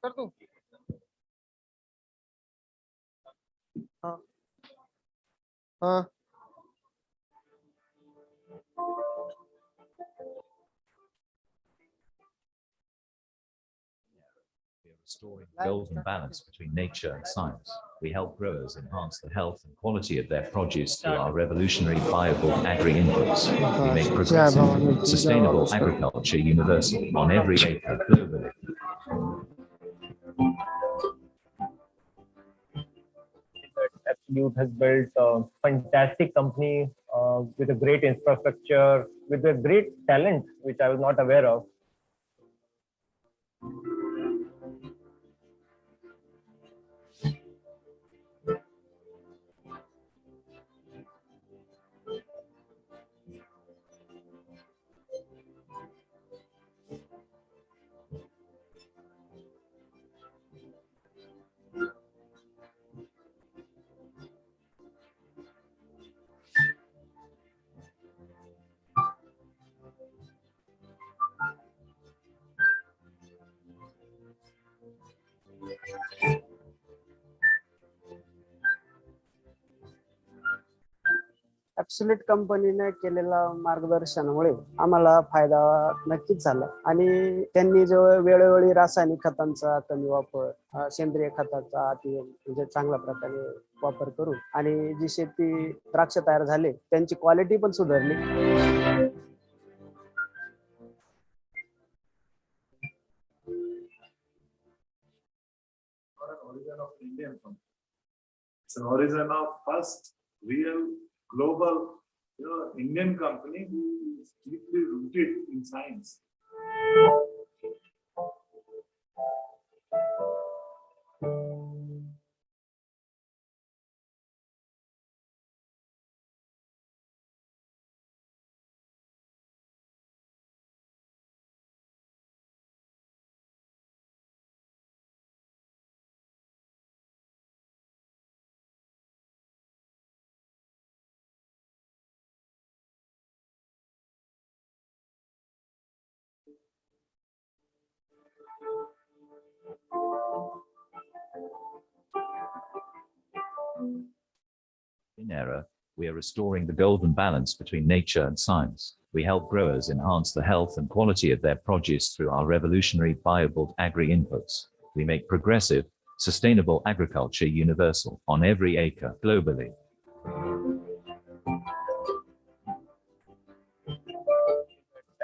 कर दूं? हाँ हाँ। We are restoring the golden balance between nature and science. We help growers enhance the health and quality of their produce through our revolutionary BioAg agri-inputs. We make progressive, sustainable agriculture universal on every acre globally. Absolute has built a fantastic company with a great infrastructure, with a great talent, which I was not aware of. Absolute कंपनीने केलेल्या मार्गदर्शनामुळे आम्हाला फायदा नक्कीच झाला आणि त्यांनी जो वेळोवेळी रासायनिक खतांचा कमी वापर, सेंद्रिय खताचा अति म्हणजे चांगल्या प्रकारे वापर करून आणि जी शेती द्राक्ष तयार झाले त्यांची क्वालिटी पण सुधारली. Origin of Indian company. It's an origin of first real global, Indian company who is deeply rooted in science. In era, we are restoring the golden balance between nature and science. We help growers enhance the health and quality of their produce through our revolutionary BioAg agri-inputs. We make progressive, sustainable agriculture universal on every acre globally.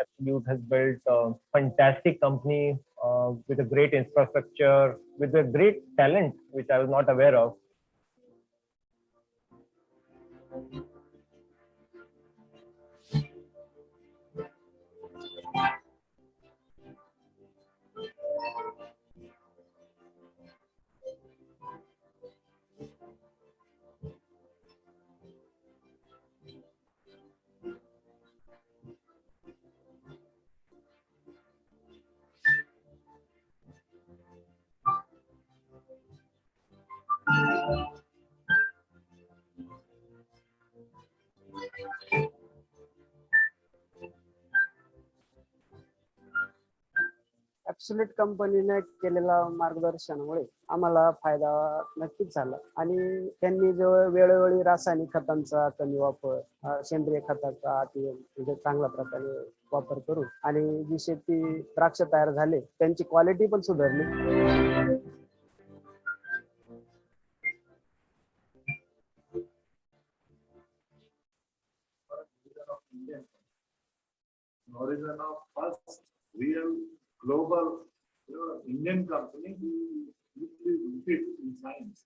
Absolute has built a fantastic company with a great infrastructure, with a great talent, which I was not aware of. Absolute कंपनीने केलेल्या मार्गदर्शनामुळे आम्हाला फायदा नक्कीच झाला आणि त्यांनी जो वेळोवेळी रासायनिक खतांचा कमी वापर, सेंद्रिय खताचा अति म्हणजे चांगल्या प्रकारे वापर करून आणि जी शेती द्राक्ष तयार झाले त्यांची क्वालिटी पण सुधारली. Origin of first real global, Indian company who is deeply rooted in science.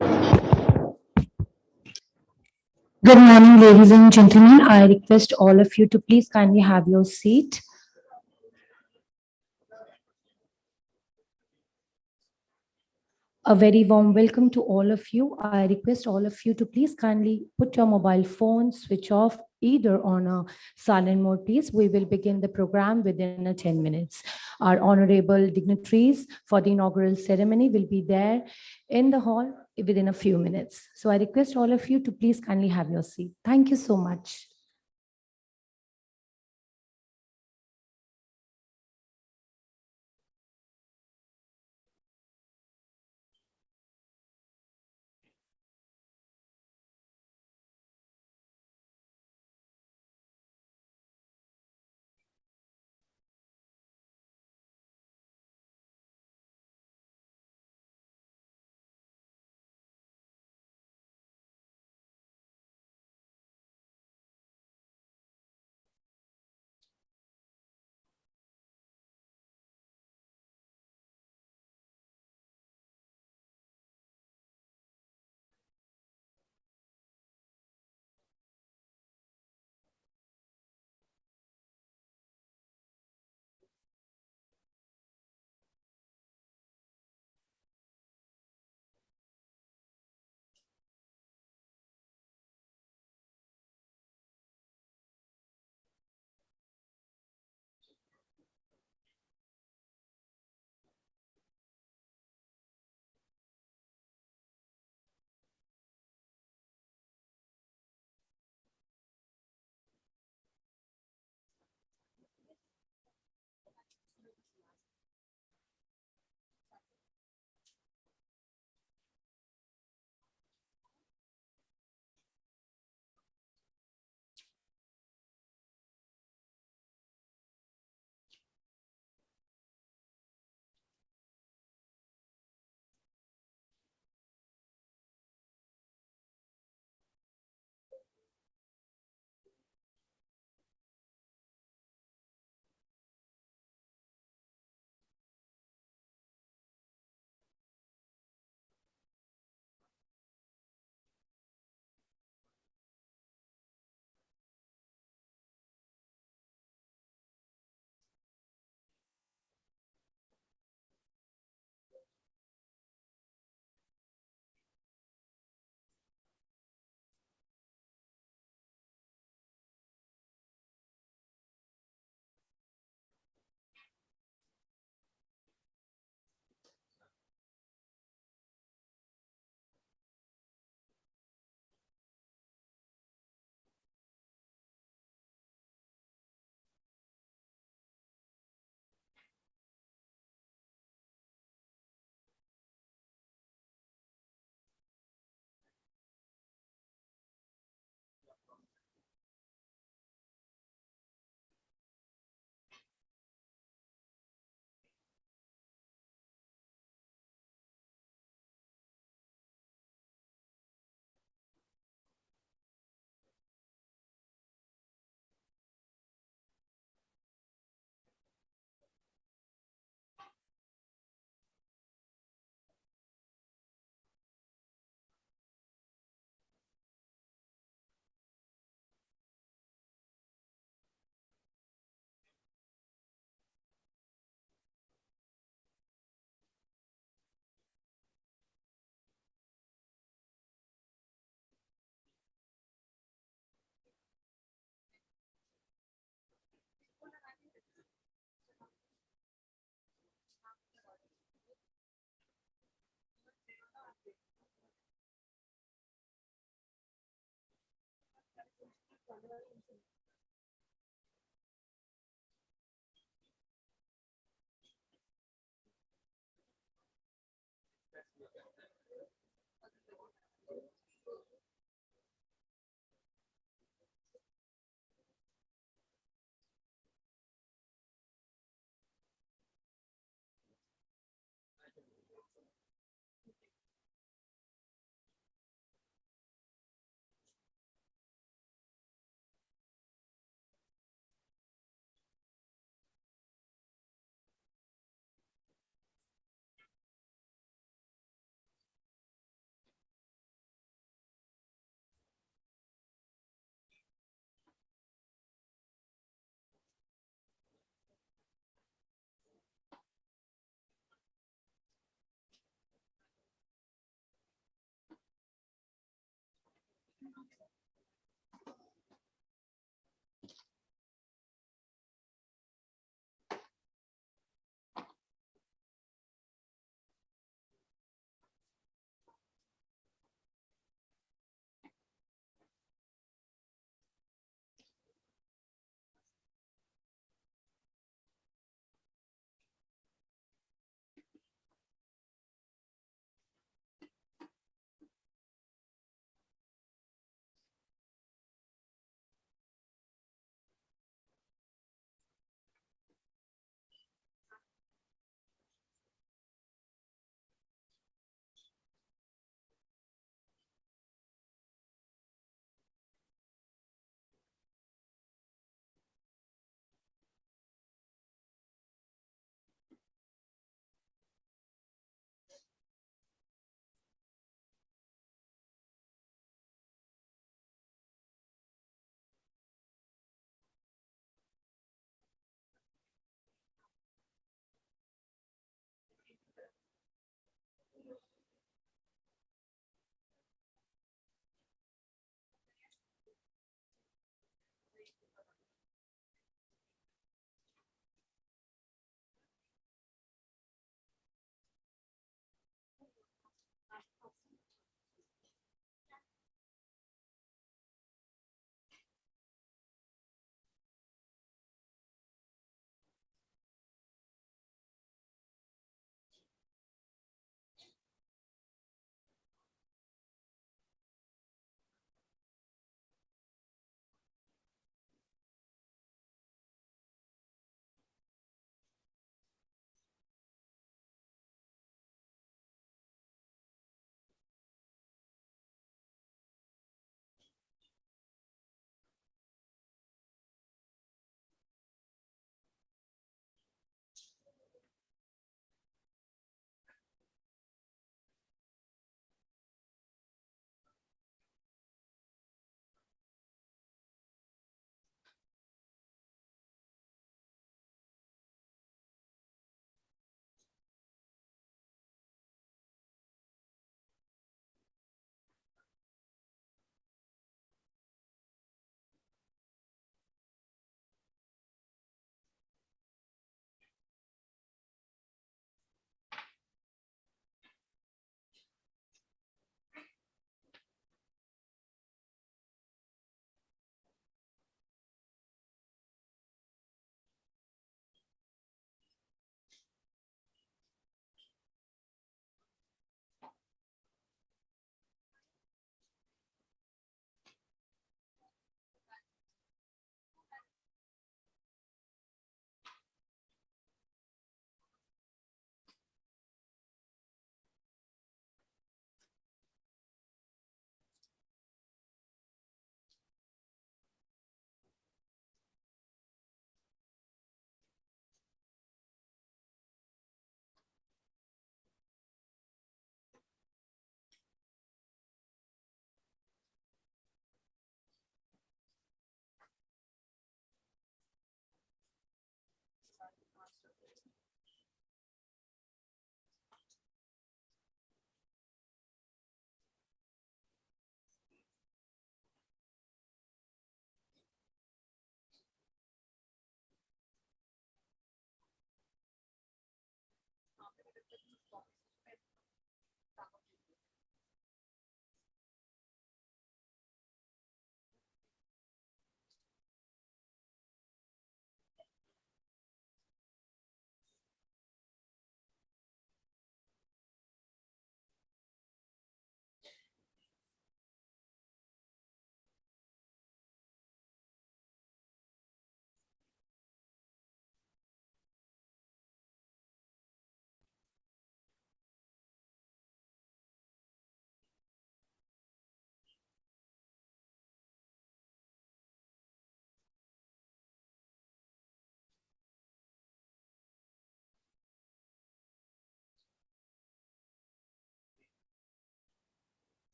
Good morning, ladies and gentlemen. I request all of you to please kindly have your seat. A very warm welcome to all of you. I request all of you to please kindly put your mobile phone, switch off either on a silent mode, please. We will begin the program within 10 minutes. Our honorable dignitaries for the inaugural ceremony will be there in the hall within a few minutes. So I request all of you to please kindly have your seat. Thank you so much.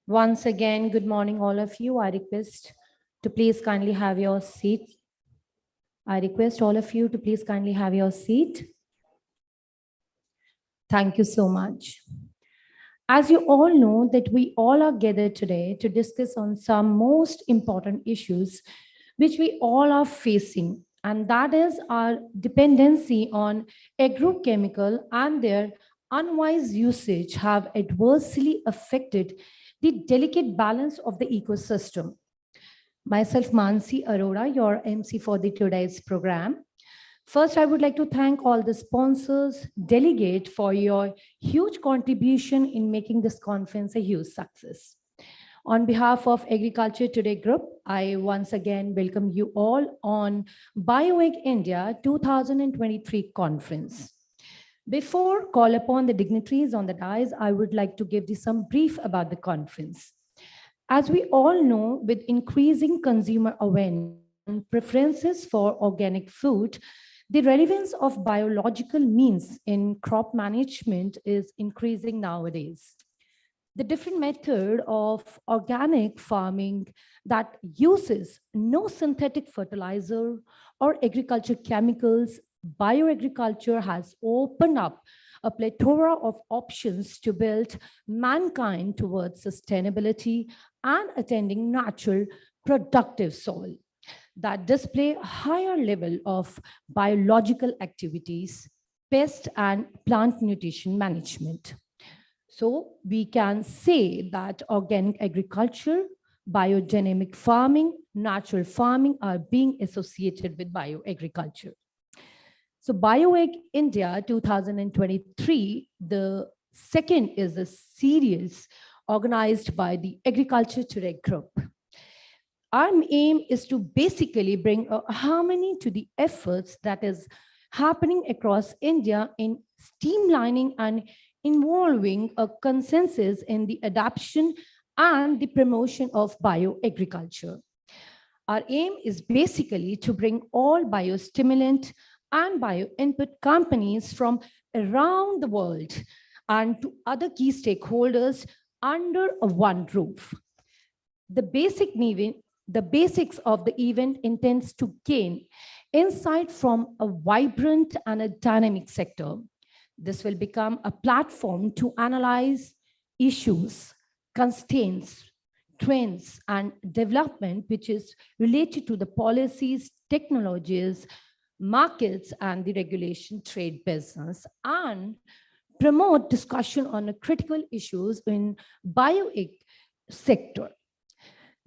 Once again, good morning, all of you. I request to please kindly have your seat. I request all of you to please kindly have your seat. Thank you so much. As you all know that we all are gathered today to discuss on some most important issues which we all are facing, and that is our dependency on agrochemical and their unwise usage have adversely affected the delicate balance of the ecosystem. Myself, Mansi Arora, your MC for the today's program. First, I would like to thank all the sponsors, delegate for your huge contribution in making this conference a huge success. On behalf of Agriculture Today Group, I once again welcome you all on BioAg India 2023 conference. Before call upon the dignitaries on the dais, I would like to give you some brief about the conference. As we all know, with increasing consumer awareness and preferences for organic food, the relevance of biological means in crop management is increasing nowadays. The different method of organic farming that uses no synthetic fertilizer or agriculture chemicals, bioagriculture has opened up a plethora of options to build mankind towards sustainability and attending natural productive soil that display a higher level of biological activities, pest and plant nutrition management. So we can say that organic agriculture biodynamic farming, natural farming are being associated with bioagriculture. So BioAg India 2023, the second is a series organized by the Agriculture Today Group. Our aim is to basically bring a harmony to the efforts that is happening across India in streamlining and involving a consensus in the adoption and the promotion of bioagriculture. Our aim is basically to bring all biostimulant and bio-input companies from around the world and to other key stakeholders under one roof. The basics of the event intends to gain insight from a vibrant and a dynamic sector. This will become a platform to analyze issues, constraints, trends, and development which is related to the policies, technologies, markets, and the regulation, trade, business, and promote discussion on the critical issues in bioag sector.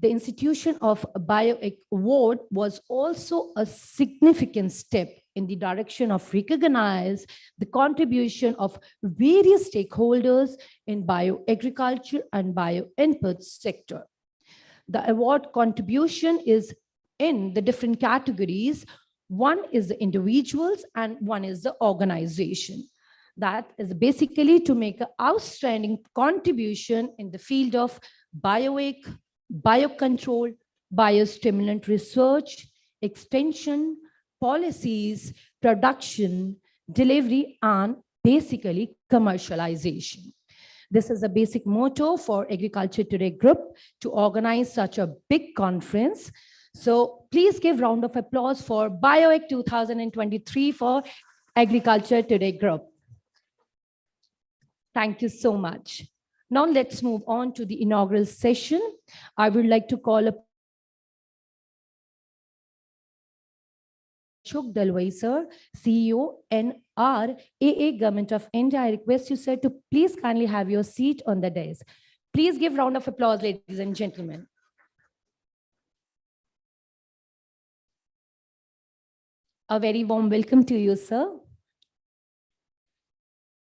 The institution of a BioAg Award was also a significant step in the direction of recognize the contribution of various stakeholders in bioagriculture and bio-input sector. The award contribution is in the different categories. One is the individuals and one is the organization. That is basically to make an outstanding contribution in the field of bioag, biocontrol, biostimulant research, extension, policies, production, delivery, and basically commercialization. This is a basic motto for Agriculture Today Group to organize such a big conference. So please give round of applause for BioAg 2023 for Agriculture Today Group. Thank you so much. Now let's move on to the inaugural session. I would like to call upon Ashok Dalwai, sir, CEO, NRAA, Government of India. I request you, sir, to please kindly have your seat on the dais. Please give round of applause, ladies and gentlemen. A very warm welcome to you, sir.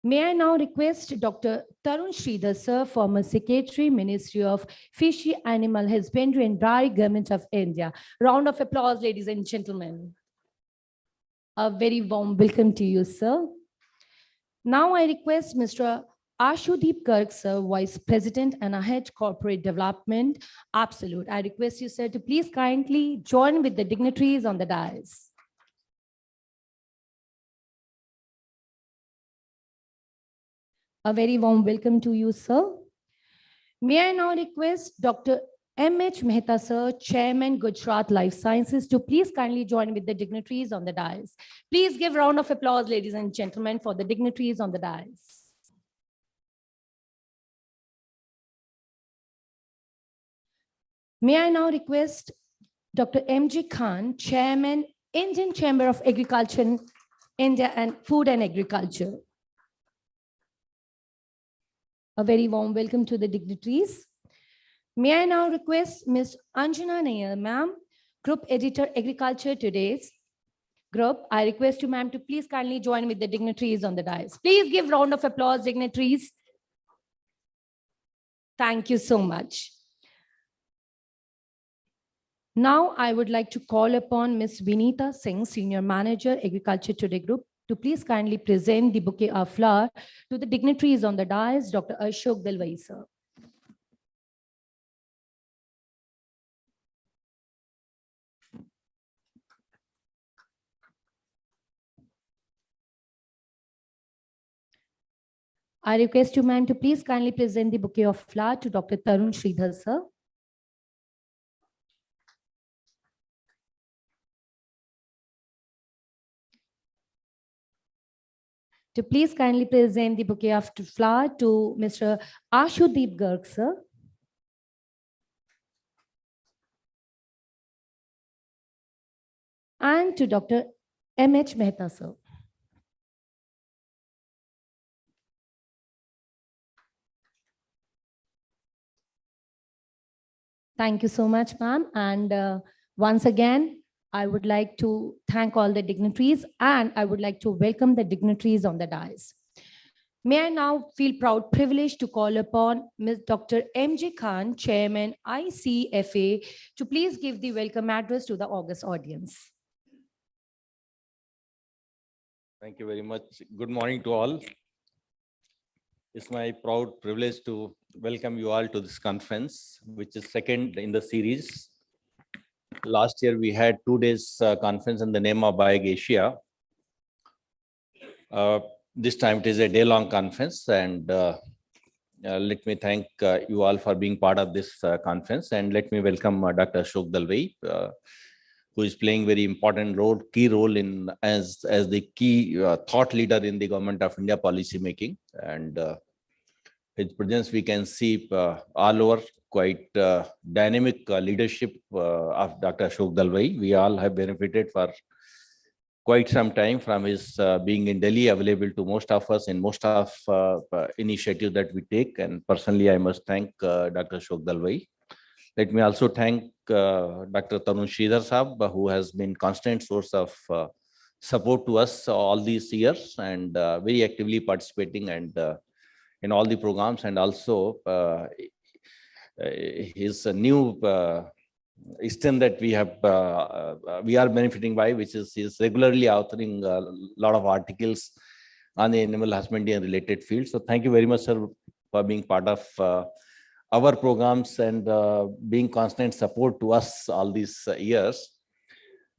May I now request Dr. Tarun Sridhar, sir, former Secretary, Ministry of Fishery, Animal Husbandry and Dairy, Government of India. Round of applause, ladies and gentlemen. A very warm welcome to you, sir. Now I request Mr. Ashudeep Garg, sir, Vice President and Head Corporate Development. Absolute. I request you, sir, to please kindly join with the dignitaries on the dais. A very warm welcome to you, sir. May I now request Dr. M.H. Mehta, sir, Chairman, Gujarat Life Sciences, to please kindly join with the dignitaries on the dais. Please give a round of applause, ladies and gentlemen, for the dignitaries on the dais. May I now request Dr. M.G. Khan, Chairman, Indian Chamber of Agriculture, India and Food and Agriculture. A very warm welcome to the dignitaries. May I now request Ms. Anjana Nair, ma'am, Group Editor, Agriculture Today's Group. I request you, ma'am, to please kindly join with the dignitaries on the dais. Please give round of applause, dignitaries. Thank you so much. Now I would like to call upon Ms. Vinita Singh, Senior Manager, Agriculture Today Group, to please kindly present the bouquet of flowers to the dignitaries on the dais, Dr. Ashok Dalwai, sir. I request you, ma'am, to please kindly present the bouquet of flowers to Dr. Tarun Sridhar, sir. To please kindly present the bouquet of flower to Mr. Ashudeep Garg, sir. And to Dr. M.H. Mehta, sir. Thank you so much, ma'am. And once again, I would like to thank all the dignitaries, and I would like to welcome the dignitaries on the dais. May I now feel proud, privileged to call upon Ms. Dr. M.J. Khan, Chairman, ICFA, to please give the welcome address to the august audience. Thank you very much. Good morning to all. It's my proud privilege to welcome you all to this conference, which is second in the series. Last year, we had 2 days conference in the name of BioAg Asia. This time it is a day-long conference, and let me thank you all for being part of this conference, and let me welcome Dr. Ashok Dalwai, who is playing very important role, key role in as the key thought leader in the Government of India policy making. And his presence we can see all over, quite dynamic leadership of Dr. Ashok Dalwai. We all have benefited for quite some time from his being in Delhi, available to most of us in most of initiatives that we take. And personally, I must thank Dr. Ashok Dalwai. Let me also thank Dr. Tarun Sridhar Saab, who has been constant source of support to us all these years, and very actively participating and in all the programs, and also his new strength that we are benefiting by, which is he's regularly authoring a lot of articles on the animal husbandry and related fields. So thank you very much, sir, for being part of our programs and being constant support to us all these years.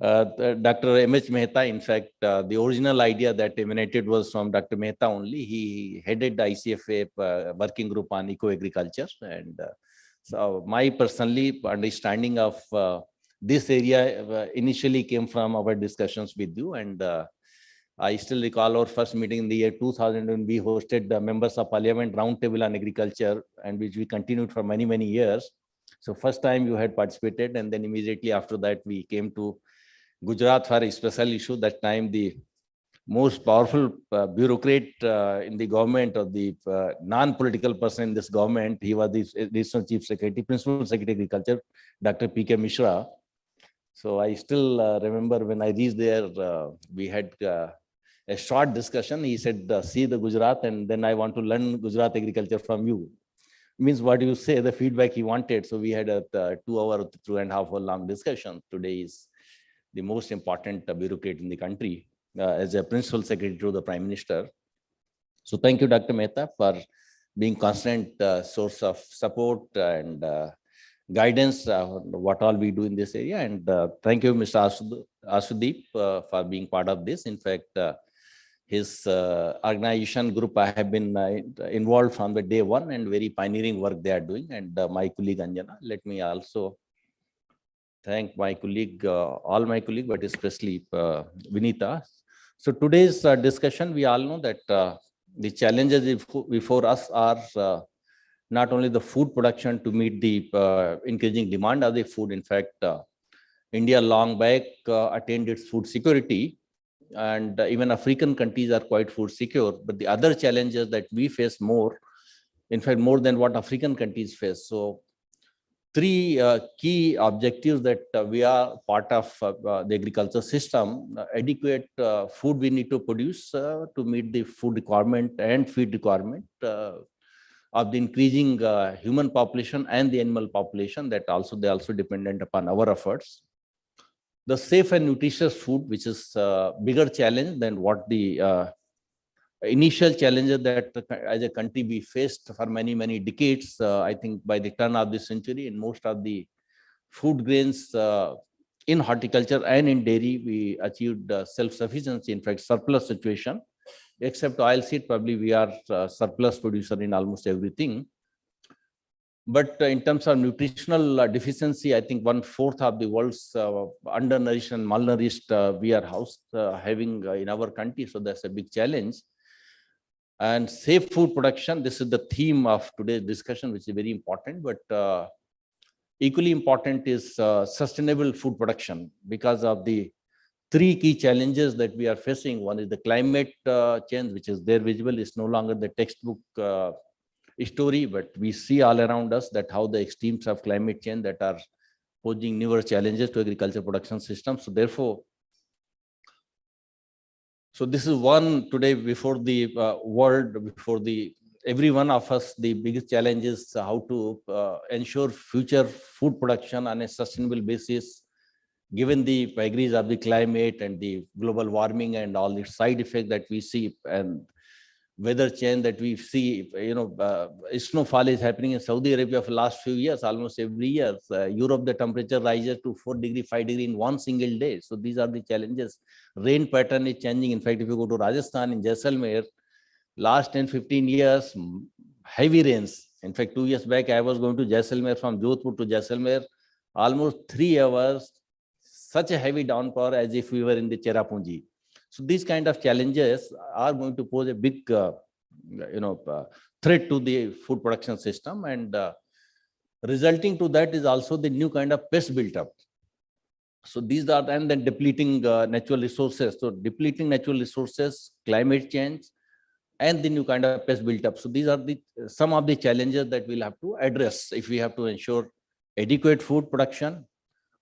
Dr. M.H. Mehta, in fact, the original idea that emanated was from Dr. Mehta only. He headed the ICFA working group on eco-agriculture. And so my personally understanding of this area initially came from our discussions with you. And I still recall our first meeting in the year 2000 when we hosted the members of parliament roundtable on agriculture, and which we continued for many, many years. So first time you had participated, and then immediately after that, we came to Gujarat for a special issue. That time, the most powerful bureaucrat in the government, or the non-political person in this government, he was the additional chief secretary, principal secretary agriculture, Dr. P.K. Mishra. So I still remember when I reached there, we had a short discussion. He said, see the Gujarat, and then I want to learn Gujarat agriculture from you. Means what you say, the feedback he wanted. So we had a 2-hour, 2.5-hour long discussion. Today is the most important bureaucrat in the country as a principal secretary to the Prime Minister. So thank you, Dr. Mehta, for being constant source of support and guidance what all we do in this area. And thank you, Mr. Asudeep, for being part of this. In fact, his organization group, I have been involved from the day one, and very pioneering work they are doing. And my colleague Anjana, let me also thank my colleague, all my colleagues, but especially Vinita. So today's discussion, we all know that the challenges before us are not only the food production to meet the increasing demand of the food. In fact, India long back attained its food security, and even African countries are quite food secure. But the other challenges that we face more, in fact, more than what African countries face. So 3 key objectives that we are part of the agriculture system. Adequate food we need to produce to meet the food requirement and feed requirement of the increasing human population and the animal population, that also they also dependent upon our efforts. The safe and nutritious food, which is a bigger challenge than what the initial challenges that as a country we faced for many, many decades. I think by the turn of this century, in most of the food grains in horticulture and in dairy, we achieved self-sufficiency, in fact, surplus situation. Except oilseed, probably we are surplus producer in almost everything. But in terms of nutritional deficiency, I think 1/4 of the world's undernourished and malnourished we are having in our country. So that's a big challenge. And safe food production, this is the theme of today's discussion, which is very important. But equally important is sustainable food production, because of the 3 key challenges that we are facing. One is the climate change, which is there visible. It's no longer the textbook story, but we see all around us that how the extremes of climate change that are posing newer challenges to agriculture production systems. So therefore, so this is one today before the world, before the every one of us, the biggest challenge is how to ensure future food production on a sustainable basis, given the vagaries of the climate and the global warming and all the side effects that we see and weather change that we see. Snowfall is happening in Saudi Arabia for the last few years, almost every year. Europe, the temperature rises to 4 degree, 5 degree in one single day. So these are the challenges. Rain pattern is changing. In fact, if you go to Rajasthan in Jaisalmer, last 10, 15 years, heavy rains. In fact, 2 years back, I was going to Jaisalmer from Jodhpur to Jaisalmer, almost 3 hours, such a heavy downpour as if we were in the Cherrapunji. So these kind of challenges are going to pose a big, threat to the food production system, and resulting to that is also the new kind of pest built up. So these are, and then depleting natural resources. So depleting natural resources, climate change, and the new kind of pest built up. So these are the some of the challenges that we'll have to address if we have to ensure adequate food production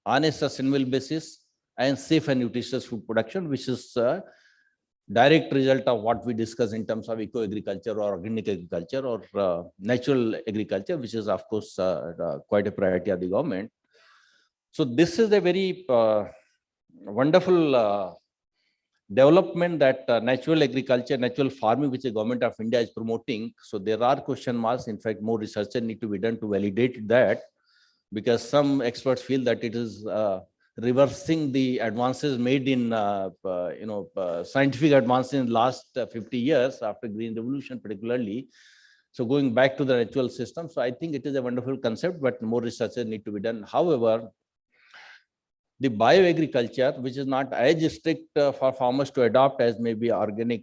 on a sustainable basis and safe and nutritious food production, which is a direct result of what we discuss in terms of eco-agriculture or organic agriculture or natural agriculture, which is of course quite a priority of the government. So this is a very wonderful development that natural agriculture, natural farming, which the government of India is promoting. So there are question marks. In fact, more research need to be done to validate that, because some experts feel that it is reversing the advances made in scientific advances in the last 50 years after Green Revolution particularly. So going back to the natural system. So I think it is a wonderful concept, but more research need to be done. However, the bioagriculture, which is not as strict for farmers to adopt as maybe organic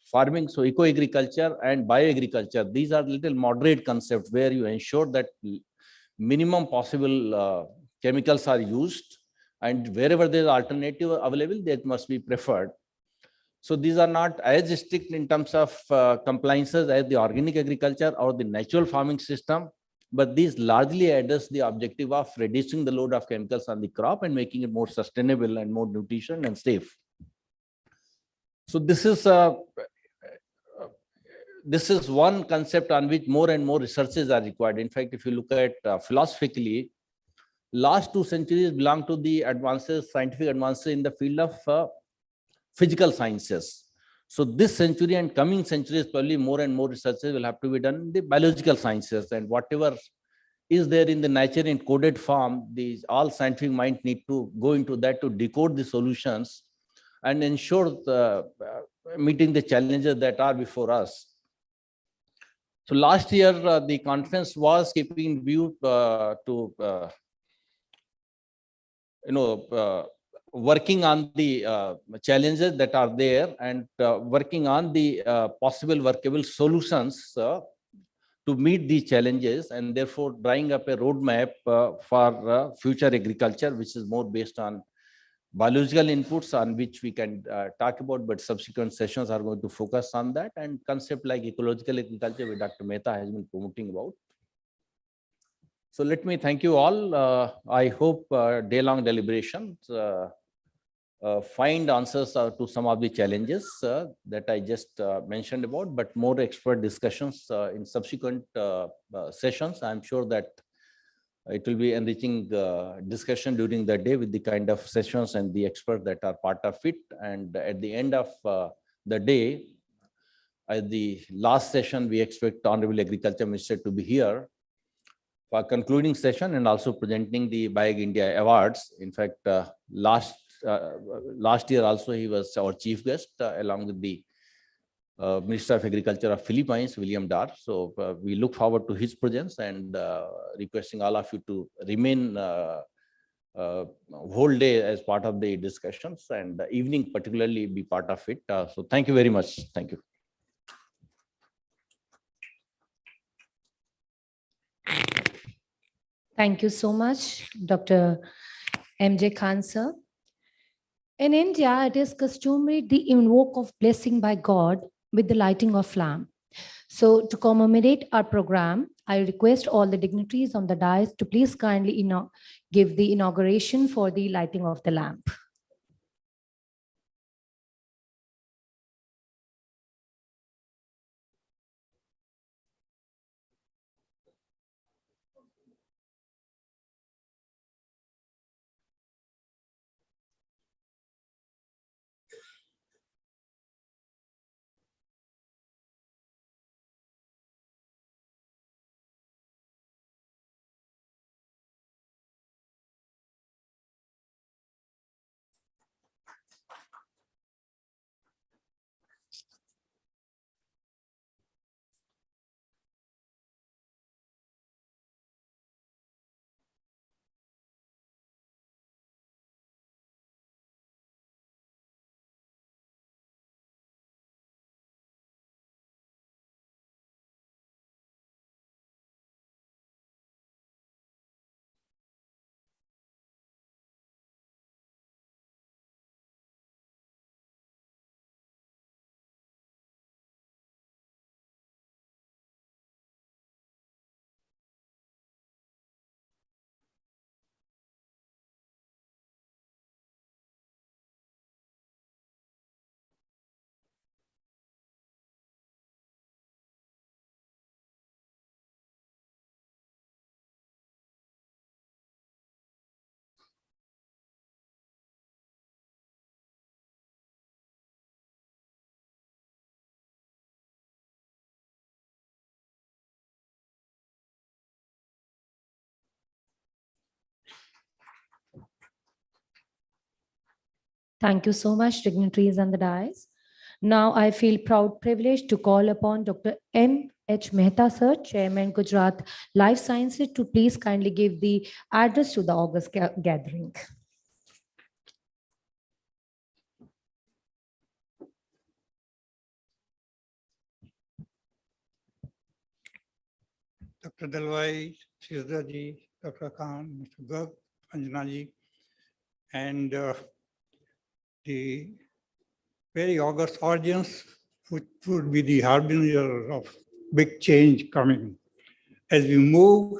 farming. So eco-agriculture and bioagriculture, these are little moderate concepts where you ensure that minimum possible chemicals are used, and wherever there is alternative available, that must be preferred. So these are not as strict in terms of compliances as the organic agriculture or the natural farming system, but these largely address the objective of reducing the load of chemicals on the crop and making it more sustainable and more nutrition and safe. So this is one concept on which more and more researches are required. In fact, if you look at philosophically, last 2 centuries belong to the advances, scientific advances in the field of physical sciences. So this century and coming centuries, probably more and more researches will have to be done in the biological sciences, and whatever is there in the nature in coded form, these all scientific minds need to go into that to decode the solutions and ensure meeting the challenges that are before us. So last year, the conference was keeping in view working on the challenges that are there and working on the possible workable solutions to meet these challenges, and therefore drawing up a roadmap for future agriculture, which is more based on biological inputs on which we can talk about, but subsequent sessions are going to focus on that, and concept like ecological agriculture, which Dr. Mehta has been promoting about. So let me thank you all. I hope day-long deliberations find answers to some of the challenges that I just mentioned about, but more expert discussions in subsequent sessions. I'm sure that it will be enriching discussion during the day with the kind of sessions and the experts that are part of it. And at the end of the day, at the last session, we expect Honorable Agriculture Minister to be here for concluding session and also presenting the BioAg India awards. In fact, last year also he was our chief guest along with the Minister of Agriculture of Philippines, William Dar. So we look forward to his presence and requesting all of you to remain whole day as part of the discussions, and evening particularly be part of it. So thank you very much. Thank you. Thank you so much, Dr. M.J. Khan, sir. In India, it is customary the invoke of blessing by God with the lighting of lamp. So to commemorate our program, I request all the dignitaries on the dais to please kindly give the inauguration for the lighting of the lamp. Thank you so much, dignitaries and the dais. Now I feel proud privileged to call upon Dr. M. H. Mehta, sir, Chairman Gujarat Life Sciences, to please kindly give the address to the August gathering. Dr. Dalwai, Shirdaji, Dr. Khan, Mr. Garg, Anjanaji, and the very august audience, which would be the harbinger of big change coming as we move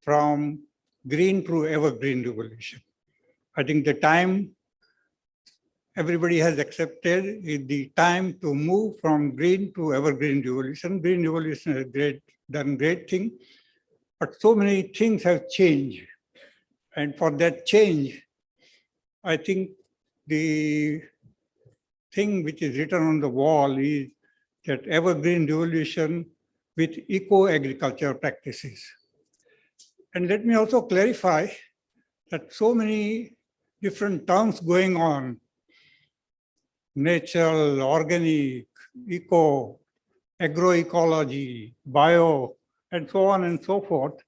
from green to evergreen revolution. I think the time everybody has accepted is the time to move from green to evergreen revolution. Green revolution has done great thing, but so many things have changed. And for that change, I think the thing which is written on the wall is that evergreen revolution with eco-agriculture practices. And let me also clarify that so many different terms going on, natural, organic, eco, agroecology, bio, and so on and so forth,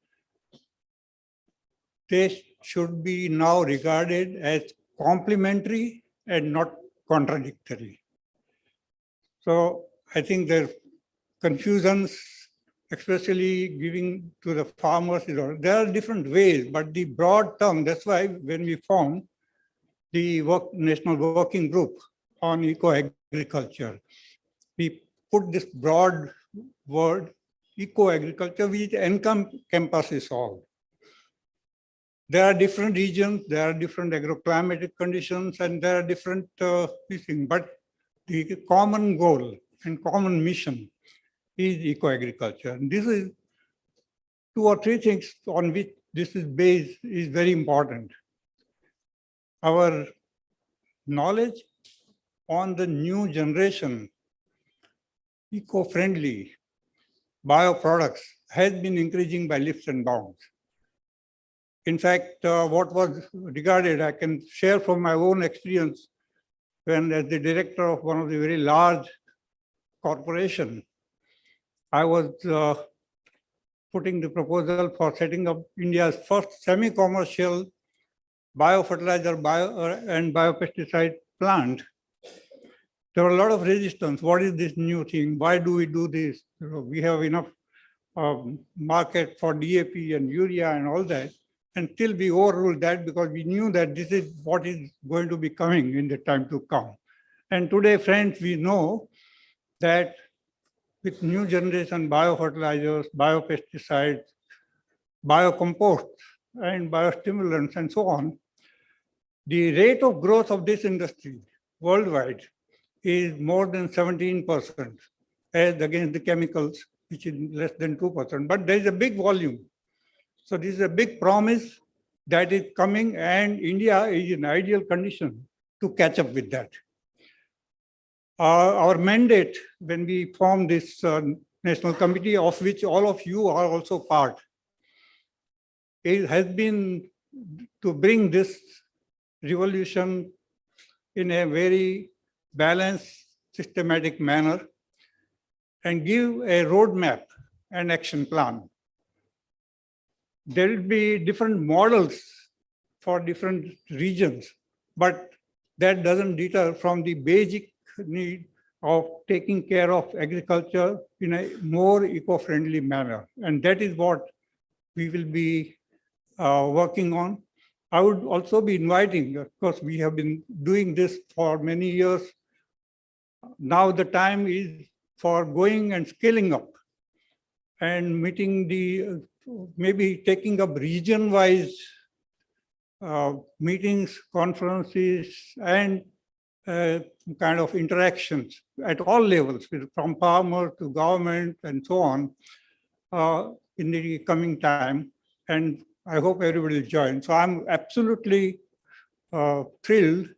they should be now regarded as complementary and not contradictory. So I think the confusions, especially giving to the farmers, there are different ways, but the broad term, that's why when we formed the National Working Group on eco-agriculture, we put this broad word, eco-agriculture, which encompasses all. There are different regions, there are different agroclimatic conditions, and there are different things, but the common goal and common mission is eco-agriculture. And this is 2 or 3 things on which this is based is very important. Our knowledge on the new generation, eco-friendly bioproducts has been increasing by leaps and bounds. In fact, what was regarded, I can share from my own experience, when as the director of one of the very large corporation, I was putting the proposal for setting up India's first semi-commercial biofertilizer and biopesticide plant. There were a lot of resistance. What is this new thing? Why do we do this? We have enough market for DAP and urea and all that. Until we overruled that, because we knew that this is what is going to be coming in the time to come. And today, friends, we know that with new generation biofertilizers, biopesticides, biocompost, and biostimulants, and so on, the rate of growth of this industry worldwide is more than 17% as against the chemicals, which is less than 2%. But there is a big volume. So this is a big promise that is coming, and India is in ideal condition to catch up with that. Our mandate when we formed this national committee, of which all of you are also part, it has been to bring this revolution in a very balanced, systematic manner and give a roadmap and action plan. There will be different models for different regions, but that doesn't deter from the basic need of taking care of agriculture in a more eco-friendly manner. And that is what we will be working on. I would also be inviting, of course, we have been doing this for many years. Now the time is for going and scaling up and meeting the, maybe taking up region-wise meetings, conferences, and kind of interactions at all levels, from farmer to government and so on, in the coming time. And I hope everybody will join. So I'm absolutely thrilled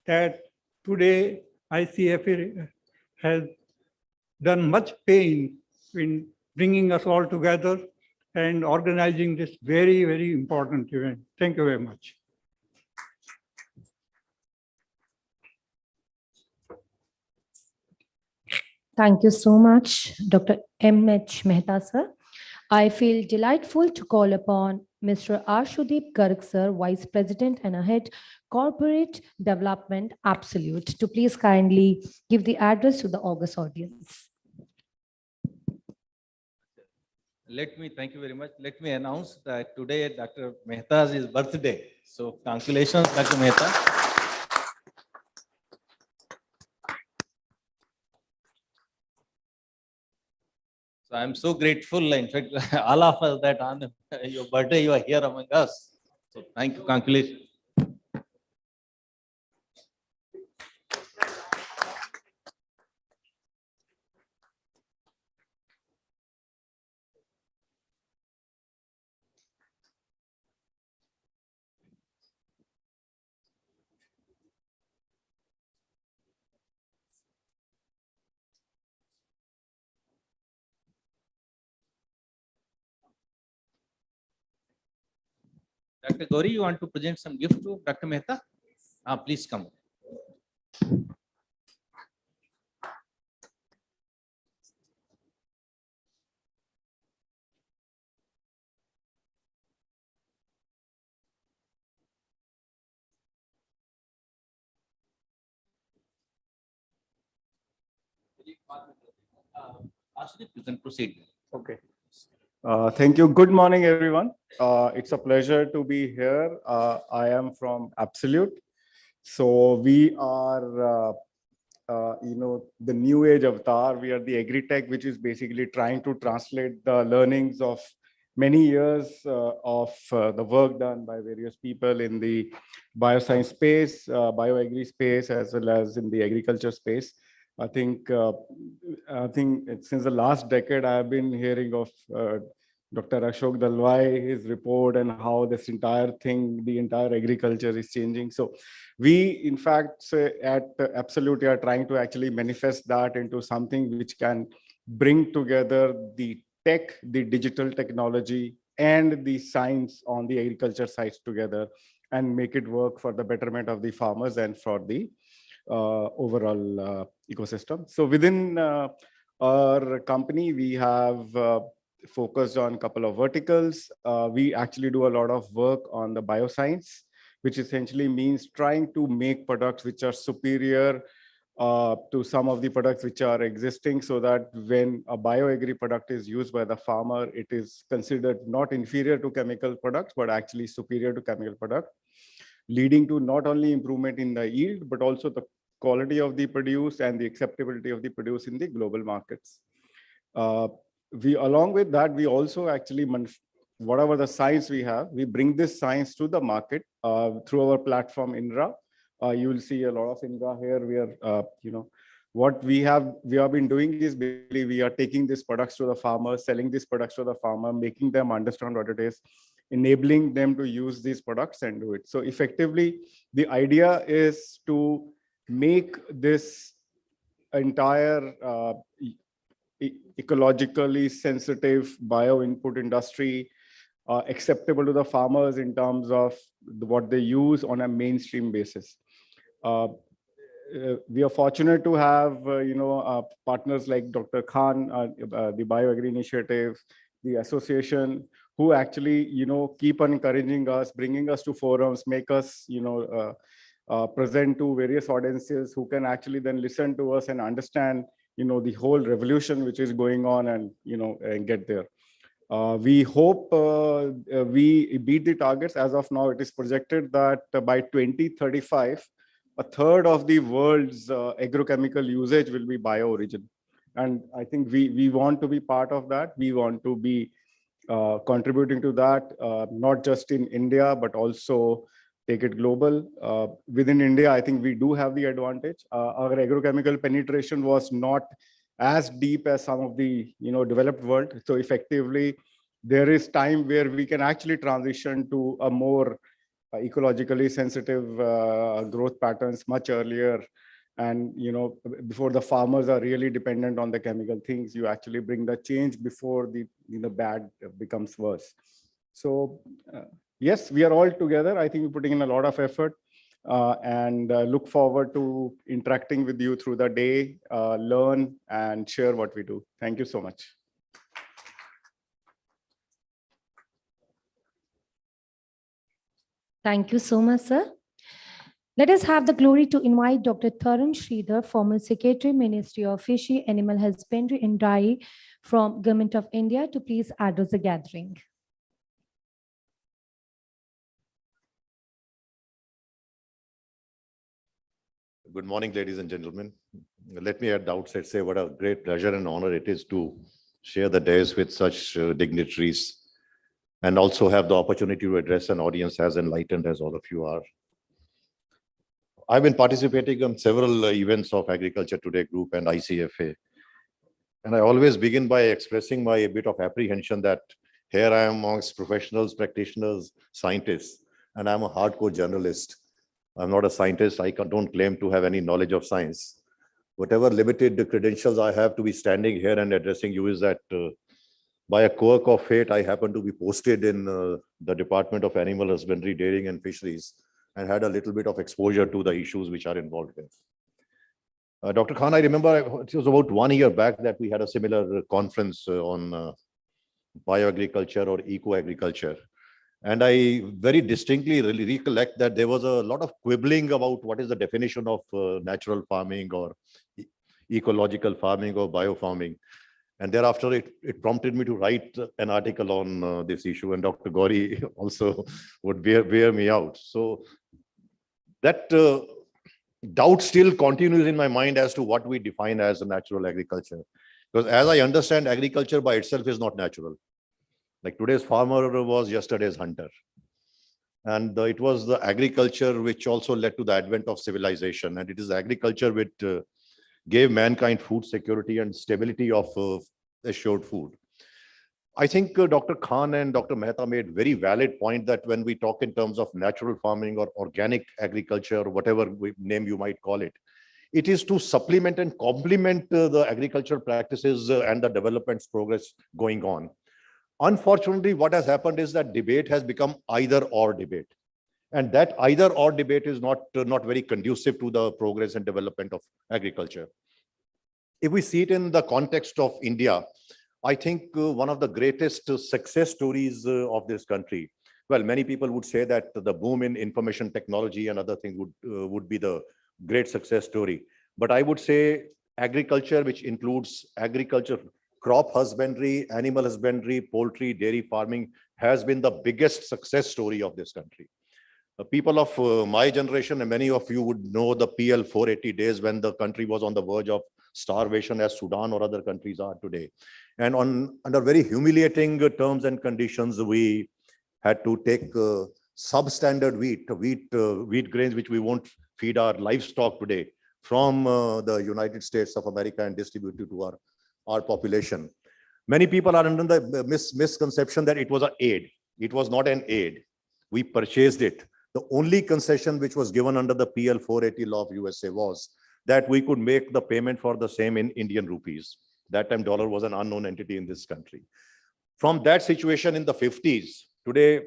that today ICFA has done much pain in bringing us all together and organizing this very, very important event. Thank you very much. Thank you so much, Dr. M.H. Mehta, sir. I feel delightful to call upon Mr. Arshudeep Garg, sir, Vice President and Head Corporate Development Absolute, to please kindly give the address to the august audience. Let me, thank you very much. Let me announce that today Dr. Mehta's is birthday. So congratulations, Dr. Mehta. So I'm so grateful, in fact, all of us, that on your birthday you are here among us. So thank you, congratulations. Dr. Gauri, you want to present some gift to Dr. Mehta? Please come. Ashdeep, you can proceed. Okay. Thank you. Good morning, everyone. It's a pleasure to be here. I am from Absolute. So we are, the new age avatar. We are the agri-tech, which is basically trying to translate the learnings of many years of the work done by various people in the bioscience space, bioagri space, as well as in the agriculture space. I think since the last decade, I have been hearing of Dr. Ashok Dalwai, his report, and how this entire thing, the entire agriculture is changing. So we, in fact, at Absolute, are trying to actually manifest that into something which can bring together the tech, the digital technology, and the science on the agriculture sides together and make it work for the betterment of the farmers and for the overall ecosystem. So within our company, we have focused on a couple of verticals. We actually do a lot of work on the bioscience, which essentially means trying to make products which are superior to some of the products which are existing, so that when a bioagri product is used by the farmer, it is considered not inferior to chemical products, but actually superior to chemical product, leading to not only improvement in the yield, but also the quality of the produce and the acceptability of the produce in the global markets. Along with that, we also actually, whatever the science we have, we bring this science to the market through our platform, INRA. You will see a lot of INRA here. We are, what we have been doing is basically we are taking these products to the farmer, selling these products to the farmer, making them understand what it is, enabling them to use these products and do it. So effectively, the idea is to make this entire ecologically sensitive bio input industry acceptable to the farmers in terms of what they use on a mainstream basis. We are fortunate to have partners like Dr. Khan, the BioAg Initiative, the association, who actually keep on encouraging us, bringing us to forums, make us present to various audiences who can actually then listen to us and understand the whole revolution which is going on and and get there. We hope we beat the targets. As of now, it is projected that by 2035, a third of the world's agrochemical usage will be bio-origin. And I think we want to be part of that. We want to be contributing to that, not just in India, but also take it global. Within India, I think we do have the advantage. Our agrochemical penetration was not as deep as some of the developed world. So effectively, there is time where we can actually transition to a more ecologically sensitive growth patterns much earlier. And before the farmers are really dependent on the chemical things, you actually bring the change before the bad becomes worse. So yes, we are all together. I think we're putting in a lot of effort and look forward to interacting with you through the day, learn and share what we do. Thank you so much. Thank you so much, sir. Let us have the glory to invite Dr. Tarun Sridhar, former Secretary, Ministry of Fishery, Animal Husbandry and Dairy from Government of India, to please address the gathering. Good morning, ladies and gentlemen. Let me at the outset say what a great pleasure and honor it is to share the days with such dignitaries and also have the opportunity to address an audience as enlightened as all of you are. I've been participating on several events of Agriculture Today Group and ICFA. And I always begin by expressing my bit of apprehension that here I am amongst professionals, practitioners, scientists, and I'm a hardcore journalist. I'm not a scientist. I don't claim to have any knowledge of science. Whatever limited credentials I have to be standing here and addressing you is that by a quirk of fate, I happen to be posted in the Department of Animal Husbandry, Dairying and Fisheries, and had a little bit of exposure to the issues which are involved here. Dr. Khan, I remember it was about 1 year back that we had a similar conference on bioagriculture or eco-agriculture. And I very distinctly recollect that there was a lot of quibbling about what is the definition of natural farming or ecological farming or biofarming. And thereafter, it prompted me to write an article on this issue, and Dr. Gauri also would bear me out. So that doubt still continues in my mind as to what we define as a natural agriculture. Because as I understand, agriculture by itself is not natural. Like today's farmer was yesterday's hunter. And it was the agriculture which also led to the advent of civilization. And it is agriculture which gave mankind food security and stability of assured food. I think Dr. Khan and Dr. Mehta made very valid point that when we talk in terms of natural farming or organic agriculture, or whatever name you might call it, it is to supplement and complement the agricultural practices and the development's progress going on. Unfortunately, what has happened is that debate has become either or debate. And that either or debate is not very conducive to the progress and development of agriculture. If we see it in the context of India, I think one of the greatest success stories of this country, well, many people would say that the boom in information technology and other things would be the great success story. But I would say agriculture, which includes agriculture, crop husbandry, animal husbandry, poultry, dairy farming, has been the biggest success story of this country. People of my generation and many of you would know the PL 480 days when the country was on the verge of starvation as Sudan or other countries are today. And under very humiliating terms and conditions, we had to take substandard wheat grains, which we won't feed our livestock today, from the United States of America and distribute it to our population. Many people are under the misconception that it was an aid. It was not an aid. We purchased it. The only concession which was given under the PL 480 law of USA was that we could make the payment for the same in Indian rupees. That time dollar was an unknown entity in this country. From that situation in the 50s, today,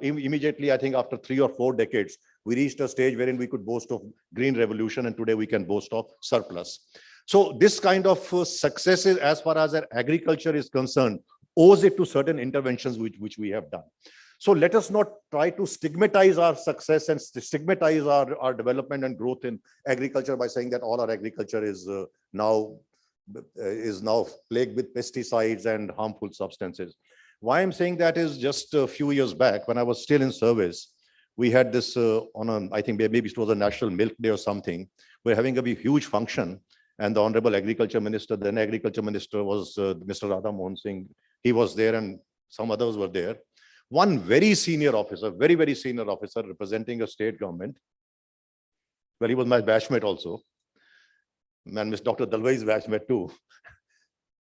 immediately, I think after 3 or 4 decades, we reached a stage wherein we could boast of green revolution, and today we can boast of surplus. So this kind of successes as far as our agriculture is concerned owes it to certain interventions which we have done. So let us not try to stigmatize our success and stigmatize our development and growth in agriculture by saying that all our agriculture is now plagued with pesticides and harmful substances. Why I'm saying that is just a few years back, when I was still in service, we had this I think maybe it was a National Milk Day or something. We're having a huge function, and the Honorable Agriculture Minister, then Agriculture Minister was Mr. Radha Mohan Singh. He was there and some others were there. One very senior officer, very, very senior officer representing a state government. Well, he was my batchmate also. And Mr. Dr. Dalwai's batchmate too.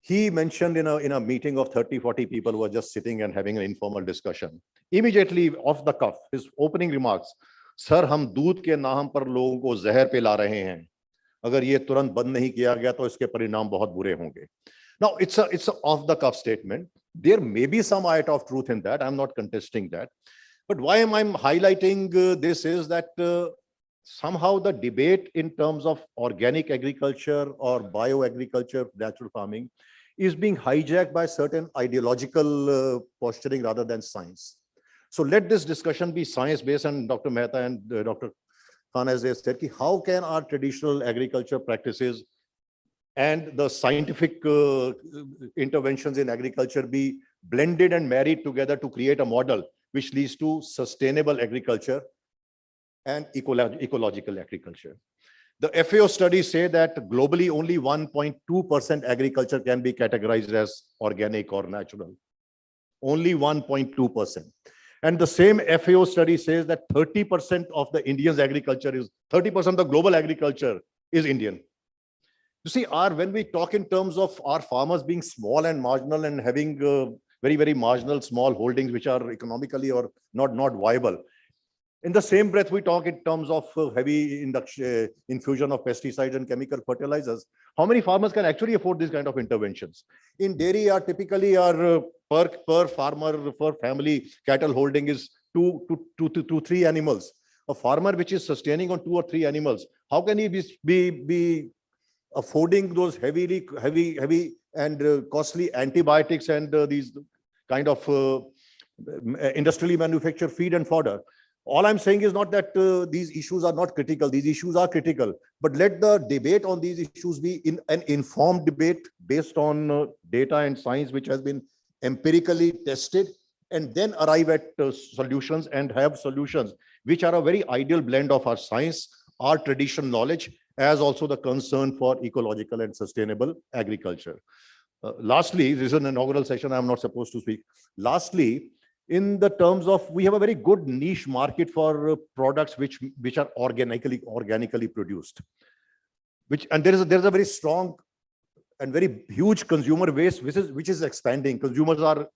He mentioned in a meeting of 30, 40 people who were just sitting and having an informal discussion. Immediately off the cuff, his opening remarks, "Sir, हम दूध के नाम पर लोगों को जहर पिला रहे हैं. अगर ये तुरंत बंद नहीं किया गया तो इसके परिणाम बहुत बुरे होंगे." Now, it's a off the cuff statement. There may be some iota of truth in that. I'm not contesting that. But why am I highlighting this is that somehow the debate in terms of organic agriculture or bioagriculture, natural farming, is being hijacked by certain ideological posturing rather than science. So let this discussion be science-based, and Dr. Mehta and Dr. Khan, as they said, how can our traditional agriculture practices and the scientific interventions in agriculture be blended and married together to create a model which leads to sustainable agriculture and ecological agriculture. The FAO studies say that globally only 1.2% agriculture can be categorized as organic or natural. Only 1.2%. And the same FAO study says that 30% of the Indians' agriculture is, 30% of the global agriculture is Indian. You see, when we talk in terms of our farmers being small and marginal and having very, very marginal small holdings which are economically or not viable, in the same breath, we talk in terms of heavy infusion of pesticides and chemical fertilizers. How many farmers can actually afford these kind of interventions? In dairy, typically our per farmer, per family cattle holding is 2 to 3 animals. A farmer which is sustaining on 2 or 3 animals, how can he be affording those heavy and costly antibiotics and these kind of industrially manufactured feed and fodder? All I'm saying is not that these issues are not critical. These issues are critical, but let the debate on these issues be an informed debate based on data and science, which has been empirically tested, and then arrive at solutions and have solutions which are a very ideal blend of our science, our traditional knowledge, as also the concern for ecological and sustainable agriculture. Lastly, this is an inaugural session. I'm not supposed to speak. Lastly, in the terms of, we have a very good niche market for products which are organically produced, and there is a very strong and very huge consumer base which is expanding. Consumers are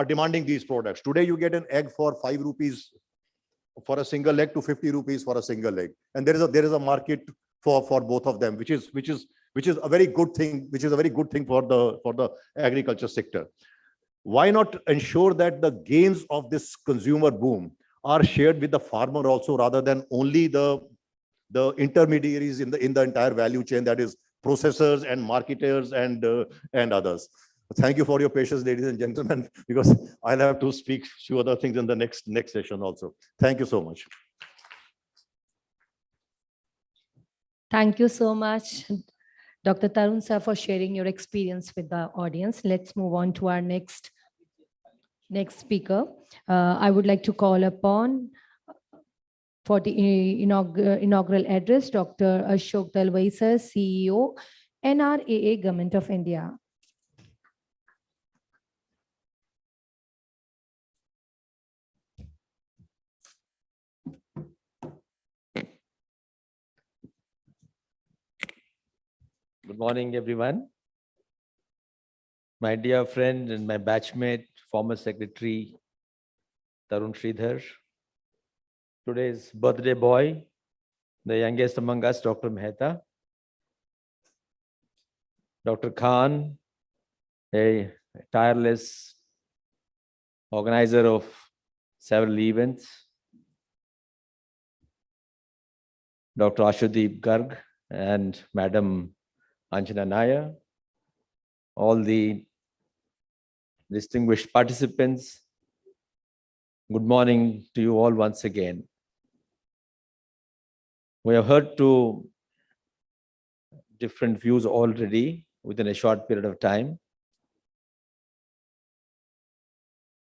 demanding these products. Today you get an egg for 5 rupees for a single egg to 50 rupees for a single egg, and there is a market for both of them, which is a very good thing, for the agriculture sector. Why not ensure that the gains of this consumer boom are shared with the farmer also, rather than only the intermediaries in the entire value chain, that is processors and marketers and others. Thank you for your patience, ladies and gentlemen, because I'll have to speak a few other things in the next session also. Thank you so much. Thank you so much, Dr. Tarun sir, for sharing your experience with the audience. Let's move on to our next speaker. I would like to call upon For the inaugural address, Dr. Ashok Talwaiser, CEO, NRAA, Government of India. Good morning, everyone. My dear friend and my batchmate, former secretary, Tarun Sridhar. Today's birthday boy, the youngest among us, Dr. Mehta. Dr. Khan, a tireless organizer of several events. Dr. Ashudeep Garg and Madam Anjana Nair. All the distinguished participants, good morning to you all once again. We have heard two different views already within a short period of time.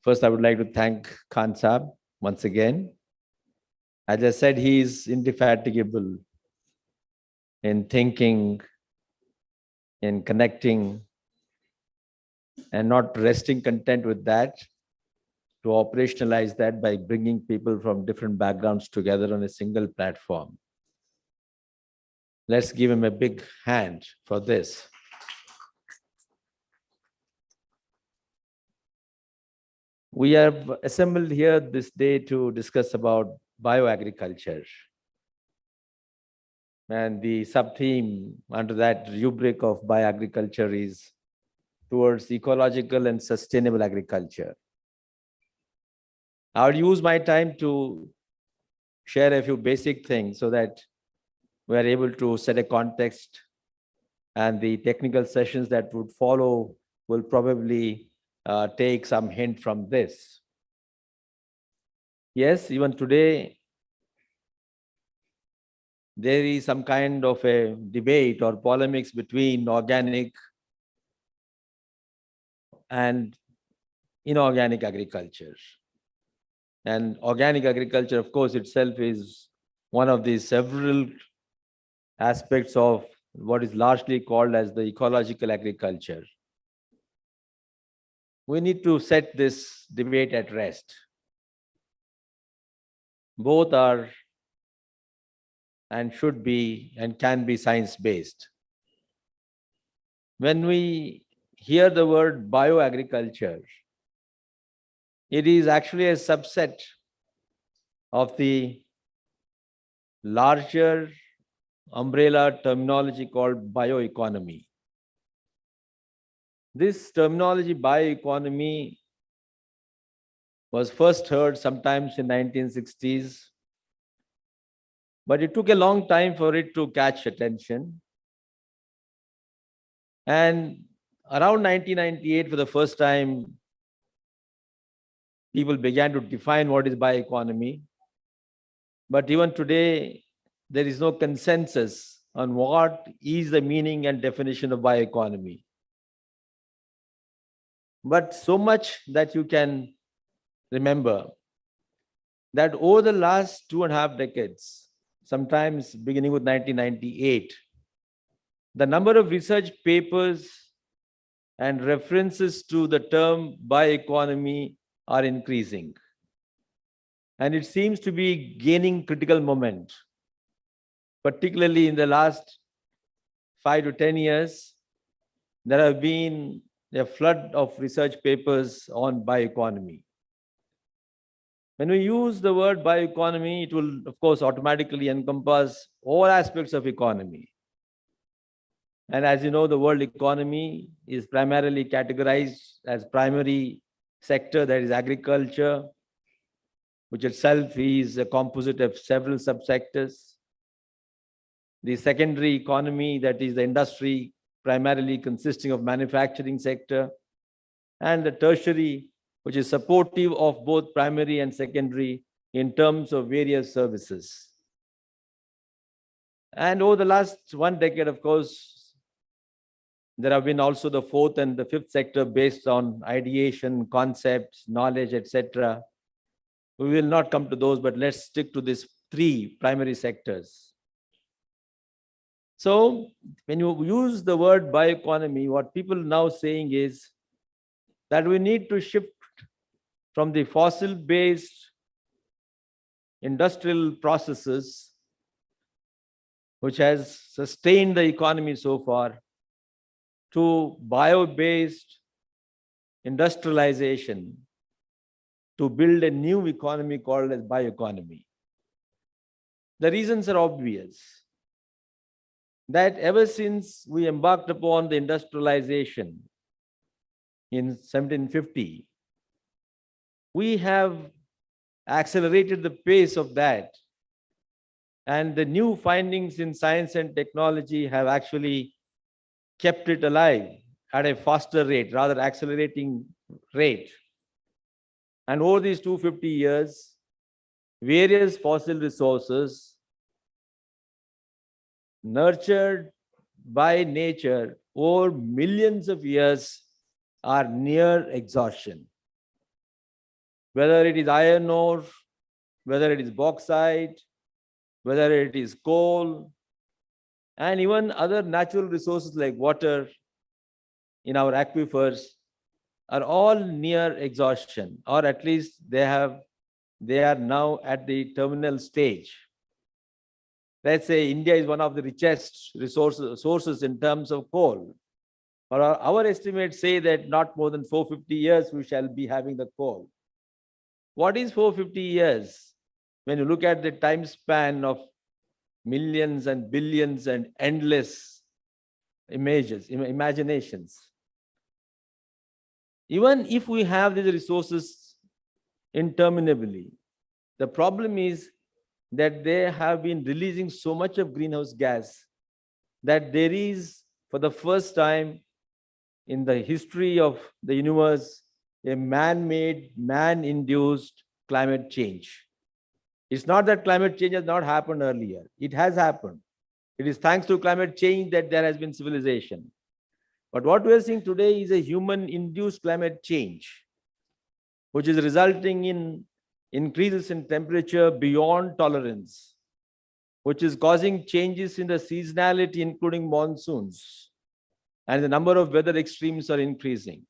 First, I would like to thank Khan Saab once again. As I said, he is indefatigable in thinking, in connecting, and not resting content with that, to operationalize that by bringing people from different backgrounds together on a single platform. Let's give him a big hand for this. We have assembled here this day to discuss about bioagriculture. And the sub-theme under that rubric of bioagriculture is towards ecological and sustainable agriculture. I'll use my time to share a few basic things so that we are able to set a context, and the technical sessions that would follow will probably take some hint from this. Yes, even today, there is some kind of a debate or polemics between organic and inorganic agriculture. And organic agriculture, of course, itself is one of the several aspects of what is largely called as the ecological agriculture. We need to set this debate at rest. Both are and should be and can be science-based. When we hear the word bioagriculture, it is actually a subset of the larger umbrella terminology called bioeconomy. This terminology, bioeconomy, was first heard sometimes in 1960s, but it took a long time for it to catch attention. And around 1998, for the first time, people began to define what is bioeconomy. But even today, there is no consensus on what is the meaning and definition of bioeconomy. But so much that you can remember that over the last 2.5 decades, sometimes beginning with 1998, the number of research papers and references to the term bioeconomy are increasing. And it seems to be gaining critical moment, particularly in the last 5 to 10 years. There have been a flood of research papers on bioeconomy. When we use the word bioeconomy, it will, of course, automatically encompass all aspects of economy. And as you know, the world economy is primarily categorized as primary sector, that is agriculture, which itself is a composite of several subsectors. The secondary economy, that is the industry, primarily consisting of manufacturing sector, and the tertiary, which is supportive of both primary and secondary in terms of various services. And over the last 1 decade, of course, there have been also the fourth and the fifth sector based on ideation, concepts, knowledge, etc. We will not come to those, but let's stick to this three primary sectors. So when you use the word bioeconomy, what people now saying is that we need to shift from the fossil-based industrial processes, which has sustained the economy so far, to bio-based industrialization to build a new economy called as bioeconomy. The reasons are obvious. That ever since we embarked upon the industrialization in 1750, we have accelerated the pace of that. And the new findings in science and technology have actually kept it alive at a faster rate, rather accelerating rate. And over these 250 years, various fossil resources nurtured by nature over millions of years are near exhaustion. Whether it is iron ore, whether it is bauxite, whether it is coal, and even other natural resources like water in our aquifers are all near exhaustion, or at least they are now at the terminal stage. Let's say India is one of the richest sources in terms of coal. But our estimates say that not more than 450 years we shall be having the coal. What is 450 years? When you look at the time span of millions and billions and endless imaginations. Even if we have these resources interminably, the problem is that they have been releasing so much of greenhouse gas that there is, for the first time in the history of the universe, a man-made, man-induced climate change. It's not that climate change has not happened earlier. It has happened. It is thanks to climate change that there has been civilization. But what we are seeing today is a human-induced climate change, which is resulting in increases in temperature beyond tolerance, which is causing changes in the seasonality, including monsoons, and the number of weather extremes are increasing.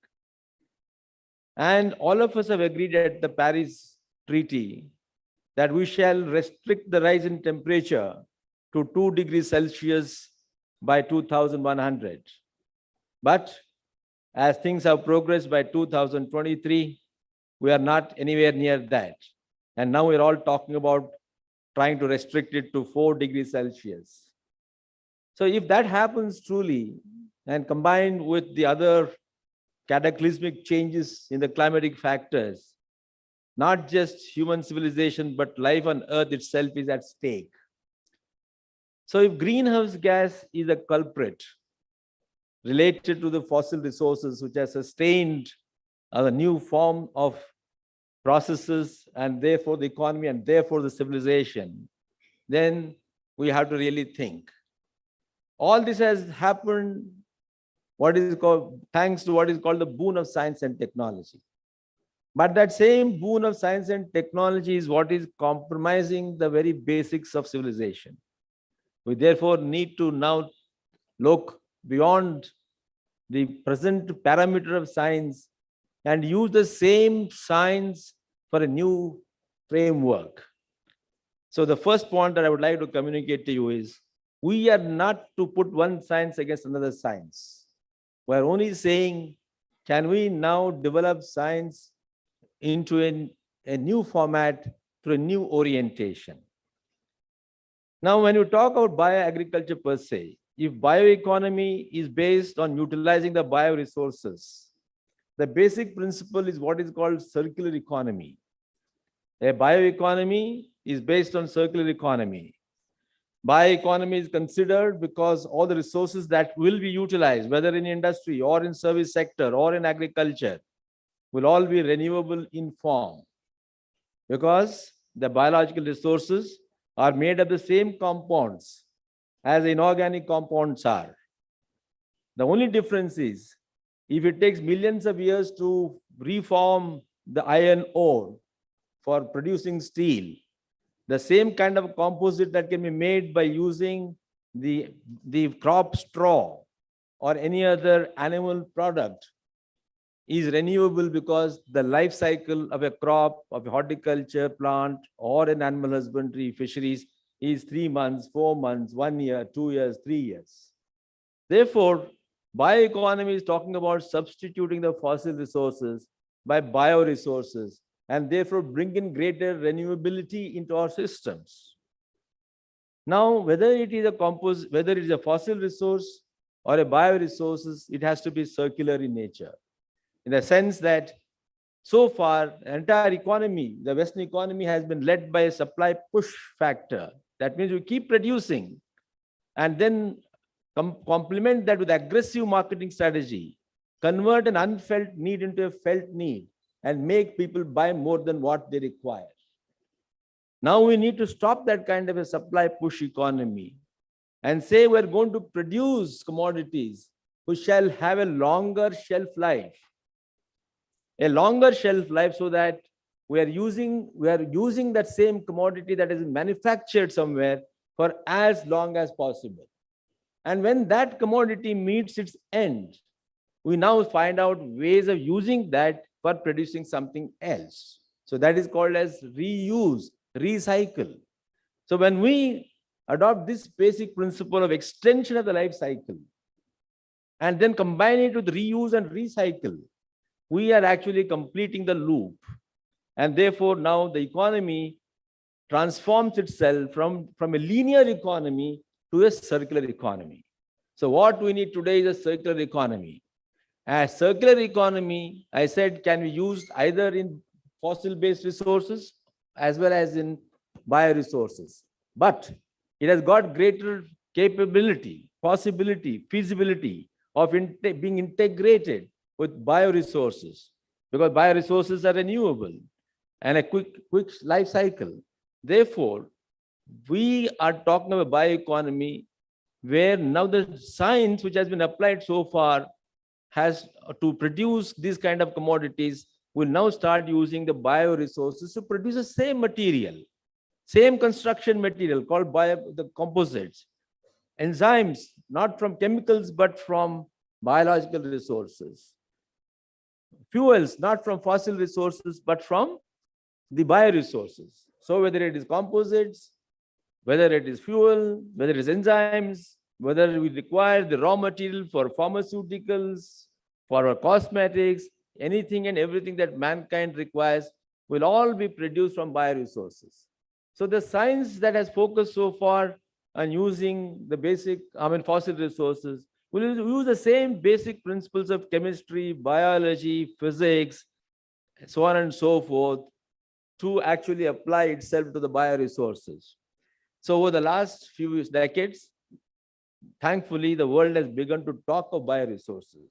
And all of us have agreed at the Paris Treaty that we shall restrict the rise in temperature to 2 degrees Celsius by 2100. But as things have progressed by 2023, we are not anywhere near that. And now we're all talking about trying to restrict it to 4 degrees Celsius. So if that happens truly, and combined with the other cataclysmic changes in the climatic factors, not just human civilization, but life on Earth itself is at stake. So if greenhouse gas is a culprit related to the fossil resources which has sustained a new form of processes and therefore the economy and therefore the civilization, then we have to really think. All this has happened thanks to what is called the boon of science and technology. But that same boon of science and technology is what is compromising the very basics of civilization. We therefore need to now look beyond the present parameter of science and use the same science for a new framework. So the first point that I would like to communicate to you is, we are not to put one science against another science. We are only saying, can we now develop science into a new format through a new orientation? Now, when you talk about bioagriculture per se, if bioeconomy is based on utilizing the bioresources, the basic principle is what is called circular economy. A bioeconomy is based on circular economy. Bioeconomy is considered because all the resources that will be utilized, whether in industry or in service sector or in agriculture, will all be renewable in form, because the biological resources are made of the same compounds as inorganic compounds are. The only difference is, if it takes millions of years to reform the iron ore for producing steel, the same kind of composite that can be made by using the crop straw or any other animal product is renewable, because the life cycle of a crop, of a horticulture plant or an animal husbandry fisheries is 3 months, 4 months, 1 year, 2 years, 3 years. Therefore, bioeconomy is talking about substituting the fossil resources by bioresources, and therefore bring in greater renewability into our systems. Now, whether it is a fossil resource or a bioresources, it has to be circular in nature, in the sense that so far, the entire economy, the Western economy, has been led by a supply push factor. That means we keep producing and then complement that with aggressive marketing strategy, convert an unfelt need into a felt need, and make people buy more than what they require. Now we need to stop that kind of a supply push economy and say we're going to produce commodities which shall have a longer shelf life. A longer shelf life, so that we are using that same commodity that is manufactured somewhere for as long as possible. And when that commodity meets its end, we now find out ways of using that for producing something else. So that is called as reuse, recycle. So when we adopt this basic principle of extension of the life cycle and then combine it with reuse and recycle, we are actually completing the loop. And therefore, now the economy transforms itself from a linear economy to a circular economy. So what we need today is a circular economy. A circular economy, I said, can be used either in fossil-based resources as well as in bioresources. But it has got greater capability, possibility, feasibility of being integrated with bioresources, because bioresources are renewable and a quick life cycle. Therefore, we are talking about bioeconomy, where now the science which has been applied so far has to produce these kind of commodities will now start using the bioresources to produce the same material, same construction material called the composites, enzymes, not from chemicals, but from biological resources, fuels, not from fossil resources, but from the bioresources. So whether it is composites, whether it is fuel, whether it is enzymes, whether we require the raw material for pharmaceuticals, for our cosmetics, anything and everything that mankind requires will all be produced from bioresources. So the science that has focused so far on using the fossil resources will use the same basic principles of chemistry, biology, physics, so on and so forth, to actually apply itself to the bioresources. So over the last few decades, thankfully, the world has begun to talk of bioresources.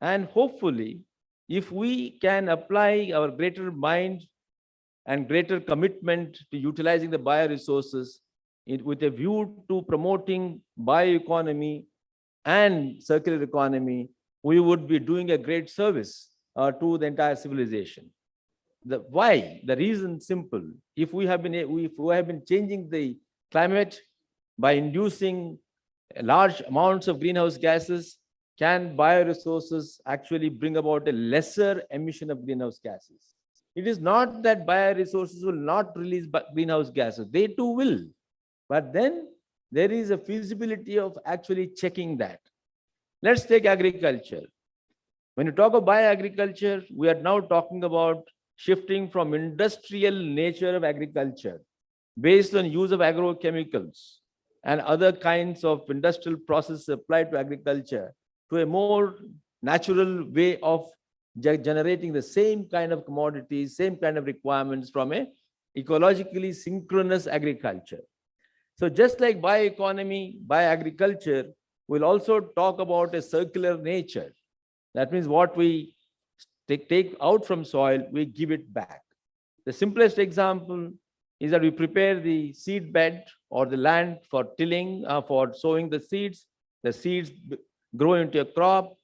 And hopefully, if we can apply our greater mind and greater commitment to utilizing the bioresources with a view to promoting bioeconomy and circular economy, we would be doing a great service to the entire civilization. Why? The reason simple. If we have been changing the climate by inducing large amounts of greenhouse gases, can bioresources actually bring about a lesser emission of greenhouse gases? It is not that bioresources will not release greenhouse gases. They too will. But then there is a feasibility of actually checking that. Let's take agriculture. When you talk of bioagriculture, we are now talking about shifting from industrial nature of agriculture based on use of agrochemicals and other kinds of industrial processes applied to agriculture to a more natural way of generating the same kind of commodities, same kind of requirements from a ecologically synchronous agriculture. So just like bioeconomy, bioagriculture will also talk about a circular nature. That means what we take out from soil, we give it back. The simplest example is that we prepare the seed bed or the land for tilling, for sowing the seeds. The seeds grow into a crop.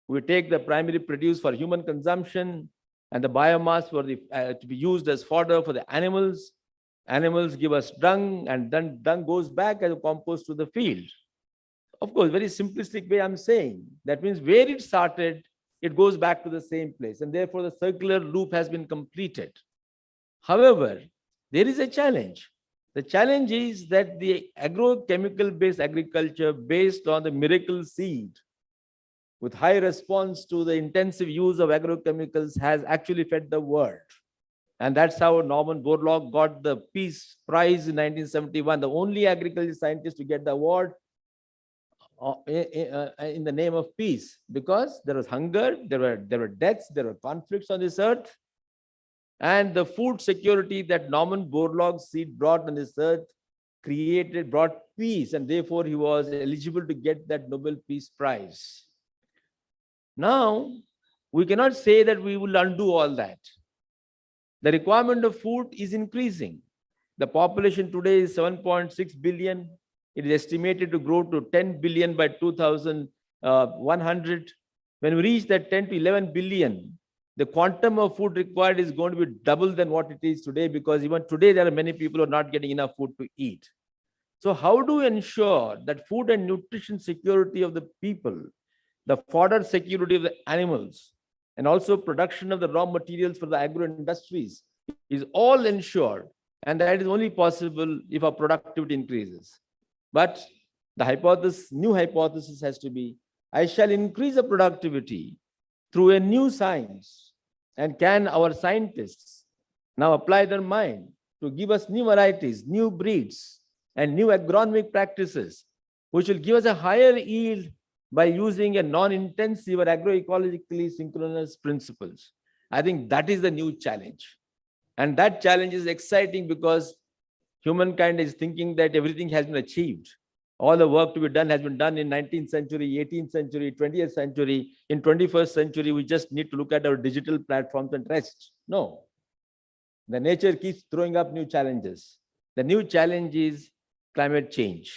We take the primary produce for human consumption and the biomass for to be used as fodder for the animals. Animals give us dung, and then dung goes back as a compost to the field. Of course, very simplistic way I'm saying. That means where it started, it goes back to the same place, and therefore the circular loop has been completed. However, there is a challenge. The challenge is that the agrochemical-based agriculture based on the miracle seed with high response to the intensive use of agrochemicals has actually fed the world. And that's how Norman Borlaug got the Peace Prize in 1971, the only agriculture scientist to get the award in the name of peace, because there was hunger, there were deaths, there were conflicts on this earth. And the food security that Norman Borlaug's seed brought on this earth brought peace, and therefore he was eligible to get that Nobel Peace Prize. Now, we cannot say that we will undo all that. The requirement of food is increasing. The population today is 7.6 billion. It is estimated to grow to 10 billion by 2100. When we reach that 10 to 11 billion, the quantum of food required is going to be double than what it is today, because even today there are many people who are not getting enough food to eat. So how do we ensure that food and nutrition security of the people, the fodder security of the animals, and also production of the raw materials for the agro industries is all ensured? And that is only possible if our productivity increases. But the new hypothesis has to be, I shall increase the productivity through a new science. And can our scientists now apply their mind to give us new varieties, new breeds, and new agronomic practices, which will give us a higher yield by using a non-intensive or agroecologically synchronous principles? I think that is the new challenge. And that challenge is exciting because humankind is thinking that everything has been achieved. All the work to be done has been done in 19th century, 18th century, 20th century. In 21st century, we just need to look at our digital platforms and rest. No. The nature keeps throwing up new challenges. The new challenge is climate change.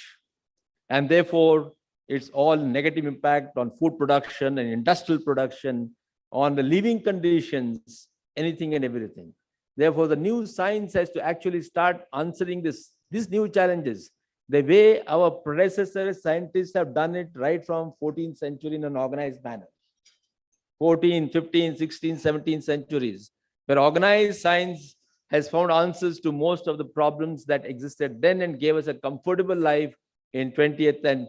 And therefore, it's all negative impact on food production and industrial production, on the living conditions, anything and everything. Therefore, the new science has to actually start answering these new challenges the way our predecessors scientists have done it right from 14th century in an organized manner. 14, 15, 16, 17 centuries, where organized science has found answers to most of the problems that existed then and gave us a comfortable life in 20th and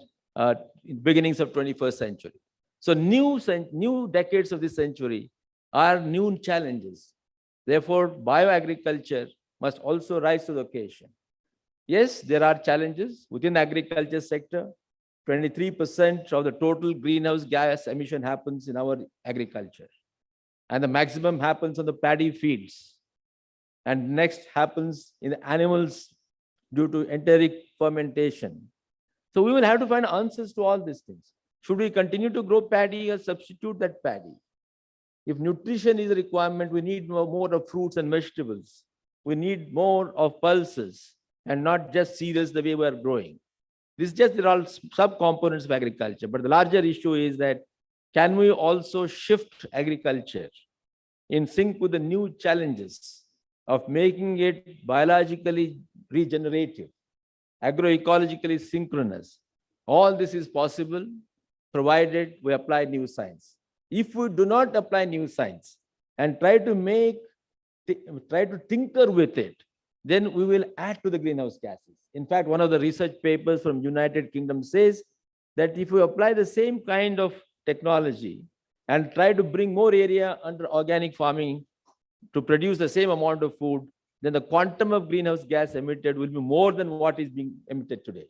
beginnings of 21st century. So new decades of this century are new challenges. Therefore, bioagriculture must also rise to the occasion. Yes, there are challenges within the agriculture sector. 23% of the total greenhouse gas emission happens in our agriculture. And the maximum happens on the paddy fields. And next happens in the animals due to enteric fermentation. So we will have to find answers to all these things. Should we continue to grow paddy or substitute that paddy? If nutrition is a requirement, we need more of fruits and vegetables. We need more of pulses and not just cereals the way we are growing. They're all sub-components of agriculture. But the larger issue is that can we also shift agriculture in sync with the new challenges of making it biologically regenerative, agroecologically synchronous? All this is possible provided we apply new science. If we do not apply new science and try to tinker with it, then we will add to the greenhouse gases. In fact, one of the research papers from United Kingdom says that if we apply the same kind of technology and try to bring more area under organic farming to produce the same amount of food, then the quantum of greenhouse gas emitted will be more than what is being emitted today,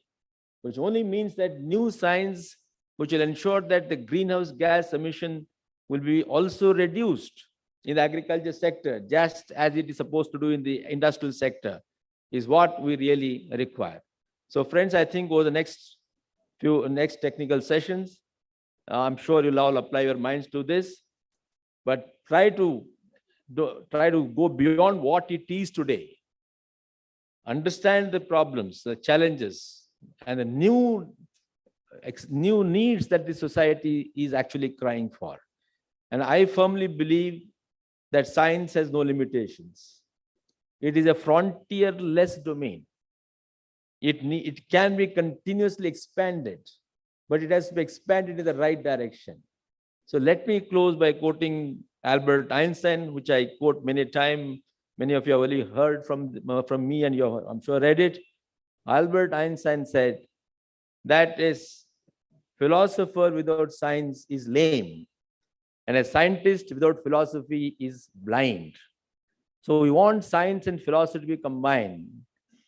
which only means that new science, which will ensure that the greenhouse gas emission will be also reduced in the agriculture sector, just as it is supposed to do in the industrial sector, is what we really require. So friends, I think over the next technical sessions, I'm sure you'll all apply your minds to this, but try to go beyond what it is today. Understand the problems, the challenges, and the new needs that the society is actually crying for. And I firmly believe that science has no limitations. It is a frontierless domain. It can be continuously expanded, but it has to be expanded in the right direction. So let me close by quoting Albert Einstein, which I quote many times. Many of you have already heard from me, and you have, I'm sure, read it. Albert Einstein said, that is, philosopher without science is lame, and a scientist without philosophy is blind. So we want science and philosophy to be combined,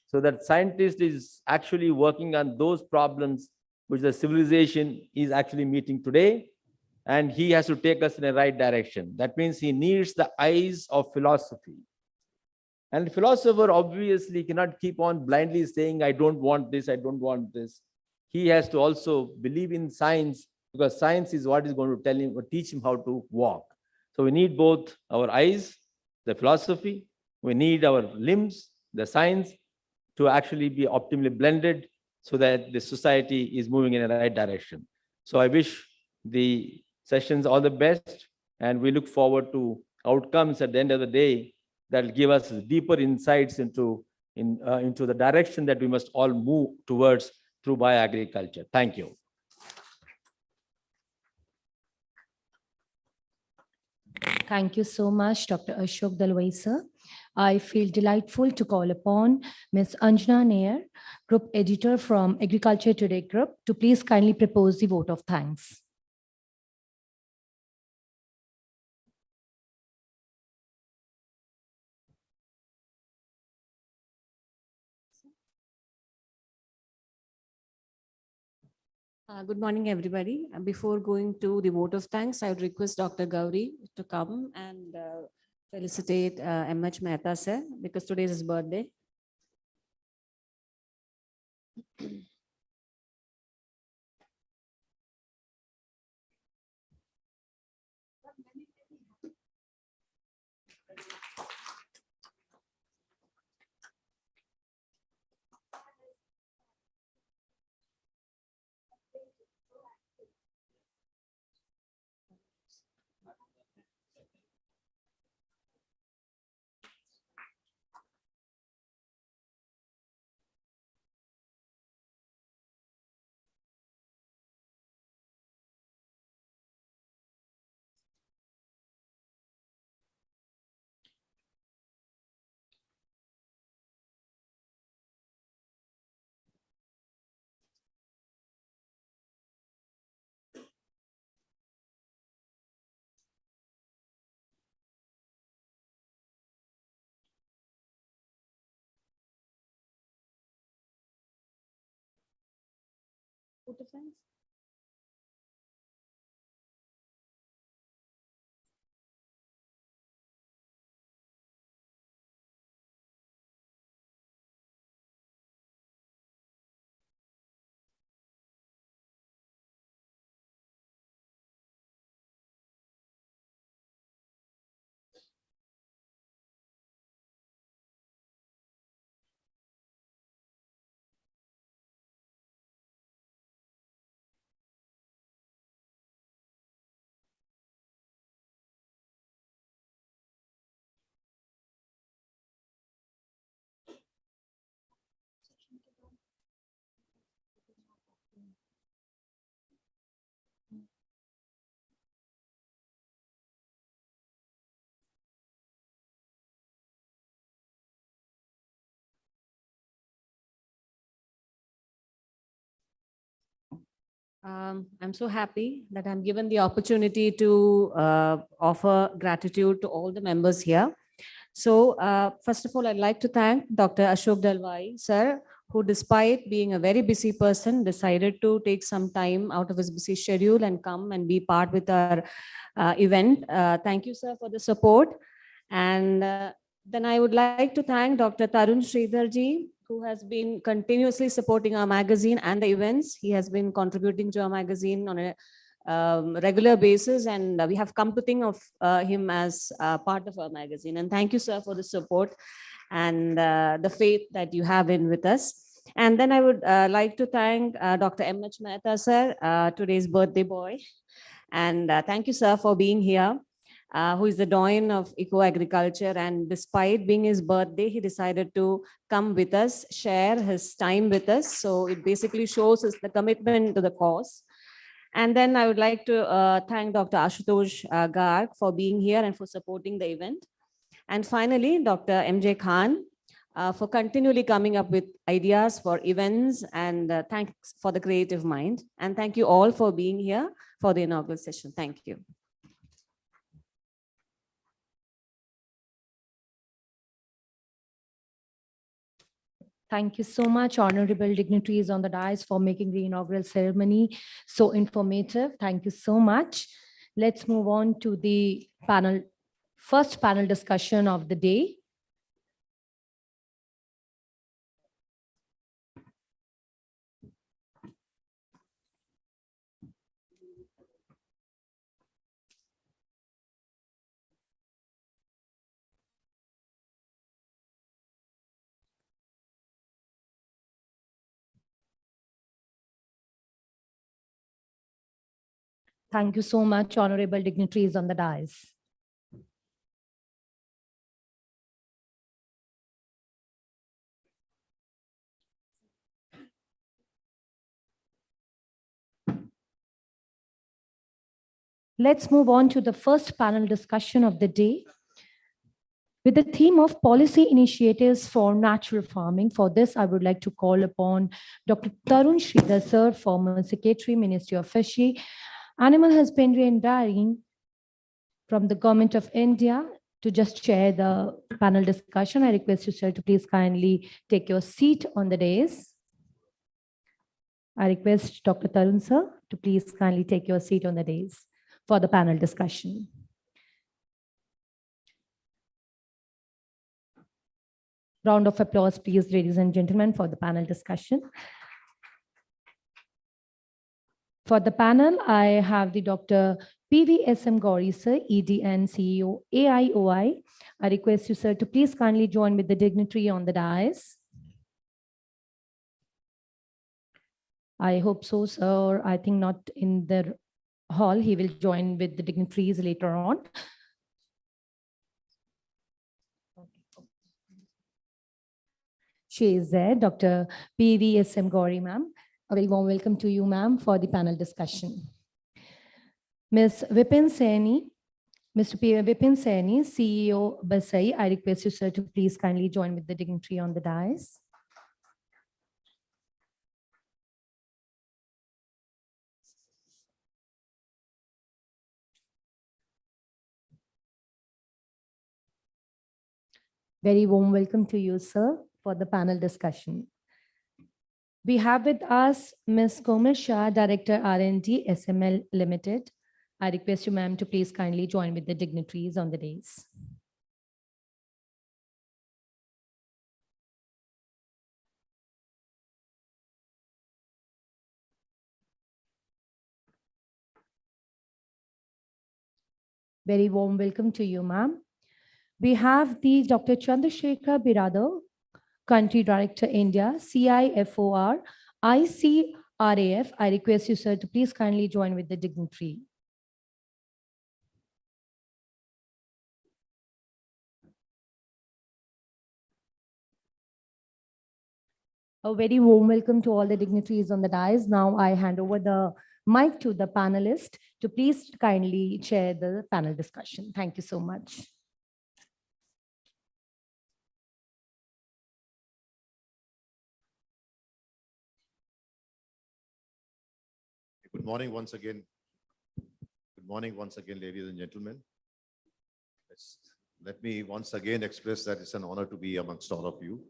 so that scientist is actually working on those problems which the civilization is actually meeting today, and he has to take us in the right direction. That means he needs the eyes of philosophy. And the philosopher obviously cannot keep on blindly saying, I don't want this, I don't want this. He has to also believe in science, because science is what is going to tell him or teach him how to walk. So we need both our eyes, the philosophy, we need our limbs, the science, to actually be optimally blended so that the society is moving in the right direction. So I wish the sessions all the best, and we look forward to outcomes at the end of the day that will give us deeper insights into the direction that we must all move towards through bioagriculture. Thank you. Thank you so much, Dr. Ashok Dalwai, sir. I feel delightful to call upon Ms. Anjana Nair, Group Editor from Agriculture Today Group, to please kindly propose the vote of thanks. Good morning, everybody. Before going to the vote of thanks, I would request Dr. Gauri to come and felicitate M.H. Mehta sir, because today is his birthday. Vote of thanks. I'm so happy that I'm given the opportunity to offer gratitude to all the members here. So first of all, I'd like to thank Dr. Ashok Dalwai, sir, who despite being a very busy person, decided to take some time out of his busy schedule and come and be part with our event. Thank you, sir, for the support. And then I would like to thank Dr. Tarun Sridharji, who has been continuously supporting our magazine and the events. He has been contributing to our magazine on a regular basis, and we have come to think of him as part of our magazine. And thank you, sir, for the support and the faith that you have in with us. And then I would like to thank Dr. M.H. Mehta, sir, today's birthday boy. And thank you, sir, for being here. who is the doyen of eco-agriculture. And despite being his birthday, he decided to come with us, share his time with us. So it basically shows us the commitment to the cause. And then I would like to thank Dr. Ashutosh Garg for being here and for supporting the event. And finally, Dr. MJ Khan for continually coming up with ideas for events, and thanks for the creative mind. And thank you all for being here for the inaugural session. Thank you. Thank you so much, honorable dignitaries on the dais, for making the inaugural ceremony so informative. Thank you so much. Let's move on to the first panel discussion of the day. Thank you so much, honorable dignitaries on the dais. Let's move on to the first panel discussion of the day with the theme of policy initiatives for natural farming. For this, I would like to call upon Dr. Tarun Sridhar, sir, former Secretary, Ministry of Fishery, Animal Husbandry and Dairying from the Government of India, to just chair the panel discussion. I request you, sir, to please kindly take your seat on the dais. I request Dr. Tarun, sir, to please kindly take your seat on the dais for the panel discussion. Round of applause, please, ladies and gentlemen, for the panel discussion. For the panel, I have the Dr. PVSM Gauri, sir, ED and CEO, AIOI. I request you, sir, to please kindly join with the dignitary on the dais. I hope so, sir. I think not in the hall. He will join with the dignitaries later on. She is there, Dr. PVSM Gauri, ma'am. A very warm welcome to you, ma'am, for the panel discussion. Ms. Vipin Saini, Mr. Vipin Saini, CEO, Basai, I request you, sir, to please kindly join with the dignitary on the dais. Very warm welcome to you, sir, for the panel discussion. We have with us Ms. Komal Shah, Director R&D, SML Limited. I request you, ma'am, to please kindly join with the dignitaries on the dais. Very warm welcome to you, ma'am. We have the Dr. Chandrasekhar Biradar, Country Director, India, CIFOR, ICRAF. I request you, sir, to please kindly join with the dignitary. A very warm welcome to all the dignitaries on the dais. Now I hand over the mic to the panelist to please kindly chair the panel discussion. Thank you so much. Good morning once again. Good morning once again, ladies and gentlemen. Let me once again express that it's an honor to be amongst all of you.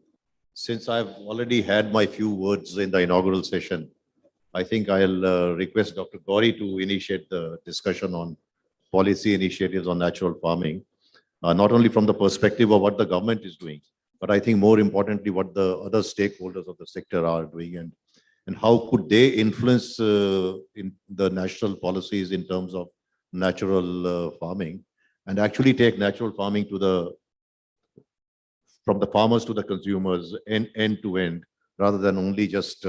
Since I've already had my few words in the inaugural session, I think I'll request Dr. Gauri to initiate the discussion on policy initiatives on natural farming, not only from the perspective of what the government is doing, but I think more importantly, what the other stakeholders of the sector are doing, and how could they influence in the national policies in terms of natural farming, and actually take natural farming to from the farmers to the consumers end to end, rather than only just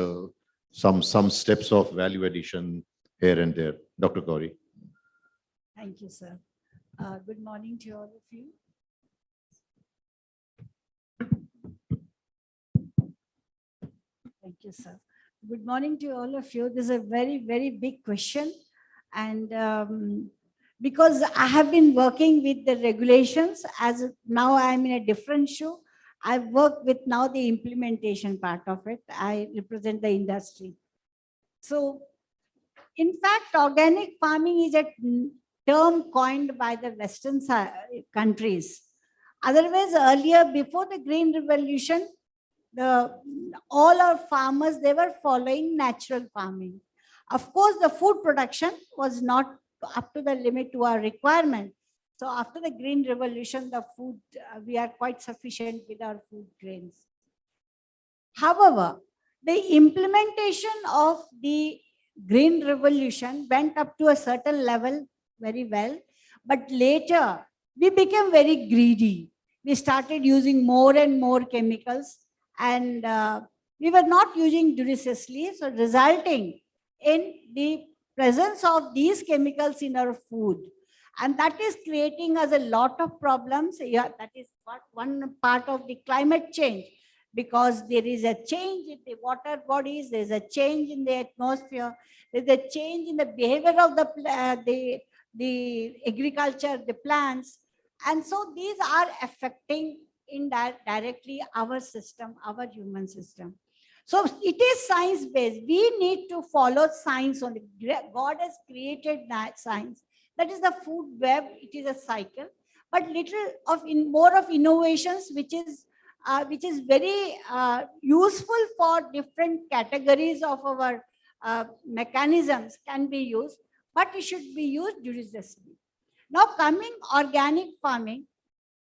some steps of value addition here and there. Dr. Gauri. Thank you, sir. Good morning to all of you. Thank you, sir. Good morning to all of you. This is a very, very big question. And because I have been working with the regulations, as now I'm in a different shoe, I've worked with now the implementation part of it. I represent the industry. So, in fact, organic farming is a term coined by the Western countries. Otherwise, earlier, before the Green Revolution, all our farmers, they were following natural farming. Of course, the food production was not up to the limit to our requirement. So after the Green Revolution, the food, we are quite sufficient with our food grains. However, the implementation of the Green Revolution went up to a certain level very well, but later we became very greedy. We started using more and more chemicals, and we were not using judiciously, so resulting in the presence of these chemicals in our food. And that is creating us a lot of problems. Yeah, that is one part of the climate change, because there is a change in the water bodies, there is a change in the atmosphere, there is a change in the behavior of the agriculture, the plants. And so these are affecting indirectly our system, our human system. So it is science-based. We need to follow science only. God has created that science. That is the food web. It is a cycle, but little of more of innovations, which is very useful for different categories of our mechanisms can be used, but it should be used judiciously. Now coming organic farming,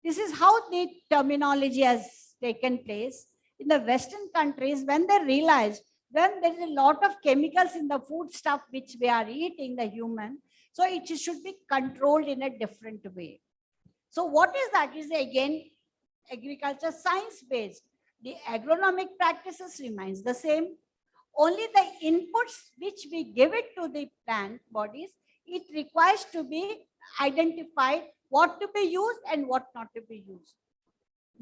this is how the terminology has taken place. In the Western countries, when they realized when there is a lot of chemicals in the food stuff which we are eating, the human, so it should be controlled in a different way. So what is that? Is again agriculture science-based. The agronomic practices remains the same. Only the inputs which we give it to the plant bodies, it requires to be identified what to be used and what not to be used.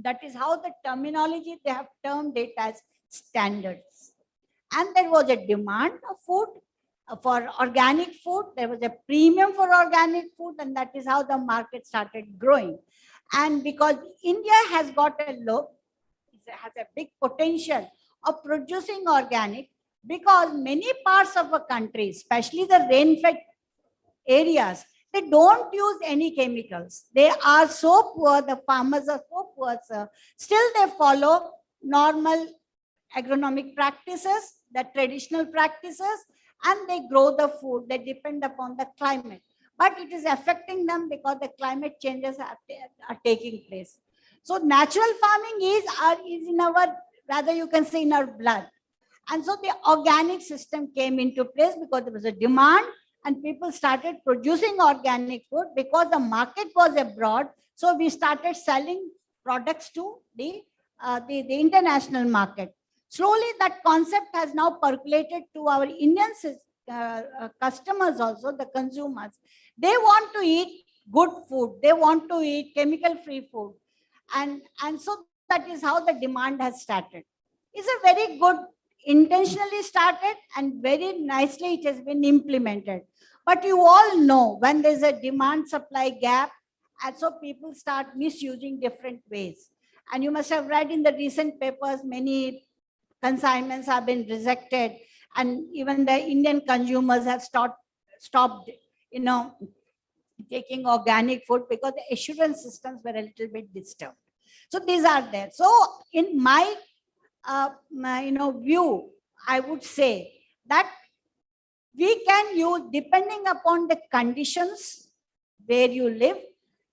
That is how the terminology, they have termed it as standards. And there was a demand of food for organic food. There was a premium for organic food, and that is how the market started growing. And because India has got has a big potential of producing organic, because many parts of a country, especially the rain-fed areas, they don't use any chemicals. They are so poor, the farmers are so poor, sir. Still they follow normal agronomic practices, the traditional practices, and they grow the food. They depend upon the climate. But it is affecting them because the climate changes are taking place. So natural farming is in our, rather you can say in our blood. And so the organic system came into place because there was a demand, and people started producing organic food because the market was abroad. So we started selling products to the international market. Slowly that concept has now percolated to our Indian customers also, the consumers. They want to eat good food. They want to eat chemical-free food. And so that is how the demand has started. It's a very good, intentionally started, and very nicely it has been implemented. But you all know when there's a demand-supply gap, and so people start misusing different ways. And you must have read in the recent papers, many consignments have been rejected, and even the Indian consumers have stopped, taking organic food because the assurance systems were a little bit disturbed. So these are there. So in my view, I would say that we can use, depending upon the conditions where you live,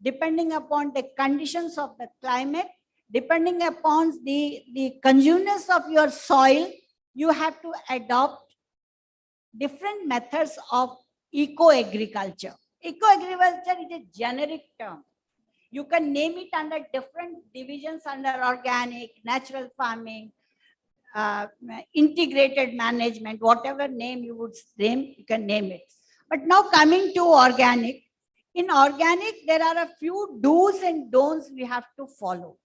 depending upon the conditions of the climate, depending upon the consumeness of your soil, you have to adopt different methods of eco-agriculture. Eco-agriculture is a generic term. You can name it under different divisions under organic, natural farming, integrated management, whatever name you would name, you can name it. But now coming to organic, In organic, there are a few do's and don'ts we have to follow.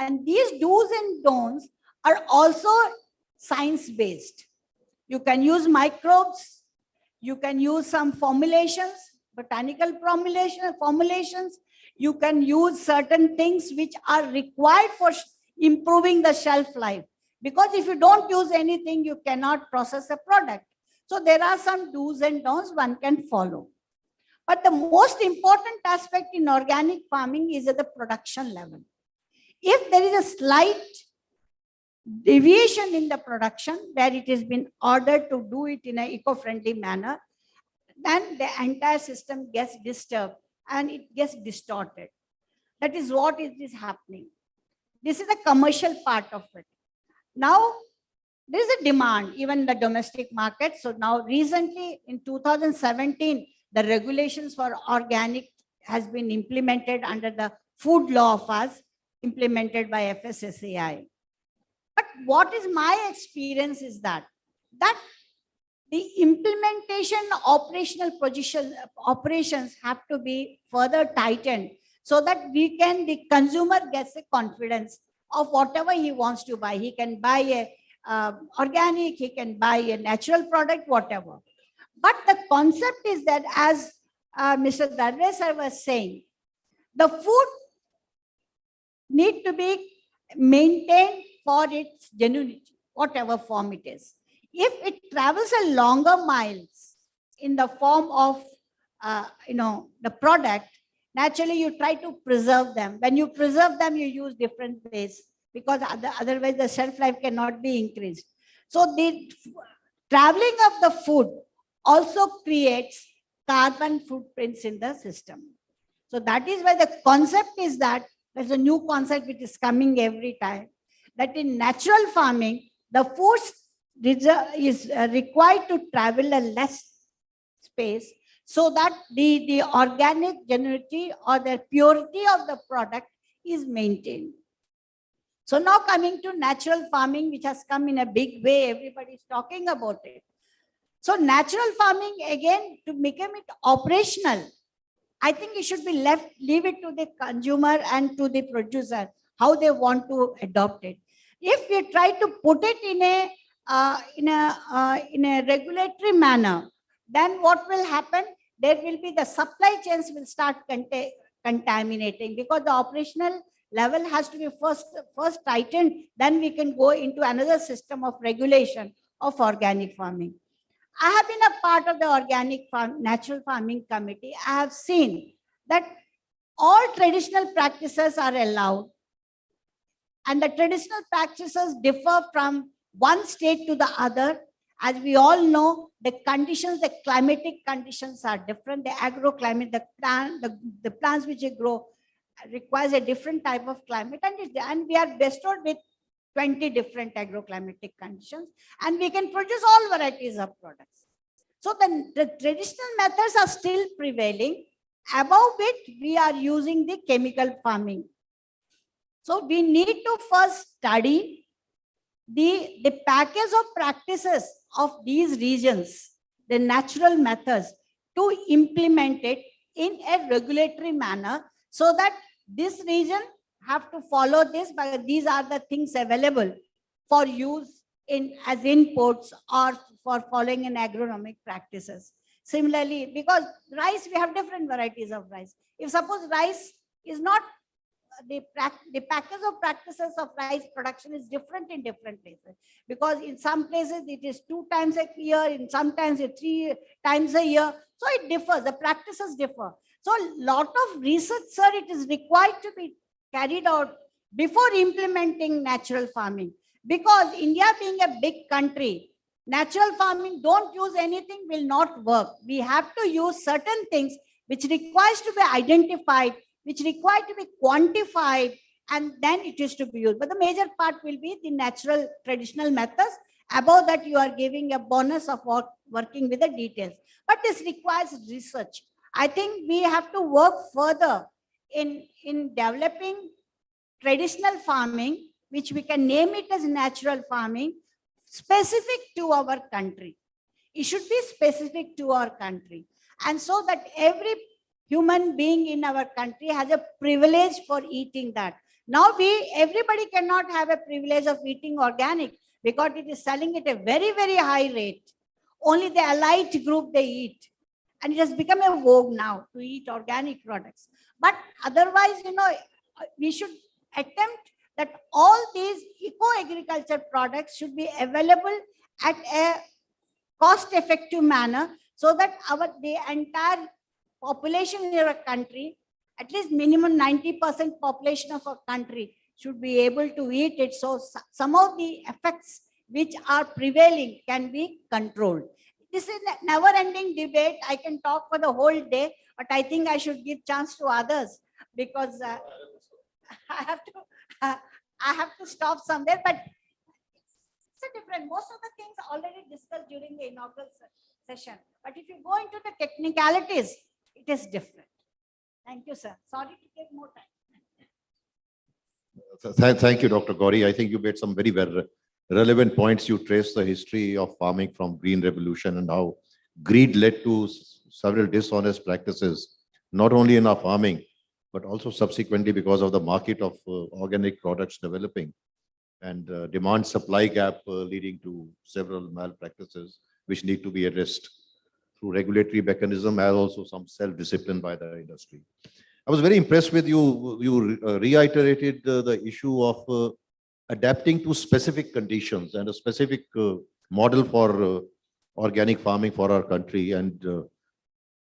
And these do's and don'ts are also science-based. You can use microbes, you can use some formulations, botanical formulations, you can use certain things which are required for improving the shelf life. Because if you don't use anything, you cannot process a product. So there are some do's and don'ts one can follow. But the most important aspect in organic farming is at the production level. If there is a slight deviation in the production where it has been ordered to do it in an eco-friendly manner, then the entire system gets disturbed and it gets distorted. That is what is happening. This is the commercial part of it. Now, there is a demand, even in the domestic market. So now recently in 2017, the regulations for organic has been implemented under the food law of us, implemented by FSSAI. But what is my experience is that the implementation operations have to be further tightened so that the consumer gets a confidence of whatever he wants to buy. He can buy a organic, he can buy a natural product, whatever. But the concept is that, as Mr. Darve sir was saying, the food need to be maintained for its genuinity, whatever form it is. If it travels a longer miles in the form of the product, naturally you try to preserve them. When you preserve them, you use different ways because otherwise the shelf life cannot be increased. So the traveling of the food also creates carbon footprints in the system. So that is why the concept is that there's a new concept which is coming every time, that in natural farming, the food is required to travel a less space so that the organic genuinity or the purity of the product is maintained. So now coming to natural farming, which has come in a big way, everybody is talking about it. So natural farming, again, to make it operational, I think it should be leave it to the consumer and to the producer, how they want to adopt it. If we try to put it in a regulatory manner, then what will happen? There will be the supply chains will start contaminating because the operational level has to be first tightened, then we can go into another system of regulation of organic farming. I have been a part of the organic natural farming committee. I have seen that all traditional practices are allowed, and the traditional practices differ from one state to the other. As we all know, the conditions, the climatic conditions are different. The agroclimate, the plants which grow requires a different type of climate, and we are bestowed with 20 different agroclimatic conditions, and we can produce all varieties of products. So the traditional methods are still prevailing, above which we are using the chemical farming. So we need to first study the package of practices of these regions, the natural methods, to implement it in a regulatory manner so that this region have to follow this, but these are the things available for use as inputs or for following in agronomic practices. Similarly, because rice, we have different varieties of rice. If suppose rice is not, the package of practices of rice production is different in different places, because in some places it is 2 times a year, in sometimes it's 3 times a year. So it differs, the practices differ. So a lot of research, sir, it is required to be carried out before implementing natural farming. Because India being a big country, natural farming, don't use anything will not work. We have to use certain things which requires to be identified, which require to be quantified, and then it is to be used. But the major part will be the natural traditional methods. Above that, you are giving a bonus of working with the details. But this requires research. I think we have to work further in developing traditional farming, which we can name it as natural farming, specific to our country. It should be specific to our country. And so that every human being in our country has a privilege for eating that. Now everybody cannot have a privilege of eating organic because it is selling at a very, very high rate. Only the elite group they eat. And it has become a vogue now to eat organic products. But otherwise, we should attempt that all these eco-agriculture products should be available at a cost-effective manner so that the entire population in our country, at least minimum 90% population of our country should be able to eat it. So some of the effects which are prevailing can be controlled. This is a never-ending debate. I can talk for the whole day, but I think I should give chance to others because I have to stop somewhere. But it's a different. Most of the things already discussed during the inaugural session. But if you go into the technicalities, it is different. Thank you, sir. Sorry to take more time. Thank you, Dr. Gauri. I think you made some very relevant points. You traced the history of farming from Green Revolution and how greed led to several dishonest practices, not only in our farming, but also subsequently because of the market of organic products developing and demand supply gap leading to several malpractices which need to be addressed through regulatory mechanism as also some self-discipline by the industry. I was very impressed with you. You reiterated the issue of adapting to specific conditions and a specific model for organic farming for our country, and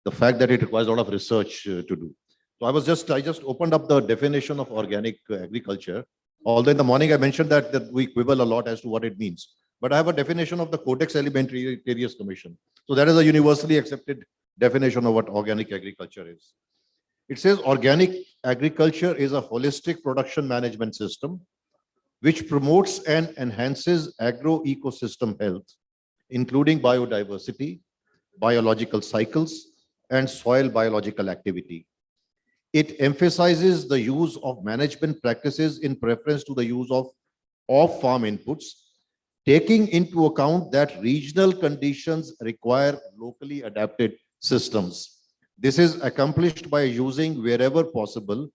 the fact that it requires a lot of research to do. So I just opened up the definition of organic agriculture. Although in the morning I mentioned that we quibble a lot as to what it means. But I have a definition of the Codex Alimentarius Commission. So that is a universally accepted definition of what organic agriculture is. It says organic agriculture is a holistic production management system which promotes and enhances agro-ecosystem health, including biodiversity, biological cycles, and soil biological activity. It emphasizes the use of management practices in preference to the use of off-farm inputs, taking into account that regional conditions require locally adapted systems. This is accomplished by using, wherever possible,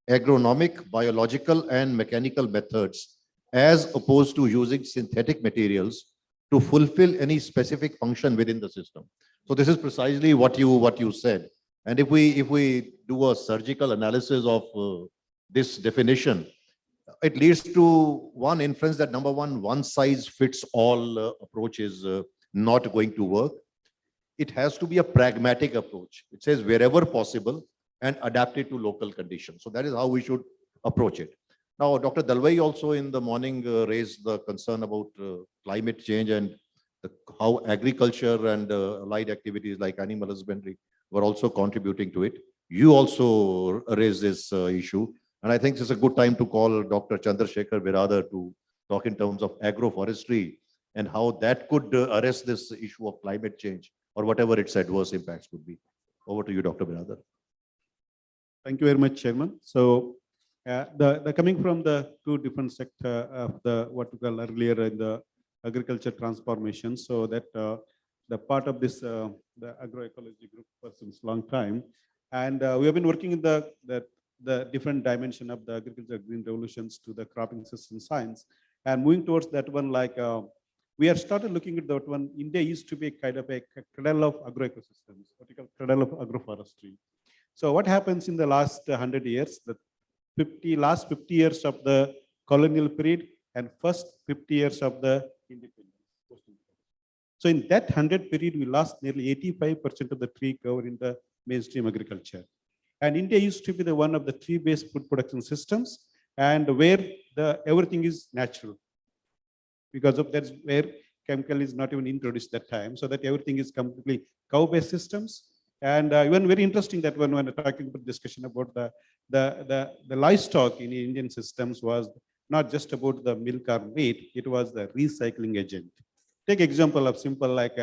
agronomic, biological, and mechanical methods, as opposed to using synthetic materials to fulfill any specific function within the system. So this is precisely what you said. And if we do a surgical analysis of this definition, it leads to one inference that number one size fits all approach is not going to work. It has to be a pragmatic approach. It says wherever possible and adapt it to local conditions. So that is how we should approach it. Now, Dr. Dalwai also in the morning raised the concern about climate change and how agriculture and allied activities like animal husbandry were also contributing to it. You also raised this issue. And I think this is a good time to call Dr. Chandrasekhar Biradar to talk in terms of agroforestry and how that could arrest this issue of climate change or whatever its adverse impacts could be. Over to you, Dr. Biradar. Thank you very much, Chairman. So the coming from the two different sector of the what we call earlier in the agriculture transformation, so that the part of this the agroecology group for since long time, and we have been working in the different dimension of the agriculture green revolutions to the cropping system science, and moving towards that one, like we have started looking at that one. India used to be kind of a cradle of agroecosystems, what we call cradle of agroforestry. So what happens in the last 100 years, the last 50 years of the colonial period and first 50 years of the independence. So in that 100 period, we lost nearly 85% of the tree cover in the mainstream agriculture. And India used to be the one of the tree-based food production systems, and where everything is natural. Because of that's where chemical is not even introduced that time, so that everything is completely cow-based systems. And even very interesting that when talking about discussion about the livestock in Indian systems was not just about the milk or meat, it was the recycling agent. Take example of simple, like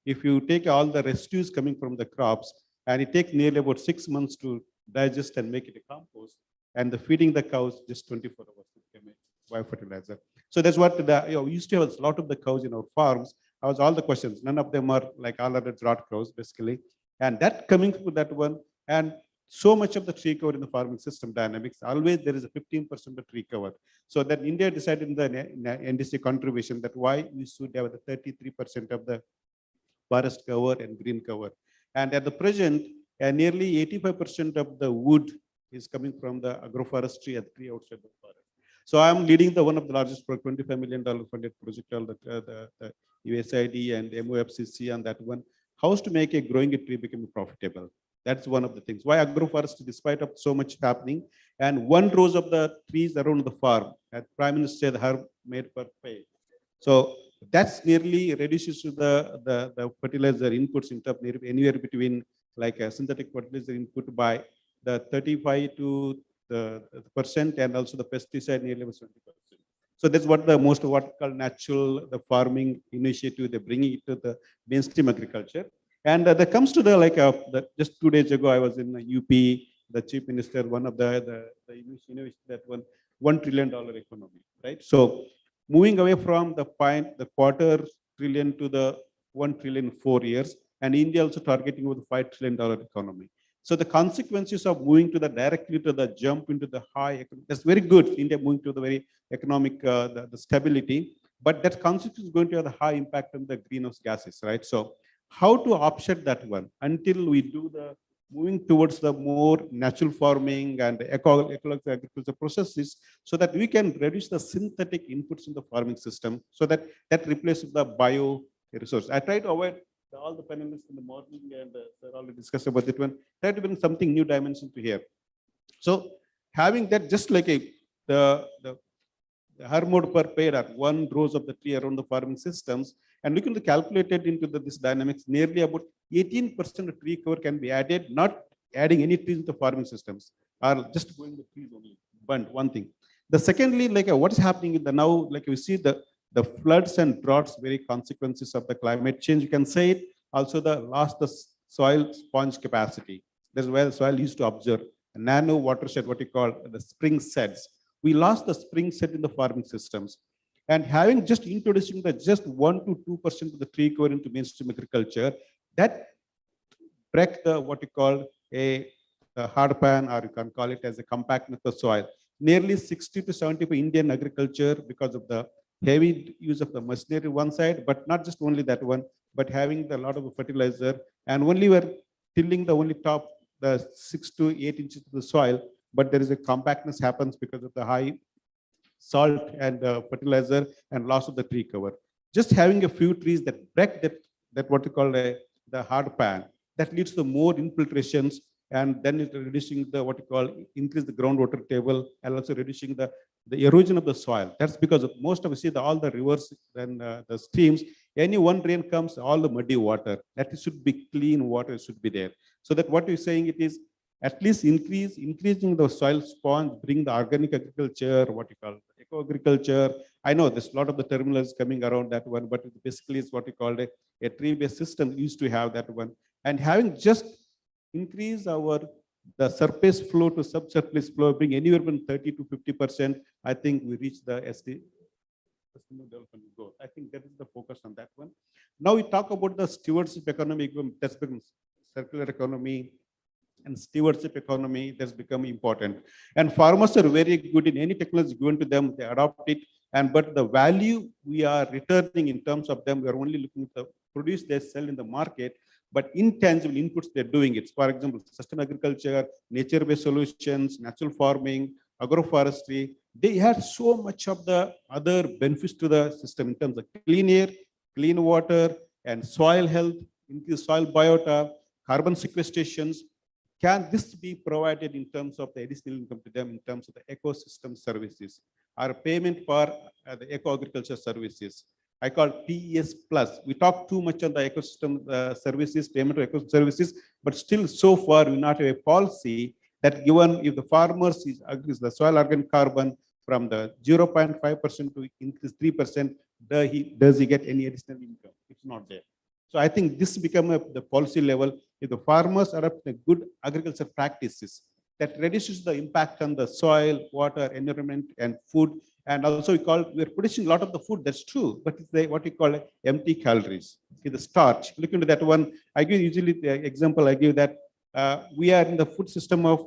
if you take all the residues coming from the crops and it takes nearly about 6 months to digest and make it a compost, and the feeding the cows just 24 hours to become a biofertilizer. So that's what we used to have a lot of the cows in our farms. I was all the questions, none of them are like all other drought cows basically. And that coming to that one, And so much of the tree cover in the farming system dynamics, always there is a 15% of tree cover. So that India decided in the NDC contribution that why we should have the 33% of the forest cover and green cover. And at the present, nearly 85% of the wood is coming from the agroforestry and tree outside the forest. So I'm leading the one of the largest $25 million funded project called the USAID and MOFCC on that one. How to make a growing a tree become profitable? That's one of the things. Why agroforestry, despite of so much happening, and 1 rows of the trees around the farm, as Prime Minister have made per pay. So that's nearly reduces to the fertilizer inputs in terms anywhere between like a synthetic fertilizer input by the 35 to the percent, and also the pesticide nearly 70%. So that's what the most what called natural the farming initiative, they're bringing it to the mainstream agriculture. And that comes to the just 2 days ago I was in UP, the chief minister, one of the innovation that $1 trillion economy, right? So moving away from the quarter trillion to the 1 trillion in 4 years, and India also targeting with $5 trillion economy. So the consequences of moving to the directly to the jump into the high, that's very good. India moving to the very economic the stability, but that consequence is going to have a high impact on the greenhouse gases, right? So how to offset that one until we do the moving towards the more natural farming and ecological agriculture processes, so that we can reduce the synthetic inputs in the farming system, so that replaces the bio resource. I try to avoid all the panelists in the morning, and they're already discussed about that one. Try to bring something new dimension to here. So having that, just like the Hermod per pair are 1 rows of the tree around the farming systems, and looking to calculated into this dynamics, nearly about 18% of tree cover can be added, not adding any trees into farming systems, or just going the trees only. But one thing. The secondly, what is happening in the now, we see the floods and droughts, very consequences of the climate change. You can say it. Also, the soil sponge capacity. That's where soil used to absorb a nano watershed, what you call the spring sets. We lost the spring set in the farming systems. And having just introducing the just 1 to 2% of the tree cover into mainstream agriculture, that break the what you call a hard pan, or you can call it as a compactness of soil. Nearly 60 to 70 for Indian agriculture, because of the heavy use of the machinery one side, but not just only that one, but having a lot of fertilizer, and only we're tilling the only top, the 6 to 8 inches of the soil, but there is a compactness happens because of the high salt and fertilizer and loss of the tree cover. Just having a few trees that break that what you call the hard pan, that leads to more infiltrations, and then it reducing the what you call increase the groundwater table, and also reducing the erosion of the soil. That's because of most of all the rivers and the streams, any one rain comes, all the muddy water, that should be clean water should be there. So that what you're saying, it is at least increasing the soil sponge, bring the organic agriculture, what you call eco agriculture. I know there's a lot of the terminals coming around that one, but basically it's what you call a tree-based system used to have that one. And having just increase the surface flow to subsurface flow, bring anywhere from 30 to 50%, I think we reach the sustainable development goal. I think that is the focus on that one. Now we talk about the stewardship economy, that's become circular economy, and stewardship economy that's become important. And farmers are very good in any technology given to them, they adopt it. But the value we are returning in terms of them, we are only looking at the produce they sell in the market, but intangible inputs they're doing it. For example, sustainable agriculture, nature-based solutions, natural farming, agroforestry, they had so much of the other benefits to the system in terms of clean air, clean water, and soil health, increased soil biota, carbon sequestrations. Can this be provided in terms of the additional income to them in terms of the ecosystem services or payment for the eco-agriculture services? I call PES plus. We talk too much on the ecosystem services, payment to ecosystem services, but still so far we not have a policy that given if the farmers agrees the soil organic carbon from the 0.5% to increase 3%, does he get any additional income? It's not there. So I think this become the policy level. If the farmers adopt the good agriculture practices, that reduces the impact on the soil, water, environment, and food. And also we're producing a lot of the food, that's true, but it's what we call empty calories. See the starch. Look into that one. I give usually the example I give that We are in the food system of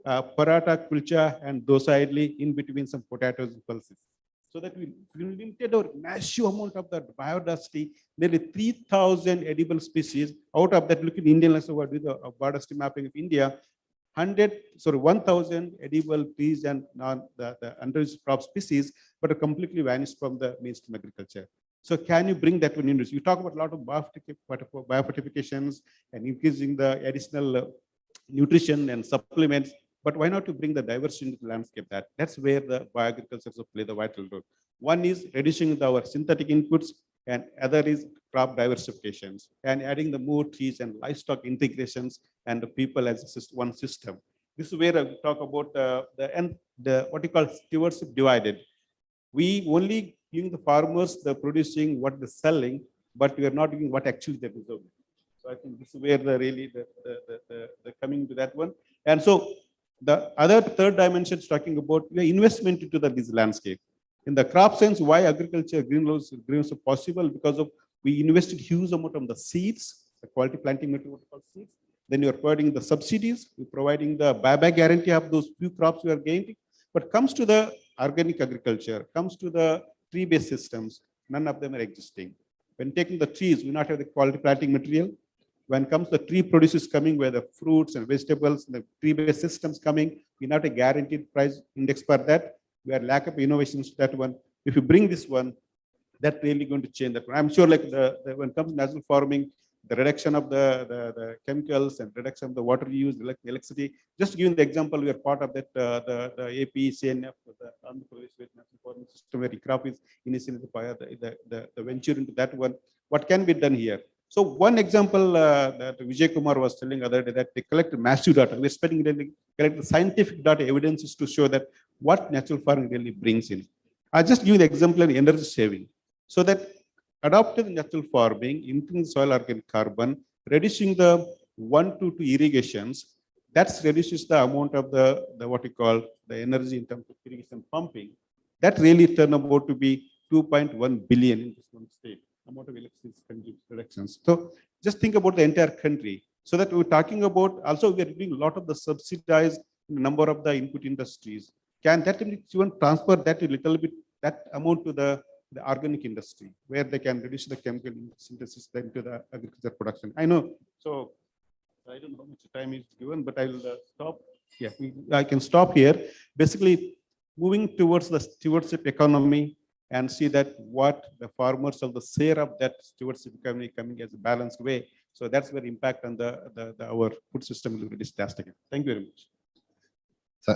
paratha, kulcha, and dosa idli, in between some potatoes and pulses. So that we limited our massive amount of that biodiversity, nearly 3,000 edible species. Out of that, look in Indian landscape, what with the biodiversity mapping of India, 1,000 edible trees and the underused crop species, but are completely vanished from the mainstream agriculture. So can you bring that one in? You talk about a lot of biofortifications and increasing the additional nutrition and supplements, but why not to bring the diversity into the landscape? That's where the bioagriculture play the vital role. One is reducing our synthetic inputs, and other is crop diversifications and adding the more trees and livestock integrations and the people as a one system. This is where I talk about the what you call stewardship divided. We only giving the farmers the producing what they're selling, but we are not giving what actually they deserve. So I think this is where the really the coming to that one. And so the other third dimension is talking about your investment into this landscape. In the crop science, why agriculture greenhouse are possible? Because of we invested huge amount on the seeds, the quality planting material seeds. Then you are providing the subsidies, you're providing the buyback guarantee of those few crops you are gaining. But comes to the organic agriculture, comes to the tree-based systems, none of them are existing. When taking the trees, we not have the quality planting material. When comes the tree produces coming, where the fruits and vegetables, the tree-based systems coming, we not a guaranteed price index for that. We are lack of innovations to that one. If you bring this one, that really going to change that one. I'm sure like when it comes to natural farming, the reduction of the chemicals and reduction of the water use, electricity. Just giving the example, we are part of that the AP, CNF, the Andhra Pradesh National Farming System, where ICRAF is initially the venture into that one. What can be done here? So one example that Vijay Kumar was telling other day, that they collect massive data. We're spending really collect the scientific data evidences to show that what natural farming really brings in. I just give the example of energy saving. So that adopting natural farming, increasing soil organic carbon, reducing the 1 to 2 irrigations, that reduces the amount of the what we call the energy in terms of irrigation pumping. That really turned out to be 2.1 billion in this one state. Amount of electricity reductions. So just think about the entire country. So that we're talking about, also we are doing a lot of the subsidized number of the input industries. Can that even transfer that a little bit, that amount to the organic industry, where they can reduce the chemical synthesis into the agriculture production? I know, so I don't know how much time is given, but I'll stop. Yeah, I can stop here. Basically, moving towards the stewardship economy, and see that what the farmers of the share of that stewardship economy coming as a balanced way. So that's where impact on our food system will be drastic. Thank you very much.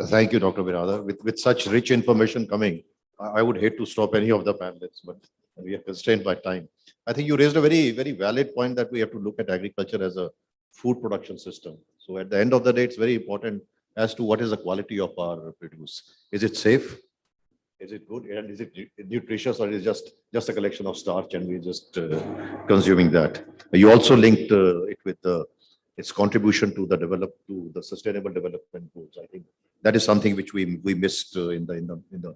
Thank you, Dr. Birada. With such rich information coming, I would hate to stop any of the panelists, but we are constrained by time. I think you raised a very, very valid point that we have to look at agriculture as a food production system. So at the end of the day, it's very important as to what is the quality of our produce. Is it safe? Is it good? And is it nutritious, or is it just a collection of starch and we're just consuming that? You also linked it with its contribution to the sustainable development goals. I think that is something which we missed in the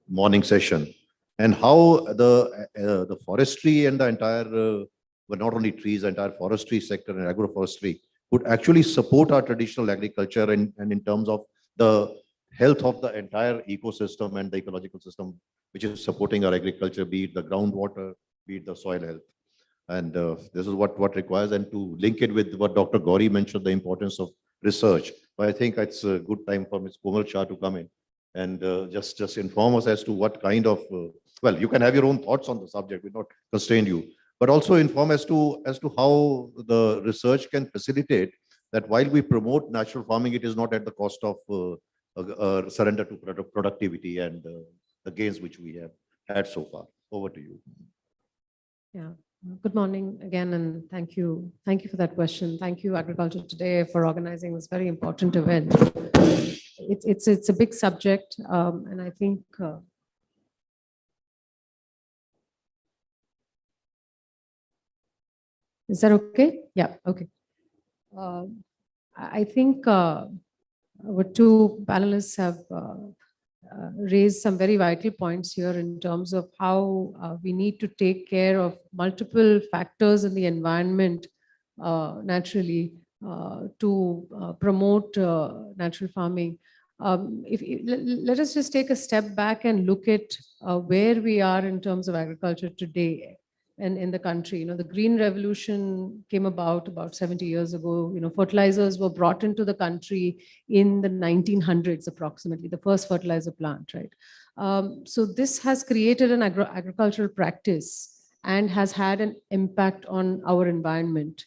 morning session, and how the forestry and the entire, well, not only trees, the entire forestry sector and agroforestry would actually support our traditional agriculture and in terms of the health of the entire ecosystem and the ecological system, which is supporting our agriculture, be it the groundwater, be it the soil health. And this is what requires, and to link it with what Dr. Gauri mentioned, the importance of research. But I think it's a good time for Ms. Komal Shah to come in and just inform us as to what kind of, well, you can have your own thoughts on the subject, we're not constrained you, but also inform as to how the research can facilitate that while we promote natural farming, it is not at the cost of surrender to productivity and the gains which we have had so far. Over to you. Yeah. Good morning again, and thank you. Thank you for that question. Thank you, Agriculture Today, for organizing this very important event. It's a big subject, and I think is that okay? Yeah, okay. I think our two panelists have raised some very vital points here in terms of how we need to take care of multiple factors in the environment naturally promote natural farming. Let us just take a step back and look at where we are in terms of agriculture today and in the country. The Green Revolution came about 70 years ago. Fertilizers were brought into the country in the 1900s, approximately, the first fertilizer plant, right? So this has created an agricultural practice and has had an impact on our environment.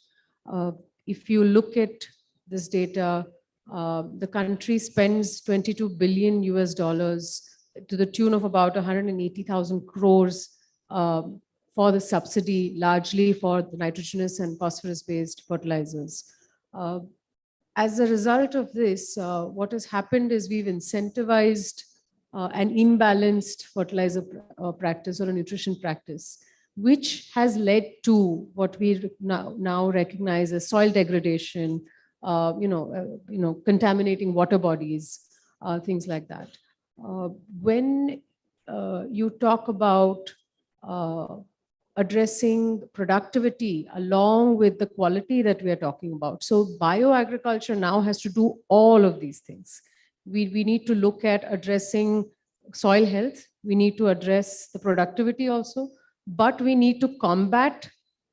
If you look at this data, the country spends 22 billion US dollars to the tune of about 180,000 crores for the subsidy, largely for the nitrogenous and phosphorus-based fertilizers. As a result of this, what has happened is we've incentivized an imbalanced fertilizer practice or a nutrition practice, which has led to what we now recognize as soil degradation, contaminating water bodies, things like that. When you talk about addressing productivity along with the quality that we are talking about, so bioagriculture now has to do all of these things. We need to look at addressing soil health. We need to address the productivity also, but we need to combat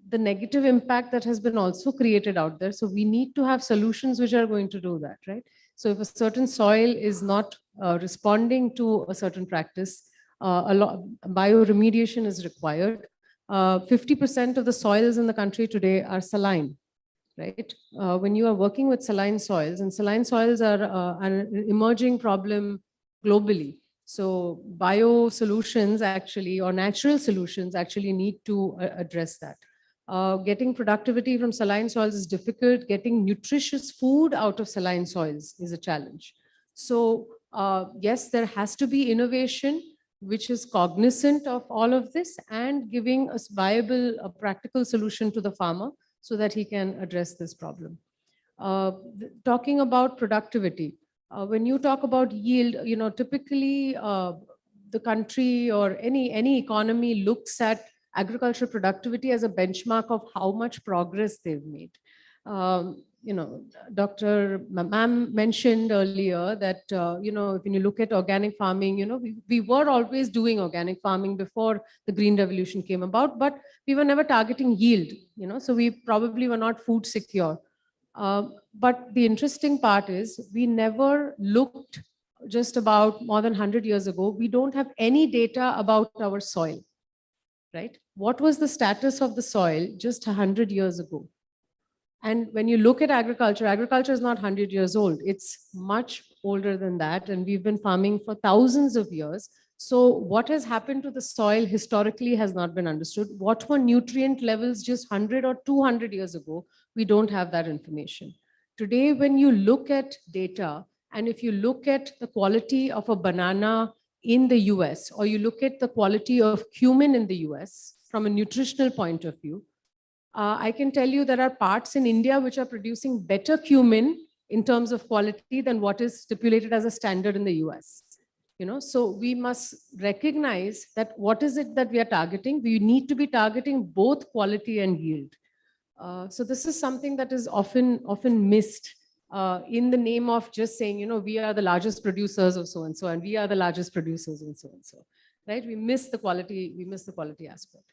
the negative impact that has been also created out there. So we need to have solutions which are going to do that, right? So if a certain soil is not responding to a certain practice, bioremediation is required. 50% of the soils in the country today are saline, right? When you are working with saline soils, and saline soils are an emerging problem globally. So bio solutions actually, or natural solutions actually need to address that. Getting productivity from saline soils is difficult. Getting nutritious food out of saline soils is a challenge. So yes, there has to be innovation which is cognizant of all of this and giving a viable, practical solution to the farmer so that he can address this problem. Talking about productivity, when you talk about yield, typically the country or any economy looks at agricultural productivity as a benchmark of how much progress they've made. Dr. Ma'am mentioned earlier that, when you look at organic farming, we were always doing organic farming before the Green Revolution came about, but we were never targeting yield, so we probably were not food secure. But the interesting part is we never looked just about more than 100 years ago. We don't have any data about our soil, right? What was the status of the soil just 100 years ago? And when you look at agriculture, agriculture is not 100 years old. It's much older than that. And we've been farming for thousands of years. So what has happened to the soil historically has not been understood. What were nutrient levels just 100 or 200 years ago? We don't have that information. Today, when you look at data, and if you look at the quality of a banana in the US, or you look at the quality of cumin in the US from a nutritional point of view, I can tell you there are parts in India which are producing better cumin in terms of quality than what is stipulated as a standard in the US. So we must recognize that what is it that we are targeting? We need to be targeting both quality and yield. So this is something that is often missed in the name of just saying, we are the largest producers of so and so, and we are the largest producers and so and so, right? We miss the quality aspect.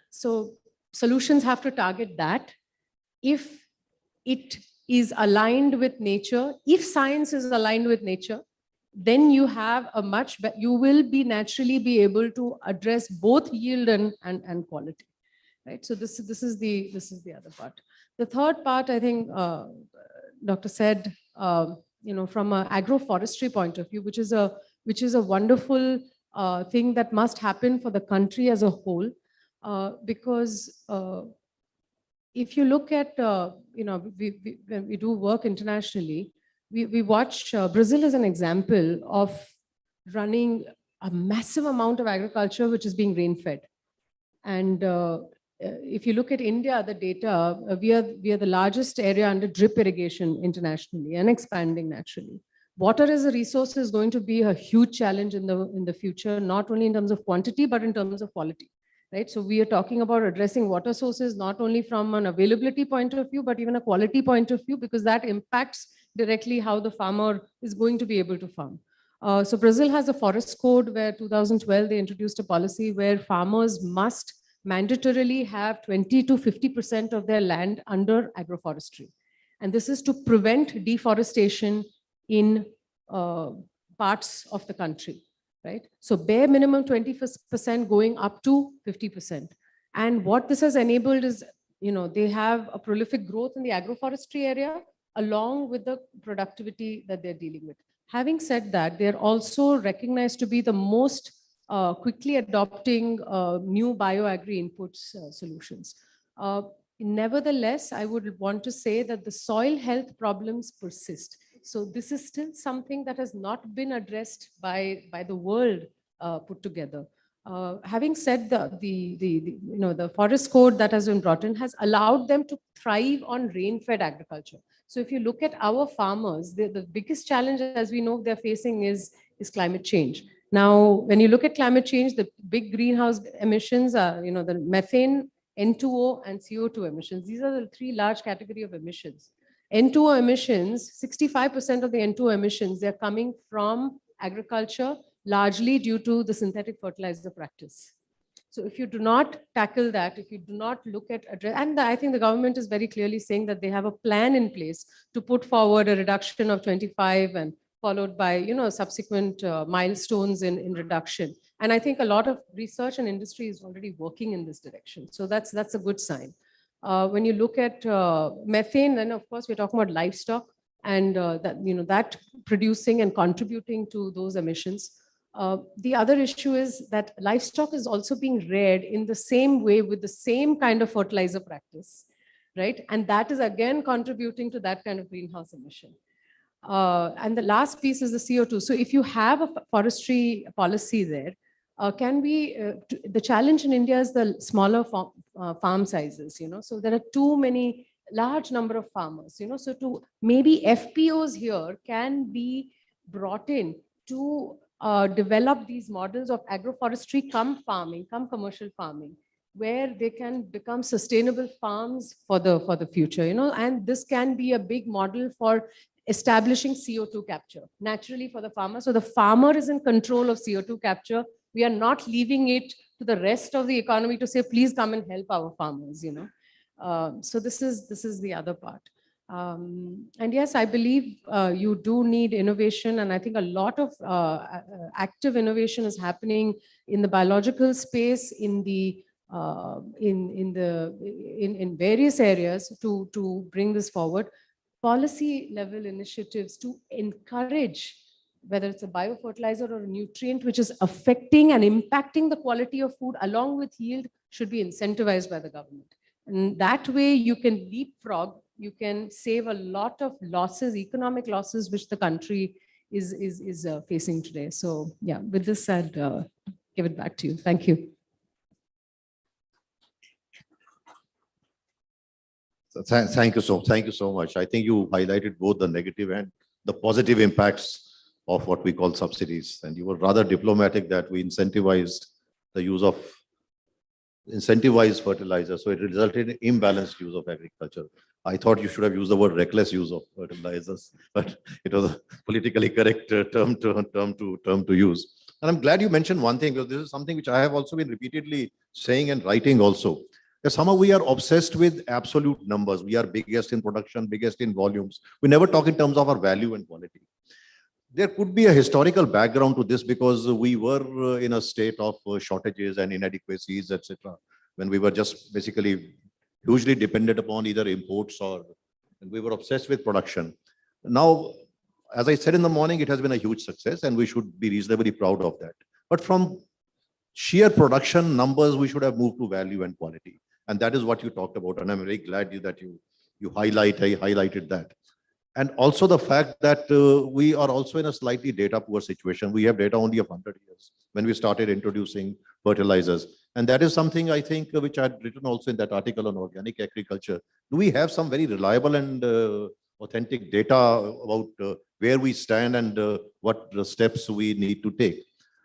So solutions have to target that. If it is aligned with nature, if science is aligned with nature, then you have you will naturally be able to address both yield and quality, right? So this is the other part. The third part, I think, Dr. said, from an agroforestry point of view, which is a wonderful thing that must happen for the country as a whole, because if you look at, when we do work internationally, we watch Brazil as an example of running a massive amount of agriculture which is being rain-fed. And if you look at India, the data, we are the largest area under drip irrigation internationally and expanding naturally. Water as a resource is going to be a huge challenge in the future, not only in terms of quantity, but in terms of quality. right? So we are talking about addressing water sources, not only from an availability point of view, but even a quality point of view, because that impacts directly how the farmer is going to be able to farm. So Brazil has a forest code where 2012, they introduced a policy where farmers must mandatorily have 20 to 50% of their land under agroforestry. And this is to prevent deforestation in parts of the country, right? So bare minimum 20% going up to 50%. And what this has enabled is, they have a prolific growth in the agroforestry area along with the productivity that they're dealing with. Having said that, they're also recognized to be the most quickly adopting new bioagri inputs solutions. Nevertheless, I would want to say that the soil health problems persist. So this is still something that has not been addressed by the world put together. Having said the forest code that has been brought in has allowed them to thrive on rain-fed agriculture. So if you look at our farmers, the biggest challenge, as we know, they're facing is climate change. Now, when you look at climate change, the big greenhouse emissions are, the methane, N2O, and CO2 emissions. These are the three large category of emissions. N2O emissions, 65% of the N2O emissions, they're coming from agriculture, largely due to the synthetic fertilizer practice. So if you do not tackle that, if you do not look at address, and I think the government is very clearly saying that they have a plan in place to put forward a reduction of 25 and followed by, subsequent milestones in reduction. And I think a lot of research and industry is already working in this direction. So that's a good sign. When you look at methane, then of course we're talking about livestock and that producing and contributing to those emissions. The other issue is that livestock is also being reared in the same way with the same kind of fertilizer practice, right? And that is again contributing to that kind of greenhouse emission. And the last piece is the CO2. So if you have a forestry policy there, the challenge in India is the smaller farm sizes, so there are too many large number of farmers, so to maybe FPOs here can be brought in to develop these models of agroforestry come farming, come commercial farming, where they can become sustainable farms for the future, and this can be a big model for establishing CO2 capture naturally for the farmer. So the farmer is in control of CO2 capture. We are not leaving it to the rest of the economy to say, please come and help our farmers, So this is the other part. And yes, I believe you do need innovation. And I think a lot of active innovation is happening in the biological space, in various areas to bring this forward. Policy level initiatives to encourage whether it's a biofertilizer or a nutrient which is affecting and impacting the quality of food along with yield should be incentivized by the government. And that way you can leapfrog, you can save a lot of losses, economic losses, which the country is facing today. So yeah, with this, I'd give it back to you. Thank you. Thank you so much. I think you highlighted both the negative and the positive impacts of what we call subsidies. And you were rather diplomatic that we incentivized the use of incentivized fertilizer. So it resulted in imbalanced use of agriculture. I thought you should have used the word reckless use of fertilizers, but it was a politically correct term to use. And I'm glad you mentioned one thing, because this is something which I have also been repeatedly saying and writing also. That somehow we are obsessed with absolute numbers. We are biggest in production, biggest in volumes. We never talk in terms of our value and quality. There could be a historical background to this, because we were in a state of shortages and inadequacies, etc., when we were just basically hugely dependent upon either imports or we were obsessed with production. Now, as I said in the morning, it has been a huge success and we should be reasonably proud of that. But from sheer production numbers, we should have moved to value and quality. And that is what you talked about. And I'm very glad that you highlighted that. And also the fact that we are also in a slightly data poor situation. We have data only of 100 years when we started introducing fertilizers. And that is something I think which I had written also in that article on organic agriculture. Do we have some very reliable and authentic data about where we stand and what steps we need to take?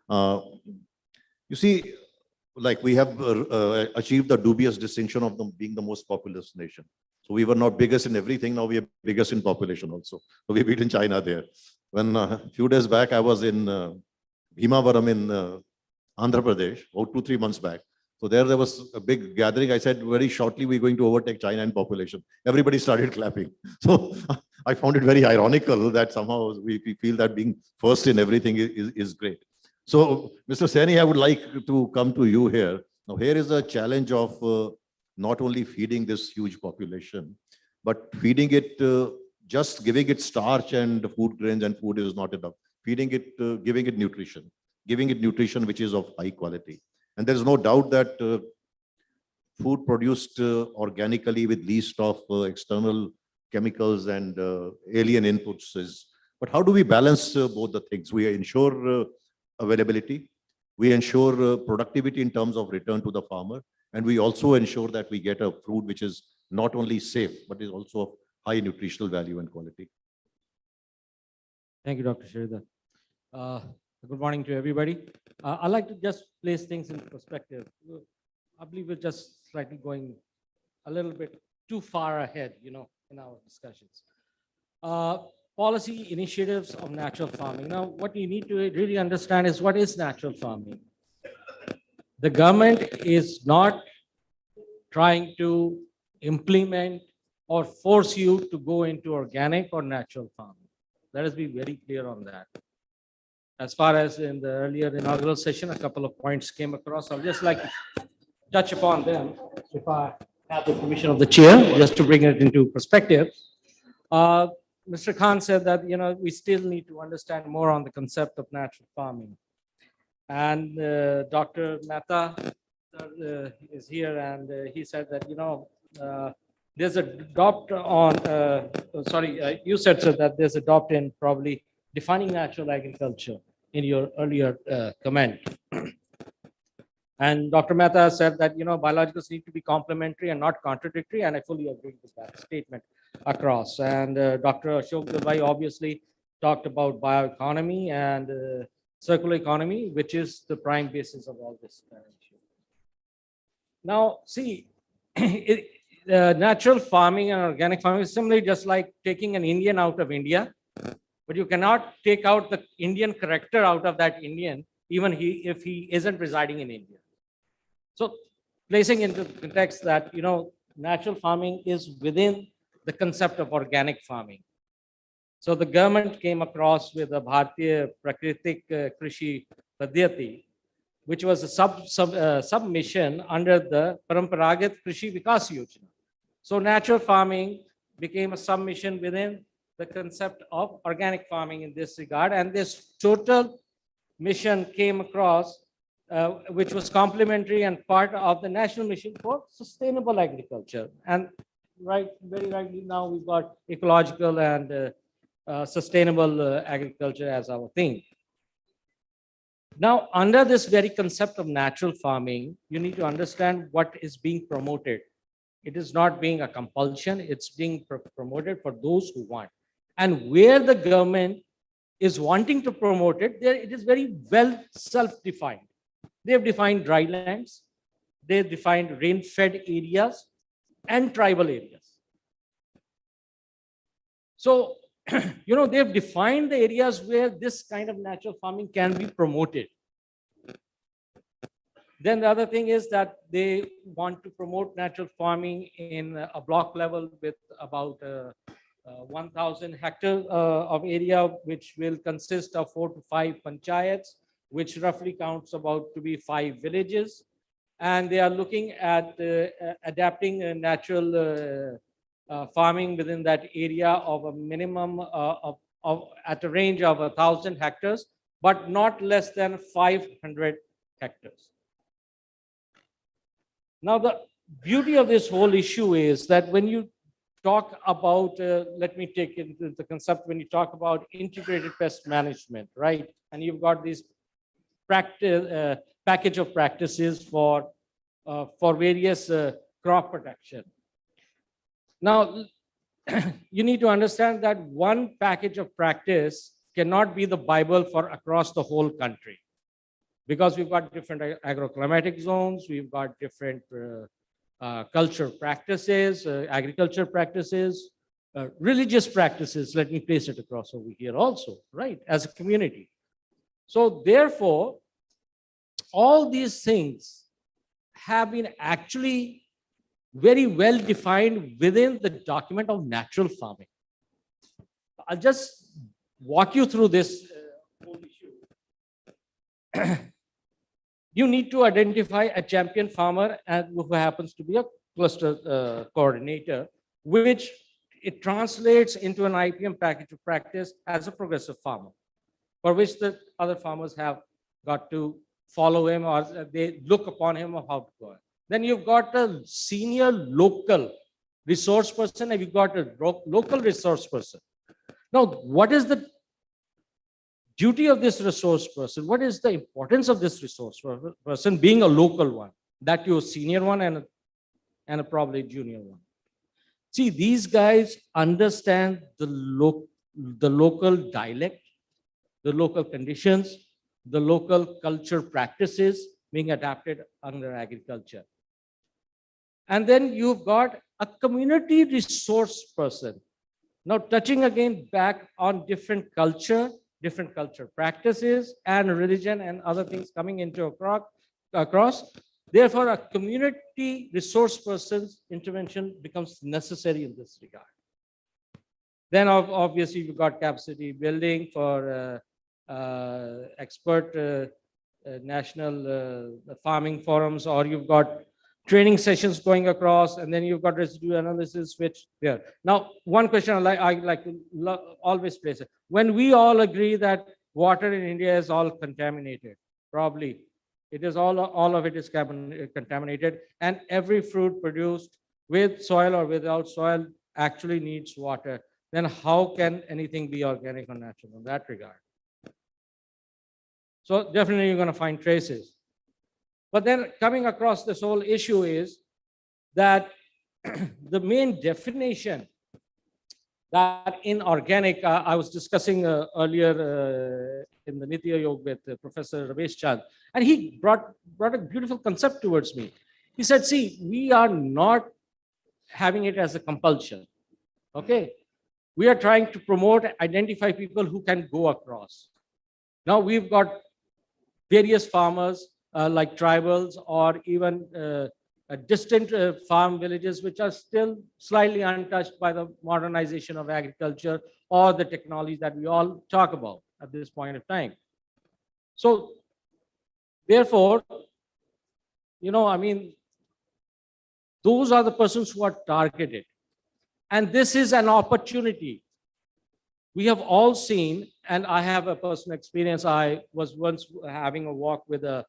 You see, like we have achieved the dubious distinction of being the most populous nation. So we were not biggest in everything. Now we are biggest in population also. So we beat in China there. When a few days back, I was in Bhimavaram in Andhra Pradesh, about 2-3 months back. So there was a big gathering. I said, very shortly, we're going to overtake China in population. Everybody started clapping. So I found it very ironical that somehow we feel that being first in everything is great. So, Mr. Saini, I would like to come to you here. Now, here is a challenge of not only feeding this huge population, but feeding it, just giving it starch and food grains and food is not enough. Feeding it, giving it nutrition which is of high quality. And there's no doubt that food produced organically with least of external chemicals and alien inputs is. But how do we balance both the things? We ensure availability, we ensure productivity in terms of return to the farmer, and we also ensure that we get a fruit which is not only safe, but is also of high nutritional value and quality. Thank you, Dr. Sridhar. Good morning to everybody. I'd like to just place things in perspective. I believe we're just slightly going a little bit too far ahead, in our discussions. Policy initiatives of natural farming. Now, what you need to really understand is what is natural farming. The government is not trying to implement or force you to go into organic or natural farming. Let us be very clear on that. As far as in the earlier inaugural session, a couple of points came across. I'll just like to touch upon them if I have the permission of the chair, just to bring it into perspective. Mr. Khan said that, we still need to understand more on the concept of natural farming. And Dr. Mehta is here, and he said that, there's a you said, sir, that there's a dot in probably defining natural agriculture in your earlier comment. And Dr. Mehta said that, biologicals need to be complementary and not contradictory, and I fully agree with that statement across. And Dr. Ashok Dalwai obviously talked about bioeconomy and circular economy, which is the prime basis of all this. Now, see, natural farming and organic farming is similarly just like taking an Indian out of India, but you cannot take out the Indian character out of that Indian, even if he isn't residing in India. So placing into context that, natural farming is within the concept of organic farming. So the government came across with a Bharatiya Prakritik Krishi Padhyati, which was a submission under the Paramparagit Krishi Vikas Yojana. So natural farming became a submission within the concept of organic farming in this regard. And this total mission came across, which was complementary and part of the national mission for sustainable agriculture. And very rightly now we've got ecological and sustainable agriculture as our theme. Now, under this very concept of natural farming, you need to understand what is being promoted. It is not being a compulsion, it's being promoted for those who want. And where the government is wanting to promote it, it is very well self-defined. They have defined dry lands, they have defined rain-fed areas and tribal areas. So, they have defined the areas where this kind of natural farming can be promoted. Then the other thing is that they want to promote natural farming in a block level with about 1,000 hectares of area, which will consist of 4 to 5 panchayats, which roughly counts about to be 5 villages. And they are looking at adapting a natural farming within that area of a minimum at a range of 1,000 hectares, but not less than 500 hectares. Now, the beauty of this whole issue is that when you talk about, let me take into the concept, when you talk about integrated pest management, right? And you've got this package of practices for various crop protection. Now, you need to understand that one package of practice cannot be the Bible for across the whole country. because we've got different agroclimatic zones, we've got different culture practices, agriculture practices, religious practices. Let me place it across over here also, right, as a community. So therefore, all these things have been actually very well defined within the document of natural farming. I'll just walk you through this whole issue. You need to identify a champion farmer and who happens to be a cluster coordinator, which it translates into an IPM package of practice as a progressive farmer, for which the other farmers have got to follow him or they look upon him of how to go. Then you've got a senior local resource person and you've got a local resource person. Now, what is the duty of this resource person? What is the importance of this resource person being a local one? That you're a senior one and a probably junior one. See, these guys understand the local dialect, the local conditions, the local culture practices being adapted under agriculture. And then you've got a community resource person. Now, touching again back on different culture practices and religion and other things coming into across. Therefore, a community resource person's intervention becomes necessary in this regard. Then obviously we've got capacity building for expert national farming forums, or you've got training sessions going across, and then you've got residue analysis, which there. Now, one question I like to always place it. When we all agree that water in India is all contaminated, probably it is all of it is contaminated, and every fruit produced with soil or without soil actually needs water, then how can anything be organic or natural in that regard? So definitely you're going to find traces. But then coming across this whole issue is that the main definition that in organic, I was discussing earlier in the Nitya Yoga with Professor Ramesh Chand, and he brought a beautiful concept towards me. He said, see, we are not having it as a compulsion, okay? We are trying to promote, identify people who can go across. Now we've got various farmers like tribals or even distant farm villages which are still slightly untouched by the modernization of agriculture or the technology that we all talk about at this point of time. So therefore, I mean, those are the persons who are targeted. And this is an opportunity. We have all seen, and I have a personal experience. I was once having a walk with a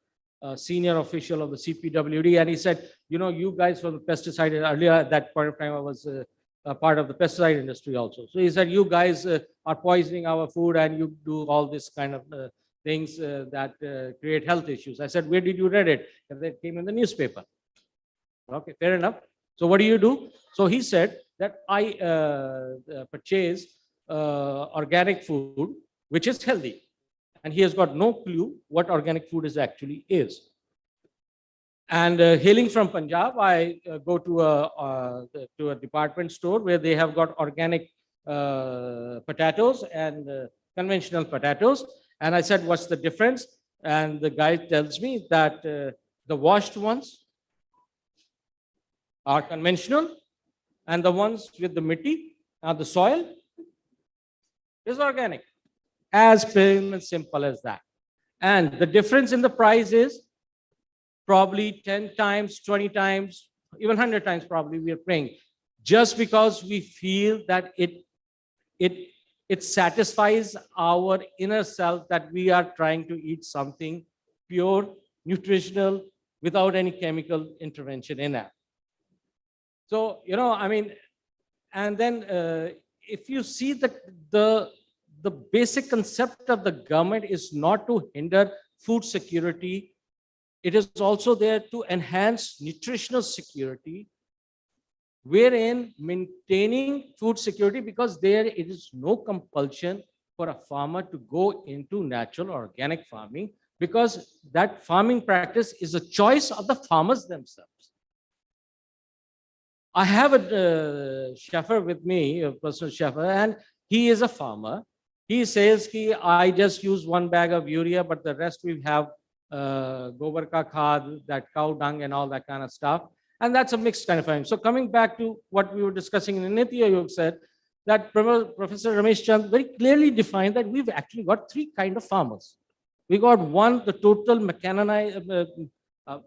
senior official of the CPWD, and he said, you guys from the pesticide, earlier at that point of time, I was a part of the pesticide industry also. So he said, you guys are poisoning our food and you do all this kind of things that create health issues. I said, where did you read it? And they came in the newspaper. Okay, fair enough. So what do you do? So he said that I purchase organic food, which is healthy. And he has got no clue what organic food actually is. And hailing from Punjab, I go to a department store where they have got organic potatoes and conventional potatoes. And I said, what's the difference? And the guy tells me that the washed ones are conventional and the ones with the mitti, the soil, is organic. As plain and simple as that. And the difference in the price is probably 10 times, 20 times, even 100 times probably we are paying, just because we feel that it satisfies our inner self that we are trying to eat something pure, nutritional, without any chemical intervention in it. So, I mean, and then if you see that the basic concept of the government is not to hinder food security. It is also there to enhance nutritional security, wherein maintaining food security, because there it is no compulsion for a farmer to go into natural organic farming, because that farming practice is a choice of the farmers themselves. I have a cheffer with me, a personal cheffer, and he is a farmer. He says, I just use 1 bag of urea, but the rest we have gobar ka khad, that cow dung and all that kind of stuff. And that's a mixed kind of farming. So coming back to what we were discussing in Niti Ayog said, that Professor Ramesh Chand very clearly defined that we've actually got 3 kind of farmers. We got one, the total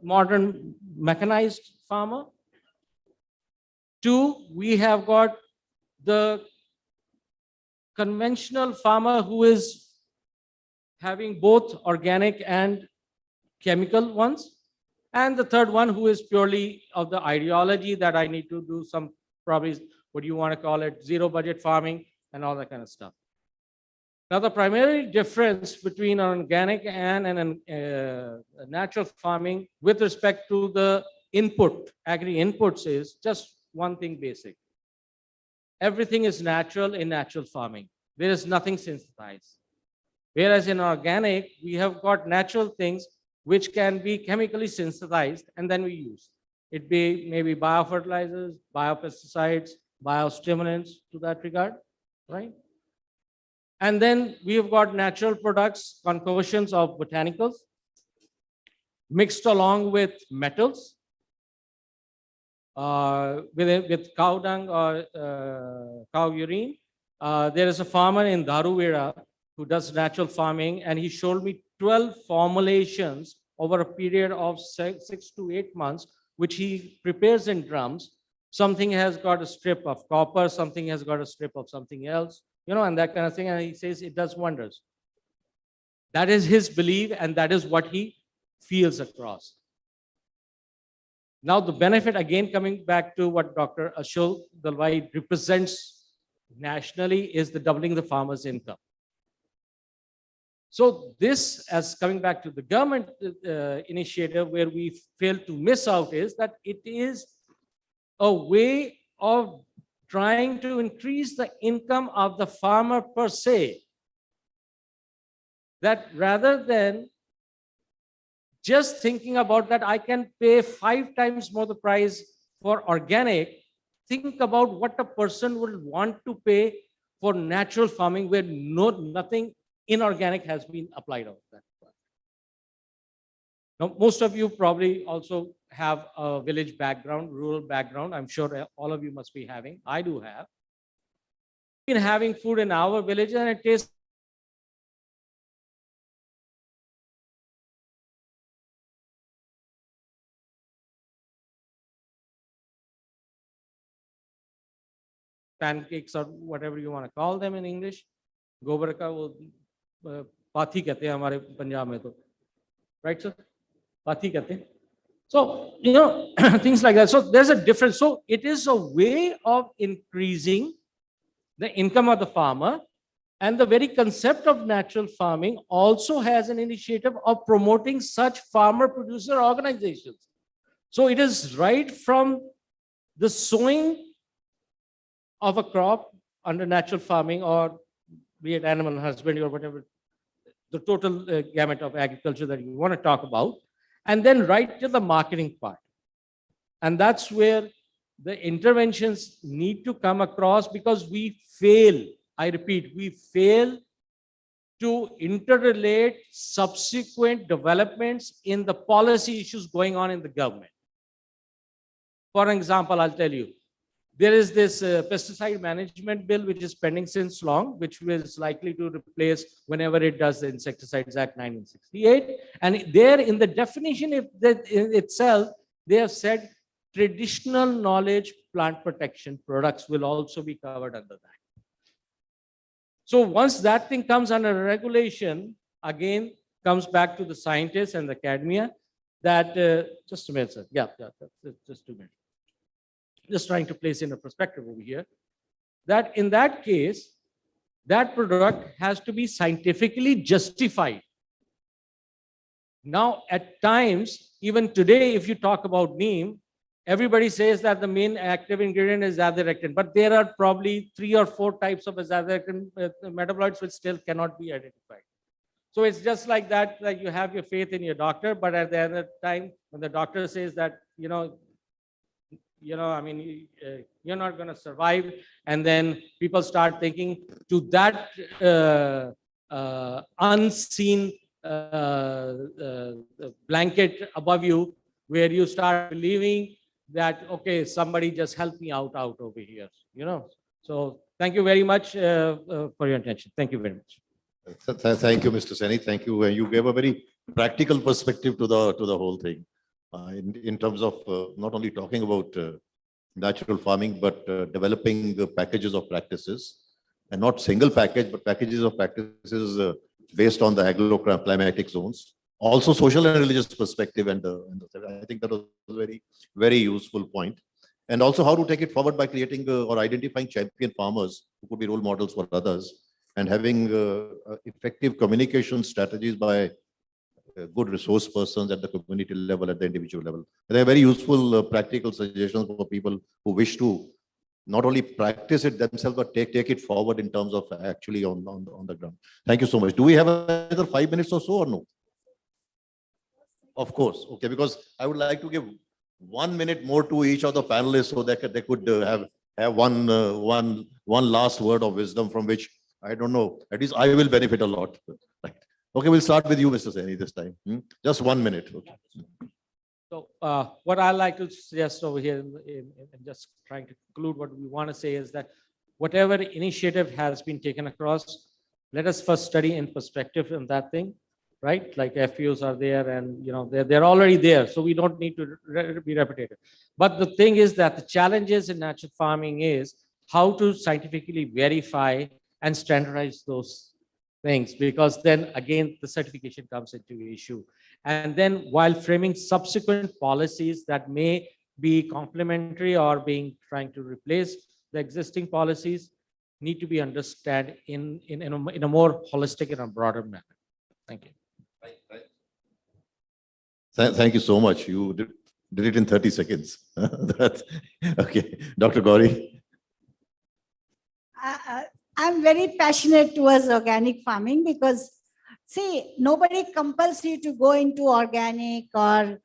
modern mechanized farmer. 2, we have got the conventional farmer who is having both organic and chemical ones. And the 3rd one who is purely of the ideology that I need to do some, probably what you want to call it, zero budget farming and all that kind of stuff. Now, the primary difference between an organic and a natural farming with respect to the input, agri inputs, is just one thing basic. Everything is natural in natural farming. There is nothing synthesized. Whereas in organic, we have got natural things which can be chemically synthesized and then we use. It be maybe biofertilizers, biopesticides, biostimulants to that regard, right? And then we have got natural products, concoctions of botanicals, mixed along with metals, with cow dung or cow urine. There is a farmer in Daruvera who does natural farming, and he showed me 12 formulations over a period of 6 to 8 months, which he prepares in drums. Something has got a strip of copper, something has got a strip of something else, and that kind of thing. And he says it does wonders. That is his belief, and that is what he feels across. Now, the benefit, again, coming back to what Dr. Ashok Dalwai represents nationally, is the doubling the farmer's income. So this, as coming back to the government initiative, where we fail to miss out, is that it is a way of trying to increase the income of the farmer per se. That rather than just thinking about that I can pay 5 times more the price for organic, think about what a person would want to pay for natural farming where nothing inorganic has been applied of that. Now, most of you probably also have a village background, rural background. I'm sure all of you must be having. I do have. Been having food in our village and it tastes pancakes or whatever you want to call them in English. Gobar ka wo pathi kehte hain hamare Punjab mein to. Right, sir? Pathi kehte hain. So, things like that. So there's a difference. So it is a way of increasing the income of the farmer, and the very concept of natural farming also has an initiative of promoting such farmer producer organizations. So it is right from the sowing of a crop under natural farming, or be it animal husbandry or whatever, the total gamut of agriculture that you want to talk about, and then right to the marketing part. And that's where the interventions need to come across, because we fail, I repeat, we fail to interrelate subsequent developments in the policy issues going on in the government. For example, I'll tell you, there is this pesticide management bill which is pending since long, which is likely to replace whenever it does the Insecticides Act 1968. And there in the definition itself, they have said traditional knowledge plant protection products will also be covered under that. So once that thing comes under regulation, again, comes back to the scientists and the academia that, just a minute, sir. Yeah, just 2 minutes. Just trying to place in a perspective over here, that in that case, that product has to be scientifically justified. Now, at times, even today, if you talk about neem, everybody says that the main active ingredient is azadirachtin, but there are probably 3 or 4 types of azadirachtin metabolites which still cannot be identified. So it's just like that, like you have your faith in your doctor, but at the other time, when the doctor says that, I mean, you're not going to survive. And then people start thinking to that unseen blanket above you, where you start believing that, okay, somebody just help me out over here, So thank you very much for your attention. Thank you very much. Thank you, Mr. Seni. Thank you. You gave a very practical perspective to the whole thing, in terms of not only talking about natural farming, but developing packages of practices, and not single package, but packages of practices based on the agroclimatic zones. Also, social and religious perspective, and I think that was a very, very useful point. And also how to take it forward by creating or identifying champion farmers who could be role models for others, and having effective communication strategies by good resource persons at the community level, at the individual level. They are very useful practical suggestions for people who wish to not only practice it themselves, but take it forward in terms of actually on the ground. Thank you so much. Do we have another 5 minutes or so, or no? Of course. Okay, because I would like to give 1 minute more to each of the panelists, so that they could have one last word of wisdom, from which, I don't know, at least I will benefit a lot. Right. Okay, we'll start with you, Mr. Seni, this time. Just 1 minute. Okay. So what I like to suggest over here, in just trying to conclude what we want to say, is that whatever initiative has been taken across, let us first study in perspective in that thing, right? Like FUs are there, and they're already there, so we don't need to be repetitive. But the thing is that the challenges in natural farming is how to scientifically verify and standardize those things, because then again the certification comes into issue. And then while framing subsequent policies that may be complementary or trying to replace the existing policies, need to be understood in a more holistic and a broader manner. Thank you. Thank you so much. You did it in 30 seconds. Okay, Dr. Gauri. I'm very passionate towards organic farming because, see, nobody compels you to go into organic or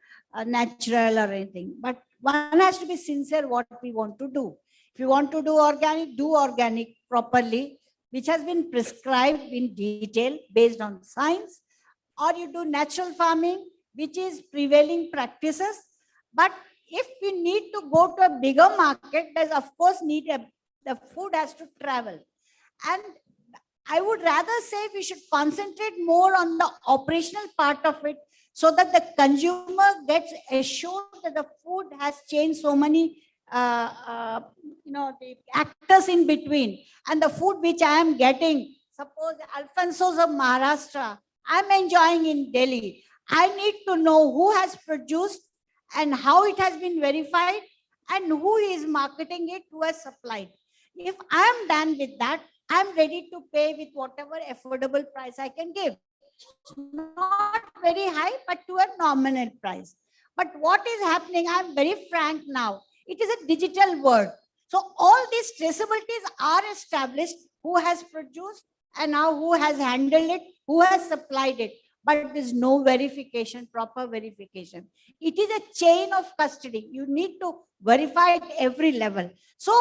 natural or anything. But one has to be sincere what we want to do. If you want to do organic properly, which has been prescribed in detail based on science, or you do natural farming, which is prevailing practices. But if we need to go to a bigger market, there's of course the food has to travel. And I would rather say we should concentrate more on the operational part of it, so that the consumer gets assured that the food has changed so many the actors in between, and the food which I am getting, suppose Alfonso's of Maharashtra, I'm enjoying in Delhi. I need to know who has produced and how it has been verified, and who is marketing it, who has supplied. If I am done with that, I'm ready to pay with whatever affordable price I can give. Not very high, but to a nominal price. But what is happening, I'm very frank now, it is a digital world. So all these traceabilities are established, who has produced and now who has handled it, who has supplied it. But there's no verification, proper verification. It is a chain of custody. You need to verify at every level. So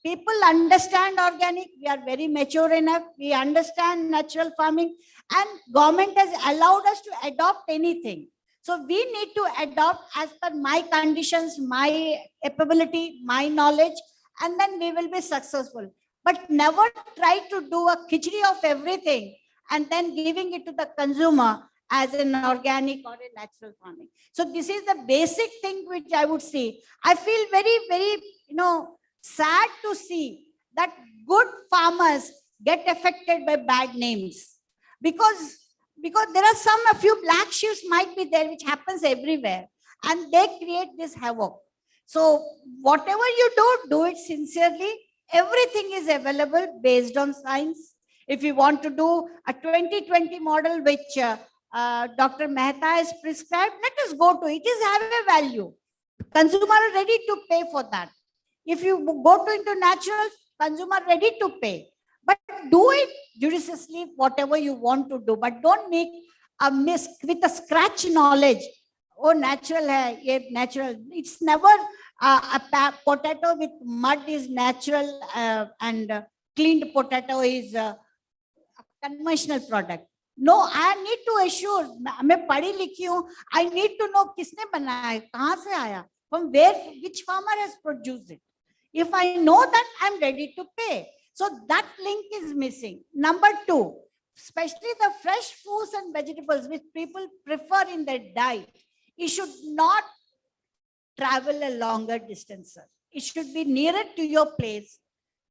people understand organic. We are very mature enough. We understand natural farming, and government has allowed us to adopt anything. So we need to adopt as per my conditions, my capability, my knowledge, and then we will be successful. But never try to do a khichdi of everything and then giving it to the consumer as an organic or a natural farming. So this is the basic thing which I would say. I feel very, very, sad to see that good farmers get affected by bad names, because there are a few black sheep might be there, which happens everywhere, and they create this havoc. So whatever you do it sincerely. Everything is available based on science. If you want to do a 2020 model, which Dr. Mehta has prescribed, let us go to it. It is have a value. Consumer are ready to pay for that. If you go into natural, consumer ready to pay. But do it judiciously, whatever you want to do, but don't make a miss with a scratch knowledge. Oh, natural hai, ye natural. It's never potato with mud is natural and cleaned potato is a conventional product. No, I need to assure, मैं पढ़ी लिखी हूँ, I need to know किसने बनाया है, कहाँ से आया, from where, which farmer has produced it. If I know that, I'm ready to pay. So that link is missing. Number two, especially the fresh fruits and vegetables which people prefer in their diet, it should not travel a longer distance, sir. It should be nearer to your place.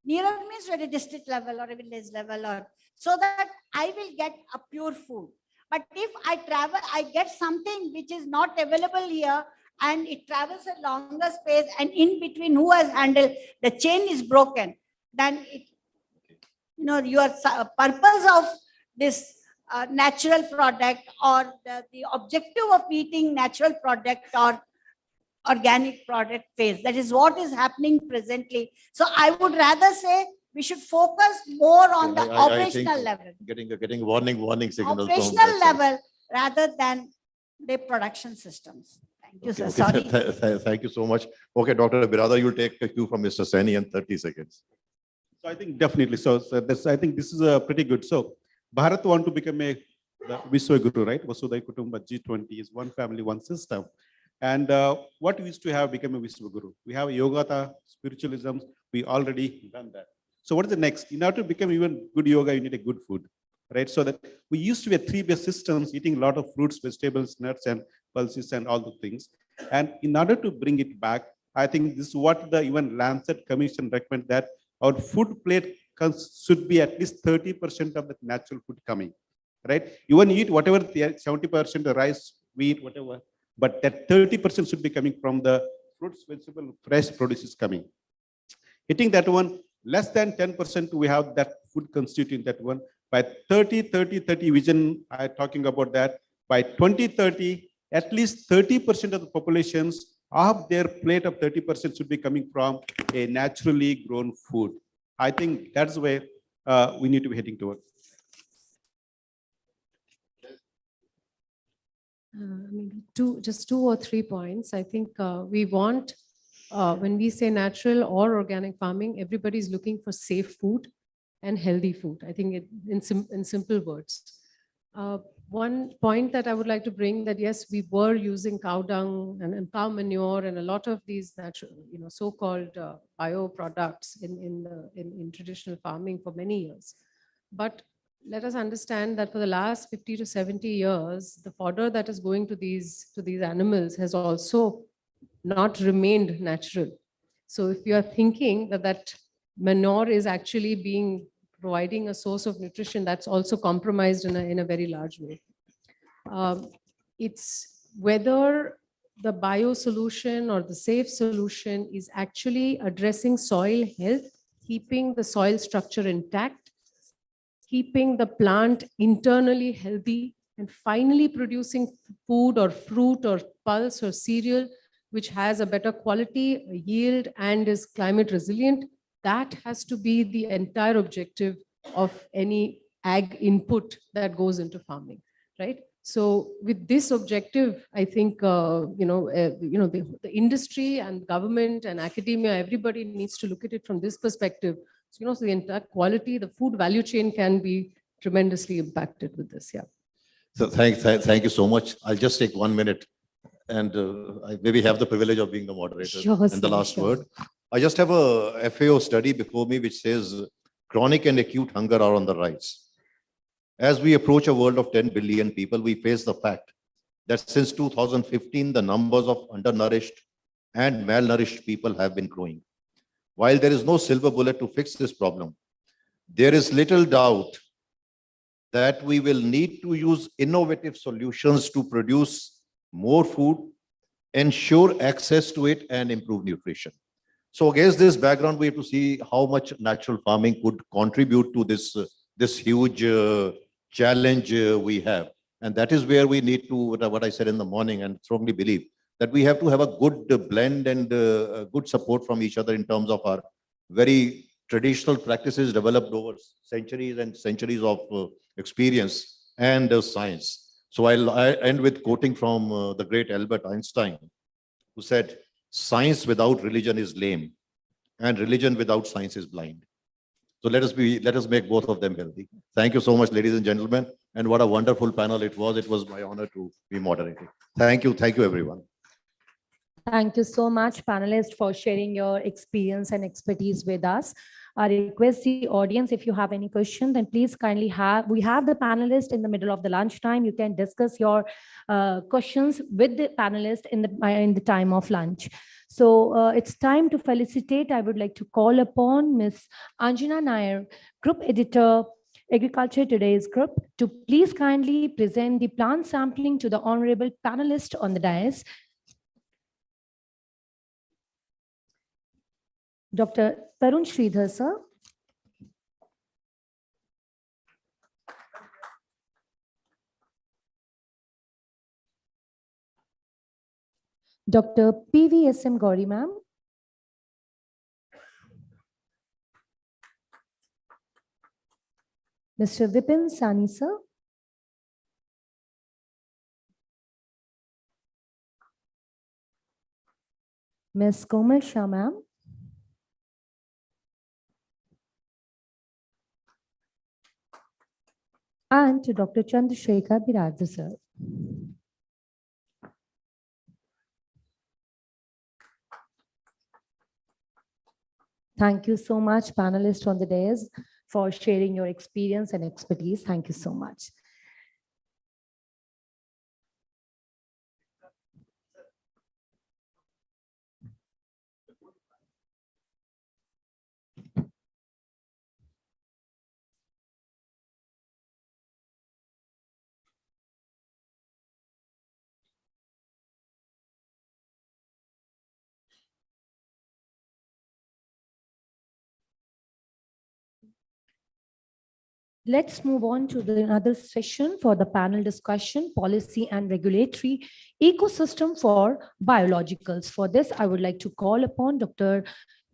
Nearer means at a district level or a village level, or so that I will get a pure food. But if I travel, I get something which is not available here, and it travels a longer space, and in between who has handled, the chain is broken, then it, your purpose of this natural product, or the objective of eating natural product or organic product phase. That is what is happening presently. So I would rather say we should focus more on the I think operational level. Getting warning signals. from Operational that side. level rather than the production systems. Thank you, sir. Okay, Sorry. Thank you so much. Okay, Dr. Birada, you'll take a cue from Mr. Saini in 30 seconds. So I think definitely. So this, I think this is a pretty good. So Bharat want to become the Vishwa Guru, right? Vasudhaiva Kutumba G20 is one family, one system. And what we used to have become a Vishwa Guru. We have yoga, spiritualism. We already done that. So what is the next? In order to become even good yoga, you need a good food, right? So that we used to be a 3-based systems, eating a lot of fruits, vegetables, nuts, and pulses, and all the things. And in order to bring it back, I think this is what the even Lancet Commission recommend, that our food plate should be at least 30% of the natural food coming, right? You want to eat whatever 70% the rice, wheat, whatever, but that 30% should be coming from the fruits, vegetable, fresh produce is coming. Hitting that one, less than 10%, we have that food constituting that one. By 30 vision, I'm talking about that. By 2030, at least 30% of the populations of their plate of 30% should be coming from a naturally grown food. I think that's where we need to be heading towards. Just two or three points. I think we want, when we say natural or organic farming, everybody's looking for safe food and healthy food. I think in simple words. One point that I would like to bring, that yes, we were using cow dung and cow manure and a lot of these natural, so-called bio products in traditional farming for many years. But let us understand that for the last 50 to 70 years, the fodder that is going to these animals has also not remained natural. So if you are thinking that manure is actually providing a source of nutrition, that's also compromised in a very large way. It's whether the bio solution or the safe solution is actually addressing soil health, keeping the soil structure intact, keeping the plant internally healthy, and finally producing food or fruit or pulse or cereal which has a better quality, a yield, and is climate resilient. That has to be the entire objective of any ag input that goes into farming, right? So with this objective, I think the industry and government and academia, everybody needs to look at it from this perspective. So, so the entire quality, the food value chain can be tremendously impacted with this. Yeah. So thank you so much. I'll just take 1 minute, and I maybe have the privilege of being the moderator. Sure, and the last word. I just have a FAO study before me which says chronic and acute hunger are on the rise. As we approach a world of 10 billion people, we face the fact that since 2015, the numbers of undernourished and malnourished people have been growing. While there is no silver bullet to fix this problem, there is little doubt that we will need to use innovative solutions to produce more food, ensure access to it, and improve nutrition. So against this background, we have to see how much natural farming could contribute to this huge challenge we have. And that is where we need to, what I said in the morning, and strongly believe that we have to have a good blend and good support from each other in terms of our very traditional practices developed over centuries and centuries of experience and science. So I end with quoting from the great Albert Einstein, who said, "Science without religion is lame, and religion without science is blind." So let us make both of them healthy. Thank you so much, ladies and gentlemen. And what a wonderful panel it was. It was my honor to be moderating. Thank you, everyone. Thank you so much, panelists, for sharing your experience and expertise with us. I request the audience, if you have any questions, then please kindly we have the panelists in the middle of the lunchtime. You can discuss your questions with the panelists in the time of lunch. So it's time to felicitate. I would like to call upon Ms. Anjana Nair, Group Editor, Agriculture Today's Group, to please kindly present the plant sampling to the honorable panelist on the dais. Dr. Tarun Sridhar, sir. Dr. PVSM Gauri, ma'am. Mr. Vipin Sani, sir. Ms. Komal Shah, ma'am. And to Dr. Chandrasekhar Biradar, sir. Thank you so much, panelists on the dais, for sharing your experience and expertise. Thank you so much. Let's move on to another session for the panel discussion, policy and regulatory ecosystem for biologicals. For this, I would like to call upon Dr.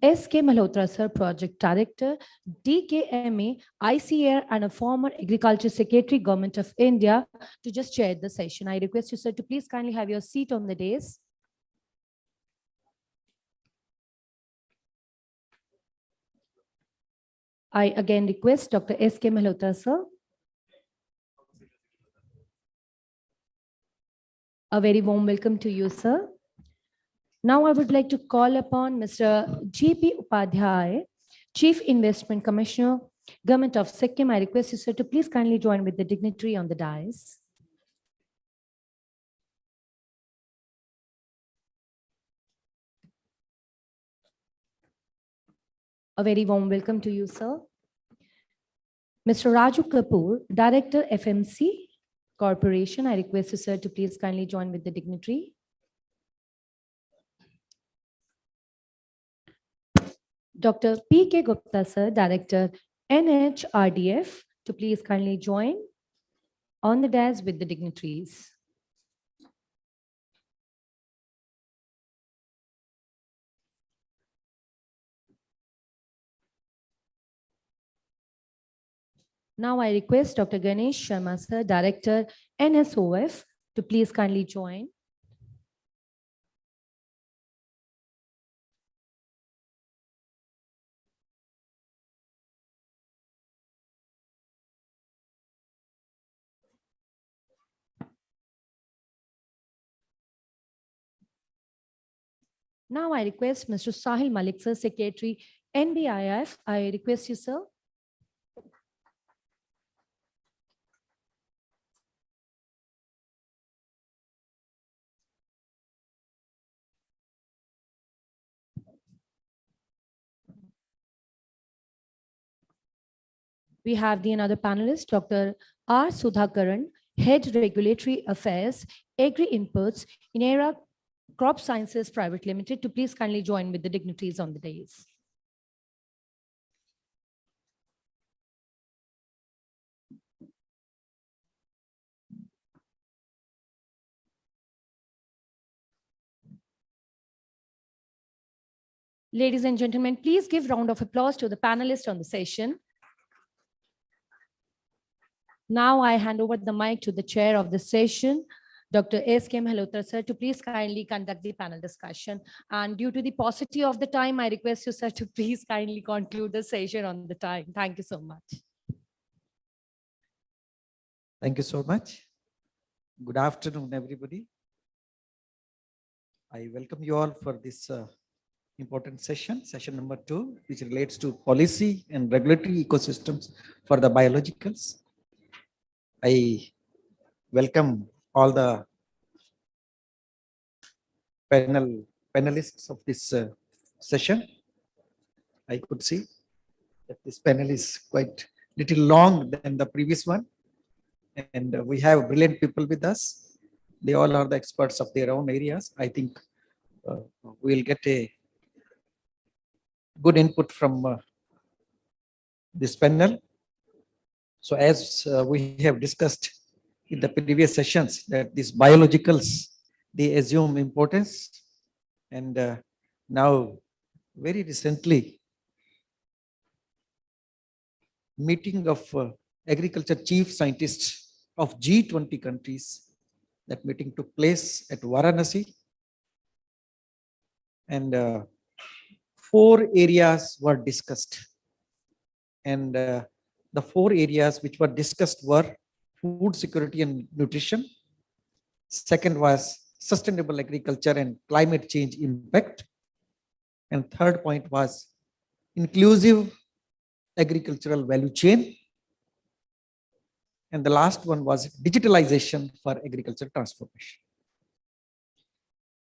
S.K. Malhotra, sir, Project Director, DKMA, ICAR, and a former Agriculture Secretary, Government of India, to just chair the session. I request you, sir, to please kindly have your seat on the dais. I again request Dr. S.K. Malhotra, sir. A very warm welcome to you, sir. Now I would like to call upon Mr. G.P. Upadhyay, Chief Investment Commissioner, Government of Sikkim. I request you, sir, to please kindly join with the dignitary on the dais. A very warm welcome to you, sir. Mr. Raju Kapoor, Director, FMC Corporation. I request you, sir, to please kindly join with the dignitary. Dr. P.K. Gupta, sir, Director, NHRDF, to please kindly join on the dais with the dignitaries. Now I request Dr. Ganesh Sharma, sir, Director, NSOF, to please kindly join. Now I request Mr. Sahil Malik, sir, Secretary, NBIF. I request you, sir. We have another panelist, Dr. R. Sudhakaran, Head Regulatory Affairs, Agri Inputs, Inera Crop Sciences Private Limited, to please kindly join with the dignitaries on the dais. Ladies and gentlemen, please give round of applause to the panelists on the session. Now I hand over the mic to the chair of the session, Dr. S.K. Malhotra, sir, to please kindly conduct the panel discussion. And due to the paucity of the time, I request you, sir, to please kindly conclude the session on the time. Thank you so much. Thank you so much. Good afternoon, everybody. I welcome you all for this important session, session number 2, which relates to policy and regulatory ecosystems for the biologicals. I welcome all the panelists of this session. I could see that this panel is quite little long than the previous one. And we have brilliant people with us. They all are the experts of their own areas. I think we'll get a good input from this panel. So as we have discussed in the previous sessions, that these biologicals, they assume importance. And now, very recently, meeting of agriculture chief scientists of G20 countries, that meeting took place at Varanasi. And 4 areas were discussed. And the 4 areas which were discussed were food security and nutrition. Second was sustainable agriculture and climate change impact. And third point was inclusive agricultural value chain. And the last one was digitalization for agriculture transformation.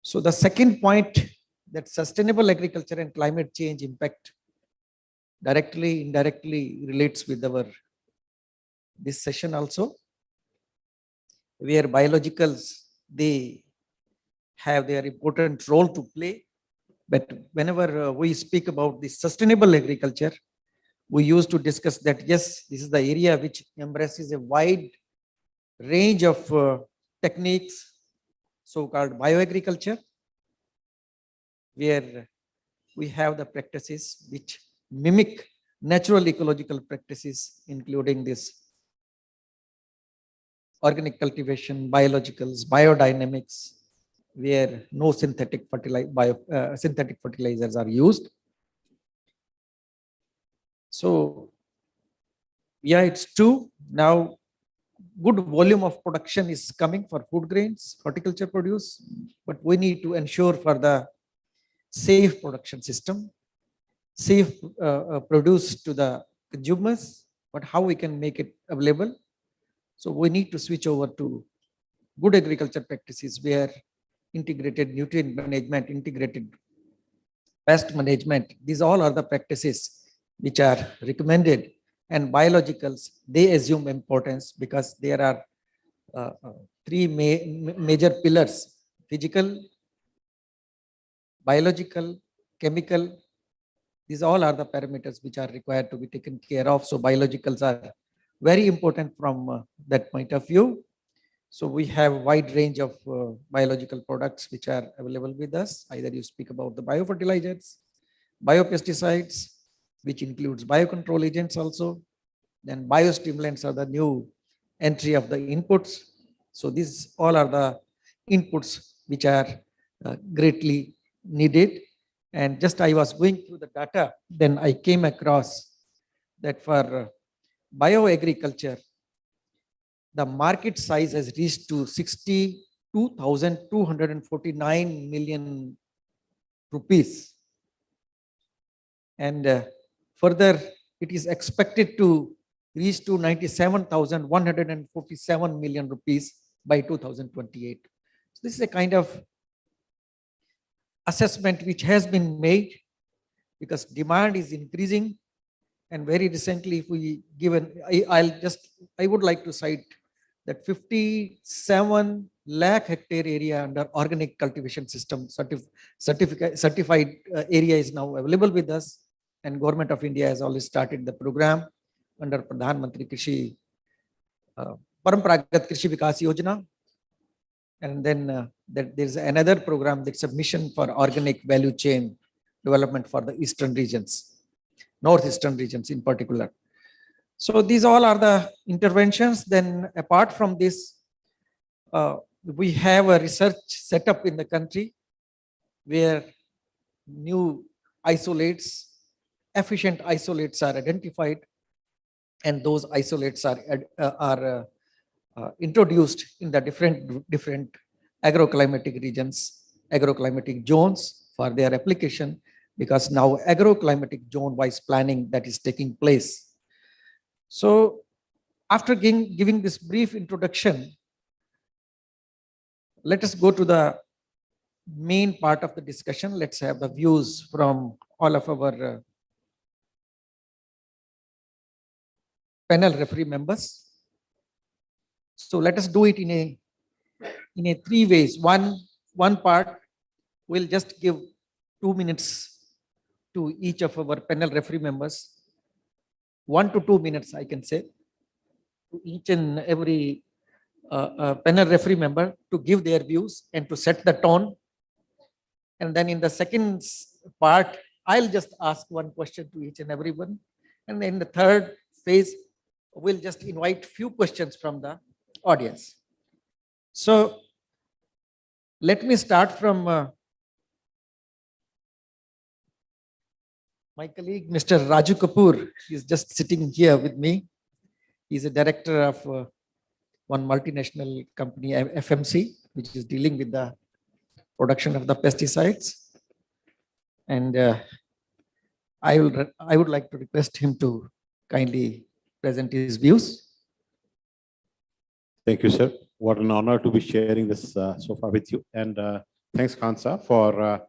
So the second point, that sustainable agriculture and climate change impact directly, indirectly relates with our this session also, where biologicals, they have their important role to play. But whenever we speak about the sustainable agriculture, we used to discuss that, yes, this is the area which embraces a wide range of techniques, so-called bioagriculture, where we have the practices which mimic natural ecological practices, including this organic cultivation, biologicals, biodynamics, where no synthetic fertilizers are used. So, yeah, it's true. Now, good volume of production is coming for food grains, horticulture produce, but we need to ensure for the safe production system, safe produce to the consumers, but how we can make it available. So we need to switch over to good agriculture practices where integrated nutrient management, integrated pest management, these all are the practices which are recommended. And biologicals, they assume importance because there are 3 major pillars: physical, biological, chemical. These all are the parameters which are required to be taken care of. So biologicals are very important from that point of view. So we have a wide range of biological products which are available with us. Either you speak about the biofertilizers, biopesticides, which includes biocontrol agents also. Then biostimulants are the new entry of the inputs. So these all are the inputs which are greatly needed. And just I was going through the data, then I came across that for bioagriculture, the market size has reached to 62,249 million rupees. And further, it is expected to reach to 97,147 million rupees by 2028. So this is a kind of assessment which has been made because demand is increasing. And very recently, if we given, I would like to cite that 57 lakh hectare area under organic cultivation system certified area is now available with us. And Government of India has already started the program under Pradhan Mantri Krishi Paramparagath Krishi Vikas Yojana. And then there's another program that's a mission for organic value chain development for the eastern regions, northeastern regions in particular. So these all are the interventions. Then apart from this, we have a research setup in the country where new isolates, efficient isolates are identified, and those isolates are introduced in the different agroclimatic regions, agroclimatic zones for their application, because now agroclimatic zone wise planning that is taking place. So after giving this brief introduction, let us go to the main part of the discussion. Let's have the views from all of our panel referee members. So let us do it in a three ways. One part, we'll just give 2 minutes to each of our panel referee members. 1 to 2 minutes, I can say, to each and every panel referee member to give their views and to set the tone. And then in the second part, I'll just ask one question to each and everyone. And then the third phase, we'll just invite few questions from the audience. So let me start from my colleague, Mr. Raju Kapoor. He's just sitting here with me. He's a director of one multinational company, FMC, which is dealing with the production of the pesticides. And I would like to request him to kindly present his views. Thank you, sir. What an honor to be sharing this so far with you. And thanks, Kansa, for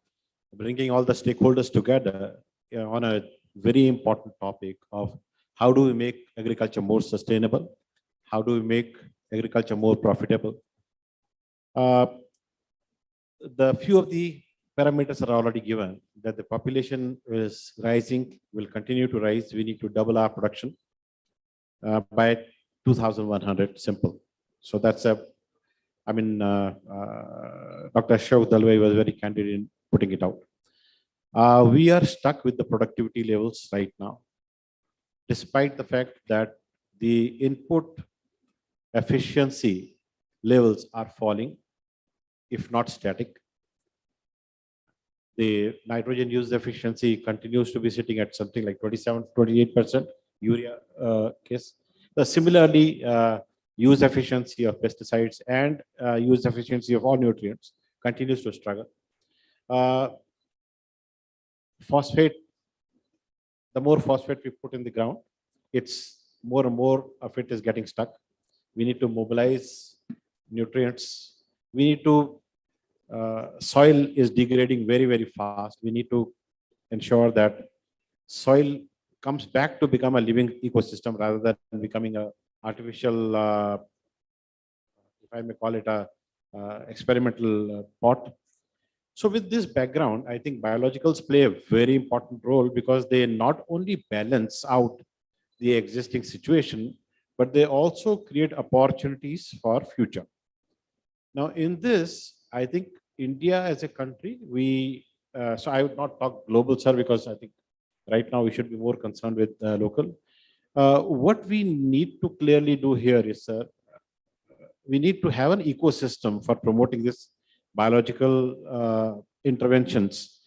bringing all the stakeholders together on a very important topic of how do we make agriculture more sustainable? How do we make agriculture more profitable? The few of the parameters are already given, that the population is rising, will continue to rise. We need to double our production by 2100, simple. So that's Dr. Ashok Dalwai was very candid in putting it out. We are stuck with the productivity levels right now, despite the fact that the input efficiency levels are falling, if not static. The nitrogen use efficiency continues to be sitting at something like 27, 28% urea case. Similarly, use efficiency of pesticides and use efficiency of all nutrients continues to struggle. Phosphate, the more phosphate we put in the ground, it's more and more of it is getting stuck. We need to mobilize nutrients. We need to, soil is degrading very, very fast. We need to ensure that soil comes back to become a living ecosystem rather than becoming a artificial, if I may call it a experimental pot. So with this background, I think biologicals play a very important role because they not only balance out the existing situation, but they also create opportunities for future. Now in this, I think India as a country, so I would not talk global, sir, because I think right now we should be more concerned with local. What we need to clearly do here is, we need to have an ecosystem for promoting this biological interventions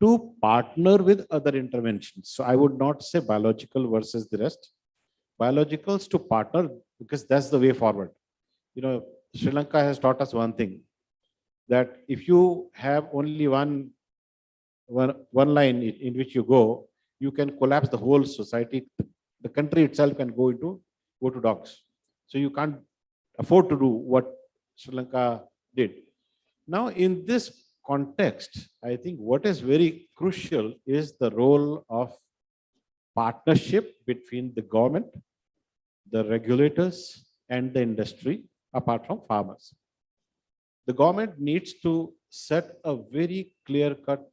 to partner with other interventions. So I would not say biological versus the rest. Biologicals to partner, because that's the way forward. Sri Lanka has taught us one thing, that if you have only one line in which you go, you can collapse the whole society. The country itself can go to dogs. So you can't afford to do what Sri Lanka did. Now, in this context, I think what is very crucial is the role of partnership between the government, the regulators, and the industry, apart from farmers. The government needs to set a very clear-cut.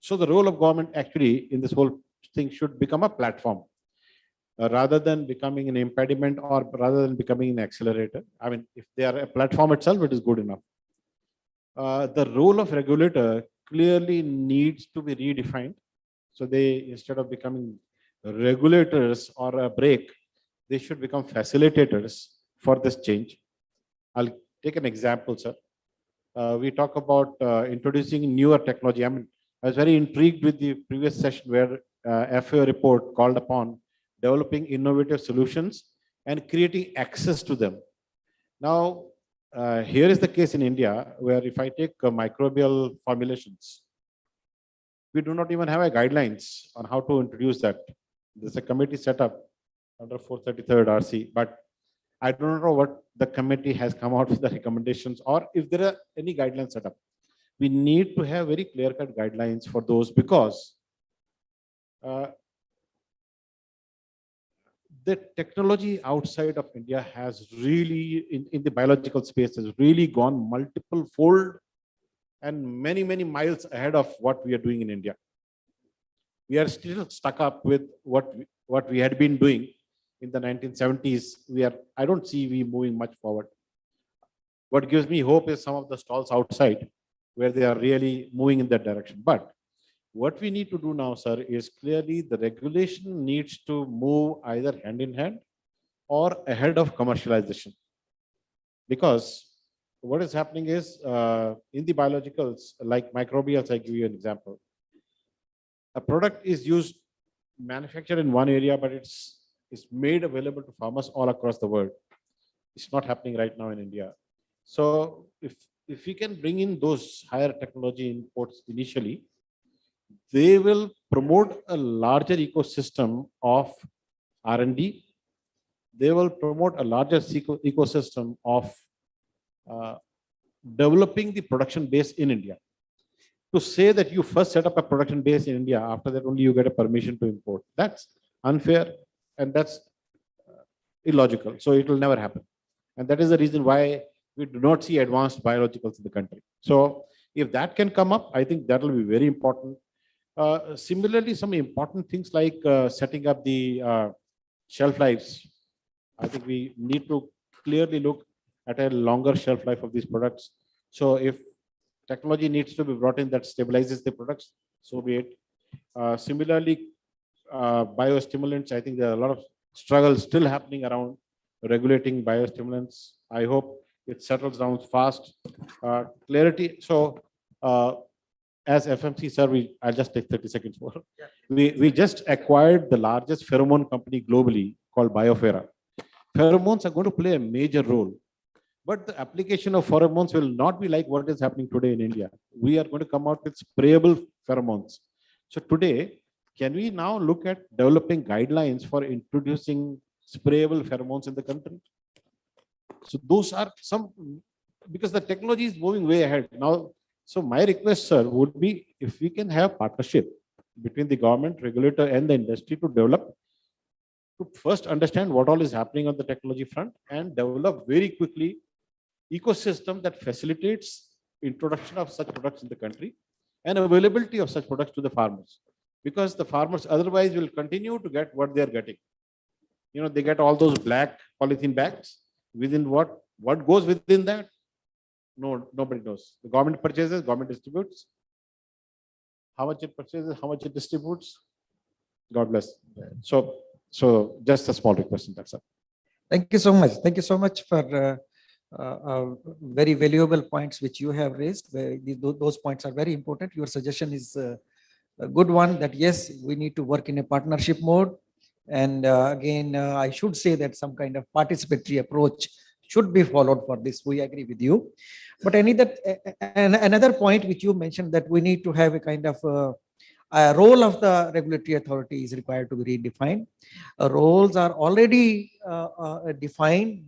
So the role of government actually in this whole thing should become a platform rather than becoming an impediment or rather than becoming an accelerator. If they are a platform itself, it is good enough. The role of regulator clearly needs to be redefined. So they, instead of becoming regulators or a brake, they should become facilitators for this change. I'll take an example, sir. We talk about introducing newer technology. I mean, I was very intrigued with the previous session where FAO report called upon developing innovative solutions and creating access to them. Now, here is the case in India, where if I take microbial formulations, we do not even have a guidelines on how to introduce that. There's a committee set up under 433rd RC, but I don't know what the committee has come out with the recommendations or if there are any guidelines set up. We need to have very clear-cut guidelines for those because the technology outside of India has really, in the biological space, has really gone multiple fold and many, many miles ahead of what we are doing in India. We are still stuck up with what we had been doing in the 1970s. I don't see we moving much forward. What gives me hope is some of the stalls outside where they are really moving in that direction. But what we need to do now, sir, is clearly the regulation needs to move either hand in hand or ahead of commercialization. Because what is happening is in the biologicals, like microbials, I give you an example. A product is used, manufactured in one area, but it's made available to farmers all across the world. It's not happening right now in India. So if we can bring in those higher technology imports initially, they will promote a larger ecosystem of R&D. They will promote a larger ecosystem of developing the production base in India. To say that you first set up a production base in India, after that only you get a permission to import, that's unfair and that's illogical. So it will never happen. And that is the reason why we do not see advanced biologicals in the country. So if that can come up, I think that will be very important. Similarly, some important things like setting up the shelf lives. I think we need to clearly look at a longer shelf life of these products. So if technology needs to be brought in that stabilizes the products, so be it. Similarly, biostimulants, I think there are a lot of struggles still happening around regulating biostimulants. I hope it settles down fast. Clarity. So as FMC, sir, I'll just take 30 seconds more. We just acquired the largest pheromone company globally called BioFera. Pheromones are going to play a major role. But the application of pheromones will not be like what is happening today in India. We are going to come out with sprayable pheromones. So today, can we now look at developing guidelines for introducing sprayable pheromones in the country? So those are some, because the technology is moving way ahead now. So my request, sir, would be if we can have partnership between the government, regulator, and the industry to develop, to first understand what all is happening on the technology front and develop very quickly ecosystem that facilitates introduction of such products in the country and availability of such products to the farmers. Because the farmers otherwise will continue to get what they are getting. You know, they get all those black polythene bags. Within what goes within that? No, nobody knows. The government purchases, government distributes. How much it purchases, how much it distributes. God bless. So just a small request. That's all. Thank you so much. Thank you so much for very valuable points which you have raised. Those points are very important. Your suggestion is a good one, that yes, we need to work in a partnership mode. And again, I should say that some kind of participatory approach should be followed for this. We agree with you. But another point which you mentioned, that we need to have a kind of a role of the regulatory authority is required to be redefined. Roles are already defined,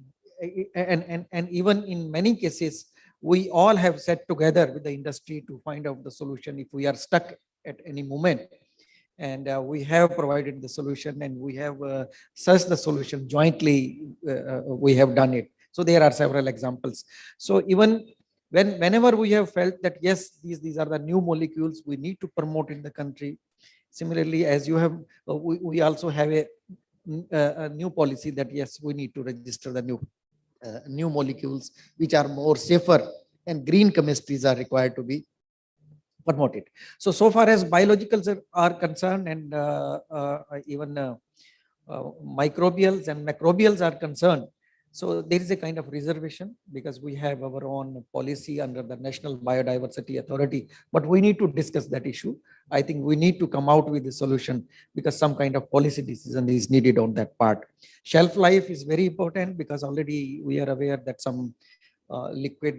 and even in many cases, we all have sat together with the industry to find out the solution if we are stuck at any moment. And we have provided the solution, and we have searched the solution jointly. We have done it. So there are several examples. So even whenever we have felt that yes, these are the new molecules we need to promote in the country. Similarly, as you have, we also have a new policy that yes, we need to register the new molecules which are more safer, and green chemistries are required to be promote it. So far as biologicals are concerned, and even microbials and macrobials are concerned, so there is a kind of reservation because we have our own policy under the National Biodiversity Authority, but we need to discuss that issue. I think we need to come out with a solution because some kind of policy decision is needed on that part. Shelf life is very important because already we are aware that some liquid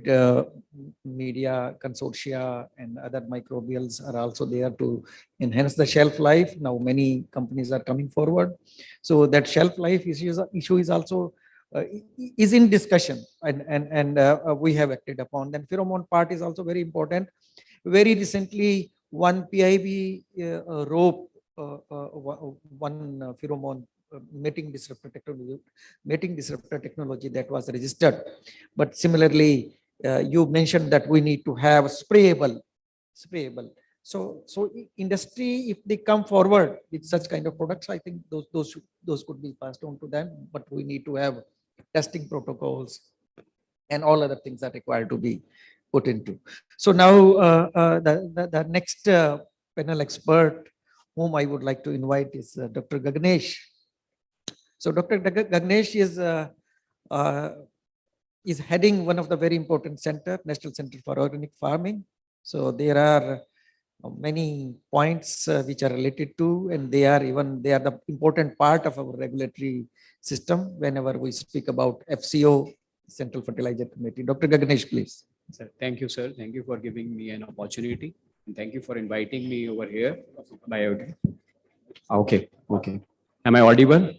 media consortia and other microbials are also there to enhance the shelf life. Now many companies are coming forward. So that shelf life issue is also is in discussion, and we have acted upon. Then pheromone part is also very important. Very recently, one PIB rope, one pheromone mating disruptor technology that was registered. But similarly, you mentioned that we need to have sprayable. So industry, if they come forward with such kind of products, I think those could be passed on to them. But we need to have testing protocols and all other things are required to be put into. So now the next panel expert whom I would like to invite is Dr. Gagnesh. So Dr. Gagnesh is heading one of the very important center, National Center for Organic Farming. So there are many points which are related to, and they are the important part of our regulatory system whenever we speak about FCO, Central Fertilizer Committee. Dr. Gagnesh, please. Sir, thank you, sir. Thank you for giving me an opportunity. And thank you for inviting me over here. BioAg. Okay. Am I audible?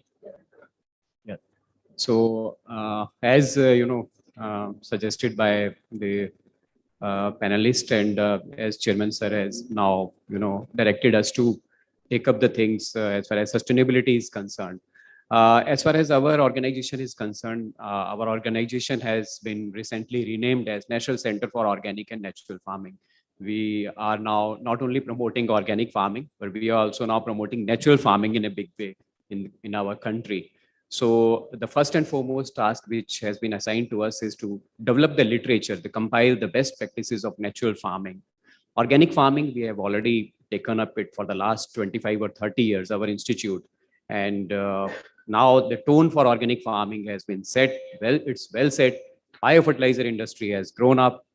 Yeah. So, as suggested by the panelist, and as Chairman Sir has now, directed us to take up the things as far as sustainability is concerned. As far as our organization is concerned, our organization has been recently renamed as National Center for Organic and Natural Farming. We are now not only promoting organic farming, but we are also now promoting natural farming in a big way in our country. So the first and foremost task which has been assigned to us is to develop the literature, to compile the best practices of natural farming. Organic farming, we have already taken up it for the last 25 or 30 years, our institute. And now the tone for organic farming has been set. Well, it's well set. Biofertilizer industry has grown up.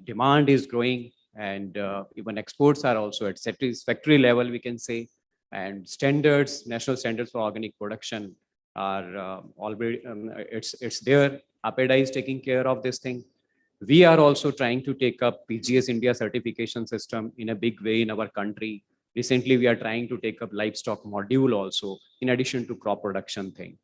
Demand is growing, and even exports are also at satisfactory level, we can say. And standards, national standards for organic production are already, it's there. APEDA is taking care of this thing. We are also trying to take up PGS India certification system in a big way in our country. Recently, we are trying to take up livestock module also, in addition to crop production thing.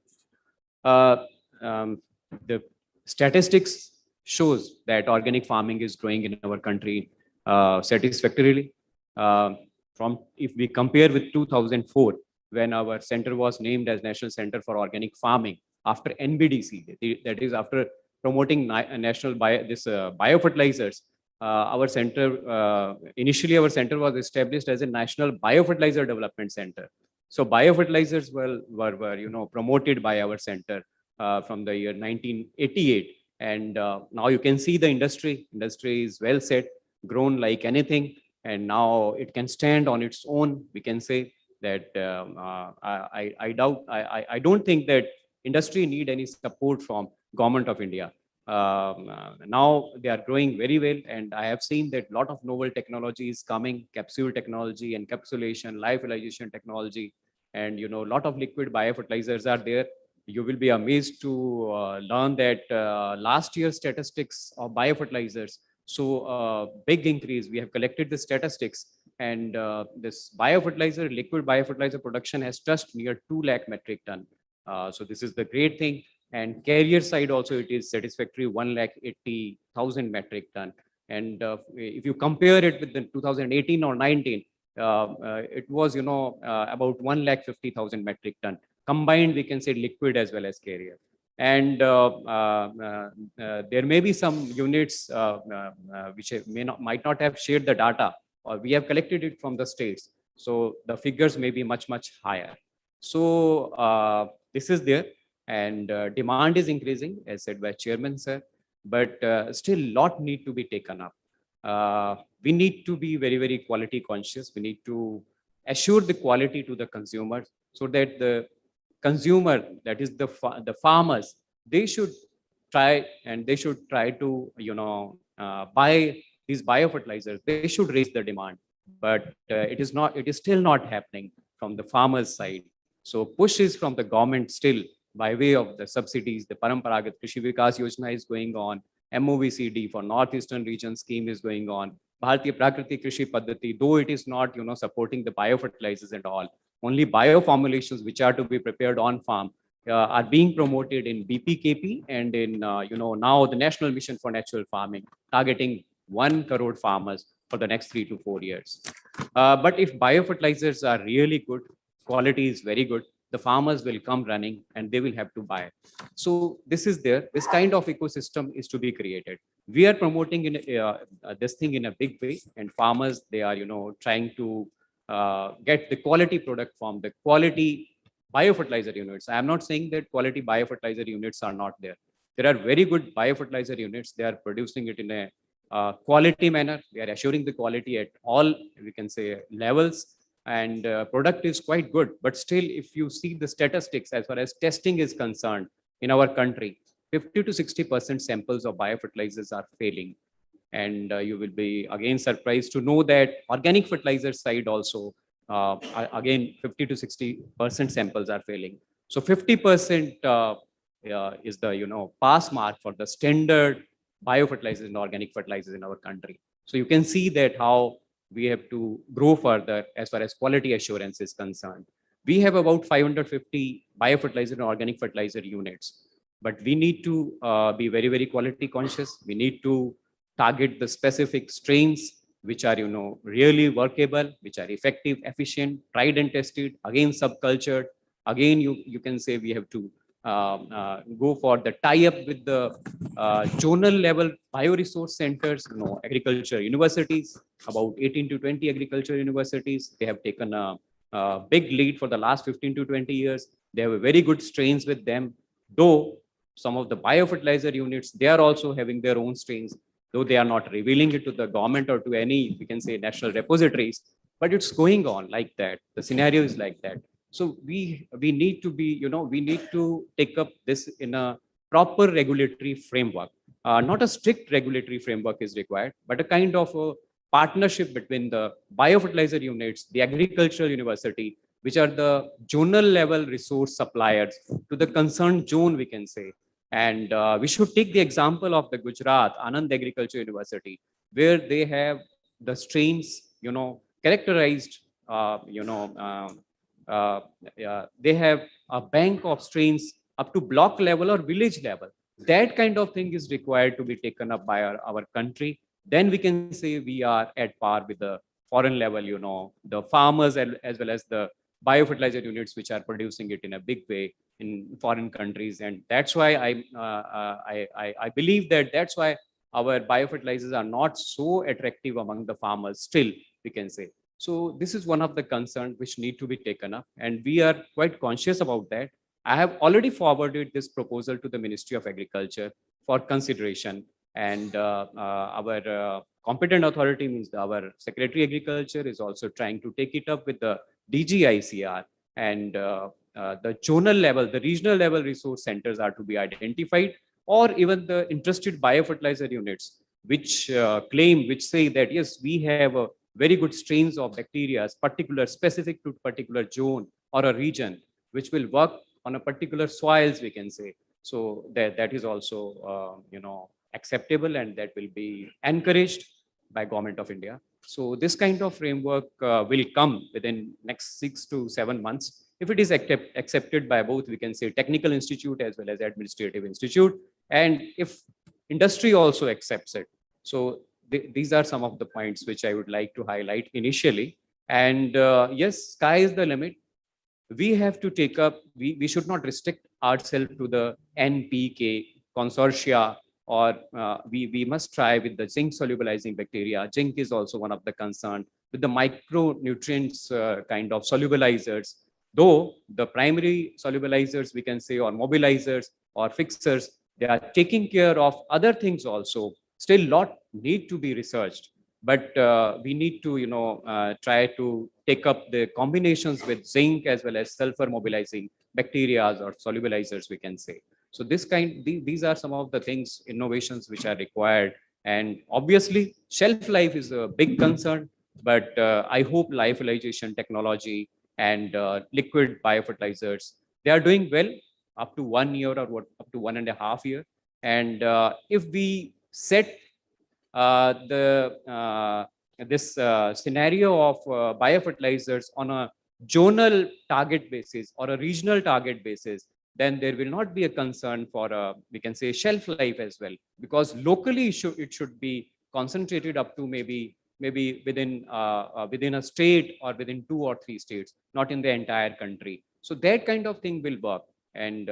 The statistics shows that organic farming is growing in our country satisfactorily. If we compare with 2004, when our center was named as National Center for Organic Farming, after NBDC, that is after promoting national biofertilizers, our center, initially our center was established as a National Biofertilizer Development Center. So biofertilizers were promoted by our center from the year 1988. And now you can see the industry is well set, grown like anything. And now it can stand on its own. We can say that I don't think that industry need any support from Government of India. Now they are growing very well, and I have seen that a lot of novel technology is coming, capsule technology, encapsulation, lyophilization technology, and a lot of liquid biofertilizers are there. You will be amazed to learn that last year's statistics of biofertilizers, so big increase. We have collected the statistics, and this liquid biofertilizer production has touched near 2 lakh metric ton. So this is the great thing. And carrier side also, it is satisfactory, 1,80,000 metric ton. And if you compare it with the 2018 or 19, it was about 1,50,000 metric ton combined, we can say, liquid as well as carrier. And there may be some units which might not have shared the data, or we have collected it from the states. So the figures may be much higher. So this is there. And demand is increasing, as said by Chairman Sir, but still lot need to be taken up. we need to be very, very quality conscious. We need to assure the quality to the consumers so that the consumer, that is the farmers, they should try to, buy these biofertilizers. They should raise the demand, but it is still not happening from the farmers' side. So push is from the government still by way of the subsidies. The Paramparagat Krishi Vikas Yojana is going on. MOVCD for Northeastern region scheme is going on. Bharatiya Prakriti Krishi Paddhati, though it is not, supporting the biofertilizers and all, only bioformulations which are to be prepared on farm are being promoted in BPKP and in, now the National Mission for Natural Farming, targeting 1 crore farmers for the next 3 to 4 years. But if biofertilizers are really good, quality is very good, the farmers will come running and they will have to buy. So this is there. This kind of ecosystem is to be created. We are promoting this thing in a big way, and farmers, they are, trying to get the quality product from the quality biofertilizer units. I am not saying that quality biofertilizer units are not there. There are very good biofertilizer units. They are producing it in a quality manner. They are assuring the quality at all, we can say, levels, and product is quite good. But still, if you see the statistics as far as testing is concerned in our country, 50 to 60% samples of biofertilizers are failing. And you will be again surprised to know that organic fertilizer side also, again, 50 to 60% samples are failing. So 50% is the, pass mark for the standard biofertilizers and organic fertilizers in our country. So you can see that how we have to grow further as far as quality assurance is concerned. We have about 550 biofertilizer and organic fertilizer units, but we need to be very, very quality conscious. We need to target the specific strains which are, really workable, which are effective, efficient, tried and tested, again subcultured. Again, you can say we have to go for the tie-up with the zonal level bioresource centers, agriculture universities, about 18 to 20 agriculture universities. They have taken a big lead for the last 15 to 20 years. They have a very good strains with them, though some of the biofertilizer units, they are also having their own strains, though they are not revealing it to the government or to any, we can say, national repositories, but it's going on like that. The scenario is like that. So we need to be, we need to take up this in a proper regulatory framework. Not a strict regulatory framework is required, but a kind of a partnership between the biofertilizer units, the agricultural university, which are the zonal level resource suppliers to the concerned zone, we can say. And we should take the example of the Gujarat Anand Agriculture University, where they have the strains, characterized, they have a bank of strains up to block level or village level. That kind of thing is required to be taken up by our country. Then we can say we are at par with the foreign level, the farmers as well as the biofertilizer units which are producing it in a big way in foreign countries. And that's why I believe that that's why our biofertilizers are not so attractive among the farmers still, we can say. So this is one of the concerns which need to be taken up, and we are quite conscious about that. I have already forwarded this proposal to the Ministry of Agriculture for consideration, and our competent authority, means our Secretary Agriculture, is also trying to take it up with the DGICR, and the zonal level, the regional level resource centers are to be identified, or even the interested biofertilizer units, which which say that, yes, we have a very good strains of bacteria, particular specific to particular zone or a region, which will work on a particular soils, we can say. So that is also, acceptable, and that will be encouraged by Government of India. So this kind of framework will come within next 6 to 7 months. If it is accepted by both, we can say, technical institute as well as administrative institute, and if industry also accepts it. So these are some of the points which I would like to highlight initially. And yes, sky is the limit. We have to take up, we should not restrict ourselves to the NPK consortia, or we must try with the zinc solubilizing bacteria. Zinc is also one of the concern with the micronutrients kind of solubilizers. Though the primary solubilizers, we can say, or mobilizers or fixers, they are taking care of other things also. Still lot need to be researched. but we need to, try to take up the combinations with zinc as well as sulfur mobilizing bacteria or solubilizers, we can say. So these are some of the things, innovations which are required. And obviously, shelf life is a big concern, but I hope lyophilization technology and liquid biofertilizers, they are doing well up to 1 year or up to 1.5 years. And if we set this scenario of biofertilizers on a zonal target basis or a regional target basis, then there will not be a concern for we can say shelf life as well, because locally it should be concentrated up to maybe within a state or within 2 or 3 states, not in the entire country. So that kind of thing will work. And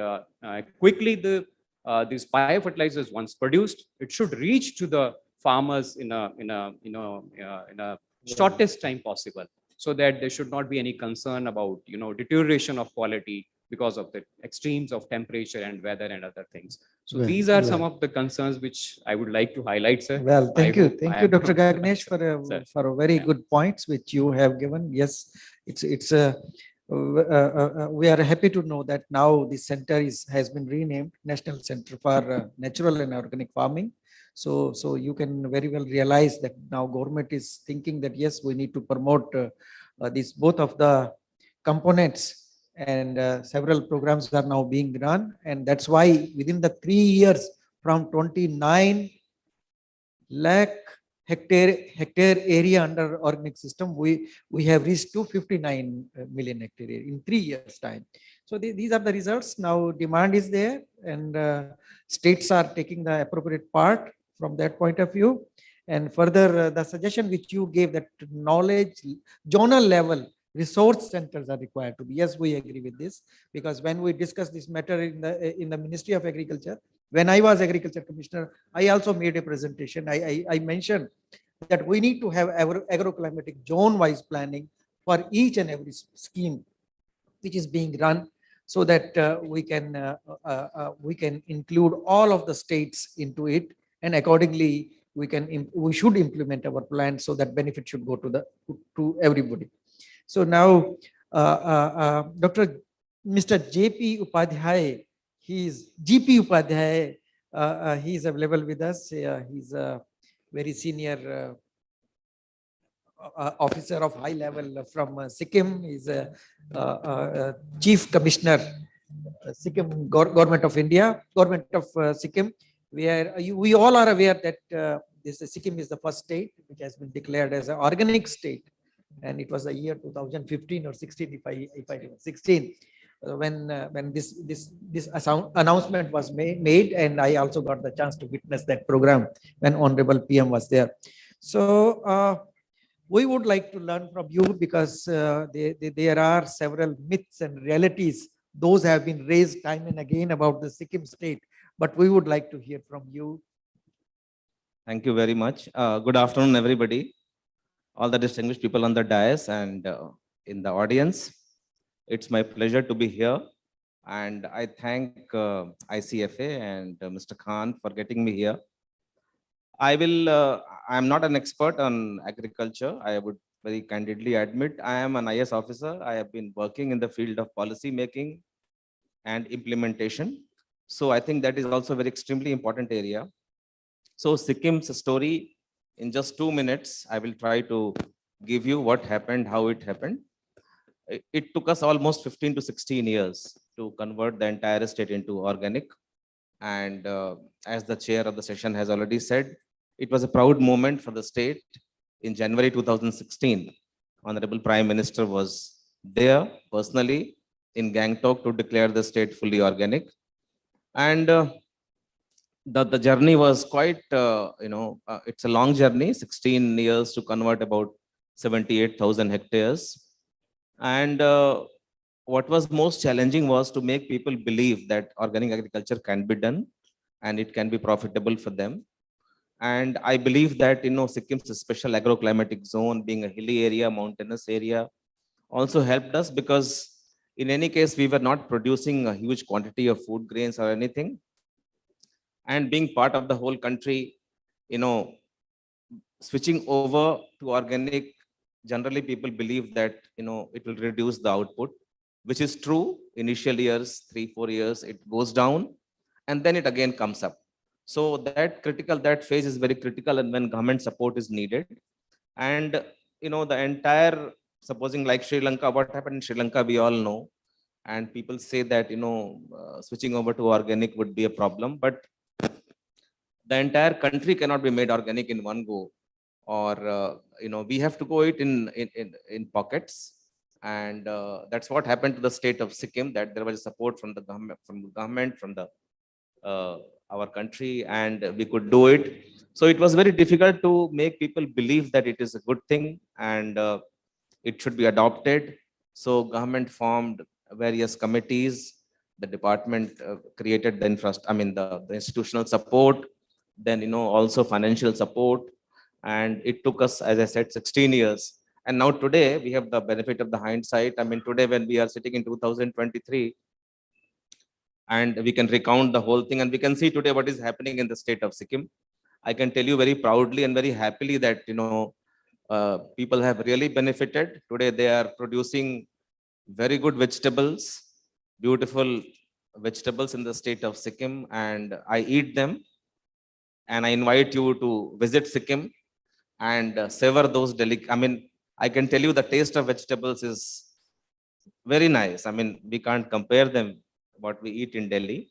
quickly these biofertilizers, once produced, it should reach to the farmers in a shortest time possible, so that there should not be any concern about deterioration of quality because of the extremes of temperature and weather and other things. So Well, these are some well. of the concerns which I would like to highlight, sir. Well, I thank you. hope Thank I you, am Dr. not- Gagnesh, Sir. for a very good points which you have given. Yes, we are happy to know that now the center has been renamed National Center for Natural and Organic Farming. So you can very well realize that now government is thinking that yes, we need to promote these both of the components, and several programs are now being run, and that's why within the 3 years from 29 lakh hectare area under organic system, we have reached to 59 million hectare area in 3 years time. So these are the results. Now demand is there, and states are taking the appropriate part from that point of view. And further, the suggestion which you gave, that knowledge zonal level resource centers are required to be. Yes, we agree with this, because when we discuss this matter in the Ministry of Agriculture, when I was Agriculture Commissioner, I also made a presentation. I mentioned that we need to have agroclimatic zone-wise planning for each and every scheme which is being run, so that we can include all of the states into it, and accordingly we should implement our plan so that benefit should go to everybody. So now, Mr. JP Upadhyay, he's GP Upadhyay. He is available with us. He's a very senior officer of high level from Sikkim. He's a chief commissioner, Sikkim government of India, government of Sikkim. We all are aware that this Sikkim is the first state which has been declared as an organic state, and it was the year 2015 or 16, if I remember, 16. When this announcement was made, and I also got the chance to witness that program when Honorable PM was there. So we would like to learn from you, because there are several myths and realities. Those have been raised time and again about the Sikkim state, but we would like to hear from you. Thank you very much. Good afternoon, everybody, all the distinguished people on the dais and in the audience. It's my pleasure to be here, and I thank ICFA and Mr. Khan for getting me here. I'm not an expert on agriculture. I would very candidly admit I am an IS officer. I have been working in the field of policy making and implementation. So I think that is also a very extremely important area. So Sikkim's story, in just 2 minutes, I will try to give you what happened, how it happened. It took us almost 15 to 16 years to convert the entire state into organic. And as the chair of the session has already said, it was a proud moment for the state. In January 2016, Honorable Prime Minister was there personally in Gangtok to declare the state fully organic. And the journey was quite, it's a long journey, 16 years to convert about 78,000 hectares. And what was most challenging was to make people believe that organic agriculture can be done and it can be profitable for them. And I believe that, Sikkim's special agroclimatic zone, being a hilly area, mountainous area, also helped us, because in any case, we were not producing a huge quantity of food grains or anything. And being part of the whole country, switching over to organic, generally people believe that, it will reduce the output, which is true. Initial years, 3-4 years, it goes down and then it again comes up. So that phase is very critical, and when government support is needed. And, the entire, supposing like Sri Lanka, what happened in Sri Lanka, we all know. And people say that, switching over to organic would be a problem, but the entire country cannot be made organic in one go, or we have to go it in pockets. And that's what happened to the state of Sikkim, that there was support from the government, from the our country, and we could do it. So it was very difficult to make people believe that it is a good thing, and it should be adopted. So government formed various committees. The department created the the institutional support, then also financial support, and it took us, as I said, 16 years. And now today we have the benefit of the hindsight. Today when we are sitting in 2023, and we can recount the whole thing, and we can see today what is happening in the state of Sikkim. I can tell you very proudly and very happily that people have really benefited. Today they are producing very good vegetables, beautiful vegetables in the state of Sikkim, and I eat them. And I invite you to visit Sikkim and savor those I can tell you the taste of vegetables is very nice. We can't compare them what we eat in Delhi.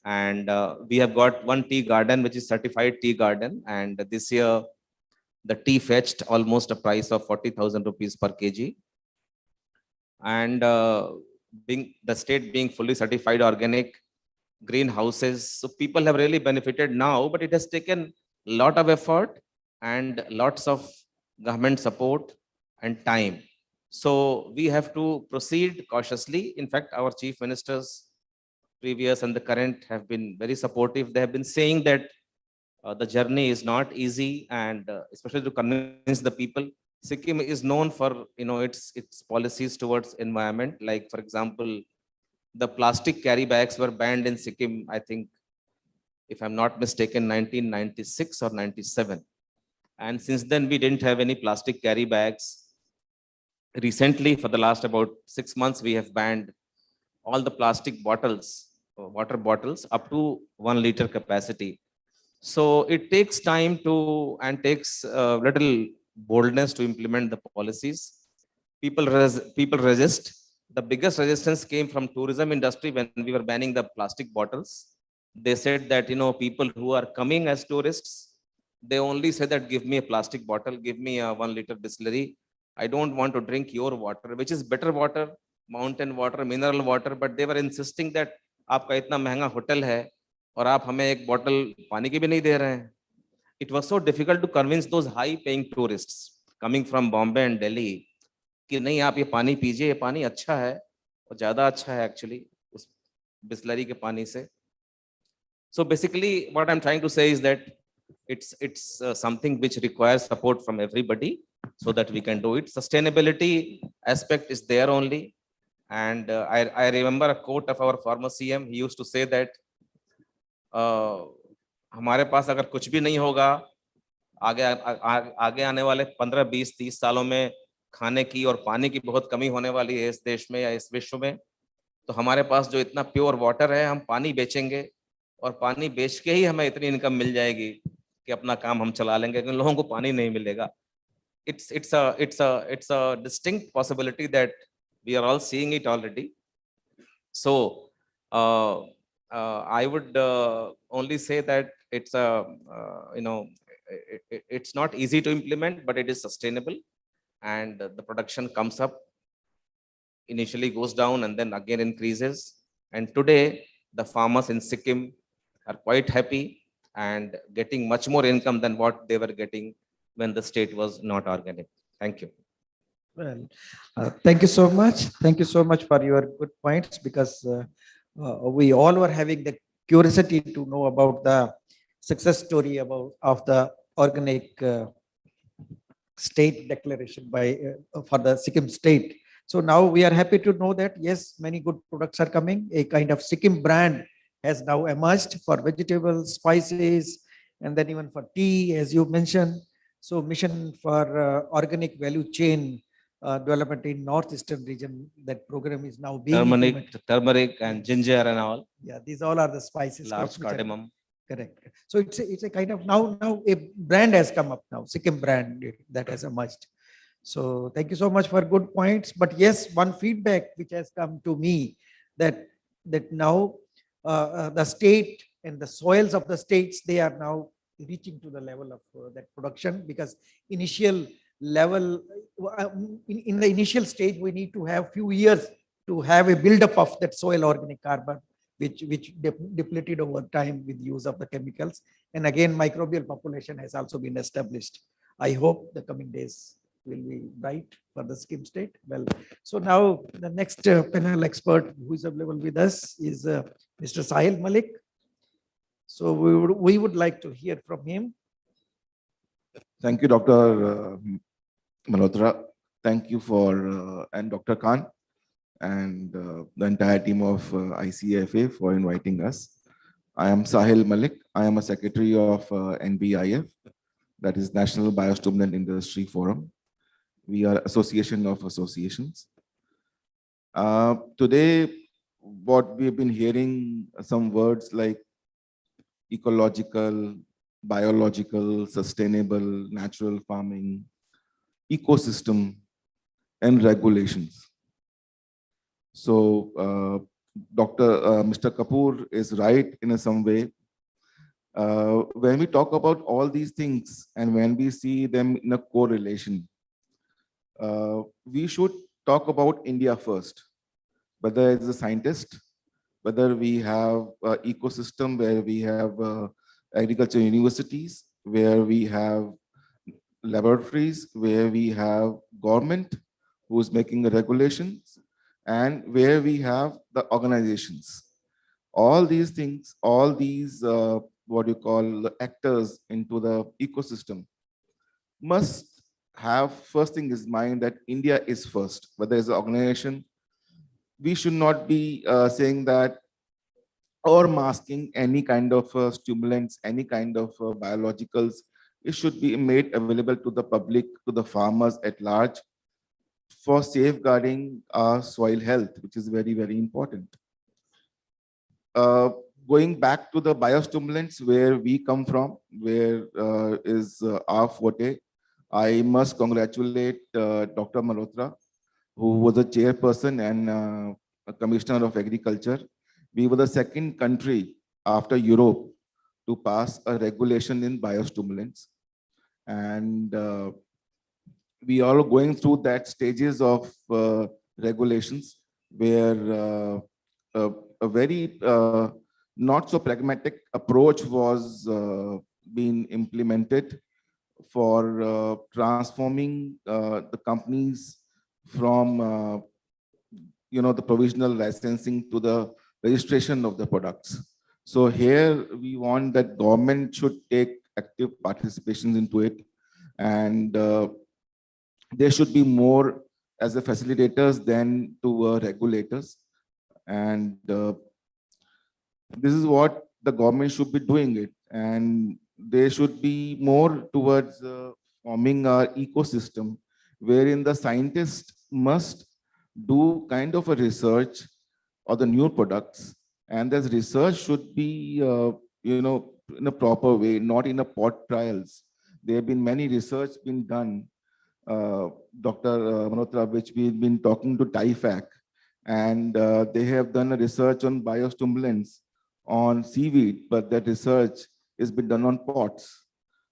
And we have got one tea garden, which is certified tea garden. And this year, the tea fetched almost a price of 40,000 rupees per kg. And being the state being fully certified organic, greenhouses, so people have really benefited now, but it has taken a lot of effort and lots of government support and time. So we have to proceed cautiously. In fact, our chief ministers, previous and the current, have been very supportive. They have been saying that the journey is not easy, and especially to convince the people. Sikkim is known for its policies towards environment. Like, for example, the plastic carry bags were banned in Sikkim, I think, if I'm not mistaken, 1996 or 97. And since then, we didn't have any plastic carry bags. Recently, for the last about 6 months, we have banned all the plastic bottles, water bottles, up to 1 liter capacity. So it takes time and takes little boldness to implement the policies. People resist. The biggest resistance came from tourism industry when we were banning the plastic bottles. They said that, people who are coming as tourists, they only say that, give me a plastic bottle, give me a 1 liter distillery. I don't want to drink your water, which is better water, mountain water, mineral water. But they were insisting that आपका इतना महंगा hotel है और आप हमें एक bottle पानी की भी नहीं दे रहे हैं. It was so difficult to convince those high paying tourists coming from Bombay and Delhi कि नहीं, आप ये पानी पीजिए, ये पानी अच्छा है और ज़्यादा अच्छा है actually उस बिस्लरी के पानी से. So basically what I'm trying to say is that it's something which requires support from everybody so that we can do it. Sustainability aspect is there only. And I remember a quote of our former CM. He used to say that हमारे पास अगर कुछ भी नहीं होगा, आगे आने वाले 15, 20, 30 सालों में खाने की और पानी की बहुत कमी होने वाली है इस देश में या इस विश्व में. तो हमारे पास जो इतना प्योर वाटर है, हम पानी बेचेंगे और पानी बेच के ही हमें इतनी इनकम मिल जाएगी कि अपना काम हम चला लेंगे, क्योंकि लोगों को पानी नहीं मिलेगा. It's a distinct possibility that we are all seeing it already. So I would only say that it's it's not easy to implement, but it is sustainable, and the production comes up, initially goes down and then again increases. And today the farmers in Sikkim are quite happy and getting much more income than what they were getting when the state was not organic. Thank you. Well, thank you so much. Thank you so much for your good points, because we all were having the curiosity to know about the success story of the organic state declaration for the Sikkim state. So now we are happy to know that yes, many good products are coming. A kind of Sikkim brand has now emerged for vegetables, spices, and then even for tea, as you mentioned. So mission for organic value chain development in northeastern region, that program is now being implemented. Turmeric and ginger and all. Yeah, these all are the spices. Large crops which are- cardamom. Correct. So it's a kind of now a brand has come up now, Sikkim brand that has emerged. So thank you so much for good points. But yes, one feedback which has come to me that now the state and the soils of the states, they are now reaching to the level of that production, because initial level in the initial stage we need to have few years to have a buildup of that soil organic carbon, which depleted over time with use of the chemicals. And again, microbial population has also been established. I hope the coming days will be bright for the Sikkim state. Well, so now the next panel expert who is available with us is Mr. Sahil Malik. So we would like to hear from him. Thank you, Dr. Malhotra. Thank you for and Dr. Khan and the entire team of ICFA for inviting us. I am Sahil Malik. I am a secretary of NBIF, that is National Biostimulant Industry Forum. We are association of associations. Today, what we've been hearing some words like ecological, biological, sustainable, natural farming, ecosystem, and regulations. So Mr. Kapoor is right in some way. When we talk about all these things and when we see them in a correlation, we should talk about India first, whether it's a scientist, whether we have an ecosystem where we have agriculture universities, where we have laboratories, where we have government who's making the regulations, and where we have the organizations. All these things, all these what you call the actors into the ecosystem must have first thing is mind that India is first. Whether it's an organization, we should not be saying that or masking any kind of stimulants, any kind of biologicals. It should be made available to the public, to the farmers at large, for safeguarding our soil health, which is very, very important. Going back to the biostimulants where we come from, where is our forte, I must congratulate Dr. Malhotra, who was a chairperson and a commissioner of agriculture. We were the second country after Europe to pass a regulation in biostimulants. And we are going through that stages of regulations where a very not so pragmatic approach was being implemented for transforming the companies from the provisional licensing to the registration of the products. So here we want that government should take active participation into it, and there should be more as a facilitators than to regulators. And this is what the government should be doing it, and they should be more towards forming our ecosystem wherein the scientists must do kind of a research or the new products, and this research should be in a proper way, not in a pot trials. There have been many research been done, Dr. Malhotra, which we've been talking to TIFAC, and they have done a research on biostimulants on seaweed, but that research has been done on pots.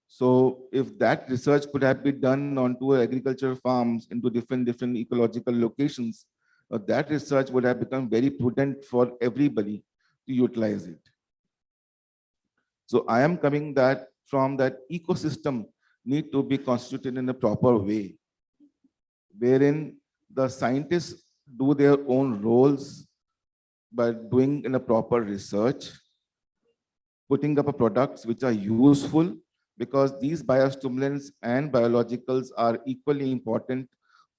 So if that research could have been done onto agriculture farms into different ecological locations, that research would have become very prudent for everybody to utilize it. So I am coming that from that ecosystem need to be constituted in a proper way, wherein the scientists do their own roles by doing in a proper research, putting up products which are useful, because these biostimulants and biologicals are equally important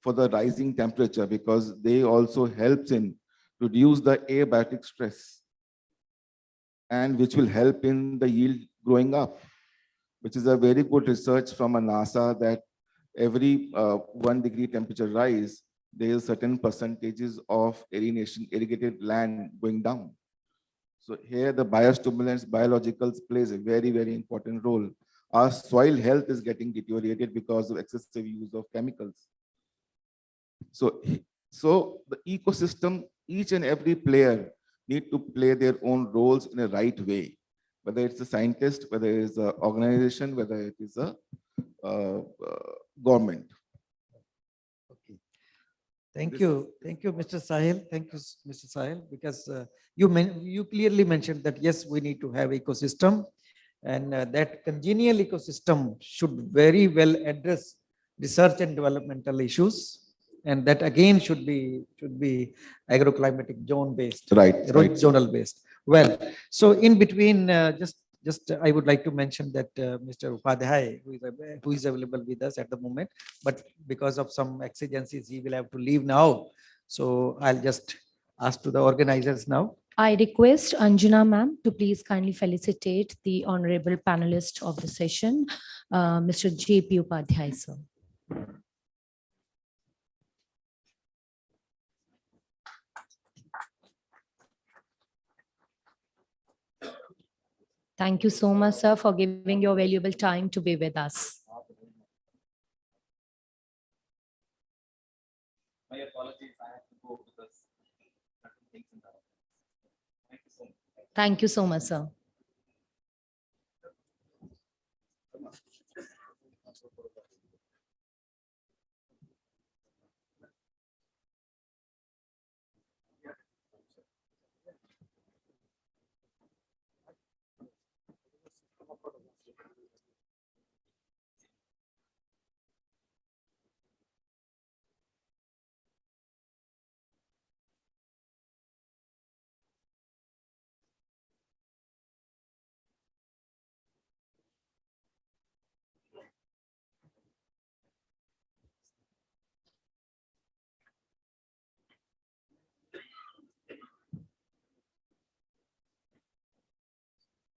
for the rising temperature, because they also helps in reduce the abiotic stress, and which will help in the yield growing up. which is a very good research from a NASA that every 1 degree temperature rise, there is certain percentages of irrigated land going down. So here the biostimulants, biologicals plays a very, very important role. Our soil health is getting deteriorated because of excessive use of chemicals. So, so the ecosystem, each and every player need to play their own roles in a right way, whether it's a scientist, whether it's an organization, whether it is a government. Thank you, Mr. Sahil. Thank you, Mr. Sahil, because you clearly mentioned that yes, we need to have ecosystem, and that congenial ecosystem should very well address research and developmental issues, and that again should be agroclimatic zone based, right, zonal based. Well, so in between, just I would like to mention that Mr. Upadhyay, who is available with us at the moment, but because of some exigencies, he will have to leave now. So I'll just ask to the organizers now. I request Anjana ma'am to please kindly felicitate the honorable panelist of the session, Mr. J.P. Upadhyay, sir. Thank you so much, sir, for giving your valuable time to be with us. My apologies, I have to go because certain things in the office. Thank you so much. Thank you so much, sir.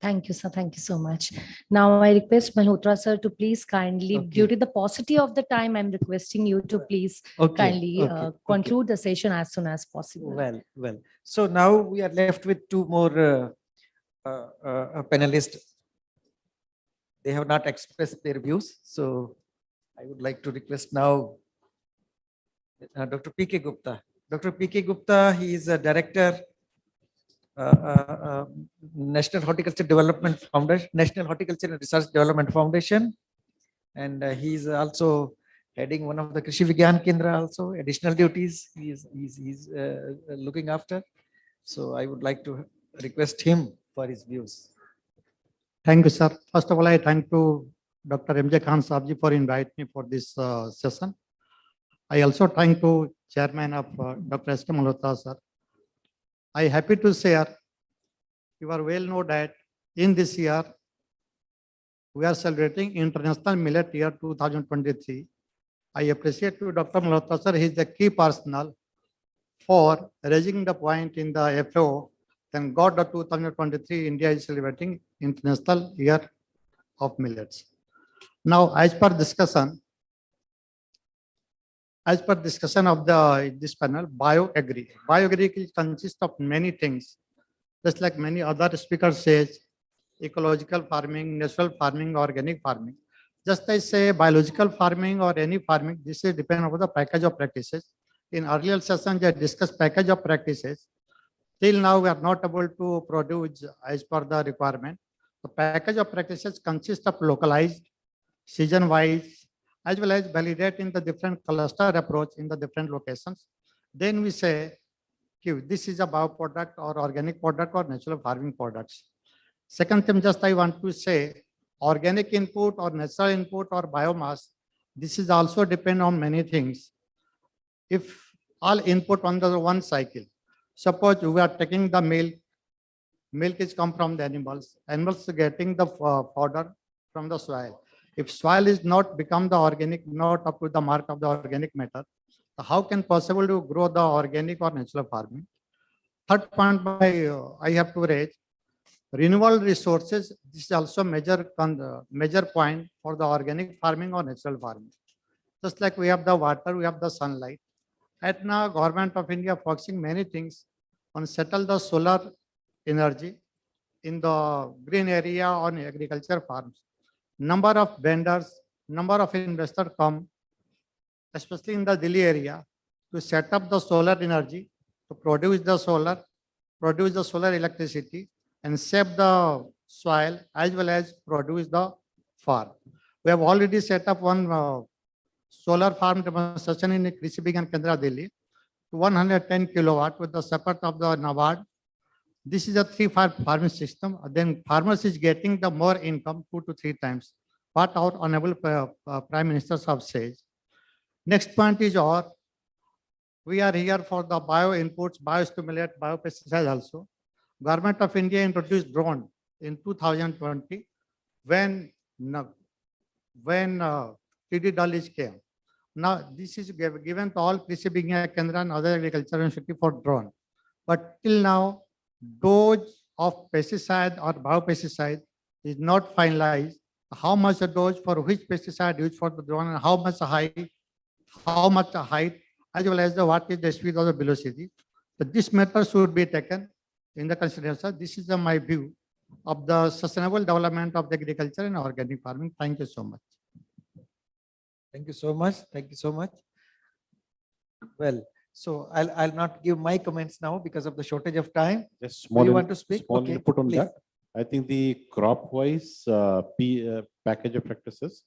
Thank you, sir. Thank you so much. Now I request Malhotra, sir, to please kindly, due to the paucity of the time, I'm requesting you to please kindly conclude the session as soon as possible. Well. So now we are left with two more panelists. They have not expressed their views. So I would like to request now Dr. P.K. Gupta. Dr. P.K. Gupta, he is a director, National Horticulture Development Foundation, National Horticulture and Research Development Foundation, and he is also heading one of the Krishi Vigyan Kendra also, additional duties he's looking after. So I would like to request him for his views. Thank you, sir. First of all, I thank to Dr. M.J. Khan Saabji for inviting me for this session. I also thank to Chairman of Dr. S.K. Malhotra, sir. I happy to share, you are well know that in this year, we are celebrating International Millet Year 2023. I appreciate to Dr. Malhotra, sir. He is the key personnel for raising the point in the FAO. Then God of 2023, India is celebrating International Year of Millets. Now, as per discussion of this panel, BioAg. BioAg consists of many things, just like many other speakers says, ecological farming, natural farming, organic farming. Just I say biological farming or any farming, this is depend on the package of practices. In earlier sessions, I discussed package of practices. Till now, we are not able to produce as per the requirement. The package of practices consists of localized, season-wise, as well as validating the different cluster approach in the different locations. Then we say, okay, this is a bioproduct or organic product or natural farming products. Second thing, just I want to say, organic input or natural input or biomass, this is also depend on many things. If all input on the one cycle, suppose we are taking the milk is come from the animals are getting the fodder from the soil. If soil is not become the organic, not up to the mark of the organic matter, how can possible to grow the organic or natural farming? Third point I have to raise, Renewable resources, this is also major point for the organic farming or natural farming. Just like we have the water, we have the sunlight. Right now, Government of India focusing many things on settle the solar energy in the green area on agriculture farms. Number of vendors, number of investors come, especially in the Delhi area, to set up the solar energy, to produce the solar electricity, and save the soil as well as produce the farm. We have already set up one solar farm demonstration in Krishi Vigyan Kendra, Delhi, to 110 kilowatt with the support of the NABARD. This is a farming system. Then farmers is getting the more income 2 to 3 times what our honorable Prime Minister have said. Next point is we are here for the bio inputs, biostimulate, biopesticides also. Government of India introduced drone in 2020 when TD Dalis came. Now this is given to all Krishi Vigyan Kendra and other agricultural institute for drone. But till now, dose of pesticide or biopesticide is not finalized. How much a dose for which pesticide used for the drone and how much height, as well as what is the speed of the velocity. But this matter should be taken in the consideration. This is my view of the sustainable development of the agriculture and organic farming. Thank you so much. Thank you so much. Thank you so much. Well, so I'll not give my comments now because of the shortage of time. Just Do small you in- want to speak? small Okay, input on please. that. I think the crop-wise package of practices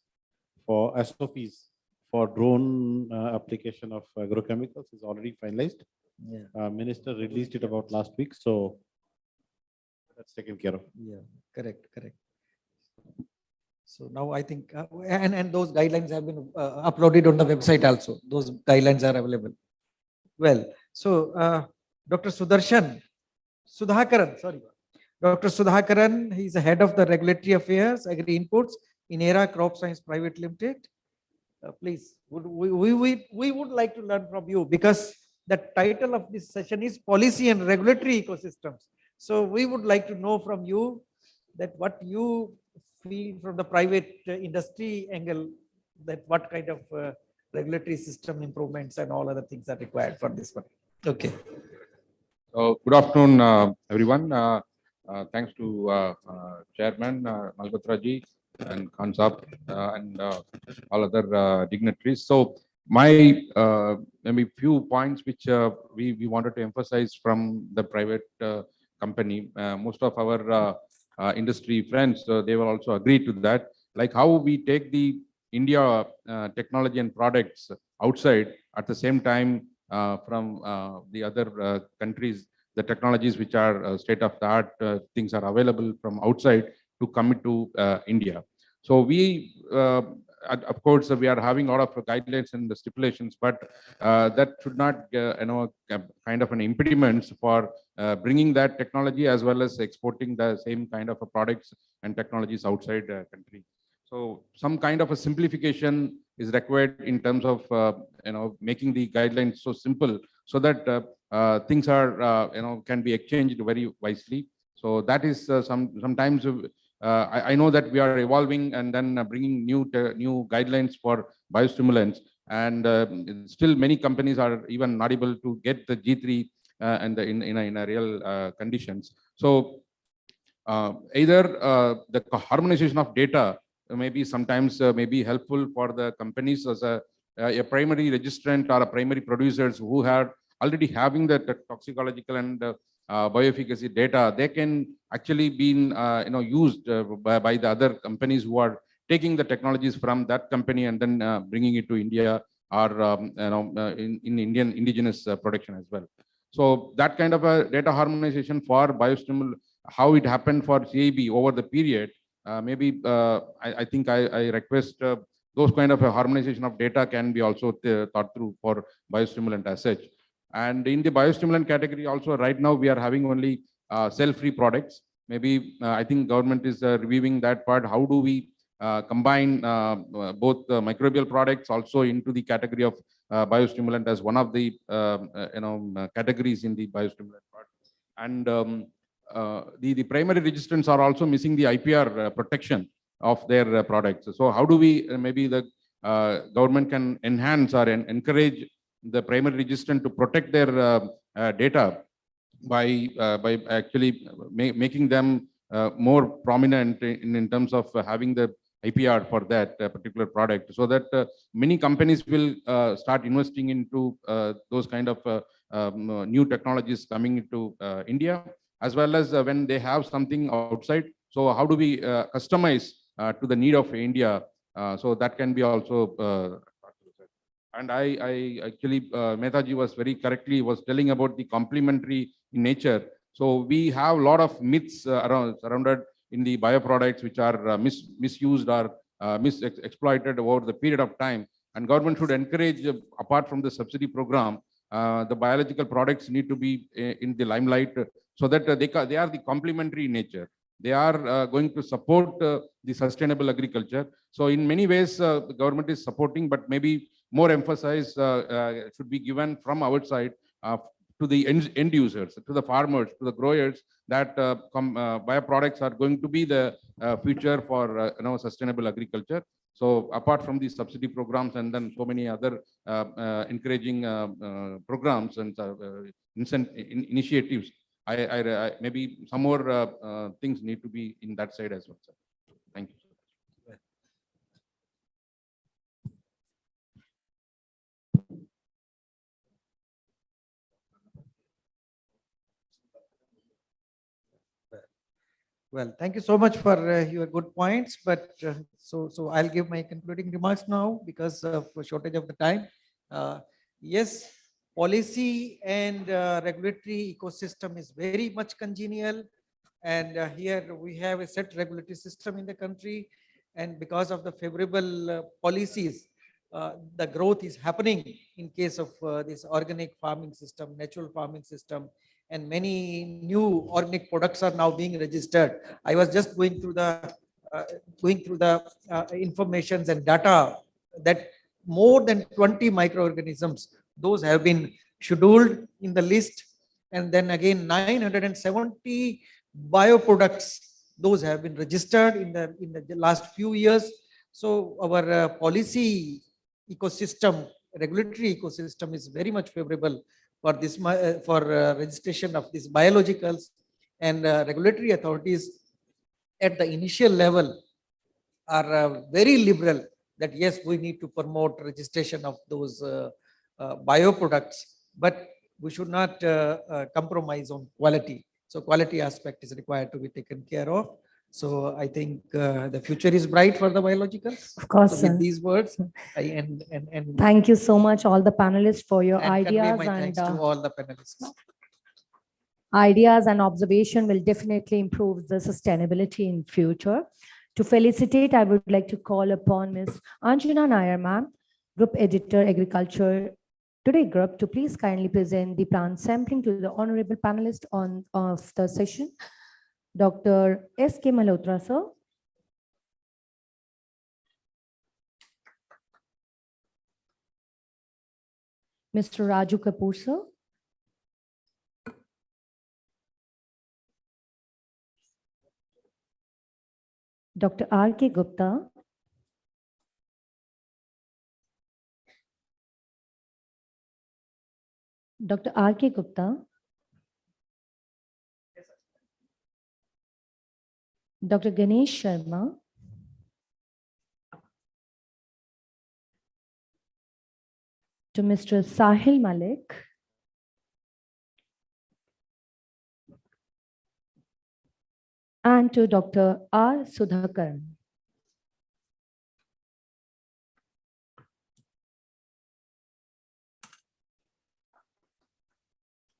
for SOPs for drone application of agrochemicals is already finalized. Yeah. Minister released it about last week, so that's taken care of. Yeah, correct. So now I think, and those guidelines have been uploaded on the website also. Those guidelines are available. Well, so Dr. Sudhakaran, Dr. Sudhakaran, he's the head of the regulatory affairs, agri inputs in ERA Crop Science Private Limited. Please, we would like to learn from you because the title of this session is policy and regulatory ecosystems. So we would like to know from you that what you feel from the private industry angle, that what kind of regulatory system improvements and all other things are required for this one. Okay. Good afternoon, everyone. Thanks to Chairman Malhotra ji and Khansab and all other dignitaries. So my maybe few points which we wanted to emphasize from the private company. Most of our industry friends, they will also agree to that. Like how we take the India technology and products outside at the same time from the other countries, the technologies which are state of the art things are available from outside to come into India. So we, of course, we are having a lot of guidelines and the stipulations, but that should not, kind of an impediment for bringing that technology as well as exporting the same kind of products and technologies outside the country. So some kind of a simplification is required in terms of making the guidelines so simple so that things are can be exchanged very wisely. So that is sometimes I know that we are evolving and then bringing new guidelines for biostimulants, and still many companies are even not able to get the G3 and in a real conditions. So either the harmonization of data maybe sometimes may be helpful for the companies as a primary registrant or a primary producers who are already having the toxicological and bioefficacy data. They can actually be used by the other companies who are taking the technologies from that company and then bringing it to India or in Indian indigenous production as well. So that kind of a data harmonization for biostimul, how it happened for CAB over the period, maybe I think I request those kind of a harmonization of data can be also thought through for biostimulant as such. And in the biostimulant category also right now we are having only cell-free products. Maybe I think government is reviewing that part. How do we combine both microbial products also into the category of biostimulant as one of the categories in the biostimulant part. And the primary registrants are also missing the IPR protection of their products. So how do we, maybe the government can enhance or encourage the primary registrant to protect their data by actually making them more prominent in terms of having the IPR for that particular product, so that many companies will start investing into those kind of new technologies coming into India, as well as when they have something outside. So how do we customize to the need of India? So that can be also. And I actually, Mehtaji was very correctly was telling about the complementary in nature. So we have a lot of myths surrounded in the bioproducts, which are misused or exploited over the period of time. And government should encourage, apart from the subsidy program, the biological products need to be in the limelight, so that they are the complementary in nature. They are going to support the sustainable agriculture. So in many ways, the government is supporting, but maybe more emphasis should be given from our side to the end users, to the farmers, to the growers, that bioproducts are going to be the future for sustainable agriculture. So apart from these subsidy programs and then so many other encouraging programs and initiatives, I maybe some more things need to be in that side as well, sir. Thank you. Well, thank you so much for your good points. But so I'll give my concluding remarks now because of shortage of the time. Yes, policy and regulatory ecosystem is very much congenial, and here we have a set regulatory system in the country, and because of the favorable policies, the growth is happening in case of this organic farming system, natural farming system, and many new organic products are now being registered. I was just going through the informations and data that more than 20 microorganisms, those have been scheduled in the list, and then again 970 bioproducts, those have been registered in the last few years. So our policy ecosystem, regulatory ecosystem is very much favorable for this registration of these biologicals, and regulatory authorities at the initial level are very liberal that yes, we need to promote registration of those bioproducts, but we should not compromise on quality. So quality aspect is required to be taken care of. So I think the future is bright for the biologicals. Of course, so with sir. these words, I end. Thank you so much, all the panelists, for your And convey ideas my and thanks to all the panelists. ideas and observation will definitely improve the sustainability in future. To felicitate, I would like to call upon Ms. Anjana Nair, ma'am, Group Editor, Agriculture Today Group, to please kindly present the plant sampling to the honorable panelist of the session. Dr. S.K. Malhotra, sir. Mr. Raju Kapoor, sir. Dr. R.K. Gupta. Dr. R.K. Gupta. Dr. Ganesh Sharma. To Mr. Sahil Malik. And to Dr. R. Sudhakaran.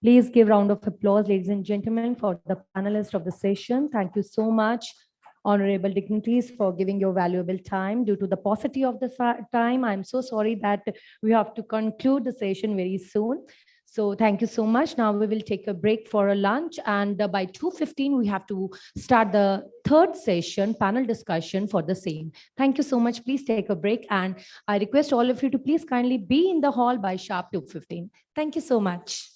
Please give round of applause, ladies and gentlemen, for the panelists of the session. Thank you so much, honorable dignitaries, for giving your valuable time. Due to the paucity of the time, I'm so sorry that we have to conclude the session very soon. So thank you so much. Now we will take a break for a lunch, and by 2:15 we have to start the third session, panel discussion for the same. Thank you so much. Please take a break, and I request all of you to please kindly be in the hall by sharp 2:15. Thank you so much.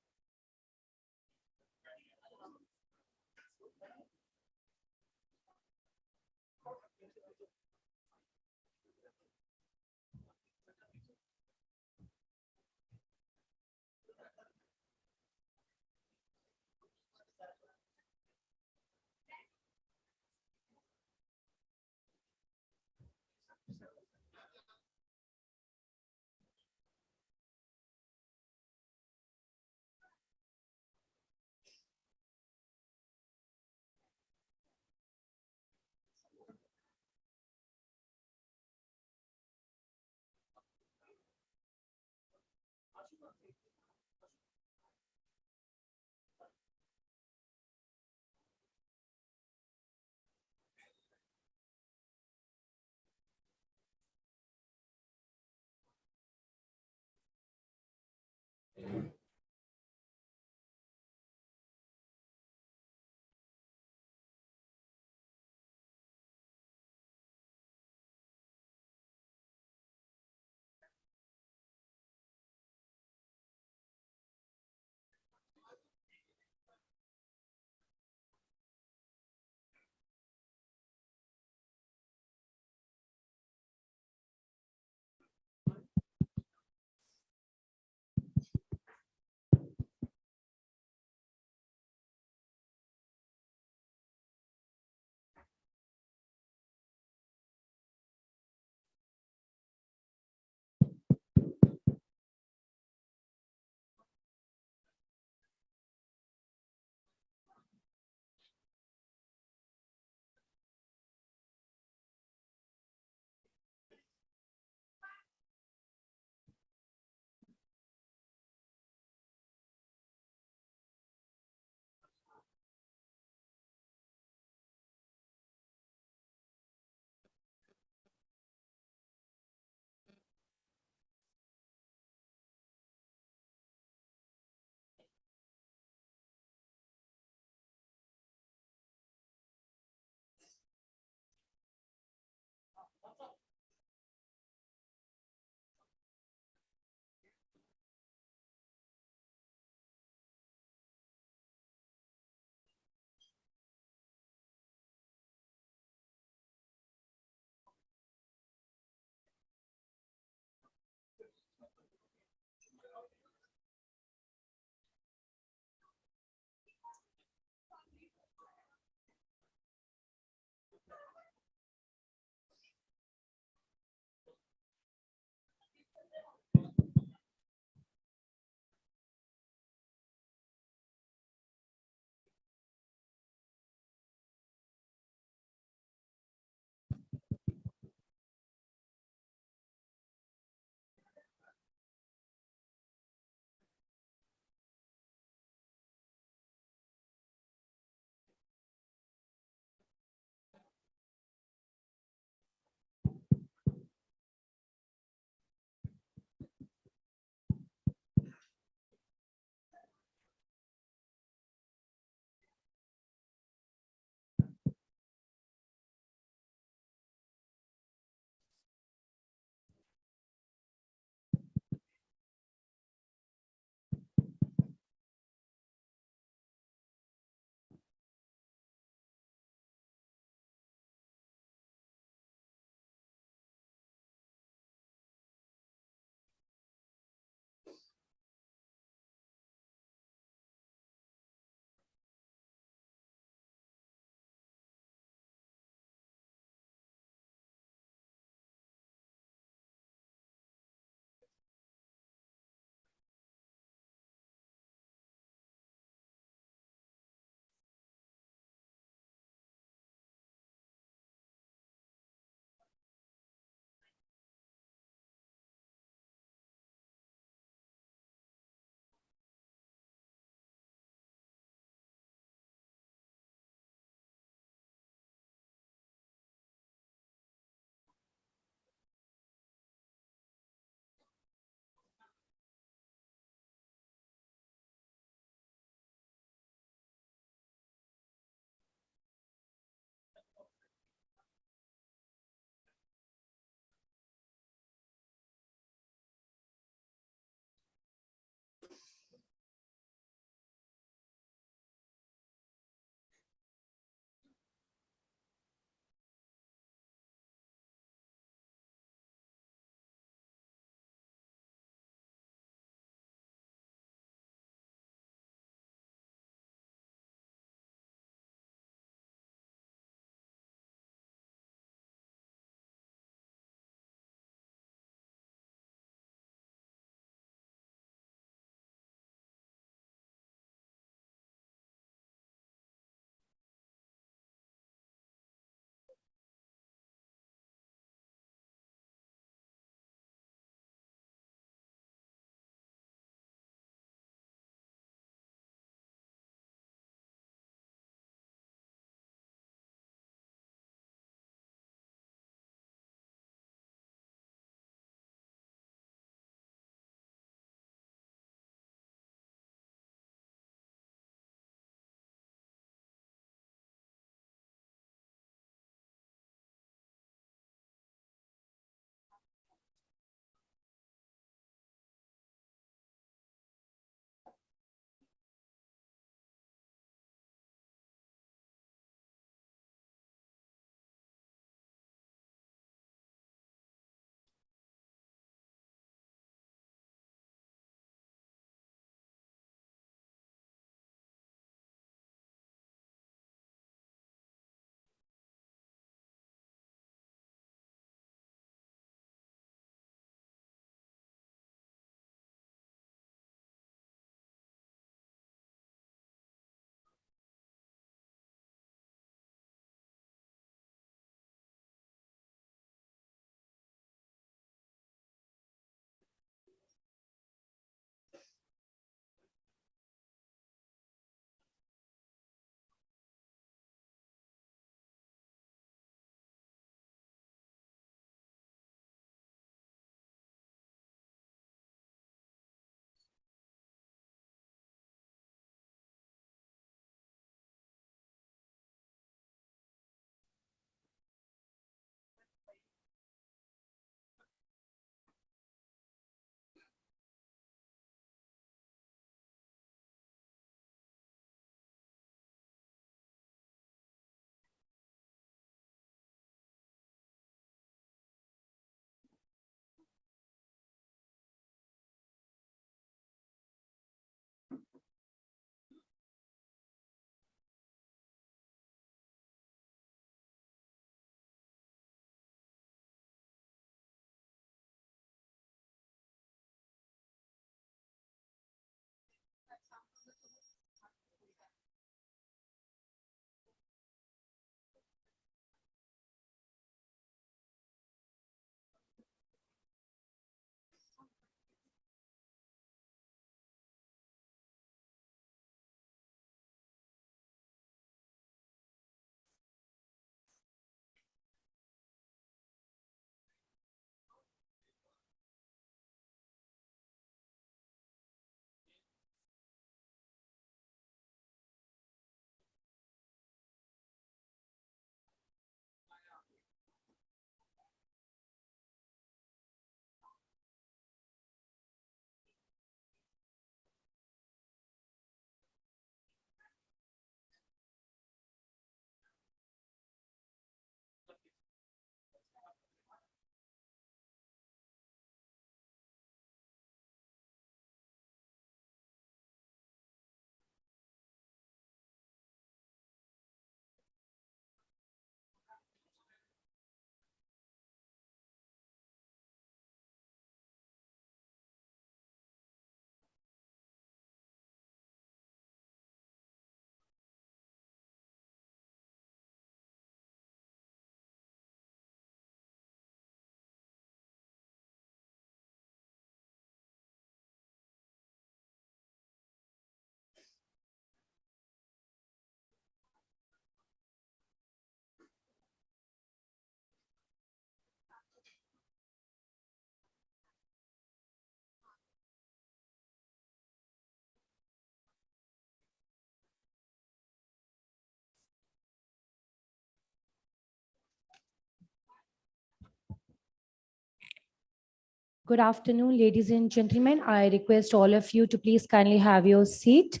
Good afternoon, ladies and gentlemen. I request all of you to please kindly have your seat.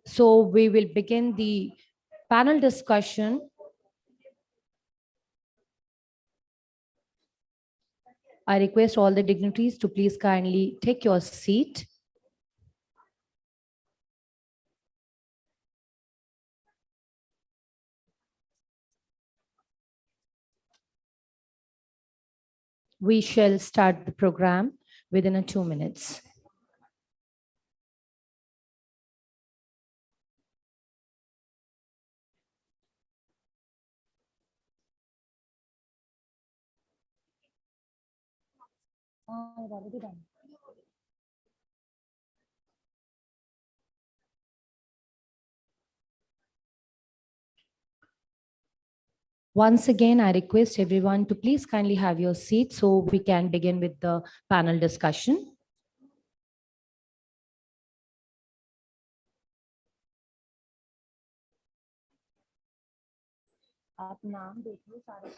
So we will begin the panel discussion. I request all the dignitaries to please kindly take your seat. We shall start the program within 2 minutes. Once again, I request everyone to please kindly have your seat so we can begin with the panel discussion. आप नाम देख लो सारे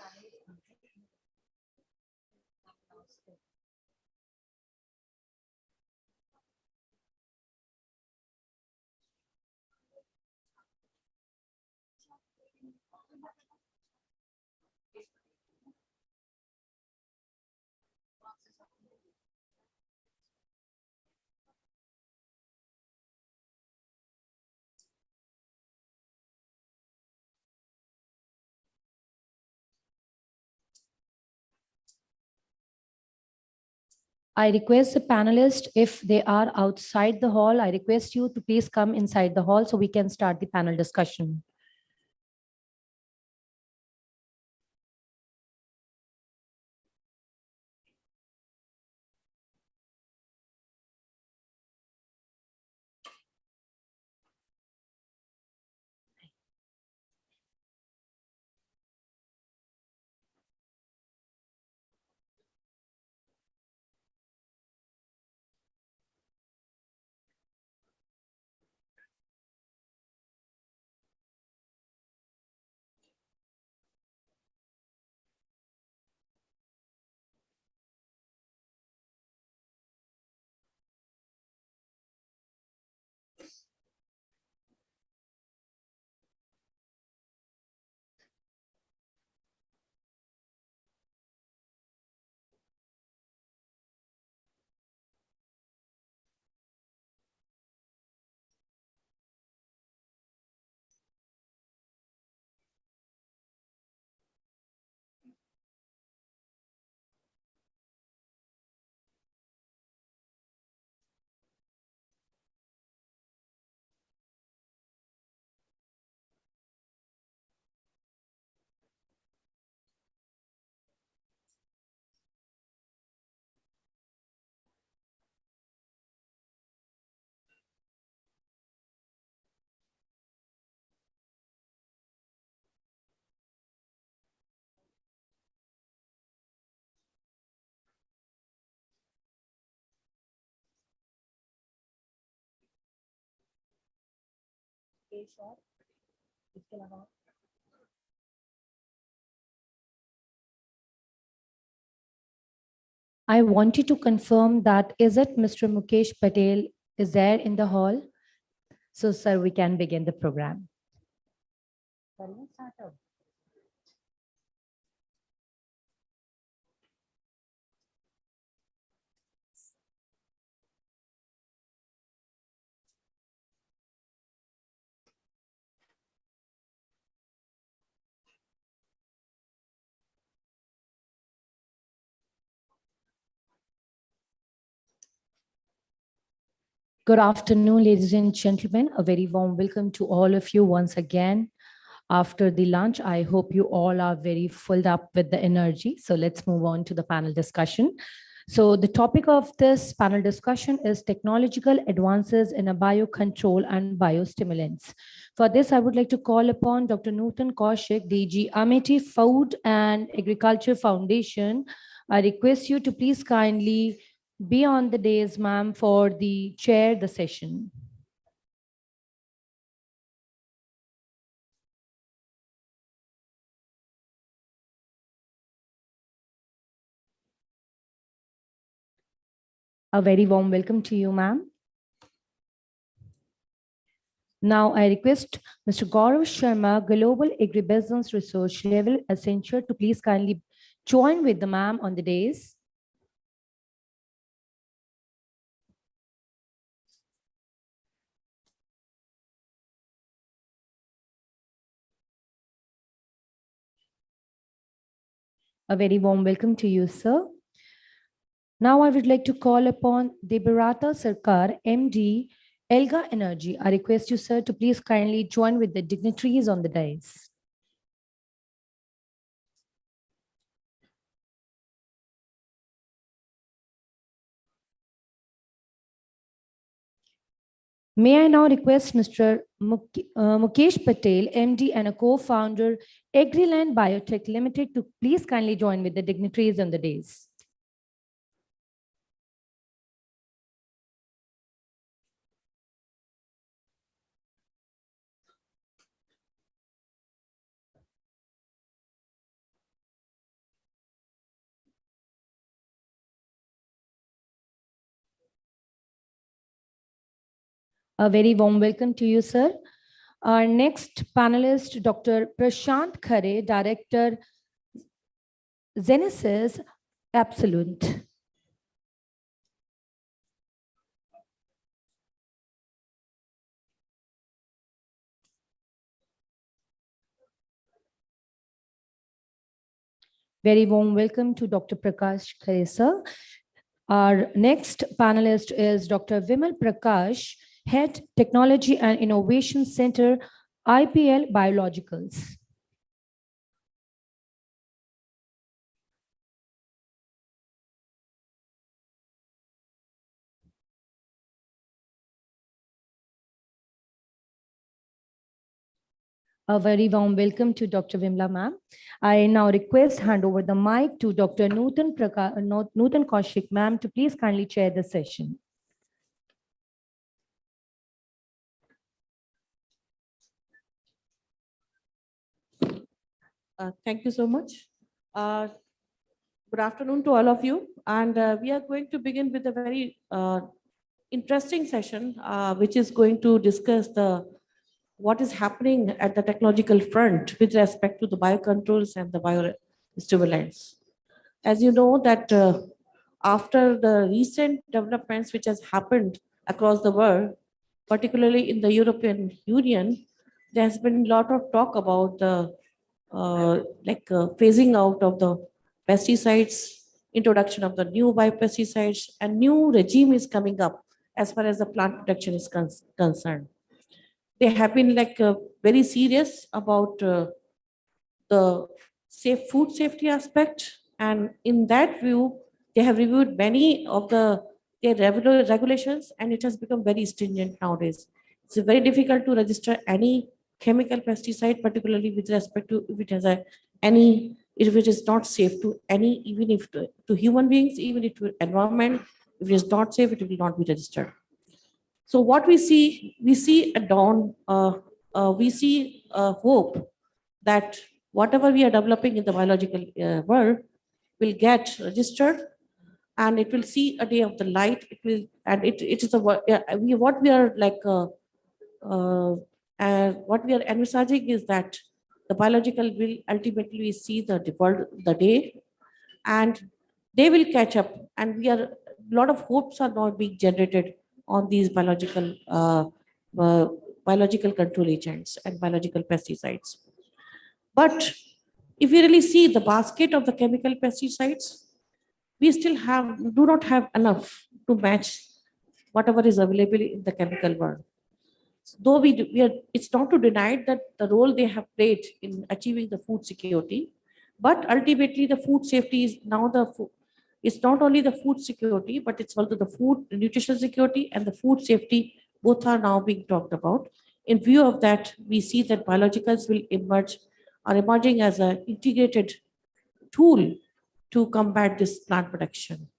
I request the panelists, if they are outside the hall, I request you to please come inside the hall so we can start the panel discussion. I wanted to confirm that is it Mr. Mukesh Patel is there in the hall? So sir, we can begin the program. Good afternoon, ladies and gentlemen. A very warm welcome to all of you once again. After the lunch, I hope you all are very filled up with the energy. So let's move on to the panel discussion. So the topic of this panel discussion is technological advances in a biocontrol and biostimulants. For this, I would like to call upon Dr. Nutan Kaushik, DG, Amity Food and Agriculture Foundation. I request you to please kindly be on the dais, ma'am, for the chair the session. A very warm welcome to you, ma'am. Now I request Mr. Gaurav Sharma, Global Agribusiness Research Level Accenture, to please kindly join with the ma'am on the dais. A very warm welcome to you, sir. Now I would like to call upon Debarata Sarkar, MD, Elga Energy. I request you, sir, to please kindly join with the dignitaries on the dais. May I now request Mr. Mukesh Patel, MD and a co-founder, Agriland Biotech Limited, to please kindly join with the dignitaries on the dais. A very warm welcome to you, sir. Our next panelist, Dr. Prashant Khare, Director, Genesis Absolute. Very warm welcome to Dr. Prakash Khare, sir. Our next panelist is Dr. Vimal Prakash, Head Technology and Innovation Center, IPL Biologicals. A very warm welcome to Dr. Vimla ma'am. I now request hand over the mic to Dr. Nutan Kaushik ma'am to please kindly chair the session. Thank you so much. Good afternoon to all of you. And we are going to begin with a very interesting session, which is going to discuss what is happening at the technological front with respect to the biocontrols and the biostimulants. As you know that after the recent developments which has happened across the world, particularly in the European Union, there has been a lot of talk about the phasing out of the pesticides, introduction of the new biopesticides, and new regime is coming up as far as the plant protection is concerned. They have been very serious about the food safety aspect, and in that view, they have reviewed many of their regulations, and it has become very stringent nowadays. It's very difficult to register any chemical pesticide, particularly with respect to if it has if it is not safe to even if to human beings, even if to environment, if it is not safe, it will not be registered. So what we see a dawn, we see a hope that whatever we are developing in the biological world will get registered, and it will see a day of the light. It will, and it is what we are what we are envisaging is that the biological will ultimately see the day, and they will catch up. And a lot of hopes are now being generated on these biological control agents and biological pesticides. But if you really see the basket of the chemical pesticides, we still do not have enough to match whatever is available in the chemical world. Though it's not to deny that the role they have played in achieving the food security, but ultimately the food safety is now it's not only the food security, but it's also the food nutrition security and the food safety. Both are now being talked about. In view of that, we see that biologicals are emerging as an integrated tool to combat this plant protection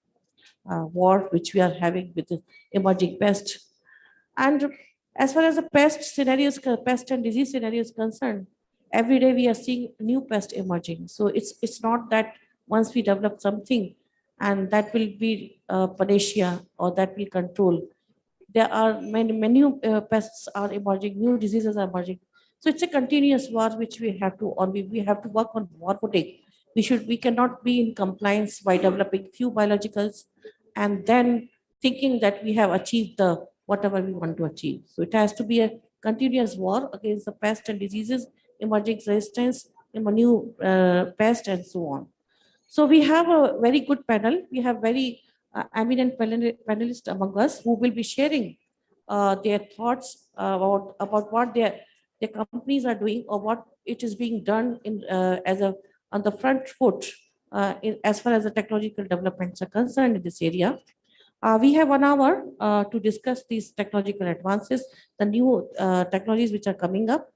war, which we are having with the emerging pests. And as far as the pest and disease scenario is concerned, every day we are seeing new pest emerging. So it's not that once we develop something and that will be panacea, or that will control. There are many pests are emerging, new diseases are emerging. So it's a continuous war which we have to on. We have to work on war footing. We cannot be in compliance by developing few biologicals and then thinking that we have achieved the whatever we want to achieve. So it has to be a continuous war against the pest and diseases, emerging resistance, new pest, and so on. So we have a very good panel. We have very eminent panelists among us who will be sharing their thoughts about what their companies are doing, or what it is being done in as a on the front foot as far as the technological developments are concerned in this area. We have 1 hour to discuss these technological advances, the new technologies which are coming up.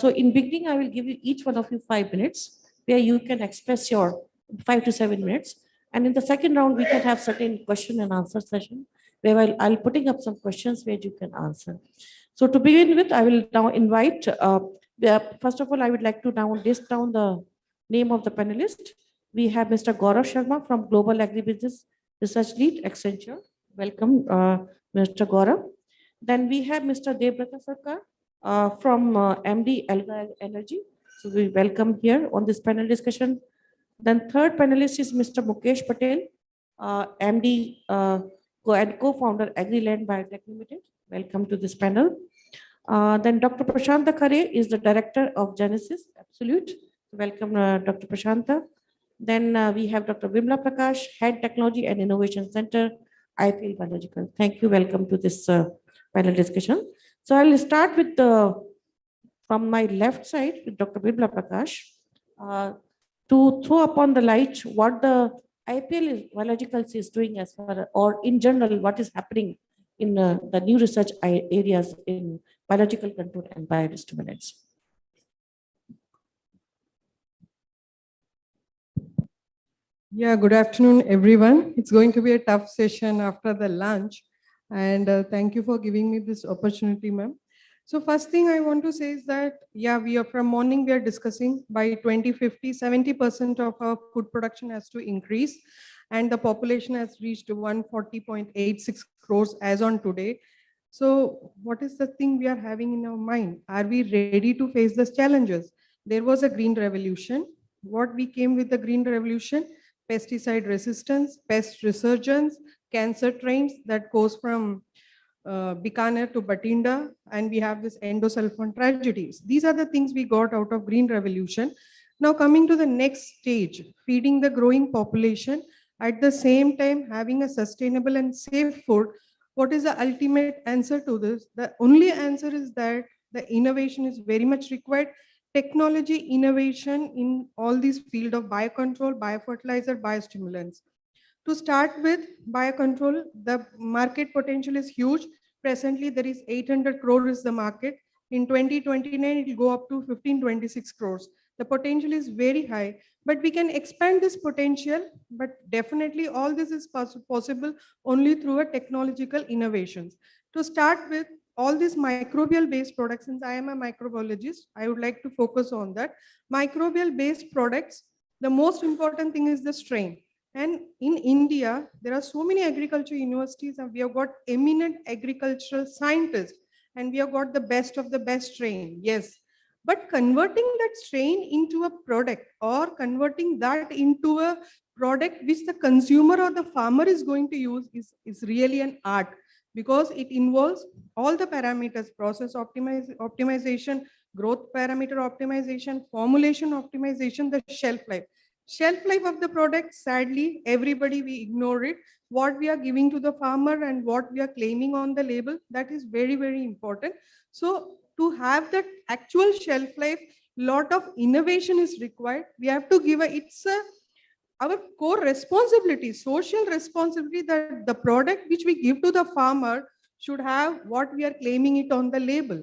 So in beginning, I will give you each one of you 5 minutes where you can express your 5 to 7 minutes. And in the second round, we can have certain question and answer session where I'll putting up some questions where you can answer. So to begin with, I will now invite, first of all, I would like to now list down the name of the panelist. We have Mr. Gaurav Sharma from Global Agribusiness Research Lead, Accenture. Welcome, Mr. Gaurav. Then we have Mr. Debrata Sarkar from MD Alga Energy. So we welcome here on this panel discussion. Then third panelist is Mr. Mukesh Patel, MD and co-founder AgriLand Biotech Limited. Welcome to this panel. Then Dr. Prashanta Khare is the director of Genesis Absolute. Welcome, Dr. Prashanta. Then we have Dr. Vimla Prakash, Head Technology and Innovation Center, IPL Biological. Thank you. Welcome to this panel discussion. So I'll start with from my left side with Dr. Vimla Prakash to throw upon the light what the Biologicals is doing as far, or in general, what is happening in the new research areas in biological control and biostimulants. Yeah, good afternoon, everyone. It's going to be a tough session after the lunch. And thank you for giving me this opportunity, ma'am. So first thing I want to say is that, yeah, we are from morning, we are discussing by 2050, 70% of our food production has to increase. And the population has reached 140.86 crores as on today. So what is the thing we are having in our mind? Are we ready to face these challenges? There was a green revolution. What we came with the green revolution? Pesticide resistance, pest resurgence, cancer trains that goes from Bikaner to Batinda, and we have this endosulfan tragedies. These are the things we got out of green revolution. Now coming to the next stage, feeding the growing population, at the same time having a sustainable and safe food. What is the ultimate answer to this? The only answer is that the innovation is very much required. Technology innovation in all these field of biocontrol, biofertilizer, biostimulants. To start with, biocontrol, the market potential is huge. Presently, there is 800 crore is the market. In 2029, it will go up to 1526 crores. The potential is very high, but we can expand this potential, but definitely all this is possible only through a technological innovations. To start with, all these microbial based products, since I am a microbiologist, I would like to focus on that. Microbial based products, the most important thing is the strain. And in India, there are so many agriculture universities and we have got eminent agricultural scientists and we have got the best of the best strain, yes. But converting that strain into a product or converting that into a product which the consumer or the farmer is going to use is really an art, because it involves all the parameters, process optimization, growth parameter optimization, formulation optimization, the shelf life. Shelf life of the product, sadly, everybody, we ignore it. What we are giving to the farmer and what we are claiming on the label, that is very, very important. So to have that actual shelf life, lot of innovation is required. We have to give our core responsibility, social responsibility, that the product which we give to the farmer should have what we are claiming it on the label.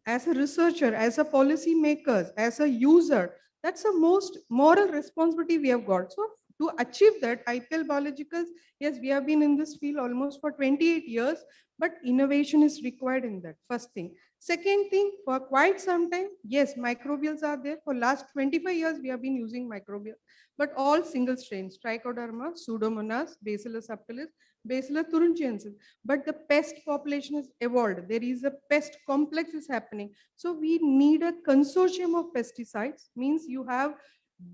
As a researcher, as a policy maker, as a user, that's the most moral responsibility we have got. So to achieve that, IPL Biologicals, yes, we have been in this field almost for 28 years, but innovation is required in that, first thing. Second thing, for quite some time, yes, microbials are there. For last 25 years, we have been using microbial, but all single strains, Trichoderma, Pseudomonas, Bacillus subtilis, Bacillus thuringiensis. But the pest population has evolved. There is a pest complex is happening. So we need a consortium of pesticides, means you have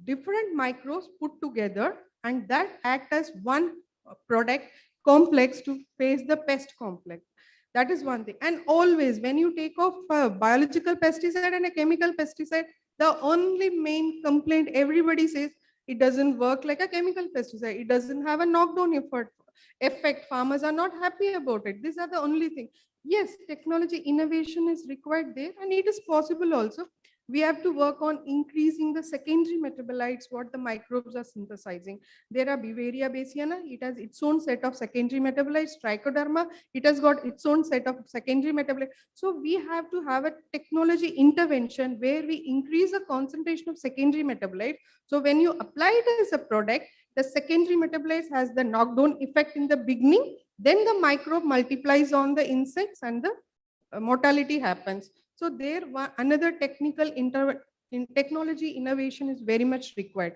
different microbes put together and that act as one product complex to face the pest complex. That is one thing. And always when you take off a biological pesticide and a chemical pesticide, the only main complaint everybody says, it doesn't work like a chemical pesticide. It doesn't have a knockdown effect. Farmers are not happy about it. These are the only thing. Yes, technology innovation is required there and it is possible also. We have to work on increasing the secondary metabolites, what the microbes are synthesizing. There are Beauveria bassiana, it has its own set of secondary metabolites. Trichoderma, it has got its own set of secondary metabolites. So we have to have a technology intervention where we increase the concentration of secondary metabolites. So when you apply it as a product, the secondary metabolites has the knockdown effect in the beginning, then the microbe multiplies on the insects and the mortality happens. So there another technology innovation is very much required.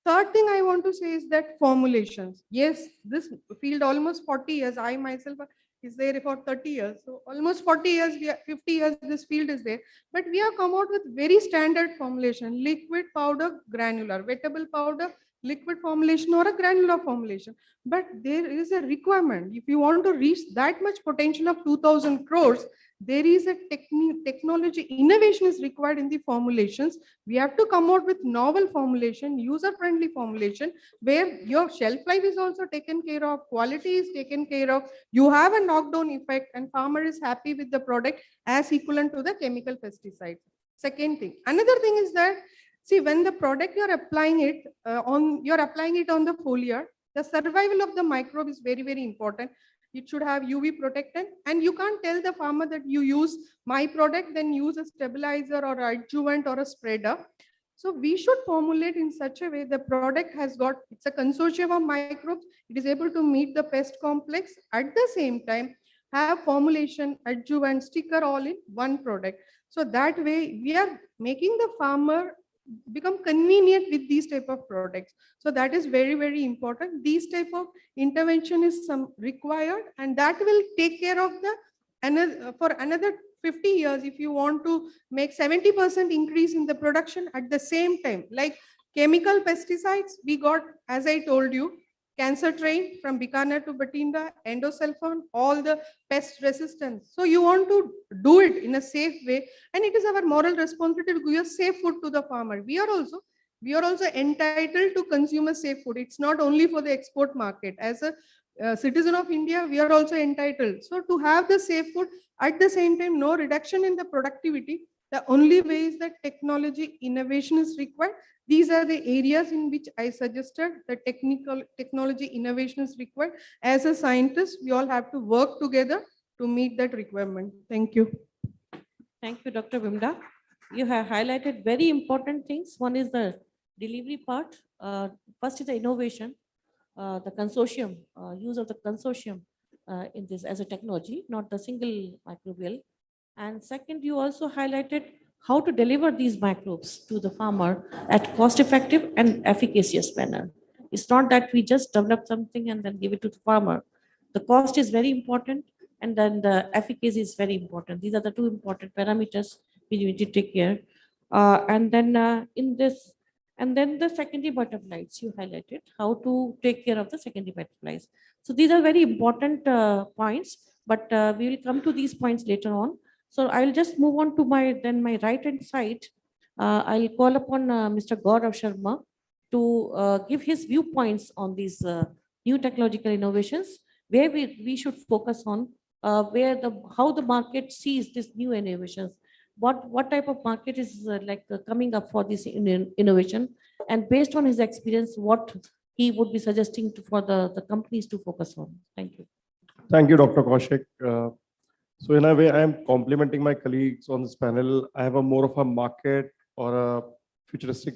Third thing I want to say is that formulations. Yes, this field almost 40 years. I myself is there for 30 years. So almost 40 years, 50 years, this field is there. But we have come out with very standard formulation, liquid, powder, granular, wettable powder, liquid formulation or a granular formulation. But there is a requirement. If you want to reach that much potential of 2000 crores, there is a technology innovation is required in the formulations. We have to come out with novel formulation, user-friendly formulation, where your shelf life is also taken care of, quality is taken care of, you have a knockdown effect, and farmer is happy with the product as equivalent to the chemical pesticide. Second thing. Another thing is that, see, when the product you're applying it on the foliar, the survival of the microbe is very, very important. It should have UV protectant, and you can't tell the farmer that you use my product, then use a stabilizer or adjuvant or a spreader. So we should formulate in such a way the product has got, it's a consortium of microbes, it is able to meet the pest complex, at the same time have formulation, adjuvant, sticker all in one product. So that way we are making the farmer become convenient with these type of products. So that is very, very important. These type of intervention is some required, and that will take care of the for another 50 years. If you want to make 70% increase in the production at the same time, like chemical pesticides, we got, as I told you, cancer train from Bikaner to Batinda, endosulfan, all the pest resistance. So you want to do it in a safe way, and it is our moral responsibility to give a safe food to the farmer. We are also entitled to consume a safe food. It's not only for the export market. As a citizen of India, we are also entitled. So to have the safe food, at the same time, no reduction in the productivity. The only way is that technology innovation is required. These are the areas in which I suggested the technology innovation is required. As a scientist, we all have to work together to meet that requirement. Thank you. Thank you, Dr. Vimda. You have highlighted very important things. One is the delivery part. First is the innovation, the consortium, use of the consortium in this as a technology, not the single microbial. And second, you also highlighted how to deliver these microbes to the farmer at cost-effective and efficacious manner. It's not that we just develop something and then give it to the farmer. The cost is very important, and then the efficacy is very important. These are the two important parameters we need to take care. And then the secondary butterflies you highlighted, how to take care of the secondary butterflies. So these are very important points, but we will come to these points later on. So I'll just move on to my right hand side. I'll call upon Mr. Gaurav Sharma to give his viewpoints on these new technological innovations, where we should focus on, how the market sees these new innovations, what type of market is coming up for this innovation, and based on his experience, what he would be suggesting for the companies to focus on. Thank you. Thank you, Dr. Kaushik. So in a way, I am complimenting my colleagues on this panel. I have a more of a market or a futuristic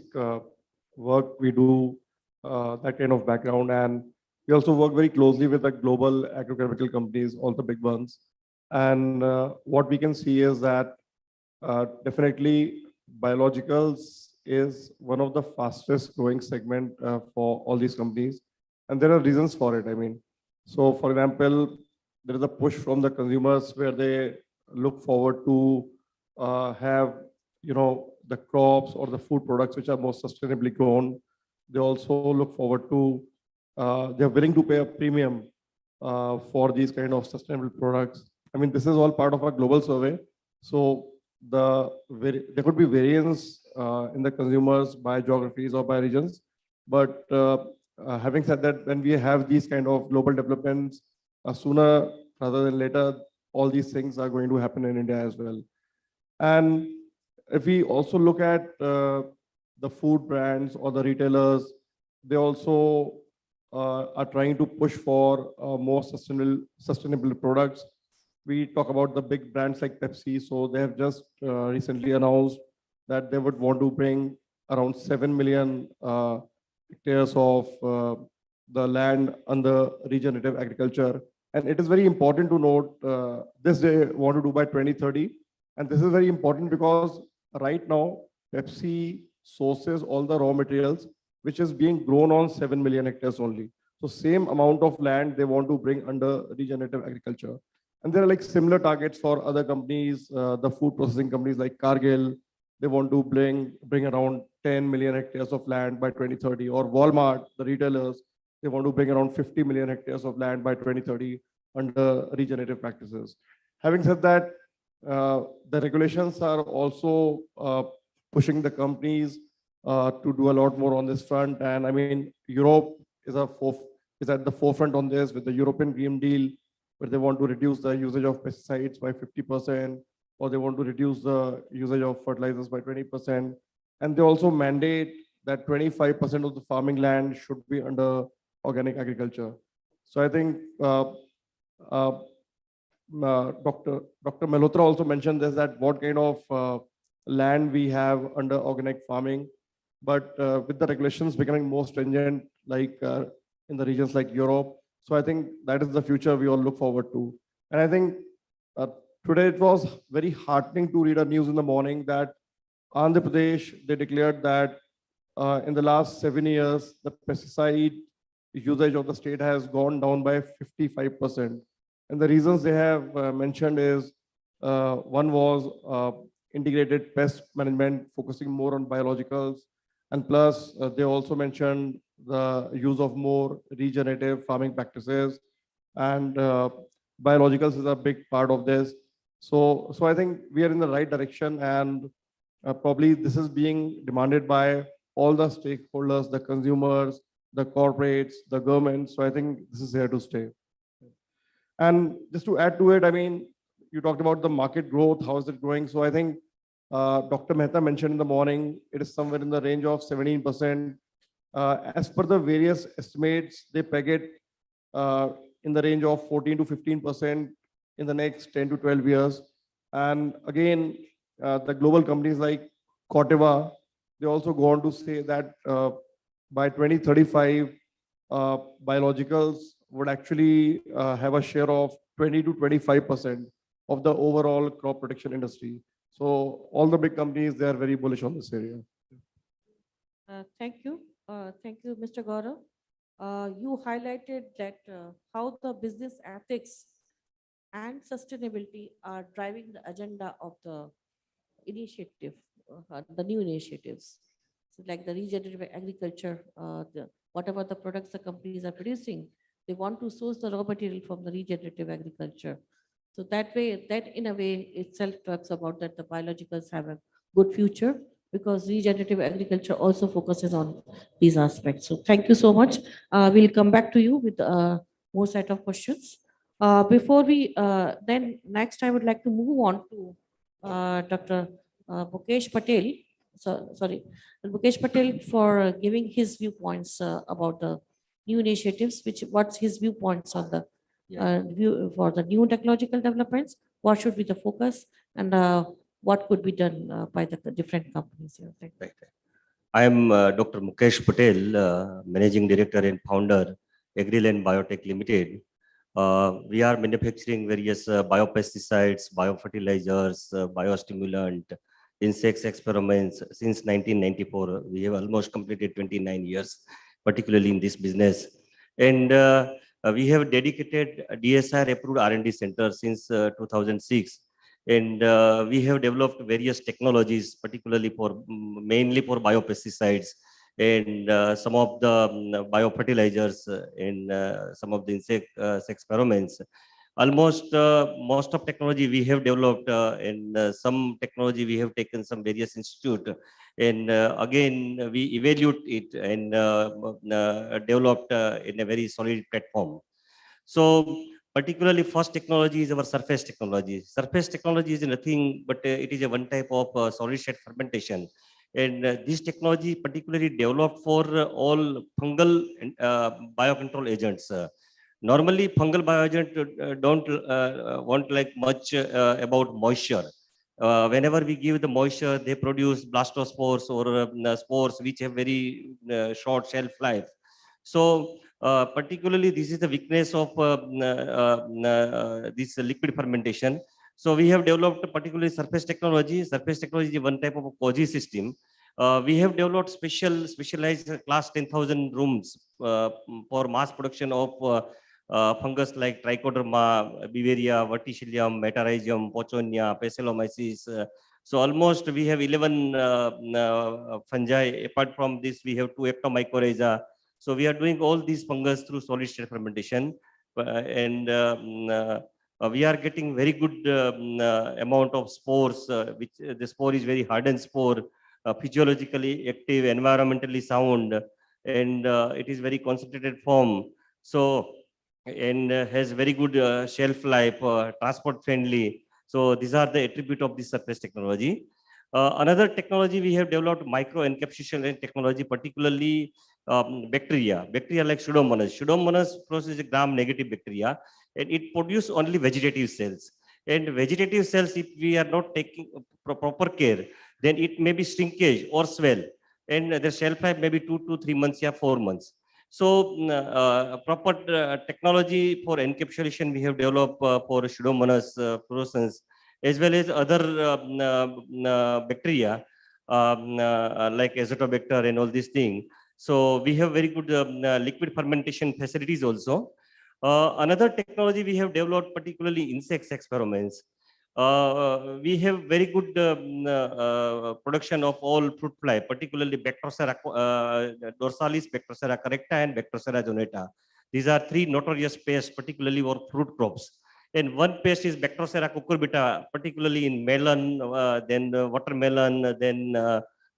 work. We do that kind of background, and we also work very closely with the global agrochemical companies, all the big ones. And what we can see is that definitely biologicals is one of the fastest growing segment for all these companies. And there are reasons for it. I mean, so for example, there is a push from the consumers where they look forward to have, the crops or the food products which are more sustainably grown. They also look forward to, they're willing to pay a premium for these kind of sustainable products. I mean, this is all part of a global survey. So there could be variance in the consumers by geographies or by regions. But having said that, when we have these kind of global developments, sooner rather than later, all these things are going to happen in India as well. And if we also look at the food brands or the retailers, they also are trying to push for more sustainable products. We talk about the big brands like Pepsi. So they have just recently announced that they would want to bring around 7 million hectares of the land under regenerative agriculture. And it is very important to note this they want to do by 2030. And this is very important because right now, Pepsi sources all the raw materials, which is being grown on 7 million hectares only. So same amount of land they want to bring under regenerative agriculture. And there are like similar targets for other companies, the food processing companies like Cargill. They want to bring around 10 million hectares of land by 2030. Or Walmart, the retailers, they want to bring around 50 million hectares of land by 2030 under regenerative practices. Having said that, the regulations are also pushing the companies to do a lot more on this front. And I mean, Europe is at the forefront on this with the European Green Deal, where they want to reduce the usage of pesticides by 50%, or they want to reduce the usage of fertilizers by 20%. And they also mandate that 25% of the farming land should be under organic agriculture. So I think Dr. Malhotra also mentioned this, that what kind of land we have under organic farming. But with the regulations becoming more stringent, like in the regions like Europe, so I think that is the future we all look forward to. And I think today it was very heartening to read a news in the morning that Andhra Pradesh, they declared that in the last 7 years, the pesticide usage of the state has gone down by 55%. And the reasons they have mentioned is one was integrated pest management, focusing more on biologicals. And plus, they also mentioned the use of more regenerative farming practices. And biologicals is a big part of this. So I think we are in the right direction. And probably this is being demanded by all the stakeholders, the consumers, the corporates, the government. So I think this is here to stay. And just to add to it, I mean, you talked about the market growth, how is it growing? So I think Dr. Mehta mentioned in the morning, it is somewhere in the range of 17%. As per the various estimates, they peg it in the range of 14 to 15% in the next 10 to 12 years. And again, the global companies like Corteva, they also go on to say that by 2035, biologicals would actually have a share of 20 to 25% of the overall crop protection industry. So all the big companies, they are very bullish on this area. Thank you. Thank you, Mr. Gaurav. You highlighted that how the business ethics and sustainability are driving the agenda of the initiative, the new initiatives. So like the regenerative agriculture, whatever the products the companies are producing, they want to source the raw material from the regenerative agriculture. So that way, that in a way itself talks about that the biologicals have a good future, because regenerative agriculture also focuses on these aspects. So thank you so much. We'll come back to you with more set of questions. Before we, then next I would like to move on to Dr. Mukesh Patel. Sorry, Mukesh Patel for giving his viewpoints about the new initiatives, what's his viewpoints on the view for the new technological developments, what should be the focus, and what could be done by the different companies here. Thank you. I am Dr. Mukesh Patel, Managing Director and Founder, Agriland Biotech Limited. We are manufacturing various biopesticides, biofertilizers, biostimulant, insects experiments since 1994. We have almost completed 29 years, particularly in this business. And we have dedicated DSR approved R&D center since 2006. And we have developed various technologies, particularly for mainly for biopesticides and some of the biofertilizers and some of the insect experiments. Almost most of technology we have developed and some technology we have taken some various institute, and again we evaluate it and developed in a very solid platform. So particularly first technology is our surface technology. Surface technology is nothing but it is a one type of solid state fermentation. And this technology particularly developed for all fungal biocontrol agents. Normally fungal bioagent don't want like much about moisture. Whenever we give the moisture, they produce blastospores or spores which have very short shelf life. So particularly, this is the weakness of this liquid fermentation. So we have developed particularly surface technology. Surface technology is one type of a COGI system. We have developed specialized class 10,000 rooms for mass production of fungus like Trichoderma, Beauveria, Verticillium, Metarhizium, Pochonia, Paecilomyces. So almost we have 11 fungi. Apart from this, we have 2 Ectomycorrhiza. So we are doing all these fungus through solid state fermentation, and we are getting very good amount of spores, which the spore is very hardened spore, physiologically active, environmentally sound, and it is very concentrated form. So, and has very good shelf life, transport friendly. So these are the attribute of this surface technology. Another technology we have developed micro encapsulation technology, particularly bacteria like Pseudomonas. Pseudomonas produces a gram-negative bacteria, and it produces only vegetative cells. And vegetative cells, if we are not taking proper care, then it may be shrinkage or swell, and the shelf life may be 2 to 3 months or 4 months. So proper technology for encapsulation we have developed for Pseudomonas fluorescens, as well as other bacteria like Azotobacter and all these things. So we have very good liquid fermentation facilities also. Another technology we have developed, particularly insects experiments. We have very good production of all fruit fly, particularly Bactrocera dorsalis, Bactrocera correcta, and Bactrocera zonata. These are 3 notorious pests, particularly for fruit crops. And one pest is Bactrocera cucurbita, particularly in melon, then watermelon, then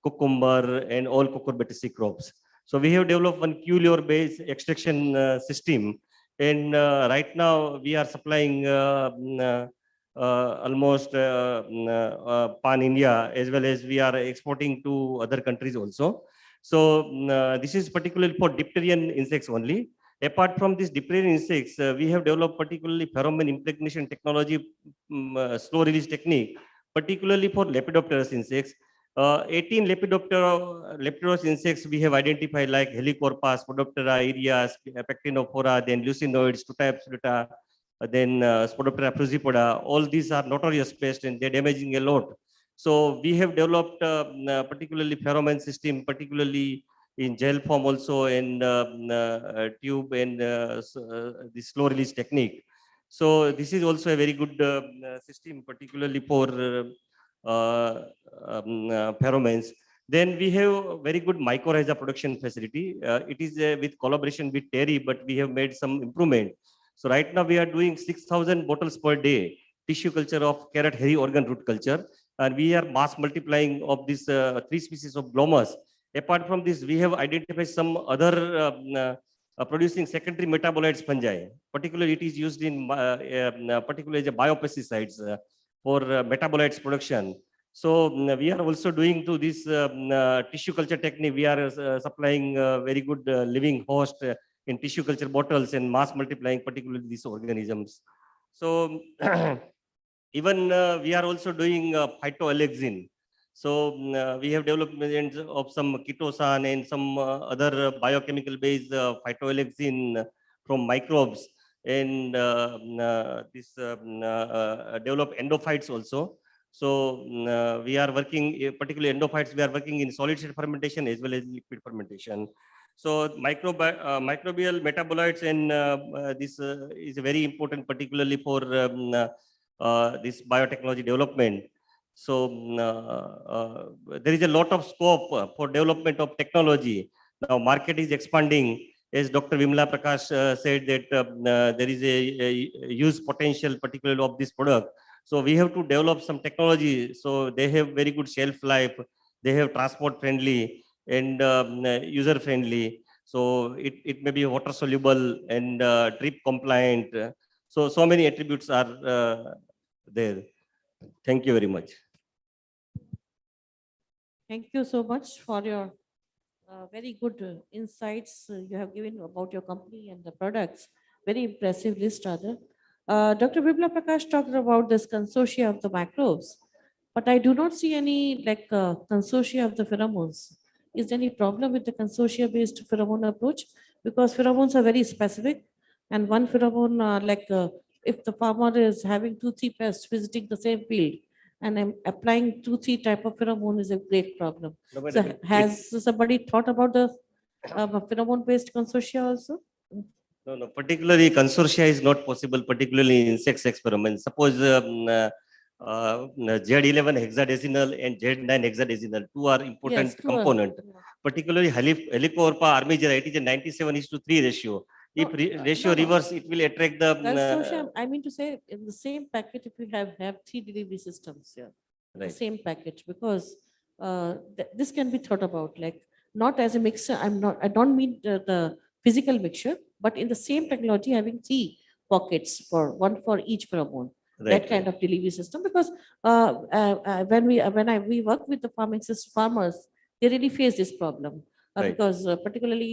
cucumber, and all cucurbitaceae crops. So we have developed one QLure-based extraction system, and right now we are supplying almost pan India, as well as we are exporting to other countries also. So this is particularly for diphtherian insects only. Apart from these diphtherian insects, we have developed particularly pheromone impregnation technology, slow release technique, particularly for Lepidopterous insects. 18 Lepidopterous insects we have identified, like Helicorpus, Spodoptera, Aereas, Pectinophora, then Lucinoids, Tuta absoluta, then Spodoptera frugipoda. All these are notorious pests and they're damaging a lot. So we have developed particularly pheromone system, particularly in gel form also, and tube and the slow release technique. So this is also a very good system, particularly for pheromones. Then we have very good mycorrhiza production facility. It is with collaboration with Terry, but we have made some improvement. So right now we are doing 6,000 bottles per day, tissue culture of carrot hairy organ root culture. And we are mass multiplying of these 3 species of glomus. Apart from this, we have identified some other producing secondary metabolites fungi. Particularly, it is used in particularly as a biopesticides for metabolites production. So we are also doing to this tissue culture technique. We are supplying very good living host in tissue culture bottles and mass multiplying, particularly these organisms. So even we are also doing phytoalexin. So we have development of some chitosan and some other biochemical based phytoalexin from microbes. and develop endophytes also. So we are working, particularly endophytes, we are working in solid state fermentation as well as liquid fermentation. So microbial metabolites and this is very important, particularly for this biotechnology development. So there is a lot of scope for development of technology. Now market is expanding. As Dr. Vimla Prakash said that there is a huge potential, particularly of this product. So we have to develop some technology. So they have very good shelf life. They have transport friendly and user friendly. So it may be water soluble and drip compliant. So many attributes are there. Thank you very much. Thank you so much for your very good insights you have given about your company and the products. Very impressive list, rather. Dr. Vipla Prakash talked about this consortia of the microbes, but I do not see any like consortia of the pheromones. Is there any problem with the consortia-based pheromone approach? Because pheromones are very specific, and one pheromone, if the farmer is having 2-3 pests visiting the same field, and I'm applying 2-3 type of pheromone is a great problem. No, but So has somebody thought about the pheromone-based consortia also? No, particularly consortia is not possible, particularly in insect experiments. Suppose Z11 hexadecinal and Z9 hexadecinal, two are important Yes, two are- component. Particularly Helicoverpa armigera, it is a 97:3 ratio. If ratio reverse, it will attract the Consortia, I mean to say, in the same packet, if you have 3 delivery systems here, the Right. same package, because this can be thought about, like not as a mixer. I don't mean the physical mixture, but in the same technology, having 3 pockets for one for each pheromone. Right, That kind of delivery system, because we work with the farmers, they really face this problem. Right. Because particularly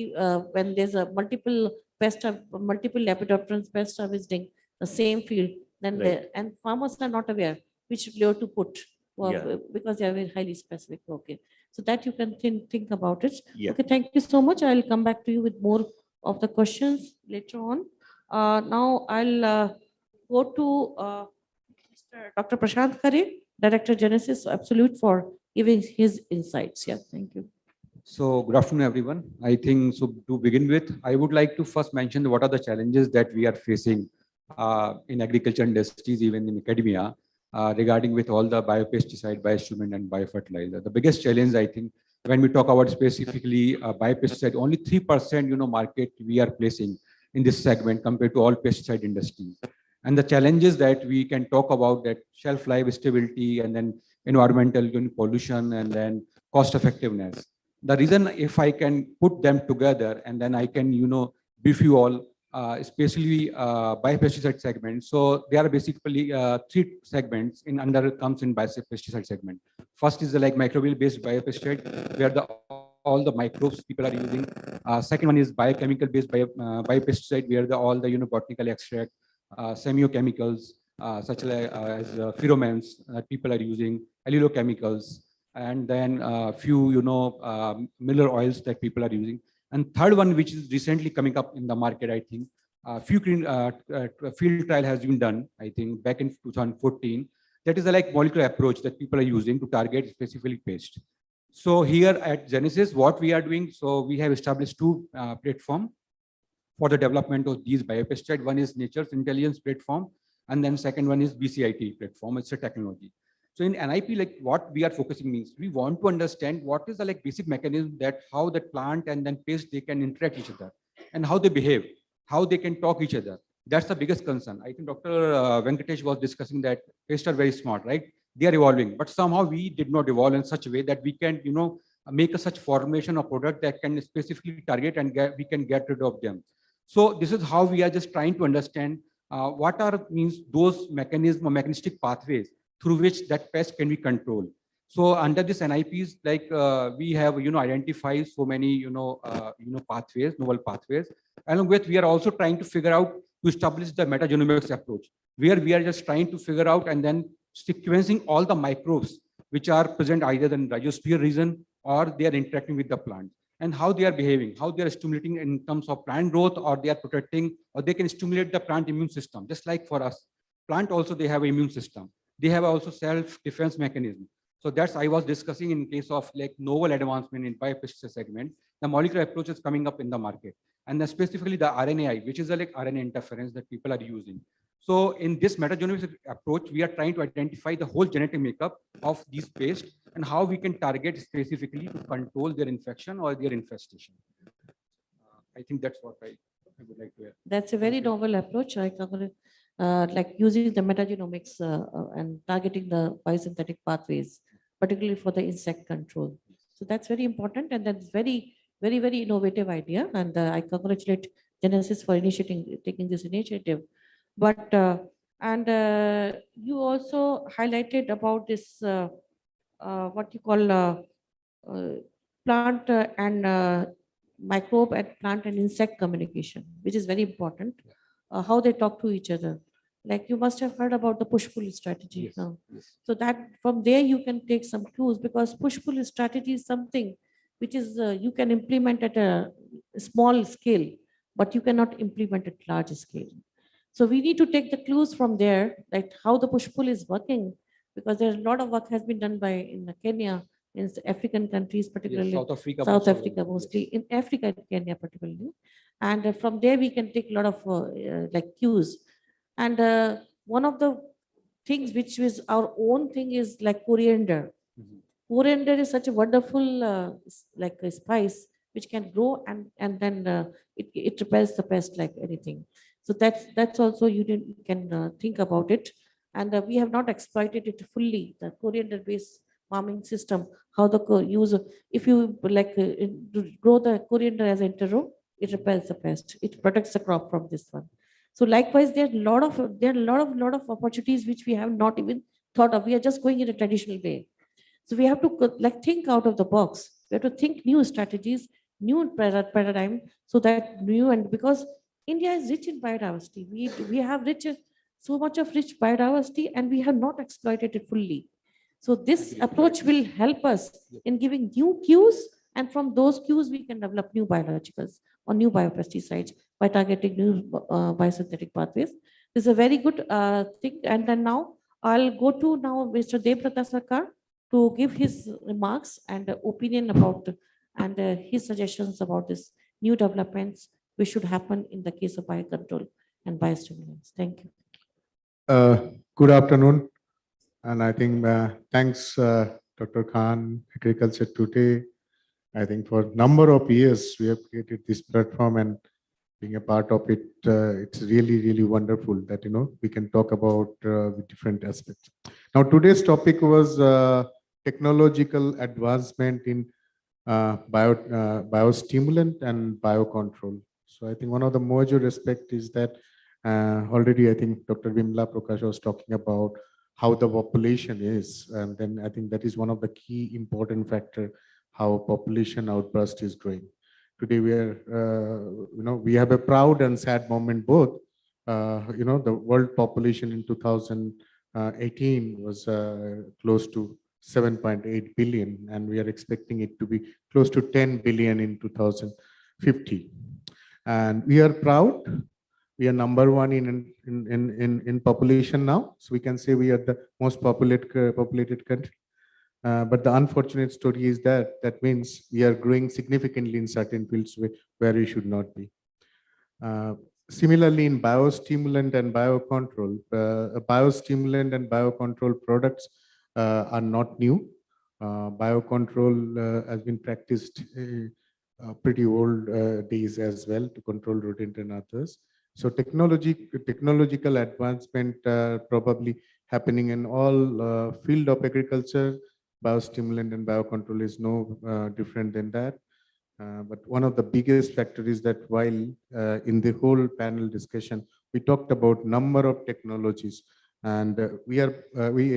when there's a multiple lepidopterans pests are visiting the same field, then Right. and farmers are not aware which layer to put Yeah. because they are very highly specific. Okay, so that you can think about it. Yeah. Okay, thank you so much. I'll come back to you with more of the questions later on. Now I'll go to Mr. Dr. Prashant Khare, Director Genesis Absolute, for giving his insights. Yeah, thank you. So good afternoon, everyone. I think so to begin with, I would like to first mention what are the challenges that we are facing in agriculture industries, even in academia, regarding with all the biopesticide, bioinstrument, and biofertilizer. The biggest challenge, I think, when we talk about specifically biopesticide, only 3% market we are placing in this segment compared to all pesticide industries. And the challenges that we can talk about, that shelf life stability, and then environmental pollution, and then cost effectiveness. The reason, if I can put them together and then I can, brief you all, especially biopesticide segment. So there are basically 3 segments in under comes in biopesticide segment. First is the like microbial based biopesticide, where all the microbes people are using. Second one is biochemical based biopesticide, where all the botanical extract, semiochemicals such as pheromones that people are using, allelochemicals, and then a few mineral oils that people are using. And third one, which is recently coming up in the market, I think few field trial has been done, I think back in 2014. That is a like molecular approach that people are using to target specific pest. So here at Genesis, what we are doing, so we have established 2 platforms for the development of these biopesticide. One is Nature's Intelligence platform, and then second one is BCIT platform. It's a technology. So in NIP, like what we are focusing means, we want to understand what is the like basic mechanism that how the plant and then pest they can interact each other, and how they behave, how they can talk each other. That's the biggest concern. I think Dr. Venkatesh was discussing that pests are very smart, right? They are evolving, but somehow we did not evolve in such a way that we can, make a such formulation of product that can specifically target and we can get rid of them. So this is how we are just trying to understand what are means those mechanism or mechanistic pathways through which that pest can be controlled. So under this NIPs, like we have identified so many pathways, novel pathways. Along with, we are also trying to figure out to establish the metagenomics approach, where we are just trying to figure out and then sequencing all the microbes which are present either in rhizosphere region or they are interacting with the plant. and how they are behaving, how they are stimulating in terms of plant growth, or they are protecting, or they can stimulate the plant immune system. Just like for us, plant also they have an immune system. They have also self-defense mechanism. So that's I was discussing in case of like novel advancement in biopesticide segment, the molecular approach is coming up in the market, and then specifically the RNAi, which is a like RNA interference that people are using. So in this metagenomics approach, we are trying to identify the whole genetic makeup of these pests and how we can target specifically to control their infection or their infestation. I think that's what I would like to add. That's a very novel approach. Like using the metagenomics and targeting the biosynthetic pathways, particularly for the insect control. So that's very important, and that's very innovative idea. And I congratulate Genesis for taking this initiative. But you also highlighted about this what you call plant and microbe and plant and insect communication, which is very important. How they talk to each other. Like you must have heard about the push-pull strategy. Yes, Now. yes. So that from there you can take some clues, because push-pull strategy is something which is you can implement at a small scale, but you cannot implement at large scale. So we need to take the clues from there, like how the push-pull is working, because there's a lot of work has been done by in Kenya, in African countries, particularly South Africa South most Africa probably, mostly, in Africa and Kenya particularly. And from there we can take a lot of like cues. And one of the things which is our own thing is like coriander. Coriander is such a wonderful like a spice which can grow, and then it repels the pest like anything. So that's also you can think about it. And we have not exploited it fully, the coriander based farming system, how the use of, if you like grow the coriander as an interrow, it repels the pest, it protects the crop from this one. So likewise, there are lot of opportunities which we have not even thought of. We are just going in a traditional way. So we have to like think out of the box. We have to think new strategies, new paradigm, so that new, and because India is rich in biodiversity. We have so much of rich biodiversity, and we have not exploited it fully. So this approach will help us in giving new cues, and from those cues we can develop new biologicals or new biopesticides by targeting new biosynthetic pathways. This is a very good thing. And then now I'll go to now Mr. Devrata Sarkar to give his remarks and opinion about and his suggestions about this new developments which should happen in the case of biocontrol and biostimulants. Thank you. Good afternoon. And I think thanks, Dr. Khan, Agriculture Today. I think for a number of years, we have created this platform, and being a part of it, it's really, really wonderful that, we can talk about different aspects. Now, today's topic was technological advancement in biostimulant and biocontrol. So I think one of the major aspects is that already I think Dr. Vimla Prakash was talking about how the population is. And then I think that is one of the key important factor, how population outburst is growing. Today we are, we have a proud and sad moment both. The world population in 2018 was close to 7.8 billion, and we are expecting it to be close to 10 billion in 2050. And we are proud. We are number one in population now. So we can say we are the most populated country. But the unfortunate story is that means we are growing significantly in certain fields where we should not be. Similarly, in biostimulant and biocontrol products are not new. Biocontrol has been practiced pretty old days as well to control rodent and others. So technological advancement probably happening in all field of agriculture. Biostimulant and biocontrol is no different than that. But one of the biggest factors is that while in the whole panel discussion, we talked about number of technologies, and we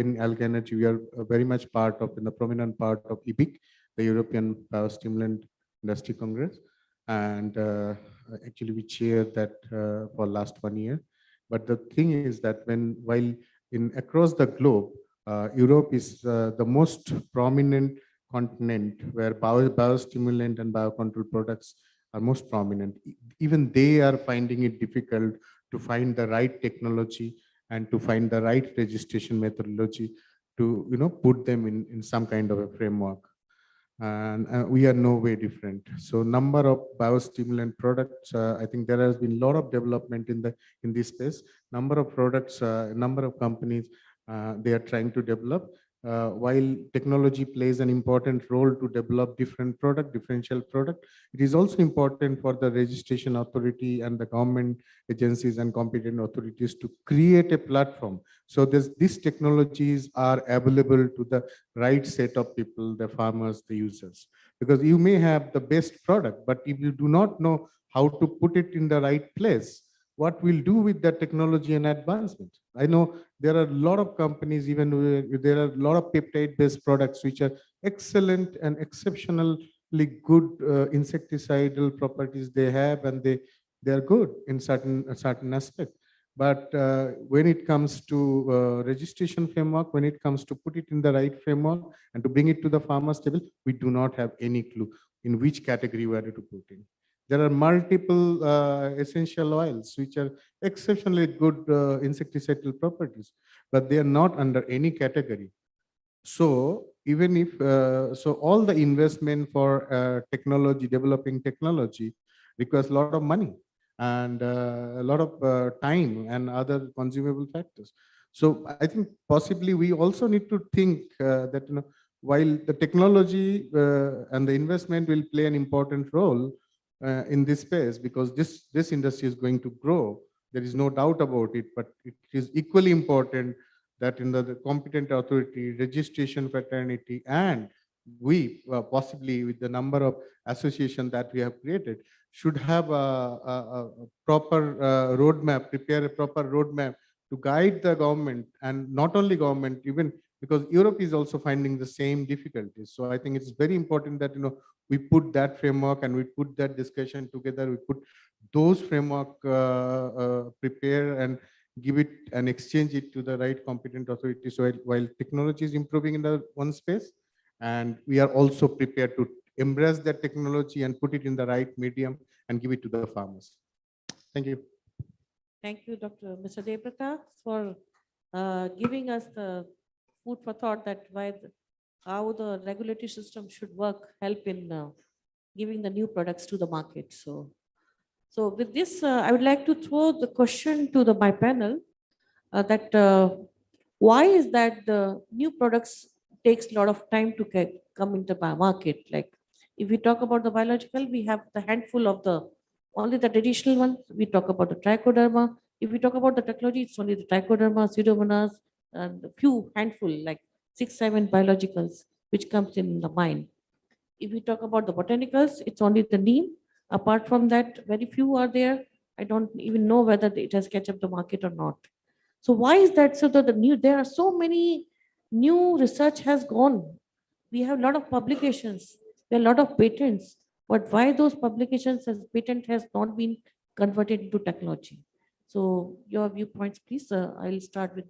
in Alga Energy, we are very much in the prominent part of EBIC, the European Biostimulant Industry Congress, and actually we chaired that for last 1 year. But the thing is that while across the globe, Europe is the most prominent continent where biostimulant and biocontrol products are most prominent. Even they are finding it difficult to find the right technology and to find the right registration methodology to put them in some kind of a framework. And we are no way different. So number of biostimulant products, I think there has been a lot of development in this space. Number of products, number of companies they are trying to develop. While technology plays an important role to develop differential product, it is also important for the registration authority and the government agencies and competent authorities to create a platform. So these technologies are available to the right set of people, the farmers, the users. Because you may have the best product, but if you do not know how to put it in the right place, what we'll do with that technology and advancement. I know there are a lot of companies, even there are a lot of peptide-based products which are excellent and exceptionally good insecticidal properties they have, and they are good in certain aspect. But when it comes to registration framework, when it comes to put it in the right framework and to bring it to the farmer's table, we do not have any clue in which category we are to put in. There are multiple essential oils which are exceptionally good insecticidal properties, but they are not under any category. So even if, so all the investment for technology, developing technology requires a lot of money and a lot of time and other consumable factors. So I think possibly we also need to think that, while the technology and the investment will play an important role in this space, because this industry is going to grow, there is no doubt about it, but it is equally important that in the competent authority, registration fraternity, and we possibly with the number of associations that we have created should have a proper roadmap, prepare a proper roadmap to guide the government, and not only government, even because Europe is also finding the same difficulties. So I think it's very important that we put that framework and we put that discussion together. We put those framework prepare and give it and exchange it to the right competent authority. So while technology is improving in the one space, and we are also prepared to embrace that technology and put it in the right medium and give it to the farmers. Thank you. Thank you, Mr. Debrata, for giving us the food for thought that how the regulatory system should work, help in giving the new products to the market. So with this, I would like to throw the question to my panel that why is that the new products takes a lot of time to come into the market? Like if we talk about the biological, we have the handful of only the traditional ones. We talk about the trichoderma. If we talk about the technology, it's only the trichoderma, pseudomonas, and a few handful, like 6-7 biologicals, which comes in the mind. If we talk about the botanicals, it's only the neem. Apart from that, very few are there. I don't even know whether it has catch up the market or not. So why is that? So that there are so many new research has gone. We have a lot of publications, there are a lot of patents, but why those publications as patent has not been converted into technology? So your viewpoints, please. I'll start with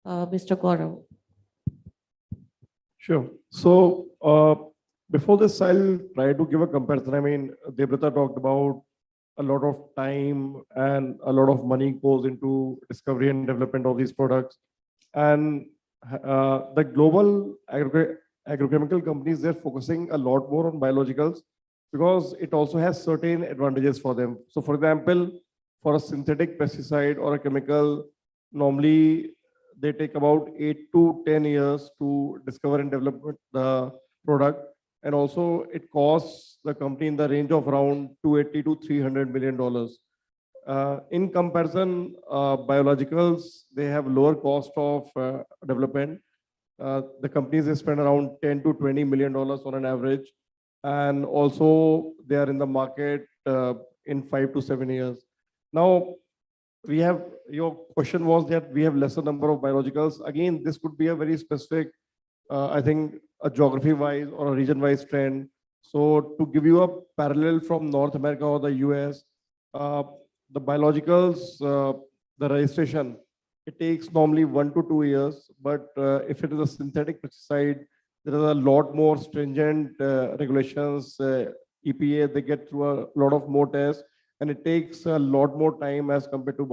Mr. Gaurav. Sure. So before this, I'll try to give a comparison. I mean, Debrata talked about a lot of time and a lot of money goes into discovery and development of these products. And the global agrochemical companies, they're focusing a lot more on biologicals because it also has certain advantages for them. So for example, for a synthetic pesticide or a chemical, normally they take about 8 to 10 years to discover and develop the product. And also it costs the company in the range of around $280 to $300 million. In comparison, biologicals, they have lower cost of development. The companies, they spend around $10 to $20 million on an average. And also they are in the market in 5 to 7 years. Now, your question was that we have lesser number of biologicals. Again, this could be a very specific, I think, a geography-wise or a region-wise trend. So to give you a parallel from North America or the US, the biologicals, the registration, it takes normally 1 to 2 years. But if it is a synthetic pesticide, there are a lot more stringent regulations. EPA, they get through a lot of more tests, and it takes a lot more time as compared to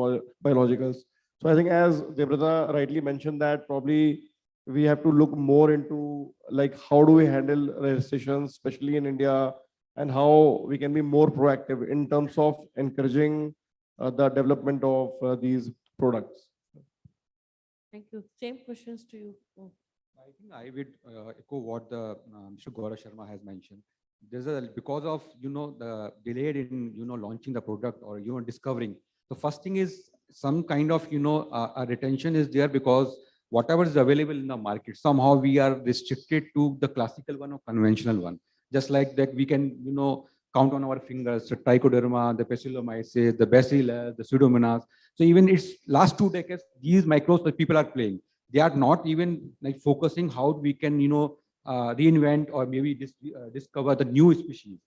biologicals. So I think, as Debrata rightly mentioned, that probably we have to look more into like how do we handle registrations, especially in India, and how we can be more proactive in terms of encouraging the development of these products. Thank you. Same questions to you. Oh. I think I would echo what the Mr. Gaurav Sharma has mentioned. There's a because of the delayed in launching the product or discovering. The first thing is some kind of a retention is there because whatever is available in the market, somehow we are restricted to the classical one or conventional one. Just like that, we can count on our fingers the trichoderma, the Bacillomyces, the Bacillus, the Pseudomonas. So even it's last 2 decades, these microbes that people are playing, they are not even like focusing how we can reinvent or maybe discover the new species.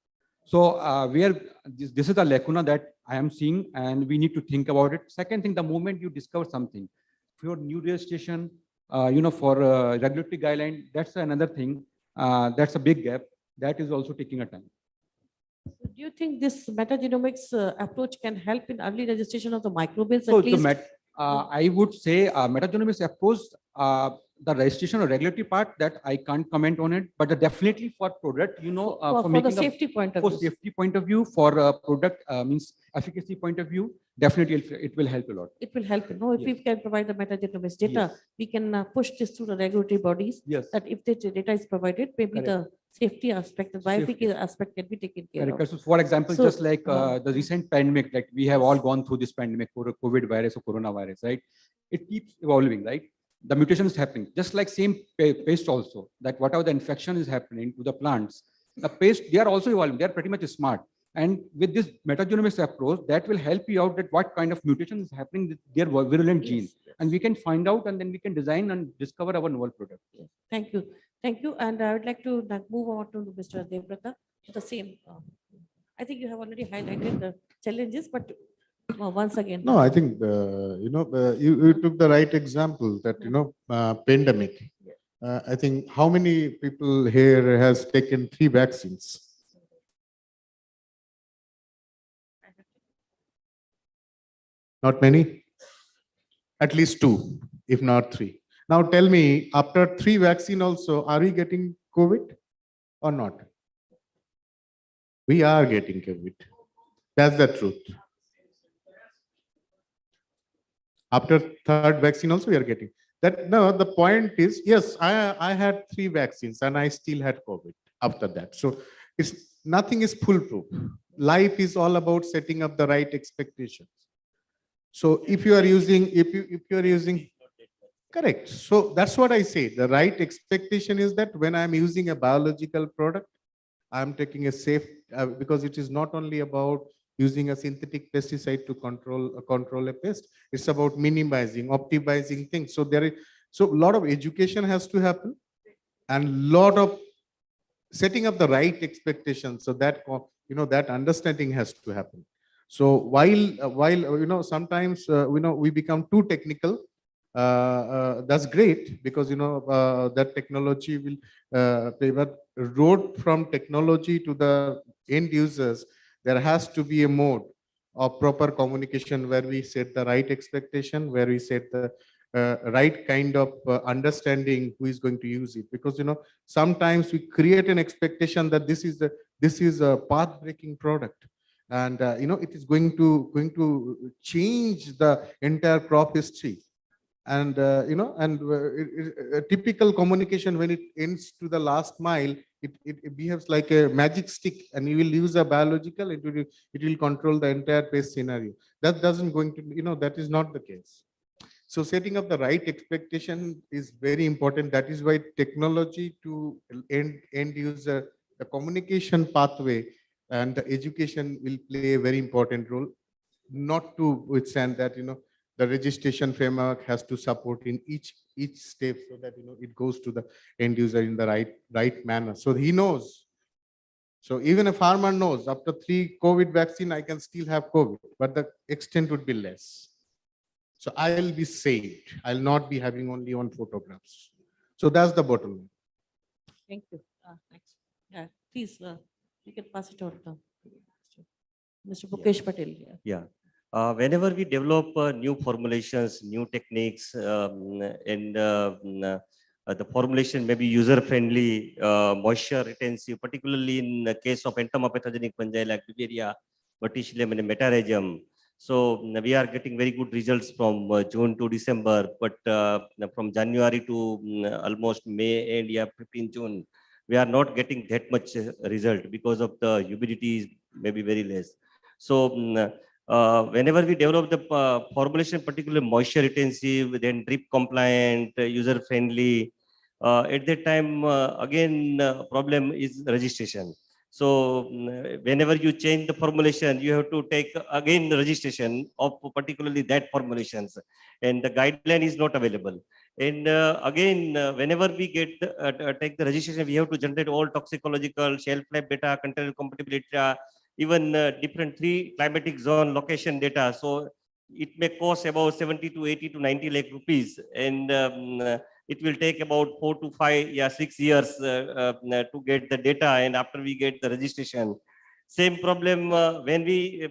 So where this is the lacuna that I am seeing, and we need to think about it. Second thing, the moment you discover something for new registration, for regulatory guideline, that's another thing. That's a big gap that is also taking a time. Do you think this metagenomics approach can help in early registration of the microbials So at least? I would say metagenomics approach, the registration or regulatory part that I can't comment on it, but definitely for product, for the making safety point of for view. safety point of view, for product means efficacy point of view, definitely it will help a lot. It will help. No, if Yes. we can provide the metagenomics data, Yes. we can push this through the regulatory bodies. Yes. That if the data is provided, maybe the safety aspect, the bioethical aspect can be taken care Correct. of. So for example, So, just like the recent pandemic, like we have all gone through this pandemic for COVID virus or coronavirus, right? It keeps evolving, right? The mutation is happening. Just like same pest also, that whatever the infection is happening to the plants, the pest, they are also evolving. They are pretty much smart. And with this metagenomics approach, that will help you out that what kind of mutation is happening with their virulent gene. And we can find out and then we can design and discover our novel product. thank you. Thank you. And I would like to move on to Mr. Debrata. The same. I think you have already highlighted the challenges, but once again. No, I think, you took the right example that, pandemic. I think how many people here has taken 3 vaccines? Not many? At least 2, if not 3. Now tell me, after 3 vaccine also, are we getting COVID or not? We are getting COVID. That's the truth. After 3rd vaccine also we are getting that. No, the point is, yes, I had 3 vaccines and I still had COVID after that. So it's nothing is foolproof. Life is all about setting up the right expectations. So if you are using, if you are using, correct. So that's what I say. The right expectation is that when I'm using a biological product, I'm taking a safe, because it is not only about using a synthetic pesticide to control a pest. It's about minimizing, optimizing things. So a lot of education has to happen, and lot of setting up the right expectations. So that that understanding has to happen. So while sometimes we become too technical, that's great, because that technology will but road from technology to the end users, there has to be a mode of proper communication where we set the right expectation, where we set the right kind of understanding who is going to use it. Because sometimes we create an expectation that this is a path breaking product, and it is going to change the entire crop history. And a typical communication, when it ends to the last mile, it behaves like a magic stick, and you will use a biological, it will control the entire pest scenario. That doesn't going to, that is not the case. So setting up the right expectation is very important. That is why technology to end user, the communication pathway and the education will play a very important role. Not to withstand that, the registration framework has to support in each step, so that it goes to the end user in the right manner. So he knows. So even a farmer knows after 3 COVID vaccine, I can still have COVID, but the extent would be less. So I'll be saved. I'll not be having only on photographs. So that's the bottom line. Thank you. Next. Yeah, please, you can pass it on to Mr. Mukesh Patel. Yeah. Yeah. Whenever we develop new formulations, new techniques, and the formulation may be user-friendly, moisture retentive, particularly in the case of entomopathogenic fungi like Beauveria, Verticillium, and Metarhizium. So we are getting very good results from June to December, but from January to almost May and 15 June, we are not getting that much result because of the humidity is maybe very less. So whenever we develop the formulation, particularly moisture retentive, then drip compliant, user friendly, at that time, again, problem is registration. So whenever you change the formulation, you have to take again the registration of particularly that formulations, and the guideline is not available. And again, whenever we get take the registration, we have to generate all toxicological, shelf life data, container compatibility data, even different 3 climatic zone location data. So it may cost about 70 to 80 to 90 lakh rupees, and it will take about 4 to 5, 6 years to get the data, and after we get the registration. Same problem when we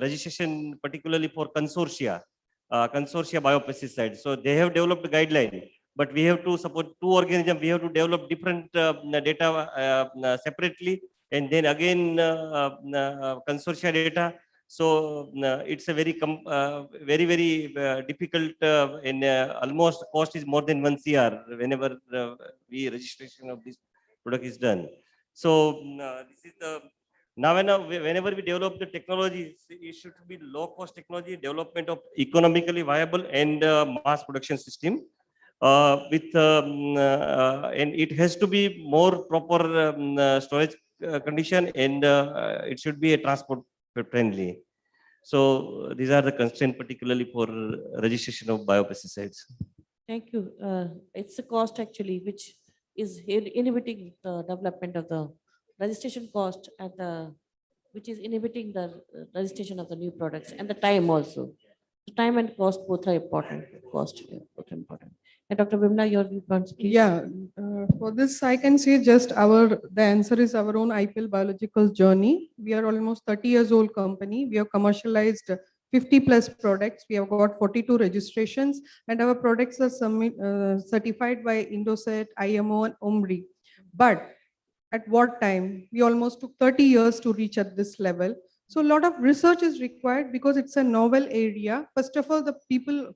registration, particularly for consortia biopesticide. So they have developed a guideline, but we have to support 2 organisms. We have to develop different data separately, and then again consortia data. So it's a very difficult, and almost cost is more than 1 CR whenever we registration of this product is done. So this is the whenever we develop the technology, it should be low cost technology, development of economically viable and mass production system. And it has to be more proper storage condition, and it should be a transport friendly. So these are the constraints, particularly for registration of biopesticides. Thank you. It's the cost actually, which is inhibiting the development of the registration cost and which is inhibiting the registration of the new products, and the time also. The time and cost both are important. Cost, yeah, both are important. And Dr. Vimla, your viewpoints, please. Yeah, for this, I can say just the answer is our own IPL biological journey. We are almost 30 years old company. We have commercialized 50 plus products. We have got 42 registrations, and our products are certified by Indoset, IMO, and OMRI. But at what time? We almost took 30 years to reach at this level. So a lot of research is required because it's a novel area. First of all, the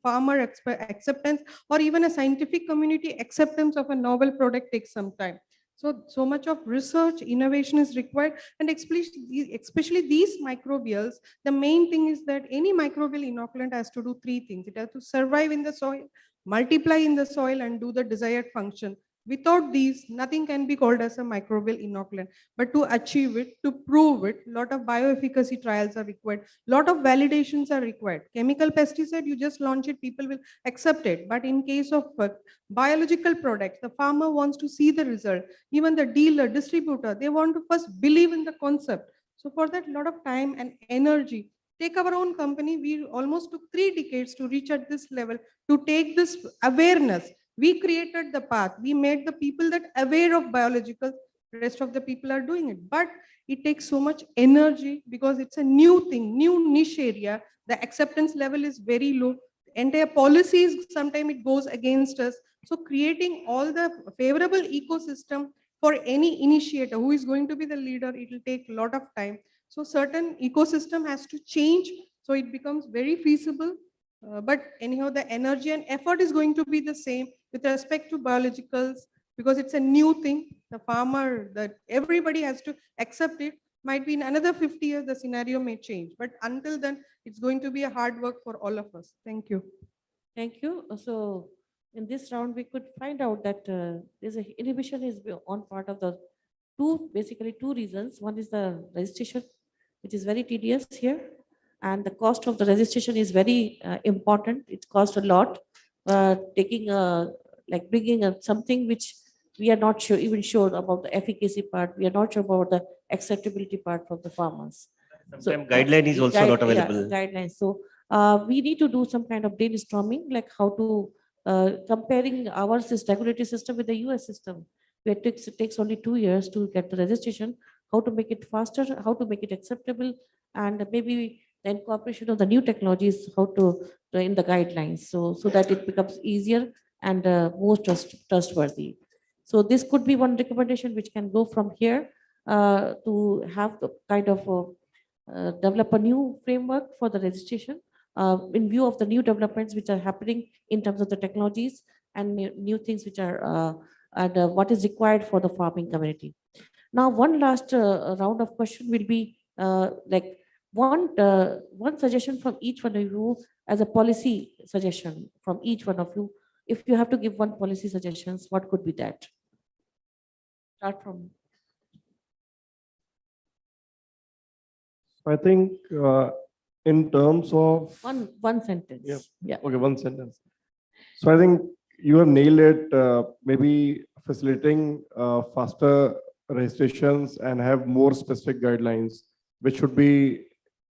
farmer acceptance, or even a scientific community acceptance of a novel product takes some time. So much of research, innovation is required, and especially these microbials, the main thing is that any microbial inoculant has to do 3 things. It has to survive in the soil, multiply in the soil, and do the desired function. Without these, nothing can be called as a microbial inoculant. But to achieve it, to prove it, a lot of bioefficacy trials are required. A lot of validations are required. Chemical pesticide, you just launch it, people will accept it. But in case of biological products, the farmer wants to see the result. Even the dealer, distributor, they want to first believe in the concept. So for that, a lot of time and energy. Take our own company, we almost took 3 decades to reach at this level, to take this awareness. We created the path. We made the people that aware of biological. Rest of the people are doing it. But it takes so much energy because it's a new thing, new niche area. The acceptance level is very low. Entire policies, sometimes it goes against us. So creating all the favorable ecosystem for any initiator who is going to be the leader, it will take a lot of time. So certain ecosystem has to change. So it becomes very feasible. But anyhow, the energy and effort is going to be the same with respect to biologicals, because it's a new thing. The farmer, that everybody has to accept it. Might be in another 50 years, the scenario may change. But until then, it's going to be a hard work for all of us. Thank you. Thank you. So in this round, we could find out that there's a inhibition is on part of the basically two reasons. One is the registration, which is very tedious here. And the cost of the registration is very important. It costs a lot. Bringing something which we are not even sure about the efficacy part. We are not sure about the acceptability part from the farmers. Sometimes guideline is also not available. Guidelines. So we need to do some kind of brainstorming, like how to comparing our regulatory system with the US system. where it takes only 2 years to get the registration, how to make it faster, how to make it acceptable, and maybe the incorporation of the new technologies, how to in the guidelines, so that it becomes easier and more trustworthy. So this could be one recommendation which can go from here to have the kind of develop a new framework for the registration in view of the new developments which are happening in terms of the technologies and new things which are and what is required for the farming community. Now, one last round of question will be like one suggestion from each one of you as a policy suggestion from each one of you. If you have to give one policy suggestions, what could be that? Start from. I think in terms of one sentence. Yeah. Okay, one sentence. So I think you have nailed it. Maybe facilitating faster registrations and have more specific guidelines, which should be,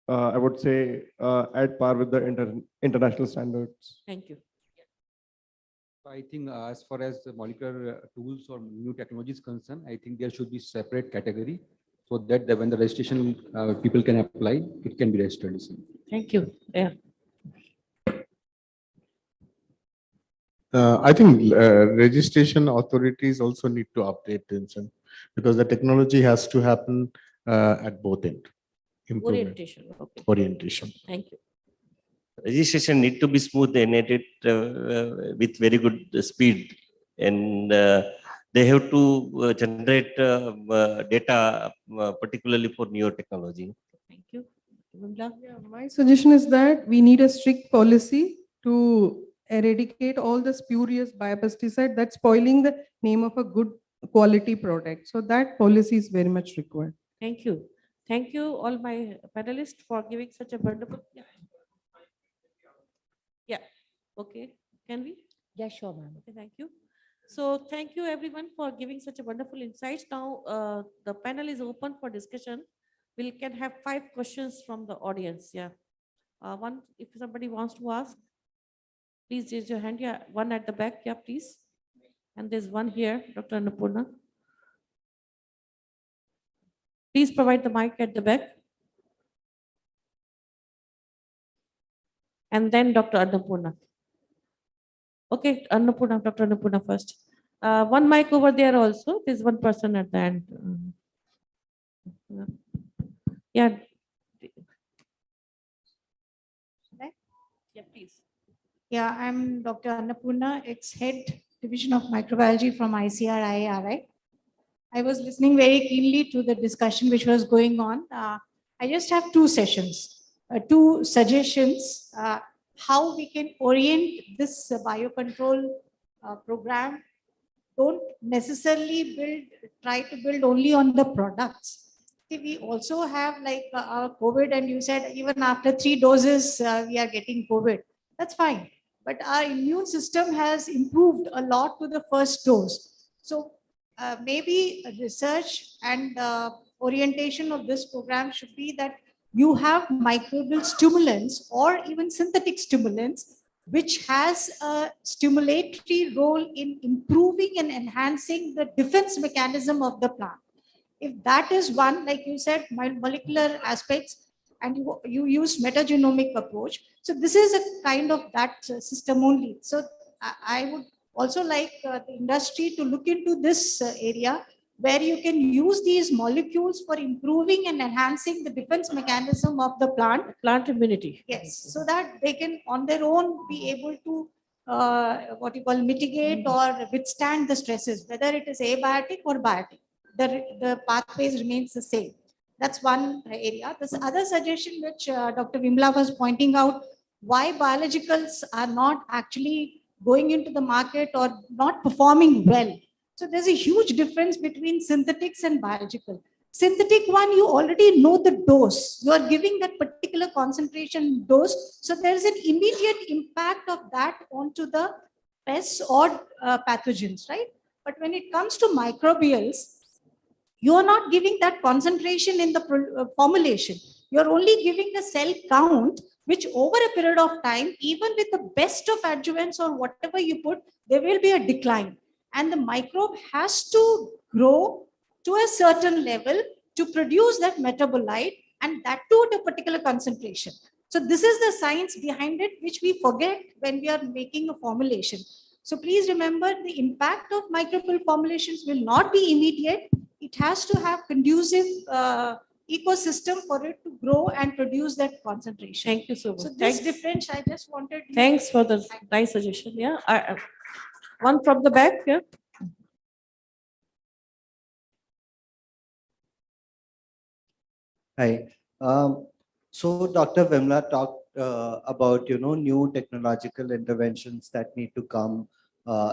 I would say, at par with the international standards. Thank you. I think as far as the molecular tools or new technology is concerned, I think there should be separate category so that when the registration people can apply, it can be registered. Thank you. Yeah. I think registration authorities also need to update themselves because the technology has to happen at both ends. Orientation. Okay. Orientation. Thank you. Registration need to be smooth and it with very good speed, and they have to generate data particularly for newer technology. Thank you. Yeah, my suggestion is that we need a strict policy to eradicate all the spurious biopesticide that's spoiling the name of a good quality product. So that policy is very much required. Thank you. Thank you, all my panelists, for giving such a wonderful. Yeah. Yeah. Okay. Can we? Yeah, sure, ma'am. Okay. Thank you. So thank you everyone for giving such a wonderful insights. Now the panel is open for discussion. We can have 5 questions from the audience. Yeah. One, if somebody wants to ask, please raise your hand. Yeah. One at the back. Yeah, please. And there's one here, Dr. Annapurna. Please provide the mic at the back. And then Dr. Annapurna. Okay, Annapurna, Dr. Annapurna first. One mic over there also. There's one person at the end. Yeah. Yeah, please. Yeah, I'm Dr. Annapurna, ex-head division of microbiology from ICRI. I was listening very keenly to the discussion which was going on. I just have 2 2 suggestions, how we can orient this biocontrol program. Don't necessarily try to build only on the products. See, we also have like our COVID, and you said even after 3 doses, we are getting COVID. That's fine. But our immune system has improved a lot to the first dose. So maybe research and orientation of this program should be that you have microbial stimulants or even synthetic stimulants, which has a stimulatory role in improving and enhancing the defense mechanism of the plant. If that is one, like you said, molecular aspects, and you use metagenomic approach. So this is a kind of that system only. So I would also like the industry to look into this area where you can use these molecules for improving and enhancing the defense mechanism of the plant. Plant immunity. Yes, so that they can on their own be able to what you call mitigate or withstand the stresses, whether it is abiotic or biotic. The pathways remains the same. That's one area. This other suggestion which Dr. Vimla was pointing out, why biologicals are not actually going into the market or not performing well. So there's a huge difference between synthetics and biological. Synthetic one, you already know the dose. You are giving that particular concentration dose. So there is an immediate impact of that onto the pests or pathogens, right? But when it comes to microbials, you are not giving that concentration in the formulation. You are only giving a cell count, which over a period of time, even with the best of adjuvants or whatever you put, there will be a decline. and the microbe has to grow to a certain level to produce that metabolite, and that too at a particular concentration. So this is the science behind it, which we forget when we are making a formulation. So please remember, the impact of microbial formulations will not be immediate. It has to have conducive ecosystem for it to grow and produce that concentration. Thank you so much. So this Thanks. difference, I just wanted. Thanks for the nice suggestion. Yeah. One from the back. Yeah. Hi. So Dr. Vimla talked about, new technological interventions that need to come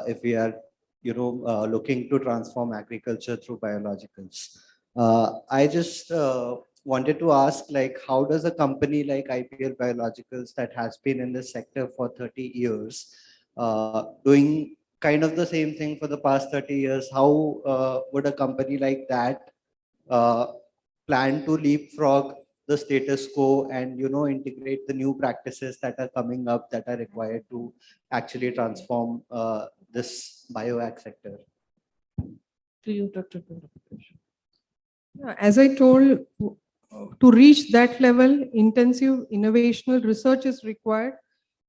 if we are, looking to transform agriculture through biologicals. I just wanted to ask, like, how does a company like IPL Biologicals that has been in this sector for 30 years, doing kind of the same thing for the past 30 years, how would a company like that plan to leapfrog the status quo and integrate the new practices that are coming up that are required to actually transform this bioag sector? To you, Dr. Yeah, as I told, to reach that level, intensive innovational research is required.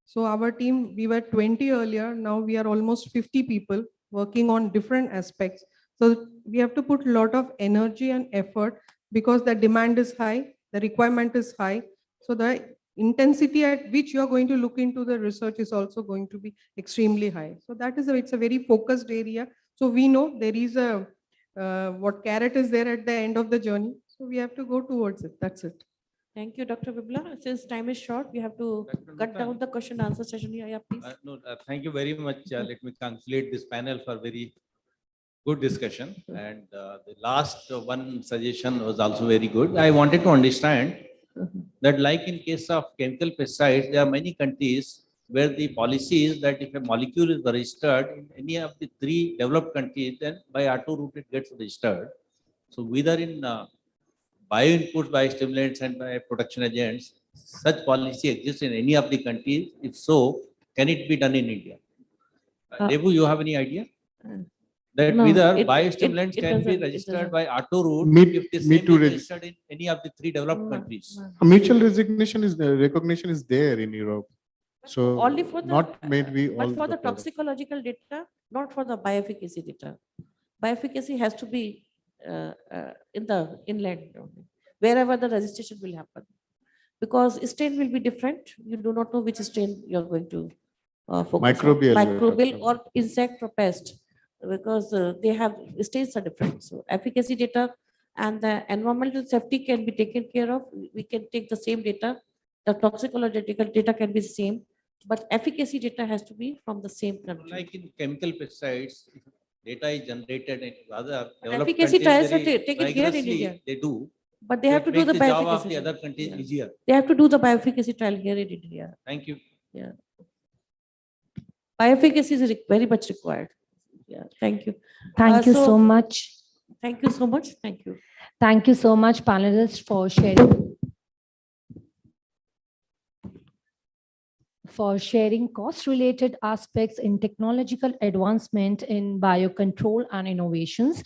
So our team, we were 20 earlier, now we are almost 50 people working on different aspects. So we have to put a lot of energy and effort because the demand is high, the requirement is high. So the intensity at which you are going to look into the research is also going to be extremely high. So that is it's a very focused area. So we know there is a what carrot is there at the end of the journey. So we have to go towards it. That's it. Thank you, Dr. Vibla. Since time is short, we have to cut down the question answer session here. Yeah, please. Thank you very much. Let me congratulate this panel for very good discussion. And the last one suggestion was also very good. I wanted to understand that, like in case of chemical pesticides, there are many countries where the policy is that if a molecule is registered in any of the 3 developed countries, then by auto route it gets registered. So whether in bio inputs, biostimulants, and by production agents, such policy exists in any of the countries? If so, can it be done in India? Debu, you have any idea? That No, whether it biostimulants can be doesn't- it registered doesn't. by auto route Me- if the me same too, is Reg. registered in any of the 3 developed countries? A mutual recognition is there in Europe. So Only for the, not maybe all but for the products. toxicological data, not for the bioefficacy data. Bioefficacy has to be in the inland only, wherever the registration will happen. Because strain will be different. You do not know which strain you're going to focus Microbial, on. you're Microbial talking or insect or pest, because they have strains are different. So efficacy data and the environmental safety can be taken care of. We can take the same data. The toxicological data can be the same, but efficacy data has to be from the same country. Like in chemical pesticides, if data is generated in other But developed efficacy countries, trials are very taken care in rigorously India. they do. But they So have it to do makes the the job of bioefficacy. the other countries Yeah. easier. They have to do the bioefficacy trial here in India. Thank you. Yeah. Bioefficacy is very much required. Yeah. Thank you. Thank you so much. Thank you so much. Thank you. Thank you so much, panelists, for sharing cost-related aspects in technological advancement in biocontrol and innovations.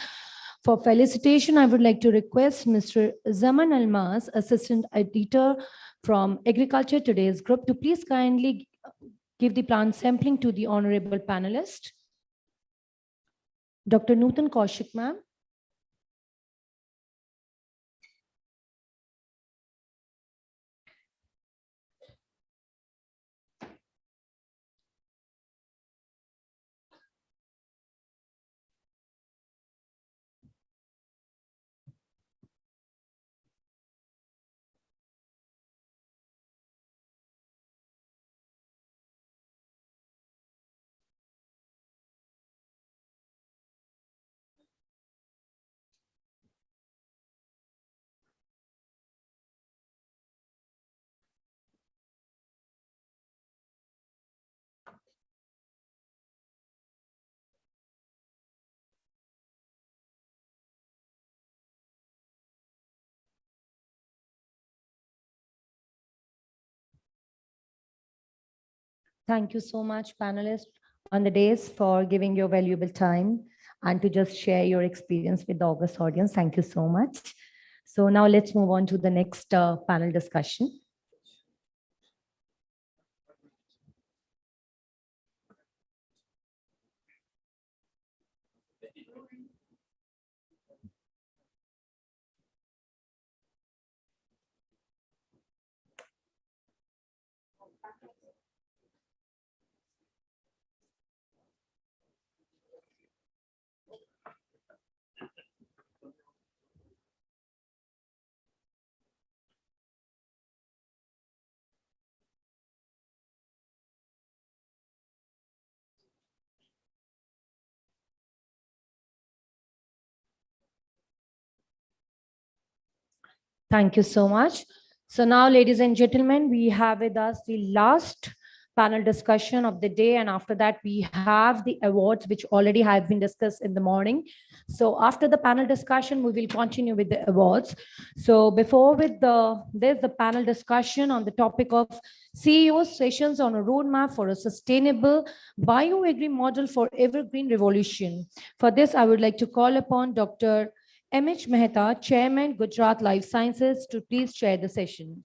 For felicitation, I would like to request Mr. Zaman Almas, Assistant Editor from Agriculture Today's Group, to please kindly give the plant sampling to the honorable panelist. Dr. Nutan Kaushik, ma'am. Thank you so much, panelists. on the days for giving your valuable time and to just share your experience with the August audience. Thank you so much. So now let's move on to the next panel discussion. Thank you so much. So now, ladies and gentlemen, we have with us the last panel discussion of the day. And after that, we have the awards, which already have been discussed in the morning. So after the panel discussion, we will continue with the awards. So there's the panel discussion on the topic of CEO sessions on a roadmap for a sustainable bioagri model for evergreen revolution. For this, I would like to call upon Dr. M.H. Mehta, Chairman, Gujarat Life Sciences, to please chair the session.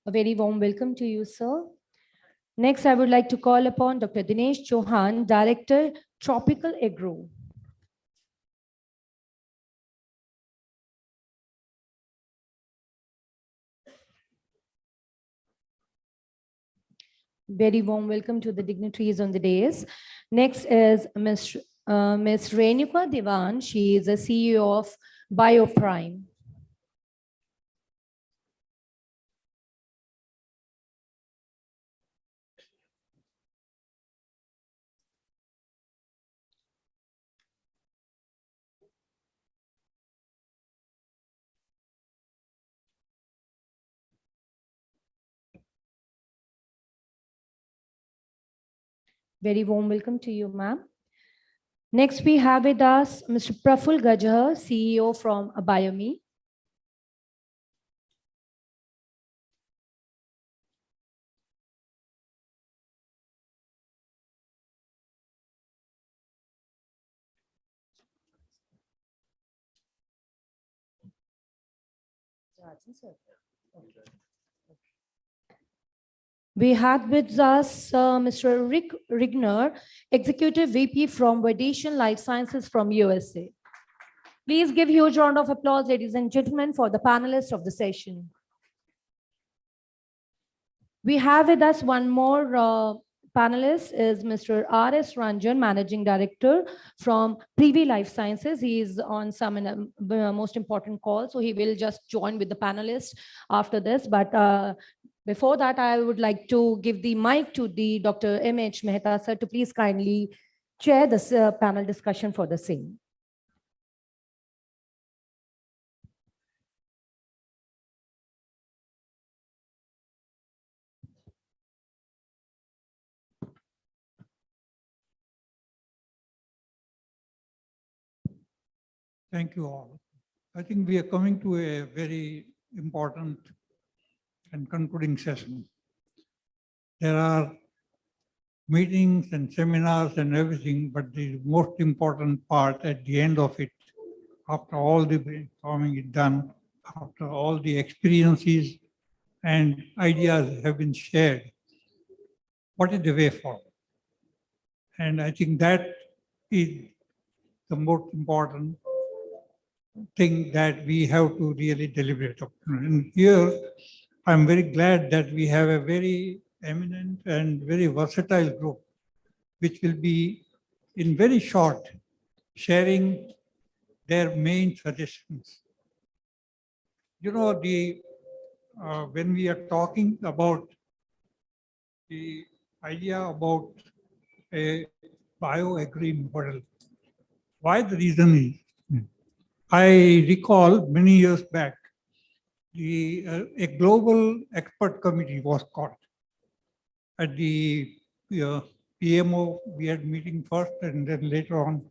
A very warm welcome to you, sir. Next, I would like to call upon Dr. Dinesh Chauhan, Director, Tropical Agro. Very warm welcome to the dignitaries on the dais. Next is Ms. Renuka Diwan. She is the CEO of BioPrime. Very warm welcome to you, ma'am. Next, we have with us Mr. Praful Gajah, CEO from Biomi. We had with us Mr. Rick Rigner, Executive VP from Vedation Life Sciences from USA. Please give huge round of applause, ladies and gentlemen, for the panelists of the session. We have with us one more panelist is Mr. R.S. Ranjan, Managing Director from Privi Life Sciences. He is on some most important call, so he will just join with the panelists after this. But before that, I would like to give the mic to the Dr. M.H. Mehta, sir, to please kindly chair this panel discussion for the same. Thank you all. I think we are coming to a very important and concluding session. There are meetings and seminars and everything, but the most important part at the end of it, after all the brainstorming is done, after all the experiences and ideas have been shared, what is the way forward? And I think that is the most important thing that we have to really deliberate upon. And here, I'm very glad that we have a very eminent and very versatile group, which will be in very short sharing their main suggestions. You know, when we are talking about the idea about a bioagri model, why the reason is, I recall many years back, a global expert committee was called. At the PMO, we had meeting first and then later on,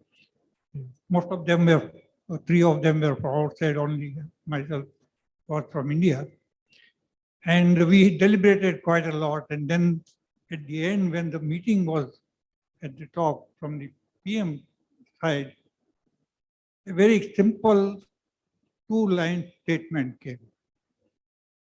Most of them were, three of them were from outside, only myself was from India. And we deliberated quite a lot. And then at the end, when the meeting was at the top from the PM side, a very simple two-line statement came.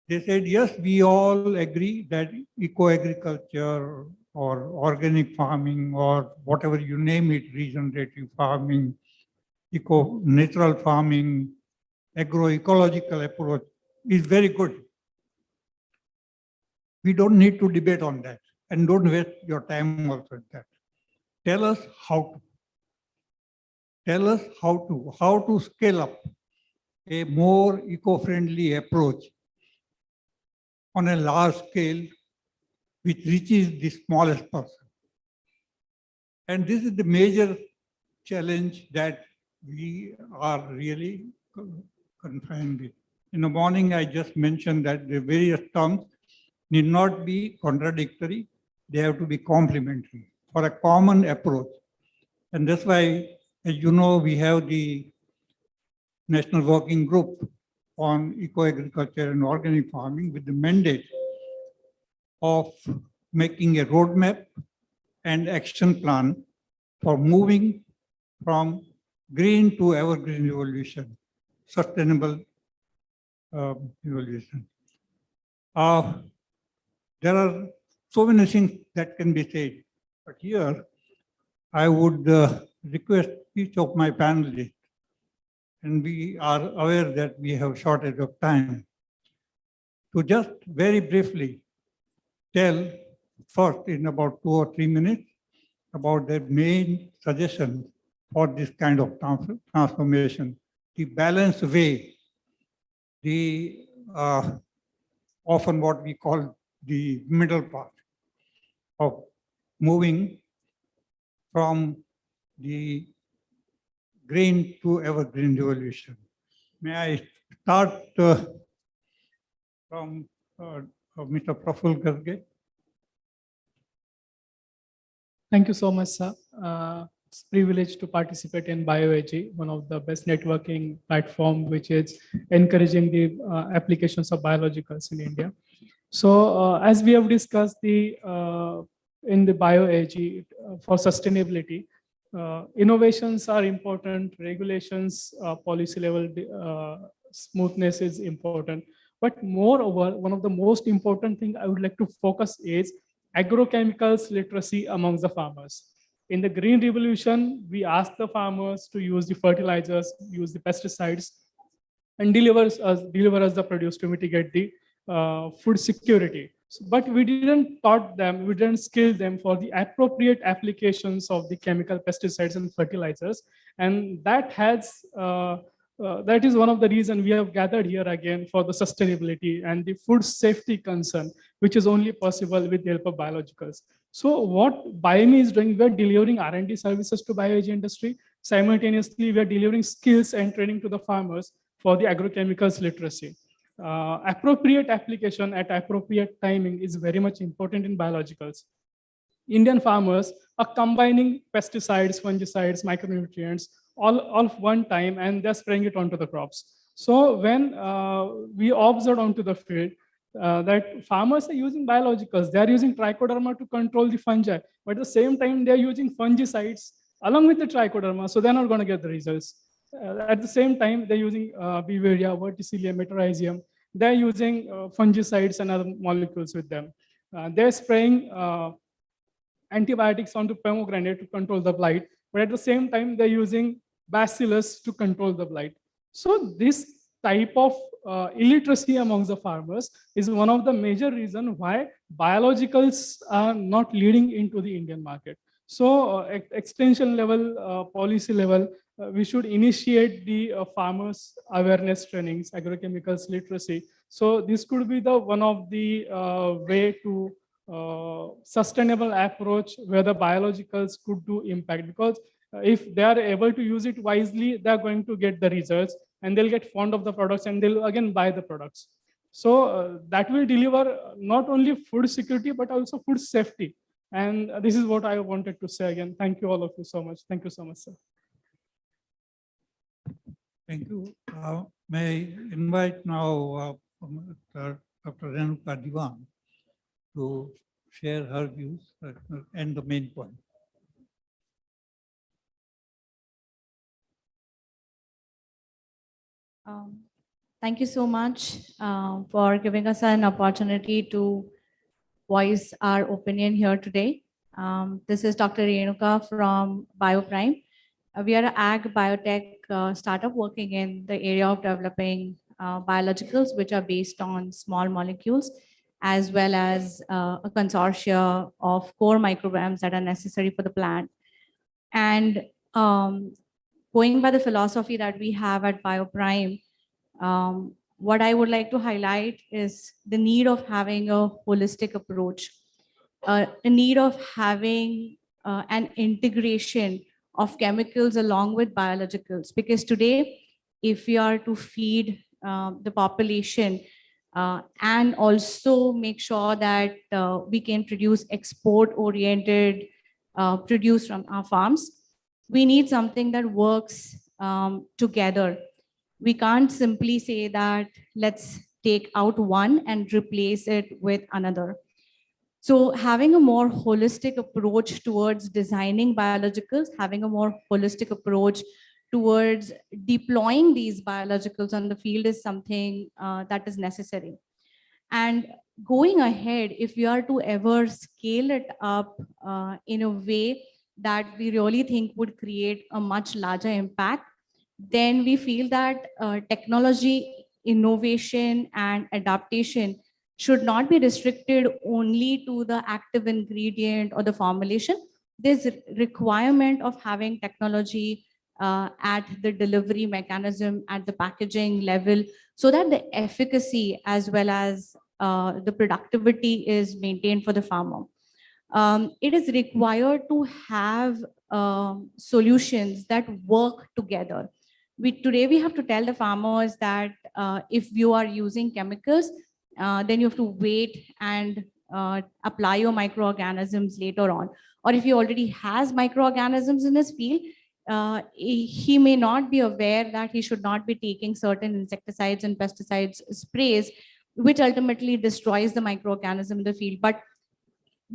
They said, yes, we all agree that eco-agriculture or organic farming or whatever you name it, regenerative farming, natural farming, agroecological approach is very good. We don't need to debate on that and don't waste your time also on that. Tell us how to. Tell us how to scale up a more eco-friendly approach on a large scale which reaches the smallest person. And this is the major challenge that we are really confined with. In the morning, I just mentioned that the various terms need not be contradictory. They have to be complementary for a common approach. And that's why, as you know, we have the National Working Group on eco-agriculture and organic farming with the mandate of making a roadmap and action plan for moving from green to evergreen evolution, sustainable evolution. There are so many things that can be said, but here I would request each of my panelists, and we are aware that we have shortage of time, to just very briefly tell first in about 2 or 3 minutes about their main suggestions for this kind of transformation, the balanced way, the often what we call the middle part of moving from the green to evergreen evolution. May I start from Mr. Praful Garge? Thank you so much, sir. It's a privilege to participate in BioAg, one of the best networking platform, which is encouraging the applications of biologicals in India. So as we have discussed in the BioAg for sustainability, innovations are important, regulations, policy level smoothness is important. But moreover, one of the most important thing I would like to focus is agrochemicals literacy amongst the farmers. In the green revolution, we ask the farmers to use the fertilizers, use the pesticides, and deliver us the produce to mitigate the food security. But we didn't taught them, we didn't skill them for the appropriate applications of the chemical pesticides and fertilizers. And that has that is one of the reasons we have gathered here again for the sustainability and the food safety concern, which is only possible with the help of biologicals. So what BioMe is doing, we are delivering R&D services to BioAg industry. Simultaneously, we are delivering skills and training to the farmers for the agrochemicals literacy. Appropriate application at appropriate timing is very much important in biologicals. Indian farmers are combining pesticides, fungicides, micronutrients, all of one time, and they're spraying it onto the crops. So when we observed onto the field that farmers are using biologicals, they're using trichoderma to control the fungi, but at the same time, they're using fungicides along with the trichoderma, so they're not going to get the results. At the same time, they're using Beauveria, Verticillium, Metarhizium. They're using fungicides and other molecules with them. They're spraying antibiotics onto pomegranate to control the blight, but at the same time, they're using bacillus to control the blight. So this type of illiteracy amongst the farmers is one of the major reasons why biologicals are not leading into the Indian market. So extension level, policy level, we should initiate the farmers awareness trainings, agrochemicals literacy. So this could be the one of the way to sustainable approach where the biologicals could do impact, because if they are able to use it wisely, they're going to get the results and they'll get fond of the products and they'll again buy the products. So that will deliver not only food security, but also food safety. And this is what I wanted to say again. Thank you all of you so much. Thank you so much, sir. Thank you. May I invite now Dr. Renuka Diwan to share her views and the main point. Thank you so much for giving us an opportunity to voice our opinion here today. This is Dr. Renuka from BioPrime. We are an ag biotech startup working in the area of developing biologicals which are based on small molecules, as well as a consortia of core micrograms that are necessary for the plant. And going by the philosophy that we have at BioPrime, what I would like to highlight is the need of having a holistic approach, a need of having an integration of chemicals along with biologicals. Because today, if we are to feed the population and also make sure that we can produce export-oriented produce from our farms, we need something that works together. We can't simply say that let's take out one and replace it with another. So having a more holistic approach towards designing biologicals, having a more holistic approach towards deploying these biologicals on the field is something that is necessary. And going ahead, if we are to ever scale it up in a way that we really think would create a much larger impact, then we feel that technology, innovation, and adaptation should not be restricted only to the active ingredient or the formulation. There's a requirement of having technology at the delivery mechanism, at the packaging level, so that the efficacy as well as the productivity is maintained for the farmer. It is required to have solutions that work together. Today we have to tell the farmers that if you are using chemicals, then you have to wait and apply your microorganisms later on. Or if he already has microorganisms in his field, he may not be aware that he should not be taking certain insecticides and pesticides sprays, which ultimately destroys the microorganism in the field. But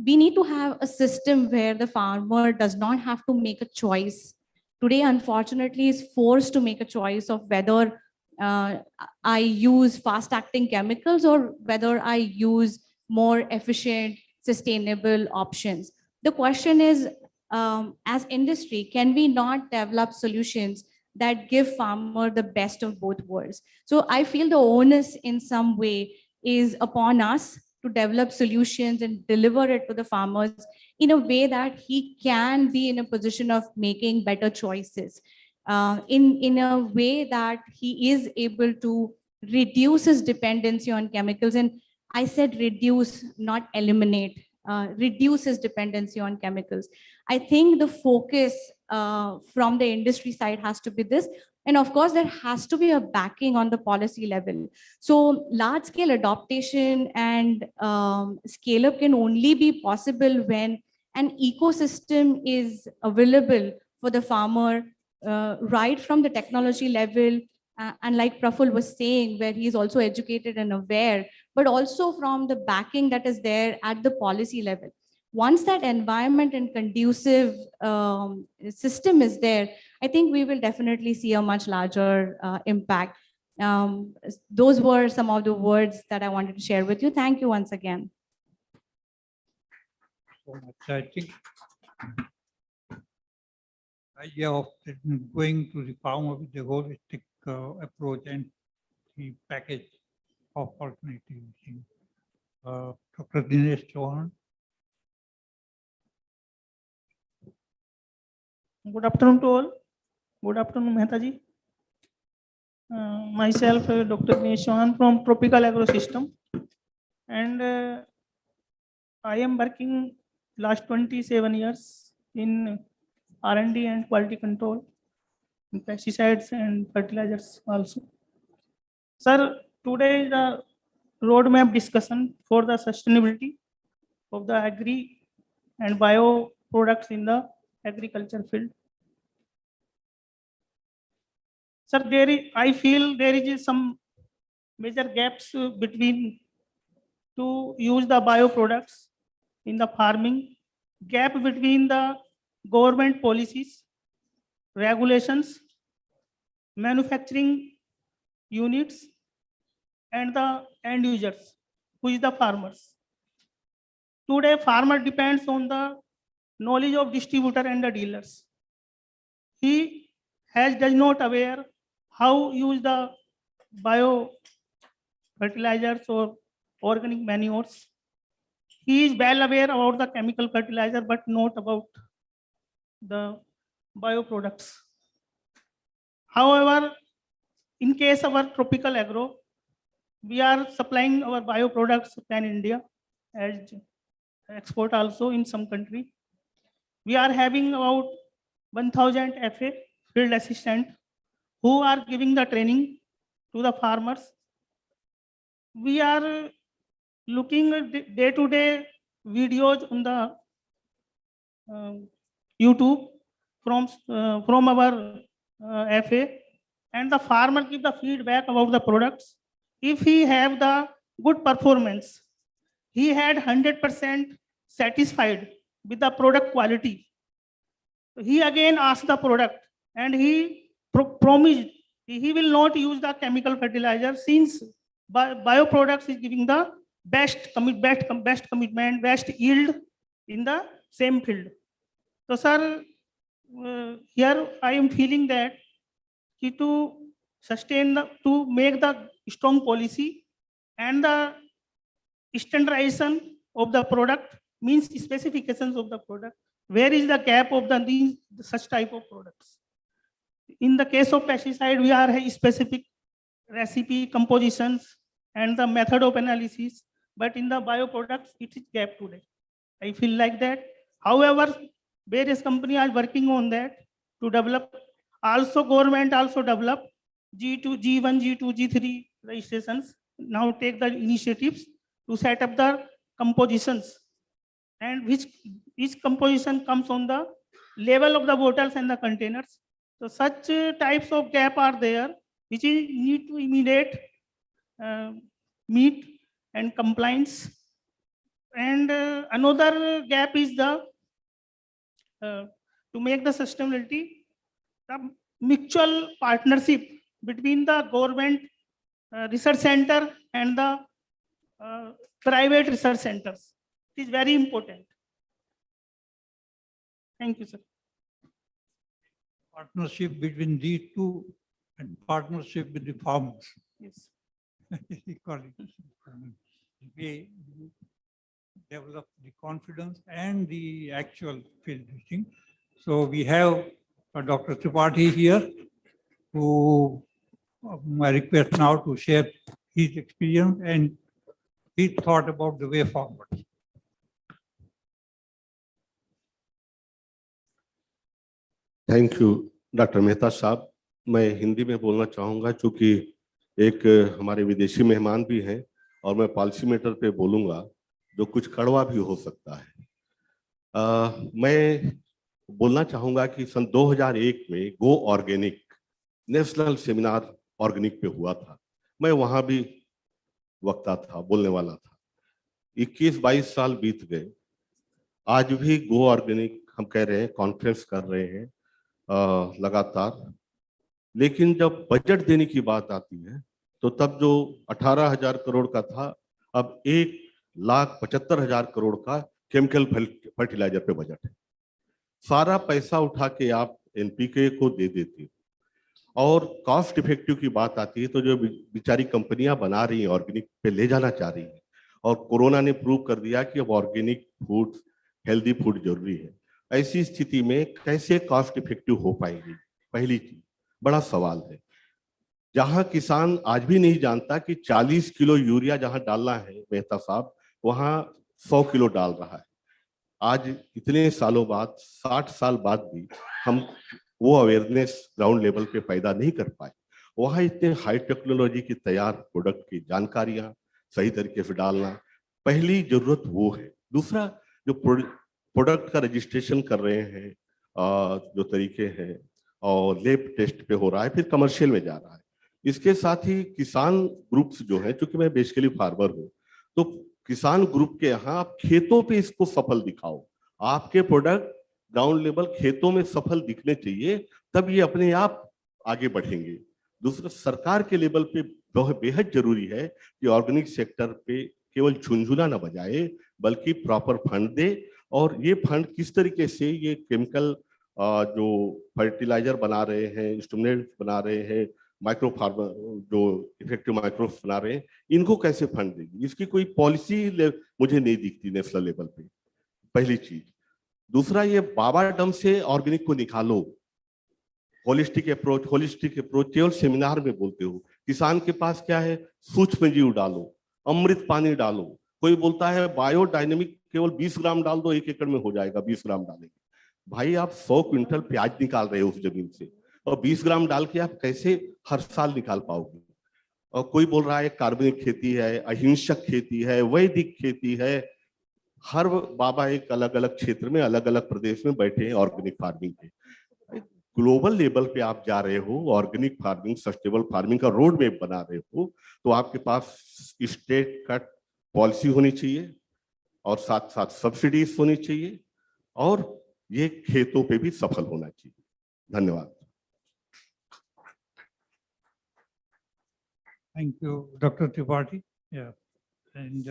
we need to have a system where the farmer does not have to make a choice. Today, unfortunately, is forced to make a choice of whether I use fast-acting chemicals or whether I use more efficient, sustainable options. The question is, as industry, can we not develop solutions that give farmer the best of both worlds? So I feel the onus in some way is upon us to develop solutions and deliver it to the farmers in a way that he can be in a position of making better choices, in a way that he is able to reduce his dependency on chemicals. And I said reduce, not eliminate, reduce his dependency on chemicals. I think the focus from the industry side has to be this. And of course, there has to be a backing on the policy level. So large scale adaptation and scale up can only be possible when an ecosystem is available for the farmer, right from the technology level. And like Praful was saying, where he is also educated and aware, but also from the backing that is there at the policy level. Once that environment and conducive system is there, I think we will definitely see a much larger impact. Those were some of the words that I wanted to share with you. Thank you once again. So much. I think idea of going to the farmer with the holistic approach and the package of alternative. Dr. Dinesh Chauhan. Good afternoon to all. Good afternoon, Mehta ji. Myself, Dr. Dinesh Chauhan from Tropical Agro System, and I am working last 27 years in R&D and quality control, in pesticides and fertilizers also. Sir, today is the roadmap discussion for the sustainability of the agri and bio products in the agriculture field. Sir, I feel there is some major gaps between to use the bioproducts in the farming, gap between the government policies, regulations, manufacturing units, and the end users, who is the farmers. Today, farmer depends on the knowledge of distributor and the dealers. He does not aware how use the bio fertilizers or organic manures. He is well aware about the chemical fertilizer, but not about the bioproducts. However, in case of our tropical agro, we are supplying our bioproducts pan India as export also in some country. We are having about 1,000 FA field assistant who are giving the training to the farmers. We are looking at day-to-day videos on the YouTube from our FA, and the farmer give the feedback about the products. If he have the good performance, he had 100% satisfied with the product quality. He again asked the product, and he promised he will not use the chemical fertilizer, since bioproducts is giving the best commitment, best yield in the same field. So, sir, here I am feeling that to sustain to make the strong policy and the standardization of the product, means specifications of the product. Where is the gap of these such type of products? In the case of pesticide, we are specific recipe, compositions, and the method of analysis. But in the bioproducts, it is gap today. I feel like that. However, various companies are working on that to develop. Also, government also develop G2, G1, G2, G3 registrations. Now take the initiatives to set up the compositions, and each composition comes on the level of the bottles and the containers. So such types of gap are there, which is need to immediate meet and compliance. And another gap is the to make the sustainability, the mutual partnership between the government research center and the private research centers. It is very important. Thank you, sir. Partnership between these two and partnership with the farmers. Yes. Equally. We develop the confidence and the actual field teaching. So we have Dr. Tripathi here, who I request now to share his experience and his thought about the way forward. Thank you doctor Mehta साहब। मैं हिंदी में बोलना चाहूँगा, चूँकि एक हमारे विदेशी मेहमान भी हैं और मैं पॉलिसी मैटर पे बोलूँगा जो कुछ कड़वा भी हो सकता है। मैं बोलना चाहूँगा कि सन 2001 में गो ऑर्गेनिक नेशनल सेमिनार ऑर्गेनिक पे हुआ था। मैं वहाँ भी वक्ता था, बोलने वाला था। 21-22 साल बीत गए, आज भी गो ऑर्गेनिक हम कह रहे हैं, कॉन्फ्रेंस कर रहे हैं लगातार। लेकिन जब बजट देने की बात आती है तो तब जो 18,000 करोड़ का था, अब 1,75,000 करोड़ का केमिकल फर्टिलाइजर पे बजट है। सारा पैसा उठा के आप एनपीके को दे देते हो और कॉस्ट इफेक्टिव की बात आती है तो जो बेचारी कंपनियां बना रही हैं ऑर्गेनिक पे ले जाना चाह रही हैं, और कोरोना ने प्रूव कर दिया कि अब ऑर्गेनिक फूड, हेल्दी फूड जरूरी है। ऐसी स्थिति में कैसे कॉस्ट इफेक्टिव हो पाएगी, पहली चीज बड़ा सवाल है। जहां किसान आज भी नहीं जानता कि 40 किलो यूरिया जहां डालना है मेहता साहब, वहां 100 किलो डाल रहा है। आज इतने सालों बाद, 60 साल बाद भी हम वो अवेयरनेस ग्राउंड लेवल पे पैदा नहीं कर पाए। वहां इतने हाई टेक्नोलॉजी की तैयार प्रोडक्ट की जानकारियां सही तरीके से डालना, पहली जरूरत वो है। दूसरा, जो प्रोडक्ट का रजिस्ट्रेशन कर रहे हैं, जो तरीके हैं, और लैब टेस्ट पे हो रहा है, फिर कमर्शियल में जा रहा है। इसके साथ ही किसान ग्रुप्स जो हैं, चूंकि मैं बेसिकली फार्मर हूँ, तो किसान ग्रुप के यहाँ आप खेतों पे इसको सफल दिखाओ। आपके प्रोडक्ट ग्राउंड लेवल खेतों में सफल दिखने चाहिए, तब ये अपने आप आगे बढ़ेंगे। दूसरा, सरकार के लेवल पे बेहद जरूरी है कि ऑर्गेनिक सेक्टर पे केवल झुंझुना न बजाए, बल्कि प्रॉपर फंड दे। और ये फंड किस तरीके से ये केमिकल जो फर्टिलाइजर बना रहे हैं, स्टिमुलेंट बना रहे हैं, माइक्रो फार्मर जो इफेक्टिव माइक्रो बना रहे हैं, इनको कैसे फंड देगी, इसकी कोई पॉलिसी मुझे नहीं दिखती नेशनल लेवल पे, पहली चीज। दूसरा, ये बाबा डम से ऑर्गेनिक को निकालो। होलिस्टिक अप्रोच केवल सेमिनार में बोलते हो। किसान के पास क्या है, सूक्ष्म जीव डालो, अमृत पानी डालो। कोई बोलता है बायोडायनेमिक केवल 20 ग्राम डाल दो, 1 एकड़ में हो जाएगा, 20 ग्राम डालेंगे। भाई आप 100 क्विंटल प्याज निकाल रहे हो उस जमीन से, और 20 ग्राम डाल के आप कैसे हर साल निकाल पाओगे। और कोई बोल रहा है कार्बनिक खेती है, अहिंसक खेती है, वैदिक खेती है। हर बाबा एक अलग अलग क्षेत्र में, अलग अलग प्रदेश में बैठे हैं ऑर्गेनिक फार्मिंग के। ग्लोबल लेवल पे आप जा रहे हो, ऑर्गेनिक फार्मिंग, सस्टेनेबल फार्मिंग का रोड मैप बना रहे हो, तो आपके पास स्टेट कट पॉलिसी होनी चाहिए, और साथ साथ सब्सिडीज होनी चाहिए, और ये खेतों पे भी सफल होना चाहिए। धन्यवाद। Thank you, Dr. Tripathi. Yeah, and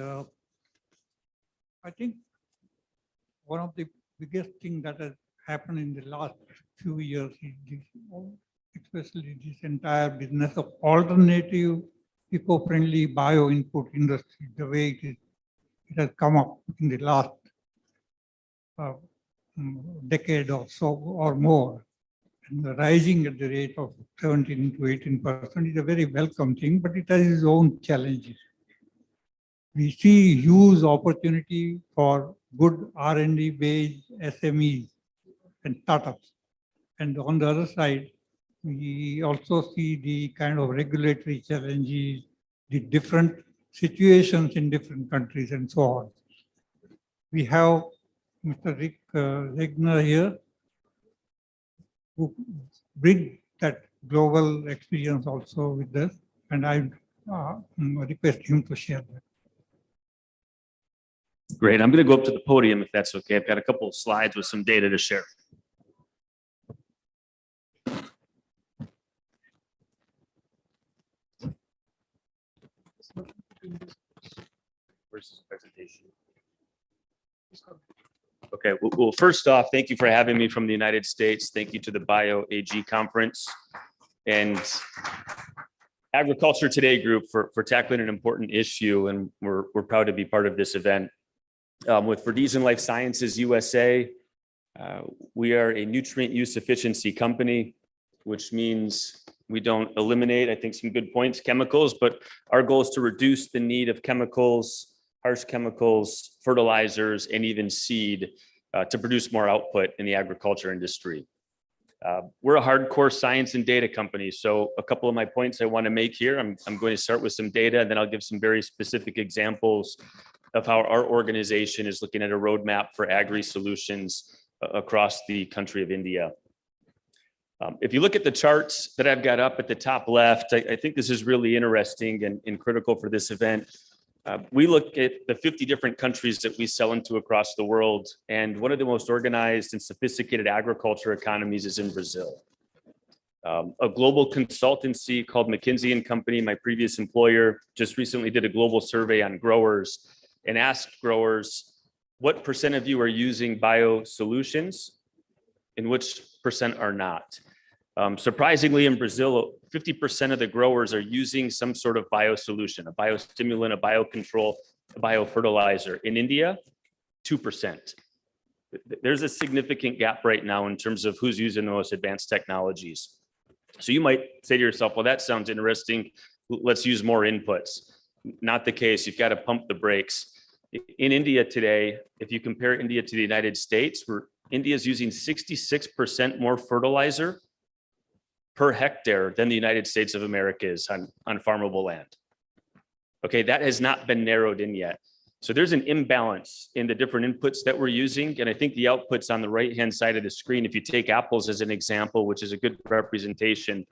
I think one of the biggest thing that has happened in the last few years is this, especially this entire business of alternative, eco-friendly bio-input industry, the way it has come up in the last decade or so or more. And rising at the rate of 17 to 18% is a very welcome thing, but it has its own challenges. We see huge opportunity for good R&D based SMEs and startups. And on the other side, we also see the kind of regulatory challenges, the different situations in different countries and so on. We have Mr. Rick Regner here, who bring that global experience also with us, and I request him to share that. Great. I'm going to go up to the podium if that's okay. I've got a couple of slides with some data to share. Where's this presentation? Okay, well, first off, thank you for having me from the United States. Thank you to the BioAg conference and Agriculture Today group for tackling an important issue, and we're proud to be part of this event. With Verdesian Life Sciences USA, we are a nutrient use efficiency company, which means we don't eliminate, I think, some good points, chemicals, but our goal is to reduce the need of chemicals, harsh chemicals, fertilizers, and even seed to produce more output in the agriculture industry. We're a hardcore science and data company. So a couple of my points I want to make here, I'm going to start with some data, and then I'll give some very specific examples of how our organization is looking at a roadmap for agri-solutions across the country of India. If you look at the charts that I've got up at the top left, I think this is really interesting and critical for this event. We look at the 50 different countries that we sell into across the world, and one of the most organized and sophisticated agriculture economies is in Brazil. A global consultancy called McKinsey & Company, my previous employer, just recently did a global survey on growers and asked growers, what % of you are using bio solutions and which % are not? Surprisingly, in Brazil, 50% of the growers are using some sort of bio solution, a biostimulant, a biocontrol, a biofertilizer. In India, 2%. There's a significant gap right now in terms of who's using the most advanced technologies. So you might say to yourself, well, that sounds interesting. Let's use more inputs. Not the case. You've got to pump the brakes. In India today, if you compare India to the United States, where India is using 66% more fertilizer per hectare than the United States of America is on farmable land. Okay, that has not been narrowed in yet. So there's an imbalance in the different inputs that we're using. And I think the outputs on the right-hand side of the screen, if you take apples as an example, which is a good representation,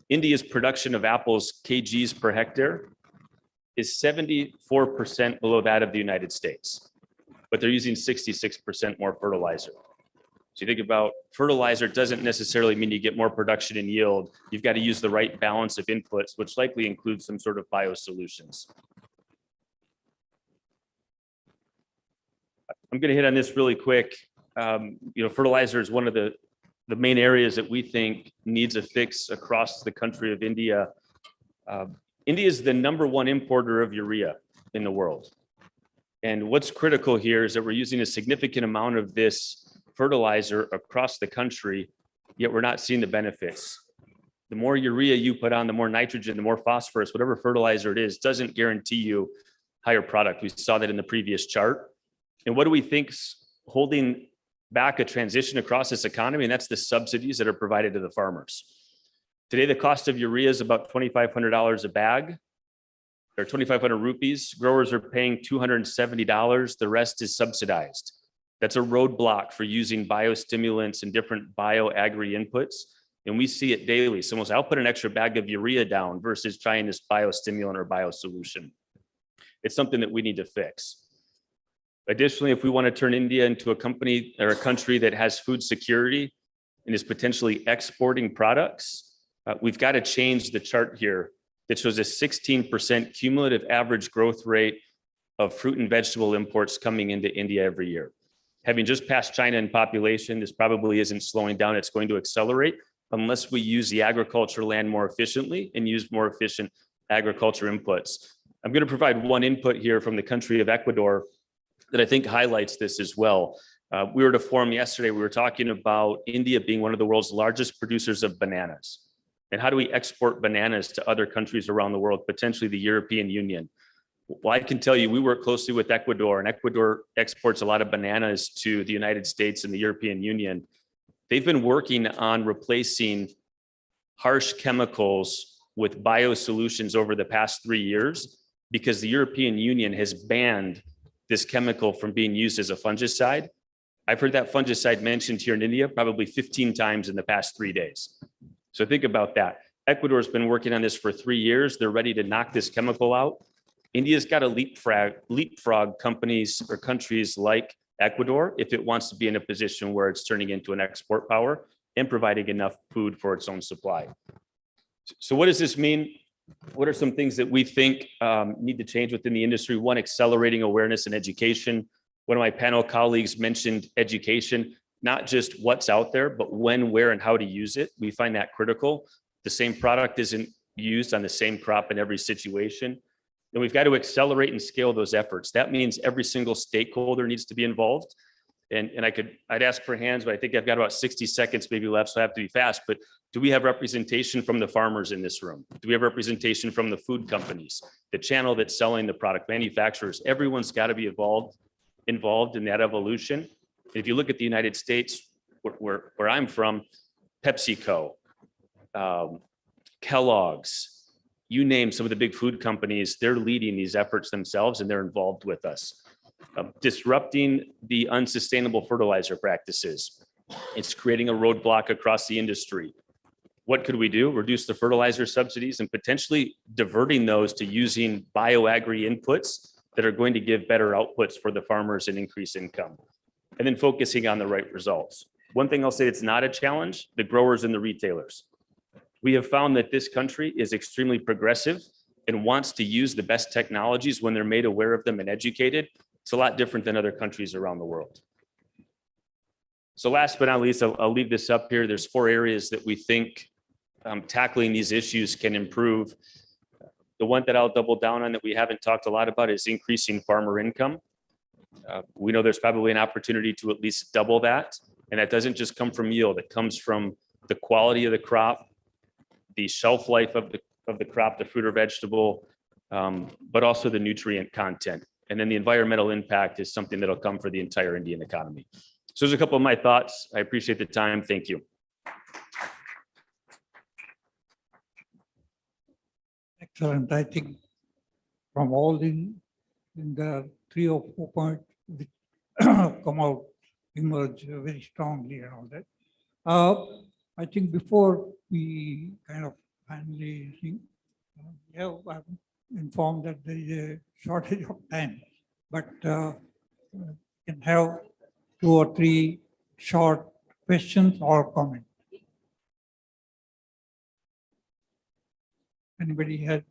India's production of apples kgs per hectare is 74% below that of the United States, but they're using 66% more fertilizer. So you think about fertilizer doesn't necessarily mean you get more production and yield. You've got to use the right balance of inputs, which likely includes some sort of biosolutions. I'm going to hit on this really quick. Fertilizer is one of the main areas that we think needs a fix across the country of India. India is the #1 importer of urea in the world. And what's critical here is that we're using a significant amount of this fertilizer across the country, yet we're not seeing the benefits. The more urea you put on, the more nitrogen, the more phosphorus, whatever fertilizer it is, doesn't guarantee you higher product. We saw that in the previous chart. And what do we think's holding back a transition across this economy? And that's the subsidies that are provided to the farmers. Today, the cost of urea is about $2,500 a bag, or 2,500 rupees. Growers are paying $270. The rest is subsidized. That's a roadblock for using biostimulants and different bioagri inputs. And we see it daily. Someone says, I'll put an extra bag of urea down versus trying this biostimulant or biosolution. It's something that we need to fix. Additionally, if we want to turn India into a company or a country that has food security and is potentially exporting products, we've got to change the chart here that shows a 16% cumulative average growth rate of fruit and vegetable imports coming into India every year. Having just passed China in population, this probably isn't slowing down. It's going to accelerate unless we use the agriculture land more efficiently and use more efficient agriculture inputs. I'm going to provide one input here from the country of Ecuador that I think highlights this as well. We were at a forum yesterday. We were talking about India being one of the world's largest producers of bananas. And how do we export bananas to other countries around the world, potentially the European Union? Well, I can tell you, we work closely with Ecuador, and Ecuador exports a lot of bananas to the United States and the European Union. They've been working on replacing harsh chemicals with biosolutions over the past 3 years because the European Union has banned this chemical from being used as a fungicide. I've heard that fungicide mentioned here in India probably 15 times in the past 3 days. So think about that. Ecuador's been working on this for 3 years. They're ready to knock this chemical out. India's got to leapfrog companies or countries like Ecuador if it wants to be in a position where it's turning into an export power and providing enough food for its own supply. So what does this mean? What are some things that we think need to change within the industry? One, accelerating awareness and education. One of my panel colleagues mentioned education, not just what's out there, but when, where, and how to use it. We find that critical. The same product isn't used on the same crop in every situation. And we've got to accelerate and scale those efforts. That means every single stakeholder needs to be involved. And I'd ask for hands, but I think I've got about 60 seconds maybe left, so I have to be fast. But do we have representation from the farmers in this room? Do we have representation from the food companies, the channel that's selling the product, manufacturers? Everyone's got to be involved in that evolution. And if you look at the United States, where I'm from, PepsiCo, Kellogg's, you name some of the big food companies, they're leading these efforts themselves and they're involved with us. Disrupting the unsustainable fertilizer practices. It's creating a roadblock across the industry. What could we do? Reduce the fertilizer subsidies and potentially diverting those to using bioagri inputs that are going to give better outputs for the farmers and increase income. And then focusing on the right results. One thing I'll say it's not a challenge, the growers and the retailers. We have found that this country is extremely progressive and wants to use the best technologies when they're made aware of them and educated. It's a lot different than other countries around the world. So last but not least, I'll leave this up here. There's 4 areas that we think tackling these issues can improve. The one that I'll double down on that we haven't talked a lot about is increasing farmer income. We know there's probably an opportunity to at least double that. And that doesn't just come from yield. It comes from the quality of the crop, the shelf life of the crop, the fruit or vegetable, but also the nutrient content. And then the environmental impact is something that'll come for the entire Indian economy. So there's a couple of my thoughts. I appreciate the time. Thank you. Excellent. I think from all in the 3 or 4 points which come out, emerge very strongly and all that. I think before we kind of finally think, I'm informed that there is a shortage of time, but can have 2 or 3 short questions or comments. Anybody has?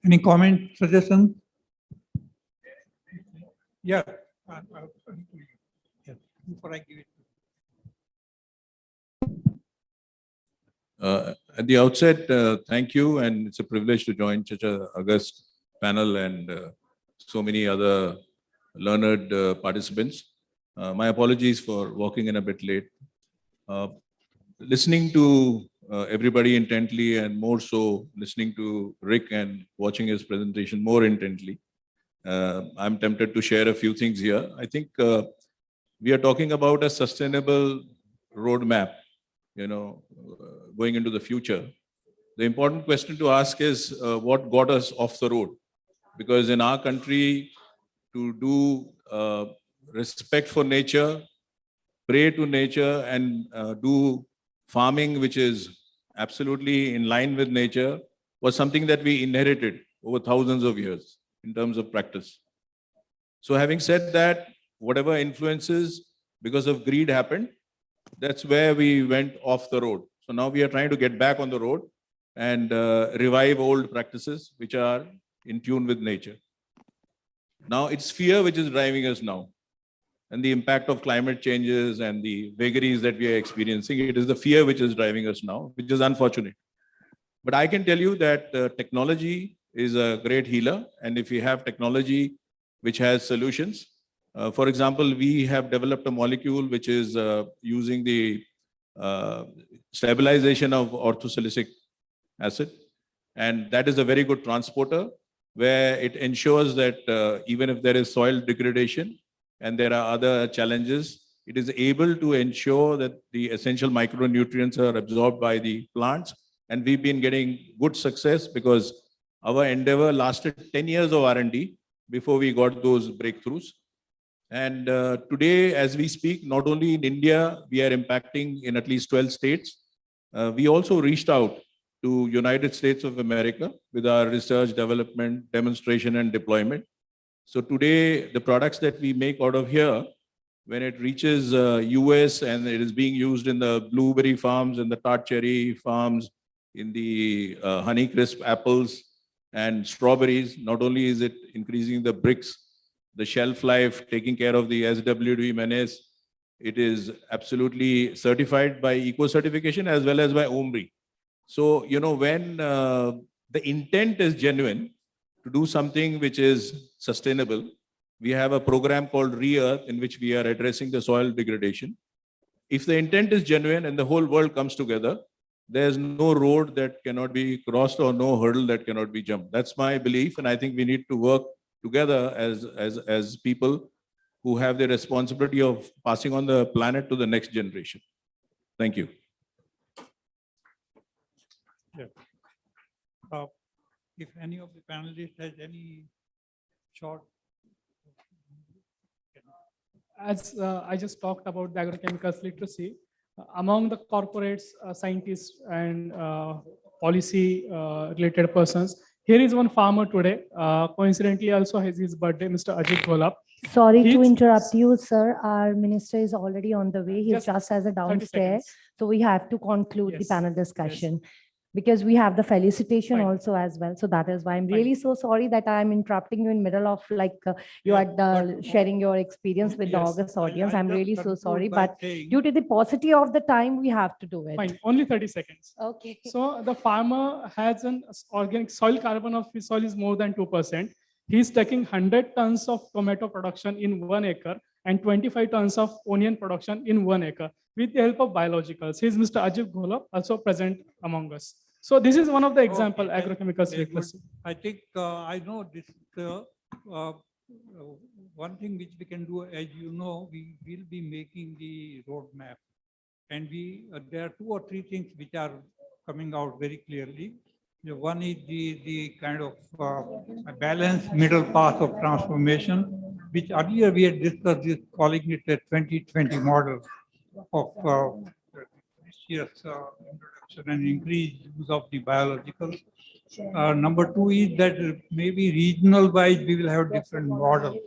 Any comment, suggestion? Yeah. Yes, before I give it. At the outset, thank you, and it's a privilege to join such a august panel and so many other learned participants. My apologies for walking in a bit late. Listening to everybody intently, and more so listening to Rick and watching his presentation more intently, I'm tempted to share a few things here. I think we are talking about a sustainable roadmap, going into the future. The important question to ask is what got us off the road? Because in our country, to do respect for nature, pray to nature, and do farming which is absolutely in line with nature was something that we inherited over thousands of years in terms of practice. So having said that, whatever influences because of greed happened, that's where we went off the road. So now we are trying to get back on the road and revive old practices which are in tune with nature. Now it's fear which is driving us now, and the impact of climate changes and the vagaries that we are experiencing. It is the fear which is driving us now, which is unfortunate. But I can tell you that technology is a great healer, and if you have technology which has solutions, for example, we have developed a molecule which is using the stabilization of orthosilicic acid, and that is a very good transporter where it ensures that even if there is soil degradation and there are other challenges, it is able to ensure that the essential micronutrients are absorbed by the plants. And we've been getting good success because our endeavor lasted 10 years of R&D before we got those breakthroughs. And today, as we speak, not only in India, we are impacting in at least 12 states. We also reached out to United States of America with our research, development, demonstration, and deployment. So today, the products that we make out of here, when it reaches US and it is being used in the blueberry farms and the tart cherry farms, in the Honeycrisp apples and strawberries, not only is it increasing the bricks, the shelf life, taking care of the SWD menace, it is absolutely certified by eco certification as well as by OMRI. So, when the intent is genuine to do something which is sustainable, we have a program called Re-Earth in which we are addressing the soil degradation. If the intent is genuine and the whole world comes together, there's no road that cannot be crossed or no hurdle that cannot be jumped. That's my belief, and I think we need to work together as people who have the responsibility of passing on the planet to the next generation. Thank you. Yeah. If any of the panelists has any short. As I just talked about the agrochemicals literacy, among the corporates, scientists, and policy related persons, here is one farmer today, coincidentally also has his birthday, Mr. Ajit Gholap. Sorry to interrupt you, sir. Our minister is already on the way. He's just as a 30 downstairs. seconds. So we have to conclude the Yes, panel discussion. Because we have the felicitation also as well. So that is why I'm really so sorry that I'm interrupting you in middle of you are sharing your experience with the Yes, august audience. I I'm just really so conclude sorry, by but saying- due to the paucity of the time, we have to do it. Fine, only 30 seconds. Okay. So the farmer has an organic soil carbon of his soil is more than 2%. He's taking 100 tons of tomato production in 1 acre and 25 tons of onion production in 1 acre with the help of biologicals. He's Mr. Ajit Gholap, also present among us. So this is one of the example, Okay, agrochemicals very good. replace. I think I know this. Uh, one thing which we can do, as you know, we will be making the roadmap, and there are two or three things which are coming out very clearly. One is the kind of balanced middle path of transformation, which earlier we had discussed this, calling it a 2020 model of years introduction and increased use of the biologicals. Number two is that maybe regional wise we will have different models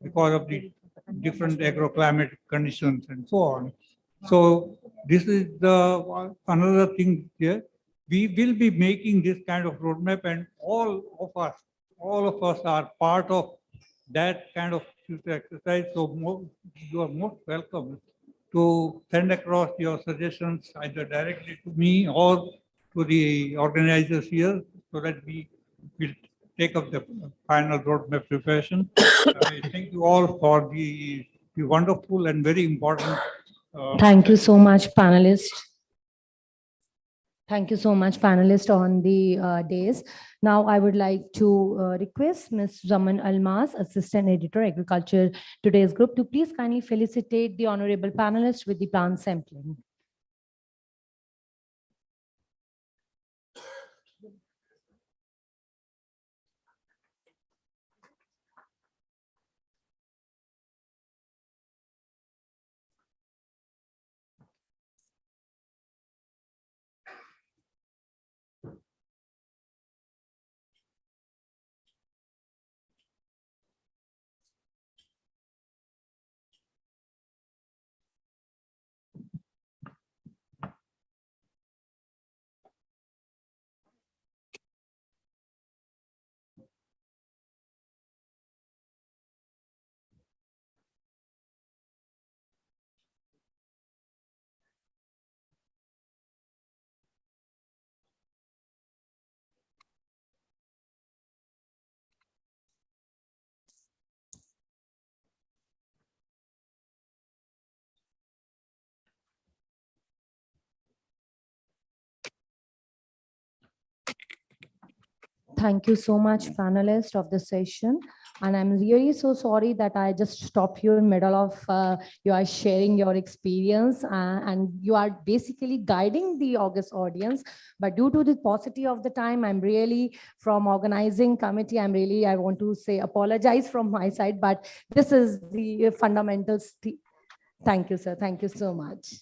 because of the different agroclimatic conditions and so on. So this is the another thing here. We will be making this kind of roadmap, and all of us are part of that kind of future exercise. So you are most welcome to send across your suggestions either directly to me or to the organizers here, so that we will take up the final roadmap preparation. I thank you all for the wonderful and very important. Thank you so much, panelists. Thank you so much, panelists on the days. Now I would like to request Ms. Zaman Almas, Assistant Editor, Agriculture Today's Group, to please kindly felicitate the honorable panelists with the plant sampling. Thank you so much, panelists of the session. And I'm really so sorry that I just stopped you in middle of you are sharing your experience and you are basically guiding the August audience. But due to the paucity of the time, I'm really from organizing committee, I want to say apologize from my side, but this is the fundamentals. Thank you, sir. Thank you so much.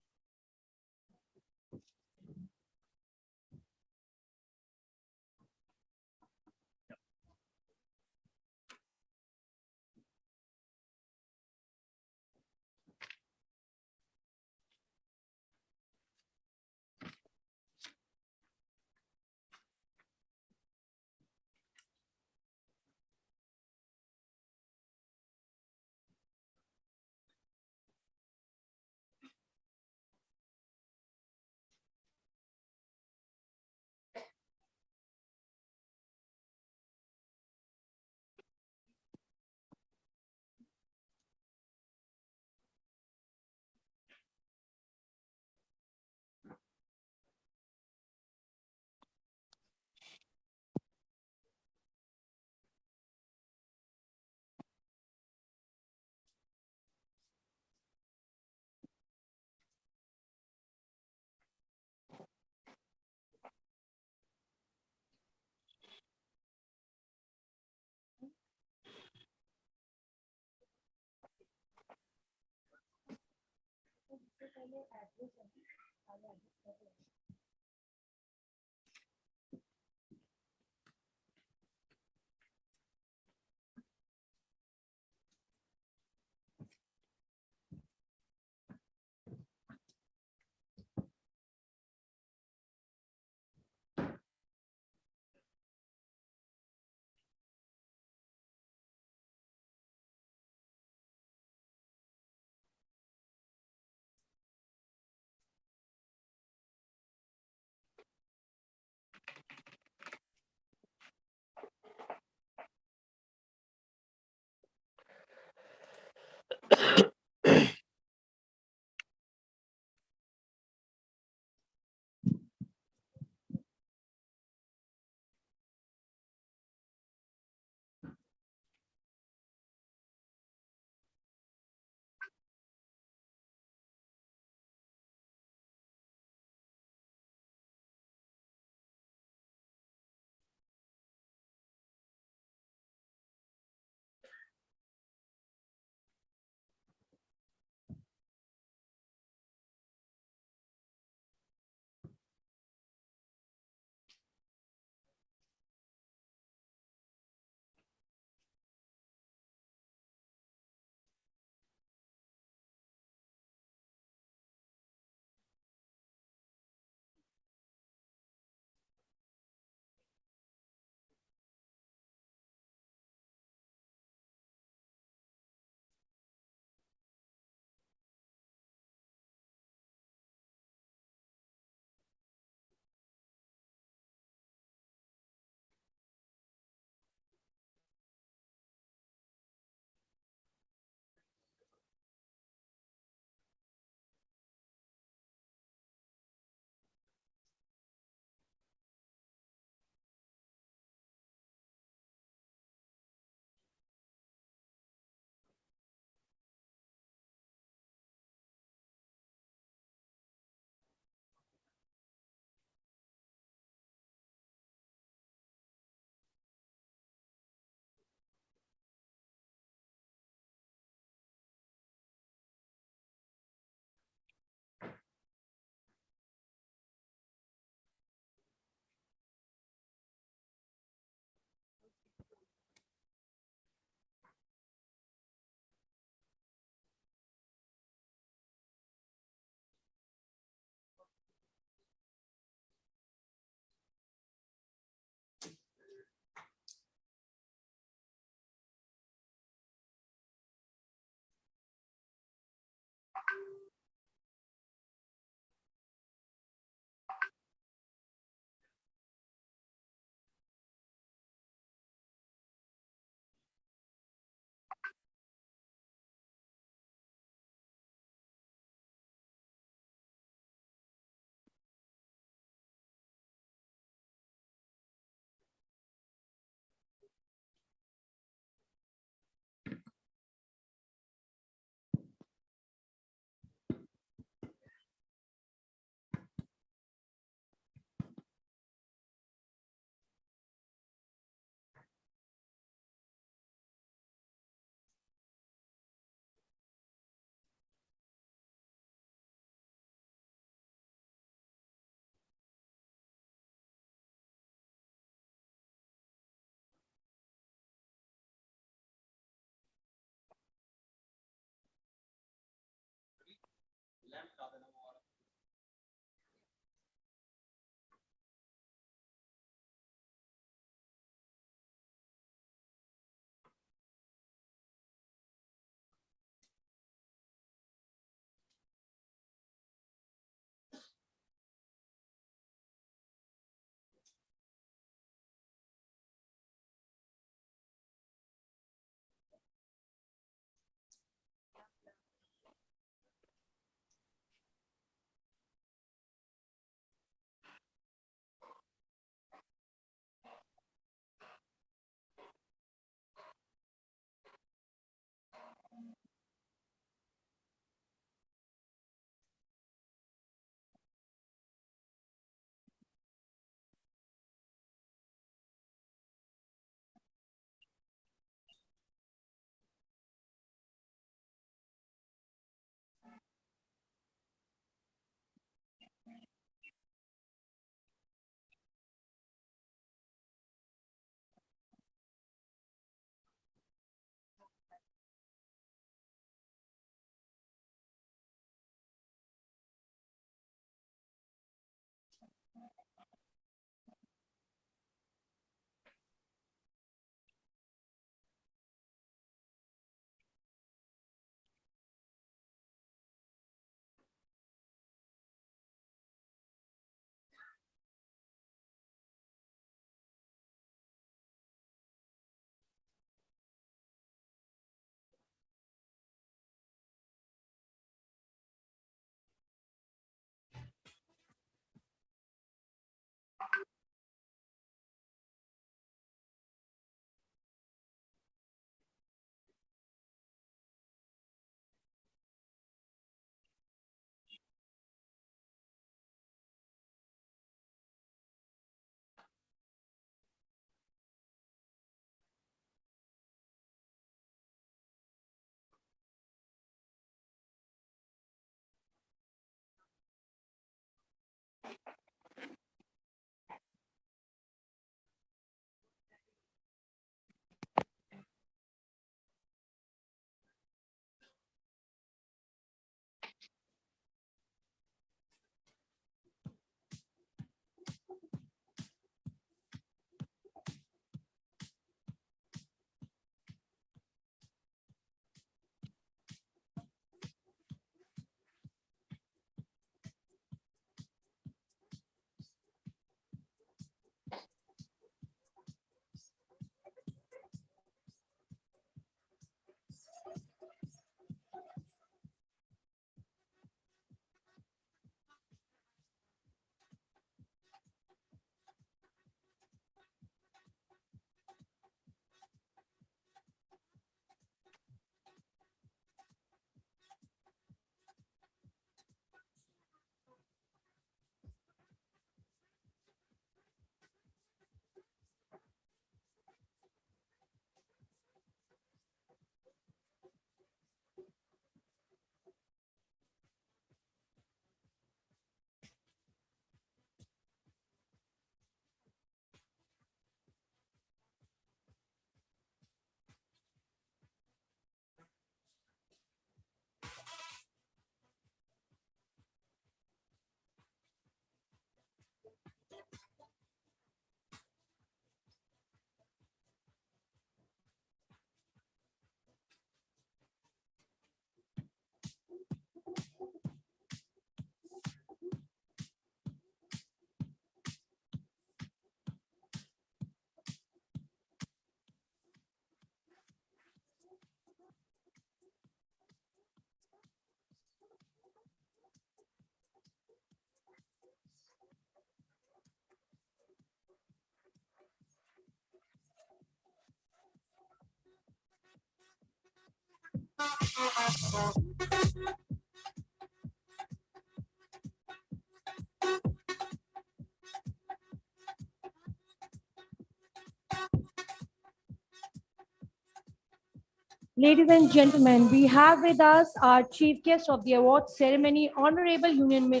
Ladies and gentlemen, we have with us our chief guest of the award ceremony, Honorable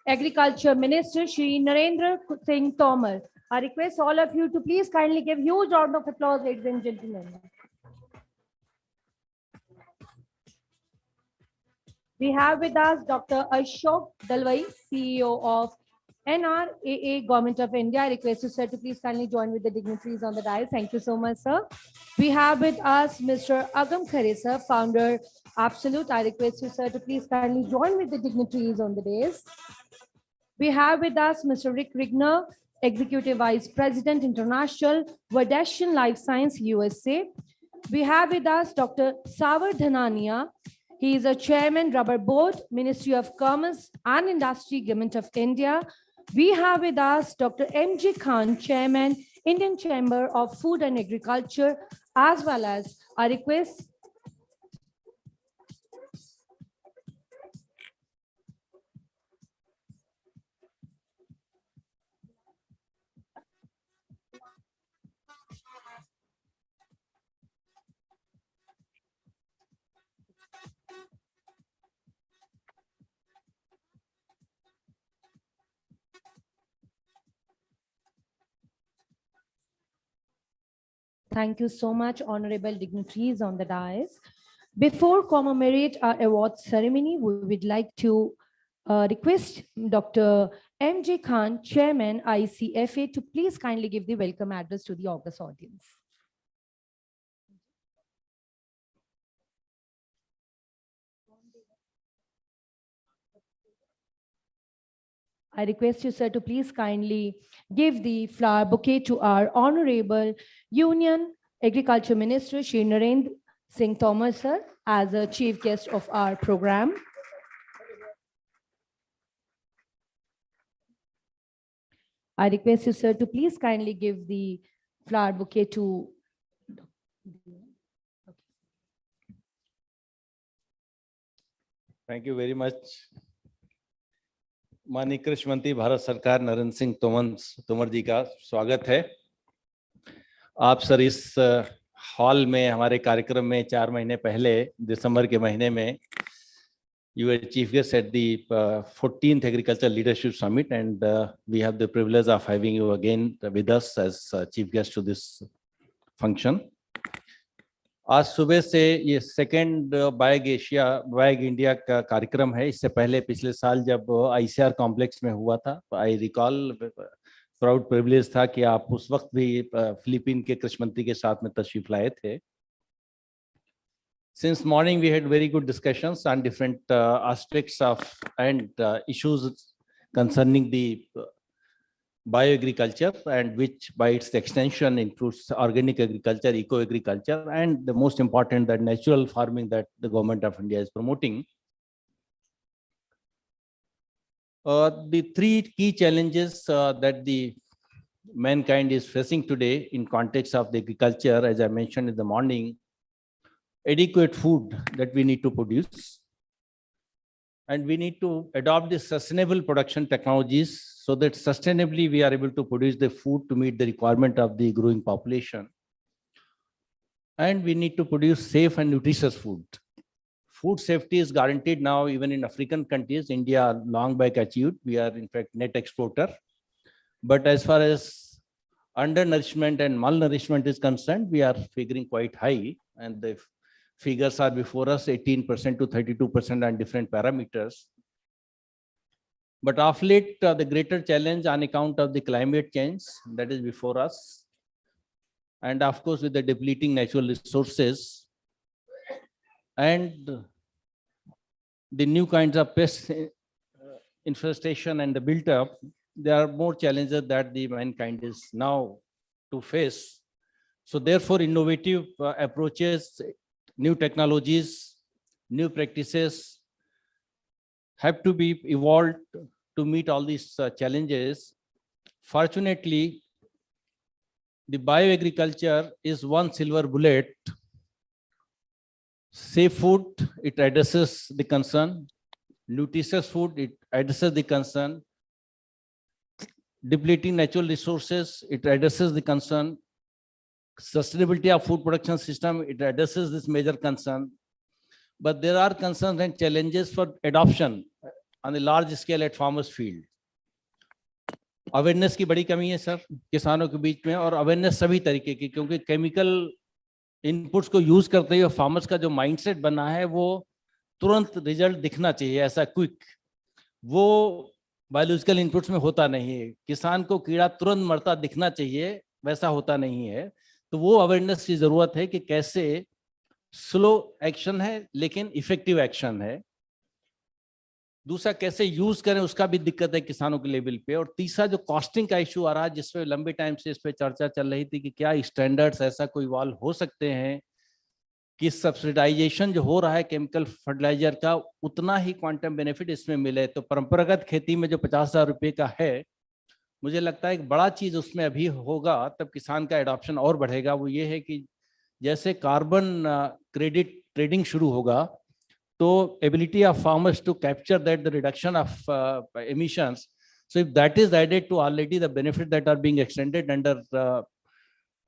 Agriculture Minister Shri Narendra Singh Tomar. I request all of you to please kindly give huge round of applause, ladies and gentlemen. We have with us Dr. Ashok Dalwai, CEO of NRAA Government of India. I request you, sir, to please kindly join with the dignitaries on the dais. Thank you so much, sir. We have with us Mr. Agam Khare, sir, founder, Absolute. I request you, sir, to please kindly join with the dignitaries on the dais. We have with us Mr. Rick Rigner, Executive Vice President, International, Verdashian Life Science, USA. We have with us Dr. Savar Dhanania. He is a Chairman, Rubber Board, Ministry of Commerce and Industry, Government of India. We have with us Dr. M.J. Khan, Chairman, Indian Chamber of Food and Agriculture, as well as I request Thank you so much, honorable dignitaries on the dais. Before commemorate our award ceremony, we would like to request Dr. M.J. Khan, Chairman, ICFA, to please kindly give the welcome address to the august audience. I request you, sir, to please kindly give the flower bouquet to our Honorable Union Agriculture Minister, Shri Narendra Singh Tomar, sir, as a chief guest of our program. I request you, sir, to please kindly give the flower bouquet to Thank you very much. माननीय कृषि मंत्री भारत सरकार नरेंद्र सिंह तोमर जी का स्वागत है। आप sir इस hall में हमारे कार्यक्रम में 4 महीने पहले दिसंबर के महीने में you were chief guest at the 14th Agricultural Leadership Summit, and we have the privilege of having you again with us as chief guest to this function. आज सुबह से ये सेकेंड बायोएग इंडिया का कार्यक्रम है। इससे पहले पिछले साल जब ICR कॉम्प्लेक्स में हुआ था, आई रिकॉल प्राउड प्रिविलेज था कि आप उस वक्त भी फिलीपीन के कृषि मंत्री के साथ में तशरीफ लाए थे। Since morning we had very good discussions on different aspects of and issues concerning the bioagriculture, and which by its extension includes organic agriculture, eco-agriculture, and the most important, that natural farming that the government of India is promoting. The 3 key challenges that the mankind is facing today in context of the agriculture, as I mentioned in the morning: adequate food that we need to produce, and we need to adopt the sustainable production technologies so that sustainably we are able to produce the food to meet the requirement of the growing population. And we need to produce safe and nutritious food. Food safety is guaranteed now even in African countries. India long back achieved. We are in fact net exporter. But as far as undernourishment and malnourishment is concerned, we are figuring quite high, and the figures are before us, 18% to 32% on different parameters. But of late, the greater challenge on account of the climate change that is before us, and of course with the depleting natural resources and the new kinds of pest infestation and the built up, there are more challenges that the mankind is now to face. So therefore, innovative approaches, new technologies, new practices have to be evolved to meet all these challenges. Fortunately, the bioagriculture is one silver bullet Safe food, it addresses the concern. Nutritious food, it addresses the concern. Depleting natural resources, it addresses the concern. Sustainability of food production system, it addresses this major concern. But there are concerns and challenges for adoption on a large scale at farmers field. Awareness की बड़ी कमी है sir किसानों के बीच में, और awareness सभी तरीके की, क्योंकि केमिकल इनपुट्स को यूज करते हुए फार्मर्स का जो माइंडसेट बना है वो तुरंत रिजल्ट दिखना चाहिए, ऐसा क्विक, वो बायोलॉजिकल इनपुट्स में होता नहीं है। किसान को कीड़ा तुरंत मरता दिखना चाहिए, वैसा होता नहीं है। तो वो अवेयरनेस की जरूरत है कि कैसे स्लो एक्शन है लेकिन इफेक्टिव एक्शन है। दूसरा कैसे यूज करें उसका भी दिक्कत है किसानों के लेवल पे। और तीसरा जो कॉस्टिंग का इशू आ रहा है, जिसपे लंबे टाइम से इस पे चर्चा चल रही थी कि क्या स्टैंडर्ड्स ऐसा कोई इवॉल्व हो सकते हैं कि सब्सिडाइजेशन जो हो रहा है केमिकल फर्टिलाइजर का उतना ही क्वांटम बेनिफिट इसमें मिले। तो परंपरागत खेती में जो 50,000 रुपये का है, मुझे लगता है एक बड़ा चीज उसमें अभी होगा, तब किसान का एडॉप्शन और बढ़ेगा। वो ये है कि जैसे कार्बन क्रेडिट ट्रेडिंग शुरू होगा, तो ability of farmers to capture that, the reduction of emissions. So if that is added to already the benefit that are being extended under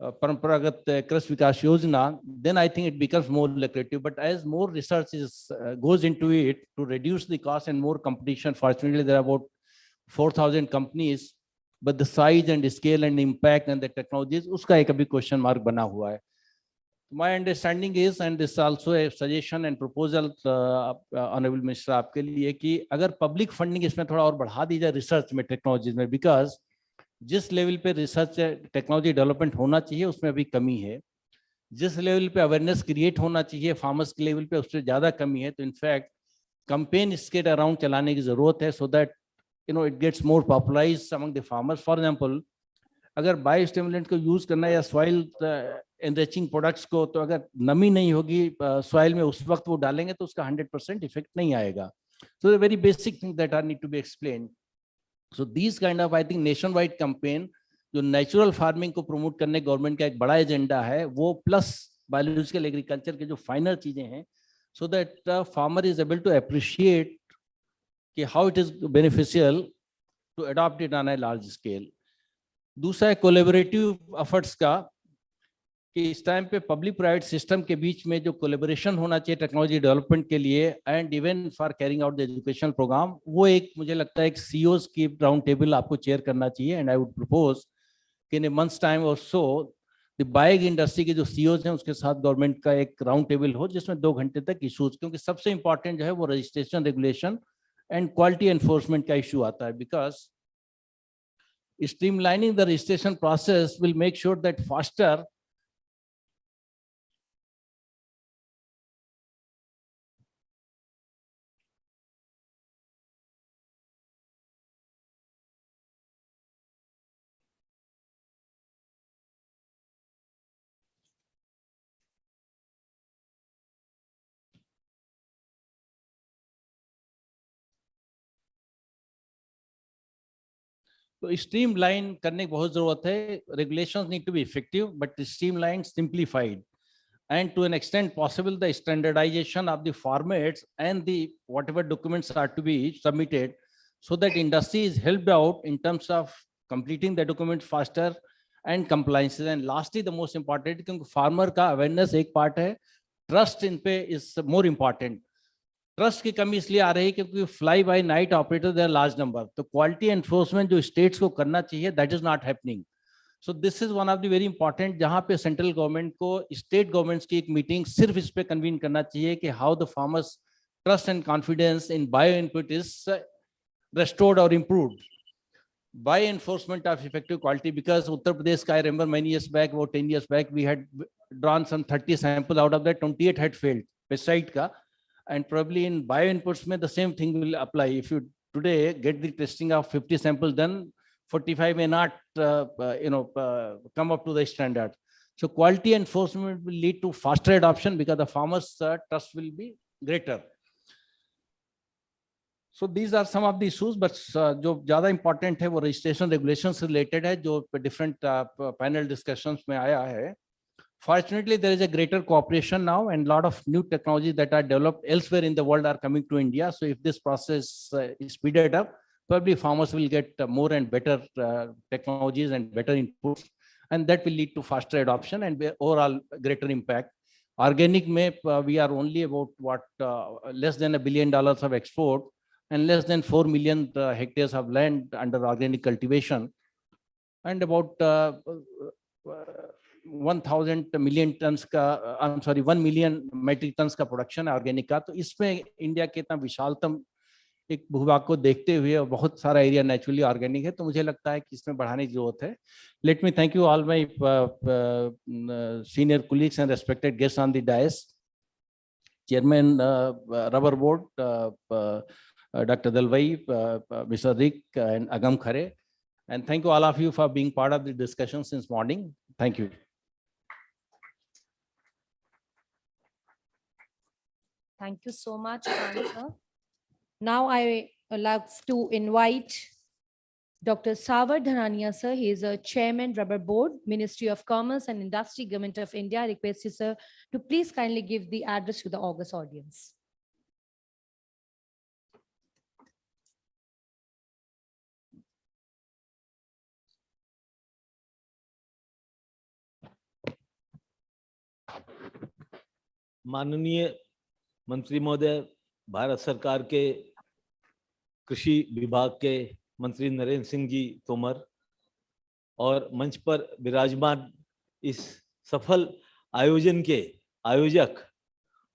Paramparagath Krishi Vikas Yojana, then I think it becomes more lucrative. But as more research is goes into it to reduce the cost and more competition, fortunately there are about 4,000 companies, but the size and scale and impact and the technologies, uska ek abhi question mark bana hua hai. My understanding is, and this is also a suggestion and proposal, Honorable Minister, आपके लिए कि अगर public funding इसमें थोड़ा और बढ़ा दी जाए research में, technologies में, because जिस level पे research technology development होना चाहिए उसमें अभी कमी है, जिस level पे awareness create होना चाहिए farmers के level पे उससे ज़्यादा कमी है। तो in fact campaign इसके around चलाने की ज़रूरत है, so that it gets more popularized among the farmers. For example, अगर बायो स्टिमुलेंट को यूज करना है या सॉइल एनरिचिंग प्रोडक्ट्स को, तो अगर नमी नहीं होगी सॉइल में उस वक्त वो डालेंगे तो उसका 100% इफेक्ट नहीं आएगा। So the very basic thing that are need to be explain. So this kind of I think nationwide campaign जो नेचुरल फार्मिंग को प्रमोट करने गवर्नमेंट का एक बड़ा एजेंडा है, वो प्लस बायोलॉजिकल एग्रीकल्चर के जो फाइनल चीजें हैं, so that farmer is able to appreciate कि how it is beneficial to adopt it on a large scale. दूसरा है कोलैबोरेटिव एफर्ट्स का, कि इस टाइम पे पब्लिक प्राइवेट सिस्टम के बीच में जो कोलैबोरेशन होना चाहिए टेक्नोलॉजी डेवलपमेंट के लिए and even for carrying out the educational program, वो एक मुझे लगता है एक सीईओज की राउंड टेबल आपको चेयर करना चाहिए। एंड आई वुड प्रपोज कि इन ए मंथ्स टाइम और सो द बायोएग इंडस्ट्री के जो सीईओज हैं उसके साथ गवर्नमेंट का एक राउंड टेबल हो, जिसमें 2 घंटे तक इशूज, क्योंकि सबसे इंपॉर्टेंट जो है वो registration, regulation and quality enforcement का इशू आता है। Because streamlining the registration process will make sure that faster तो स्ट्रीमलाइन करने की बहुत जरूरत है। Regulations need to be effective but streamline, simplified, and to an extent possible the standardization of the formats and the whatever documents are to be submitted, so that industry is helped out in terms of completing the documents faster and compliance. And lastly the most important, क्योंकि farmer का awareness एक part है, trust इन पे is more important. Trust की कमी इसलिए आ रही है क्योंकि fly by night operator there large number, तो क्वालिटी एनफोर्समेंट जो स्टेट्स को करना चाहिए that is not happening. So this is one of the very important, जहां पे सेंट्रल गवर्नमेंट को स्टेट गवर्नमेंट्स की एक मीटिंग सिर्फ इस पे कन्वीन करना चाहिए कि how the farmers trust and confidence in bio input is restored or improved by enforcement of effective quality. Because Uttar Pradesh, I remember many years back, about 10 years back, we had drawn some 30 samples, out of that 28 had failed pesticide ka, and probably in bio inputs mein the same thing will apply. If you today get the testing of 50 samples done, 45 may not come up to the standard. So quality enforcement will lead to faster adoption because the farmers trust will be greater. So these are some of the issues, but जो ज़्यादा important है वो registration regulations से related है, जो different panel discussions में आया है. Fortunately, there is a greater cooperation now, and a lot of new technologies that are developed elsewhere in the world are coming to India. So if this process is speeded up, probably farmers will get more and better technologies and better inputs, and that will lead to faster adoption and overall greater impact. Organic MAP, we are only about less than $1 billion of export and less than 4 million hectares of land under organic cultivation, and about 1,000 million tons का, I'm sorry, 1 million metric tons का production है organic का. तो इसमें India के इतना विशालतम एक भूभाग को देखते हुए बहुत सारा एरिया नेचुरली ऑर्गेनिक है, तो मुझे लगता है कि इसमें बढ़ाने की जरूरत है. Let me thank you all my senior colleagues and respected guests on the dais. Chairman Rubber Board, Dr. Dalwai, Mr. Rick and Agam Khare. And thank you all of you for being part of the discussion since morning. Thank you. Thank you so much, Khan sir. Now I would like to invite Dr. Savar Dhanania sir. He is a chairman, Rubber Board, Ministry of Commerce and Industry, Government of India. I request you, sir, to please kindly give the address to the august audience. माननीय मंत्री महोदय, भारत सरकार के कृषि विभाग के मंत्री नरेंद्र सिंह जी तोमर और मंच पर विराजमान इस सफल आयोजन के आयोजक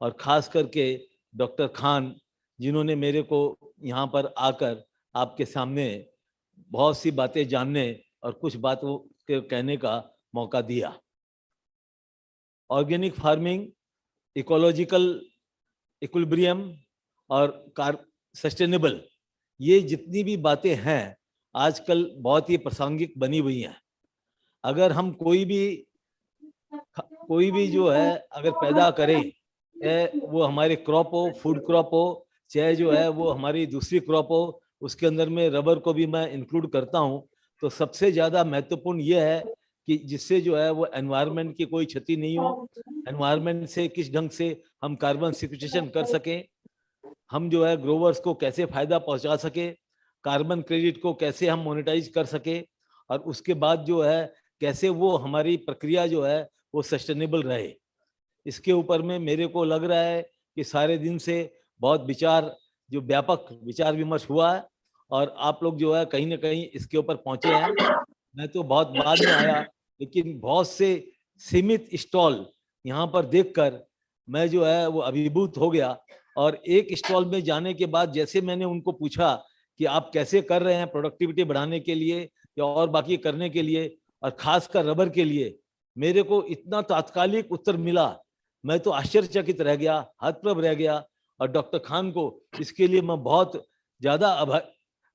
और खास करके डॉक्टर खान, जिन्होंने मेरे को यहाँ पर आकर आपके सामने बहुत सी बातें जानने और कुछ बातों के कहने का मौका दिया. ऑर्गेनिक फार्मिंग, इकोलॉजिकल इक्विलिब्रियम और सस्टेनेबल, ये जितनी भी बातें हैं आजकल बहुत ही प्रासंगिक बनी हुई हैं. अगर हम कोई भी जो है अगर पैदा करें, वो हमारे क्रॉप हो, फूड क्रॉप हो, चाहे जो है वो हमारी दूसरी क्रॉप हो, उसके अंदर में रबर को भी मैं इंक्लूड करता हूं, तो सबसे ज़्यादा महत्वपूर्ण ये है कि जिससे जो है वो एनवायरनमेंट की कोई क्षति नहीं हो, एनवायरनमेंट से किस ढंग से हम कार्बन सिक्वेस्ट्रेशन कर सकें, हम जो है ग्रोवर्स को कैसे फायदा पहुंचा सके, कार्बन क्रेडिट को कैसे हम मोनेटाइज कर सके, और उसके बाद जो है कैसे वो हमारी प्रक्रिया जो है वो सस्टेनेबल रहे. इसके ऊपर में मेरे को लग रहा है कि सारे दिन से बहुत जो व्यापक विचार विमर्श हुआ है और आप लोग जो है कहीं ना कहीं इसके ऊपर पहुंचे हैं. मैं तो बहुत बाद में आया, लेकिन बहुत से सीमित स्टॉल यहाँ पर देखकर मैं जो है वो अभिभूत हो गया. और एक स्टॉल में जाने के बाद जैसे मैंने उनको पूछा कि आप कैसे कर रहे हैं प्रोडक्टिविटी बढ़ाने के लिए या और बाकी करने के लिए, और खासकर रबर के लिए, मेरे को इतना तात्कालिक उत्तर मिला, मैं तो आश्चर्यचकित रह गया, हतप्रभ रह गया. और डॉक्टर खान को इसके लिए मैं बहुत ज़्यादा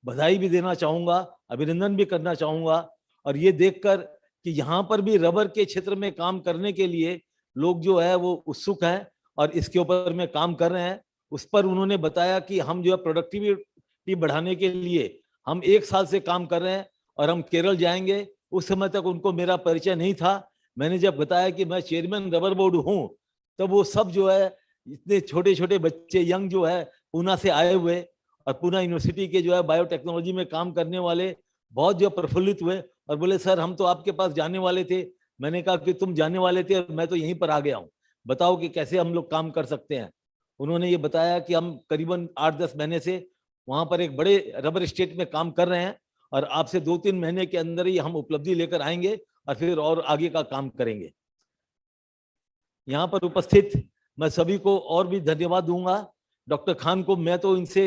बधाई भी देना चाहूँगा, अभिनंदन भी करना चाहूँगा. और ये देखकर कि यहाँ पर भी रबर के क्षेत्र में काम करने के लिए लोग जो है वो उत्सुक हैं और इसके ऊपर में काम कर रहे हैं. उस पर उन्होंने बताया कि हम जो है प्रोडक्टिविटी बढ़ाने के लिए हम 1 साल से काम कर रहे हैं और हम केरल जाएंगे. उस समय तक उनको मेरा परिचय नहीं था. मैंने जब बताया कि मैं चेयरमैन रबर बोर्ड हूँ, तब वो सब जो है इतने छोटे छोटे बच्चे यंग जो है पूना से आए हुए और पूना यूनिवर्सिटी के जो है बायोटेक्नोलॉजी में काम करने वाले बहुत जो प्रफुल्लित हुए और बोले सर हम तो आपके पास जाने वाले थे. मैंने कहा कि तुम जाने वाले थे और मैं तो यहीं पर आ गया हूँ, बताओ कि कैसे हम लोग काम कर सकते हैं. उन्होंने ये बताया कि हम करीबन 8-10 महीने से वहाँ पर एक बड़े रबर स्टेट में काम कर रहे हैं और आपसे 2-3 महीने के अंदर ही हम उपलब्धि लेकर आएंगे और फिर और आगे का काम करेंगे. यहाँ पर उपस्थित मैं सभी को और भी धन्यवाद दूंगा. डॉक्टर खान को मैं तो इनसे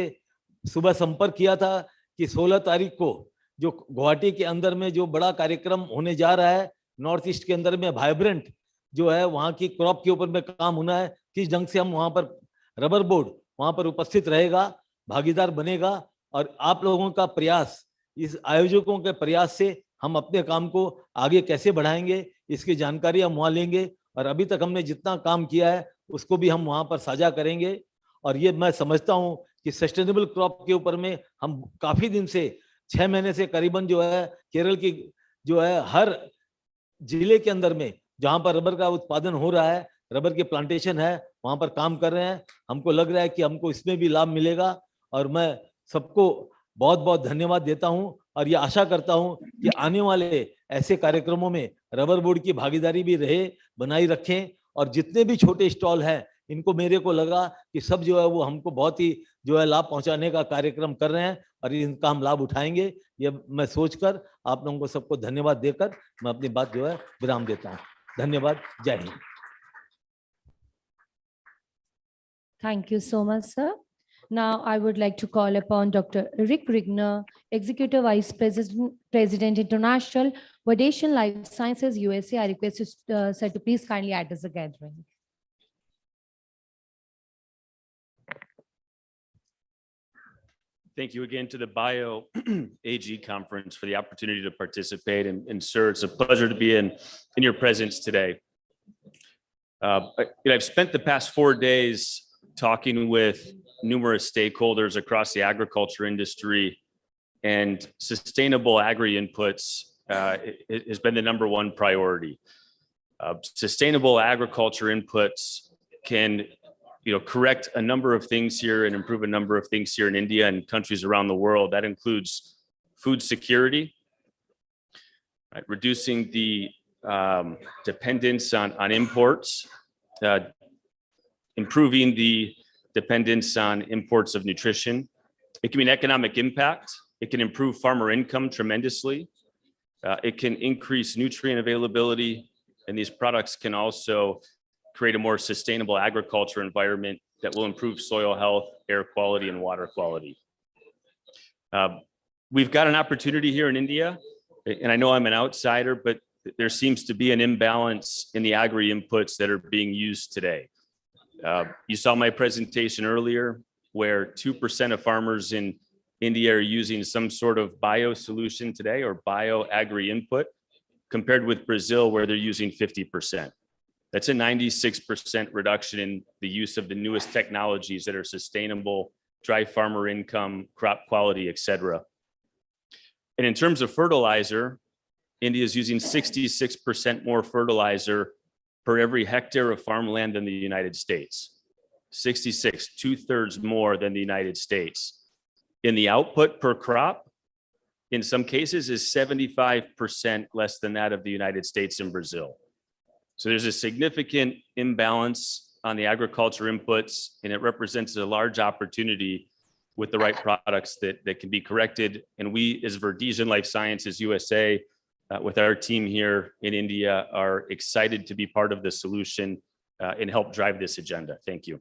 सुबह संपर्क किया था कि 16 तारीख को जो गुवाहाटी के अंदर में जो बड़ा कार्यक्रम होने जा रहा है, नॉर्थ ईस्ट के अंदर में वाइब्रेंट जो है वहाँ की क्रॉप के ऊपर में काम होना है, किस ढंग से हम वहाँ पर रबर बोर्ड वहाँ पर उपस्थित रहेगा, भागीदार बनेगा. और आप लोगों का प्रयास, इस आयोजकों के प्रयास से हम अपने काम को आगे कैसे बढ़ाएंगे इसकी जानकारी हम वहाँ लेंगे. और अभी तक हमने जितना काम किया है उसको भी हम वहाँ पर साझा करेंगे. और ये मैं समझता हूँ कि सस्टेनेबल क्रॉप के ऊपर में हम काफ़ी दिन से 6 महीने से करीबन जो है केरल की जो है हर जिले के अंदर में जहां पर रबर का उत्पादन हो रहा है, रबर के प्लांटेशन है, वहां पर काम कर रहे हैं। हमको लग रहा है कि हमको इसमें भी लाभ मिलेगा और मैं सबको बहुत बहुत धन्यवाद देता हूं और ये आशा करता हूं कि आने वाले ऐसे कार्यक्रमों में रबर बोर्ड की भागीदारी भी रहे, बनाई रखें। और जितने भी छोटे स्टॉल हैं, इनको मेरे को लगा कि सब जो है वो हमको बहुत ही जो है लाभ पहुंचाने का कार्यक्रम कर रहे हैं और इनका हम लाभ उठाएंगे। ये मैं सोचकर आप लोगों को सबको धन्यवाद देकर मैं अपनी बात जो है विराम देता हूँ। धन्यवाद। जय Hind. Thank you so much, sir. Now I would like to call upon Dr. Rick Rigner, Executive Vice President International, Vadation Life Sciences USA. I request you, sir, to please kindly address the gathering. Thank you again to the BioAg conference for the opportunity to participate. And sir, it's a pleasure to be in your presence today. I've spent the past 4 days talking with numerous stakeholders across the agriculture industry, and sustainable agri-inputs has been the #1 priority. Sustainable agriculture inputs can correct a number of things here and improve a number of things here in India and countries around the world. That includes food security, right, reducing the dependence on imports, improving the dependence on imports of nutrition. It can be an economic impact. It can improve farmer income tremendously. It can increase nutrient availability, and these products can also create a more sustainable agriculture environment that will improve soil health, air quality, and water quality. We've got an opportunity here in India, and I know I'm an outsider, but there seems to be an imbalance in the agri-inputs that are being used today. You saw my presentation earlier where 2% of farmers in India are using some sort of bio solution today or bio agri-input, compared with Brazil where they're using 50%. That's a 96% reduction in the use of the newest technologies that are sustainable, drive farmer income, crop quality, et cetera. And in terms of fertilizer, India is using 66% more fertilizer per every hectare of farmland than the United States. 66, 2/3 more than the United States. In the output per crop, in some cases is 75% less than that of the United States and Brazil. So there's a significant imbalance on the agriculture inputs, and it represents a large opportunity with the right products that can be corrected. And we, as Verdesian Life Sciences USA, with our team here in India, are excited to be part of the solution and help drive this agenda. Thank you.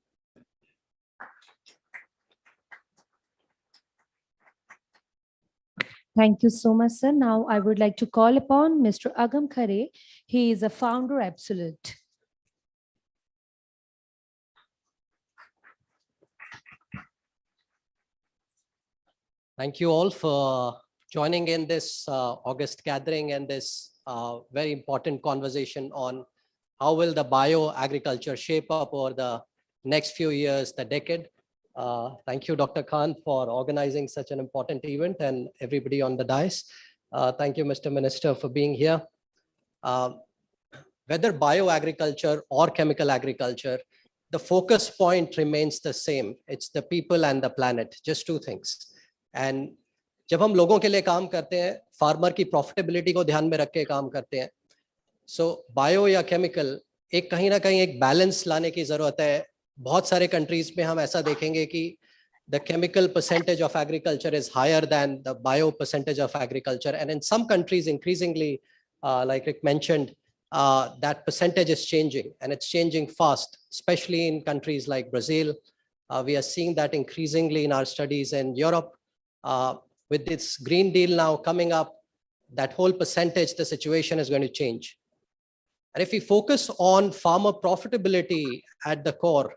Thank you so much, sir. Now I would like to call upon Mr. Agam Khare. He is a founder absolute. Thank you all for joining in this August gathering and this very important conversation on how will the bioagriculture shape up over the next few years, the decade. Thank you, Dr. Khan, for organizing such an important event and everybody on the dais. Thank you, Mr. Minister, for being here. Whether bioagriculture or chemical agriculture, the focus point remains the same. It's the people and the planet, just two things. And जब हम लोगों के लिए काम करते हैं, farmer की profitability को ध्यान में रख के काम करते हैं, सो बायो या केमिकल एक कहीं ना कहीं एक बैलेंस लाने की जरूरत है. बहुत सारे कंट्रीज में हम ऐसा देखेंगे कि the chemical percentage of agriculture is higher than the bio percentage of agriculture, and in some countries increasingly, like Rick mentioned, that percentage is changing, and it's changing fast, especially in countries like Brazil. We are seeing that increasingly in our studies in Europe. With this Green Deal now coming up, that whole percentage, the situation is going to change. And if we focus on farmer profitability at the core,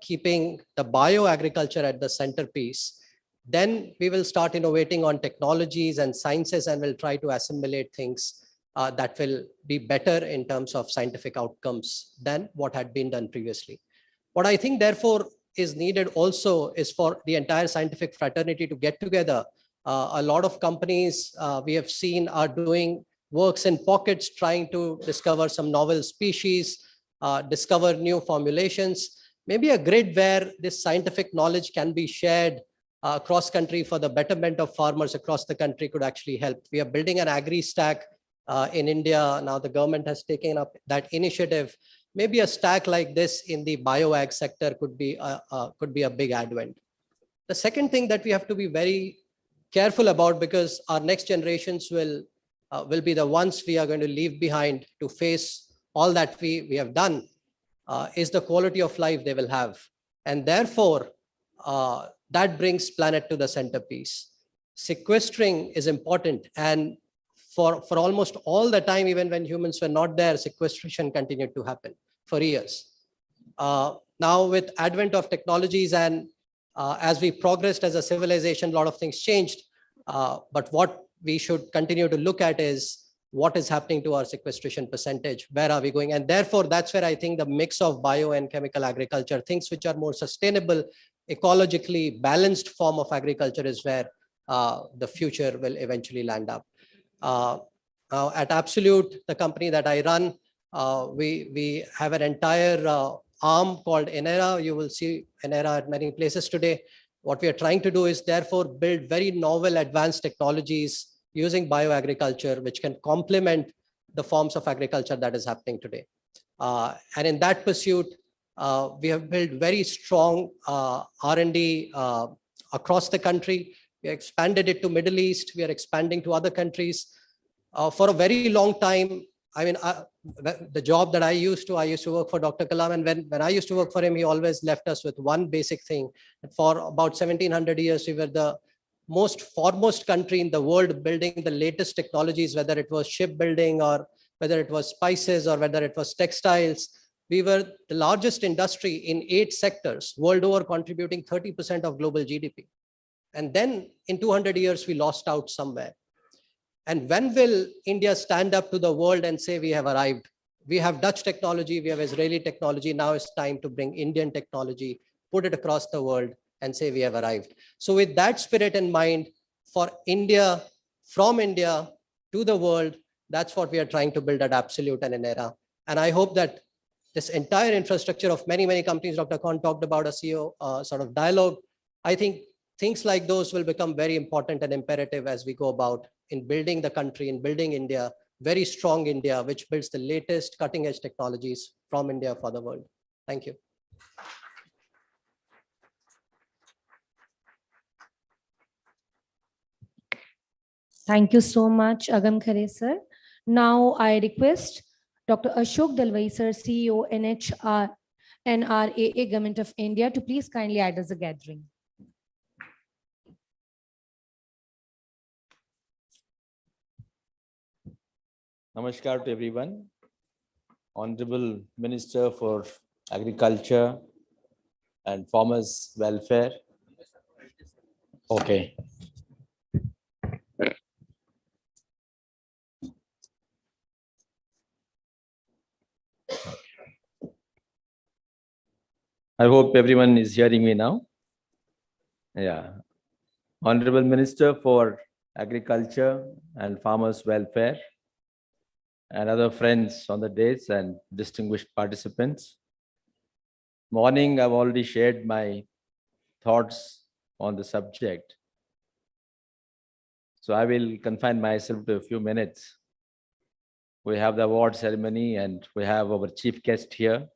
keeping the bioagriculture at the centerpiece, then we will start innovating on technologies and sciences, and we'll try to assimilate things that will be better in terms of scientific outcomes than what had been done previously. What I think, therefore, is needed also is for the entire scientific fraternity to get together. A lot of companies we have seen are doing works in pockets, trying to discover some novel species, discover new formulations. Maybe a grid where this scientific knowledge can be shared across country for the betterment of farmers across the country could actually help. We are building an agri stack in India. Now the government has taken up that initiative. Maybe a stack like this in the BioAg sector could be a big advent. The second thing that we have to be very careful about, because our next generations will be the ones we are going to leave behind to face all that we have done, is the quality of life they will have. And therefore, that brings planet to the centerpiece. Sequestering is important. And for almost all the time, even when humans were not there, sequestration continued to happen for years. Now with advent of technologies and as we progressed as a civilization, a lot of things changed. But what we should continue to look at is what is happening to our sequestration percentage, where are we going? And therefore, that's where I think the mix of bio and chemical agriculture, things which are more sustainable, ecologically balanced form of agriculture is where the future will eventually land up. Now at Absolute, the company that I run, we have an entire arm called Enera. You will see Enera at many places today. What we are trying to do is therefore build very novel advanced technologies using bioagriculture, which can complement the forms of agriculture that is happening today. And in that pursuit, we have built very strong R&D across the country. We expanded it to Middle East. We are expanding to other countries. For a very long time, I mean, the job that I used to work for Dr. Kalam, and when I used to work for him, he always left us with one basic thing. For about 1700 years, we were the foremost country in the world building the latest technologies, whether it was shipbuilding or whether it was spices or whether it was textiles. We were the largest industry in 8 sectors world over, contributing 30% of global GDP. And then in 200 years, we lost out somewhere. And when will India stand up to the world and say, we have arrived? We have Dutch technology, we have Israeli technology. Now it's time to bring Indian technology, put it across the world and say we have arrived. So with that spirit in mind, for India, from India to the world, that's what we are trying to build at Absolute and Enera. And I hope that this entire infrastructure of many, many companies, Dr. Khan talked about a CEO sort of dialogue. I think things like those will become very important and imperative as we go about in building the country, in building India, very strong India, which builds the latest cutting edge technologies from India for the world. Thank you. Thank you so much, Agam Khare sir. Now I request Dr. Ashok Dalwai sir, CEO, NRAA Government of India, to please kindly add us a gathering. Namaskar to everyone. Honorable Minister for Agriculture and Farmers Welfare. Okay. I hope everyone is hearing me now. Yeah. Honorable Minister for Agriculture and Farmers Welfare, and other friends on the dais and distinguished participants. Morning, I've already shared my thoughts on the subject. So I will confine myself to a few minutes. We have the award ceremony and we have our chief guest here,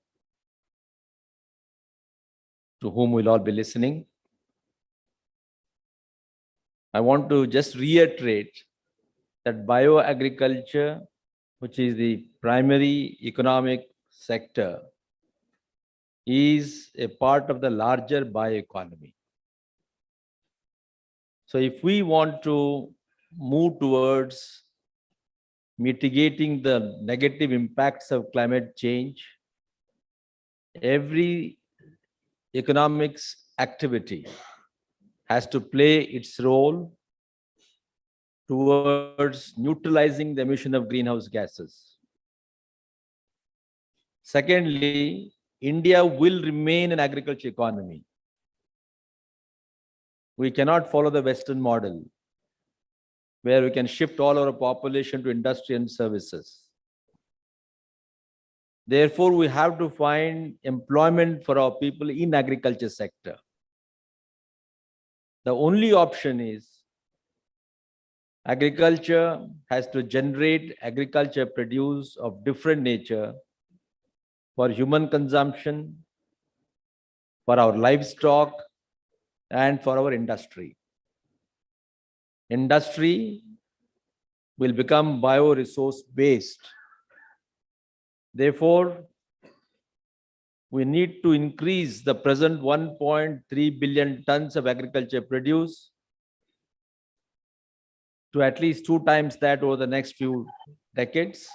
to whom we'll all be listening. I want to just reiterate that bioagriculture, which is the primary economic sector, is a part of the larger bioeconomy. So if we want to move towards mitigating the negative impacts of climate change, every economics activity has to play its role towards neutralizing the emission of greenhouse gases. Secondly, India will remain an agriculture economy. We cannot follow the Western model. where we can shift all our population to industry and services. Therefore, we have to find employment for our people in agriculture sector. The only option is agriculture has to generate agriculture produce of different nature for human consumption, for our livestock, and for our industry. Industry will become bioresource based. Therefore, we need to increase the present 1.3 billion tons of agriculture produce to at least 2 times that over the next few decades.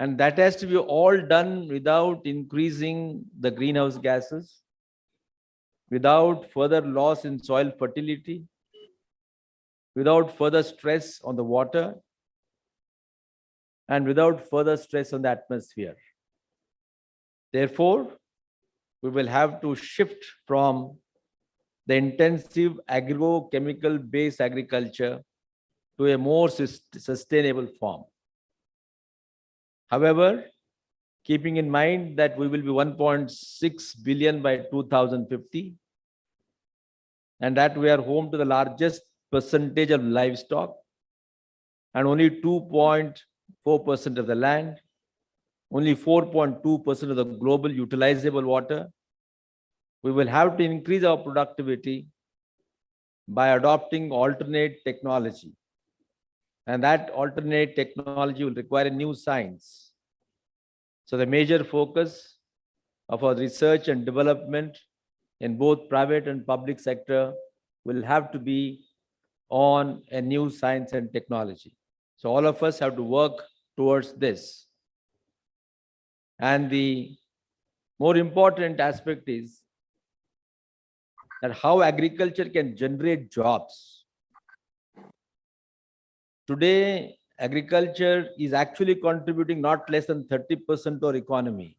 And that has to be all done without increasing the greenhouse gases, without further loss in soil fertility, without further stress on the water, and without further stress on the atmosphere. Therefore, we will have to shift from the intensive agrochemical based agriculture to a more sustainable form. However, keeping in mind that we will be 1.6 billion by 2050, and that we are home to the largest percentage of livestock and only 2.4% of the land, only 4.2% of the global utilizable water, we will have to increase our productivity by adopting alternate technology. And that alternate technology will require a new science. So the major focus of our research and development in both private and public sector will have to be on a new science and technology. So all of us have to work towards this. And the more important aspect is that how agriculture can generate jobs. Today, agriculture is actually contributing not less than 30% to our economy.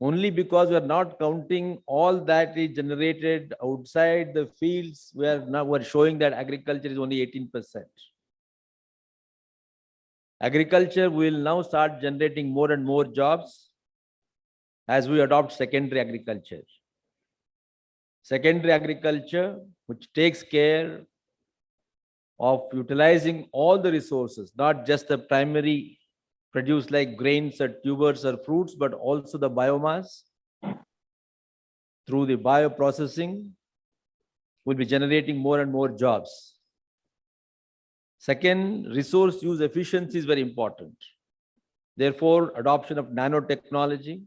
Only because we are not counting all that is generated outside the fields, we're showing that agriculture is only 18%. Agriculture will now start generating more and more jobs as we adopt secondary agriculture. Secondary agriculture, which takes care of utilizing all the resources, not just the primary produce like grains or tubers or fruits, but also the biomass through the bioprocessing will be generating more and more jobs. Second, resource use efficiency is very important. Therefore, adoption of nanotechnology,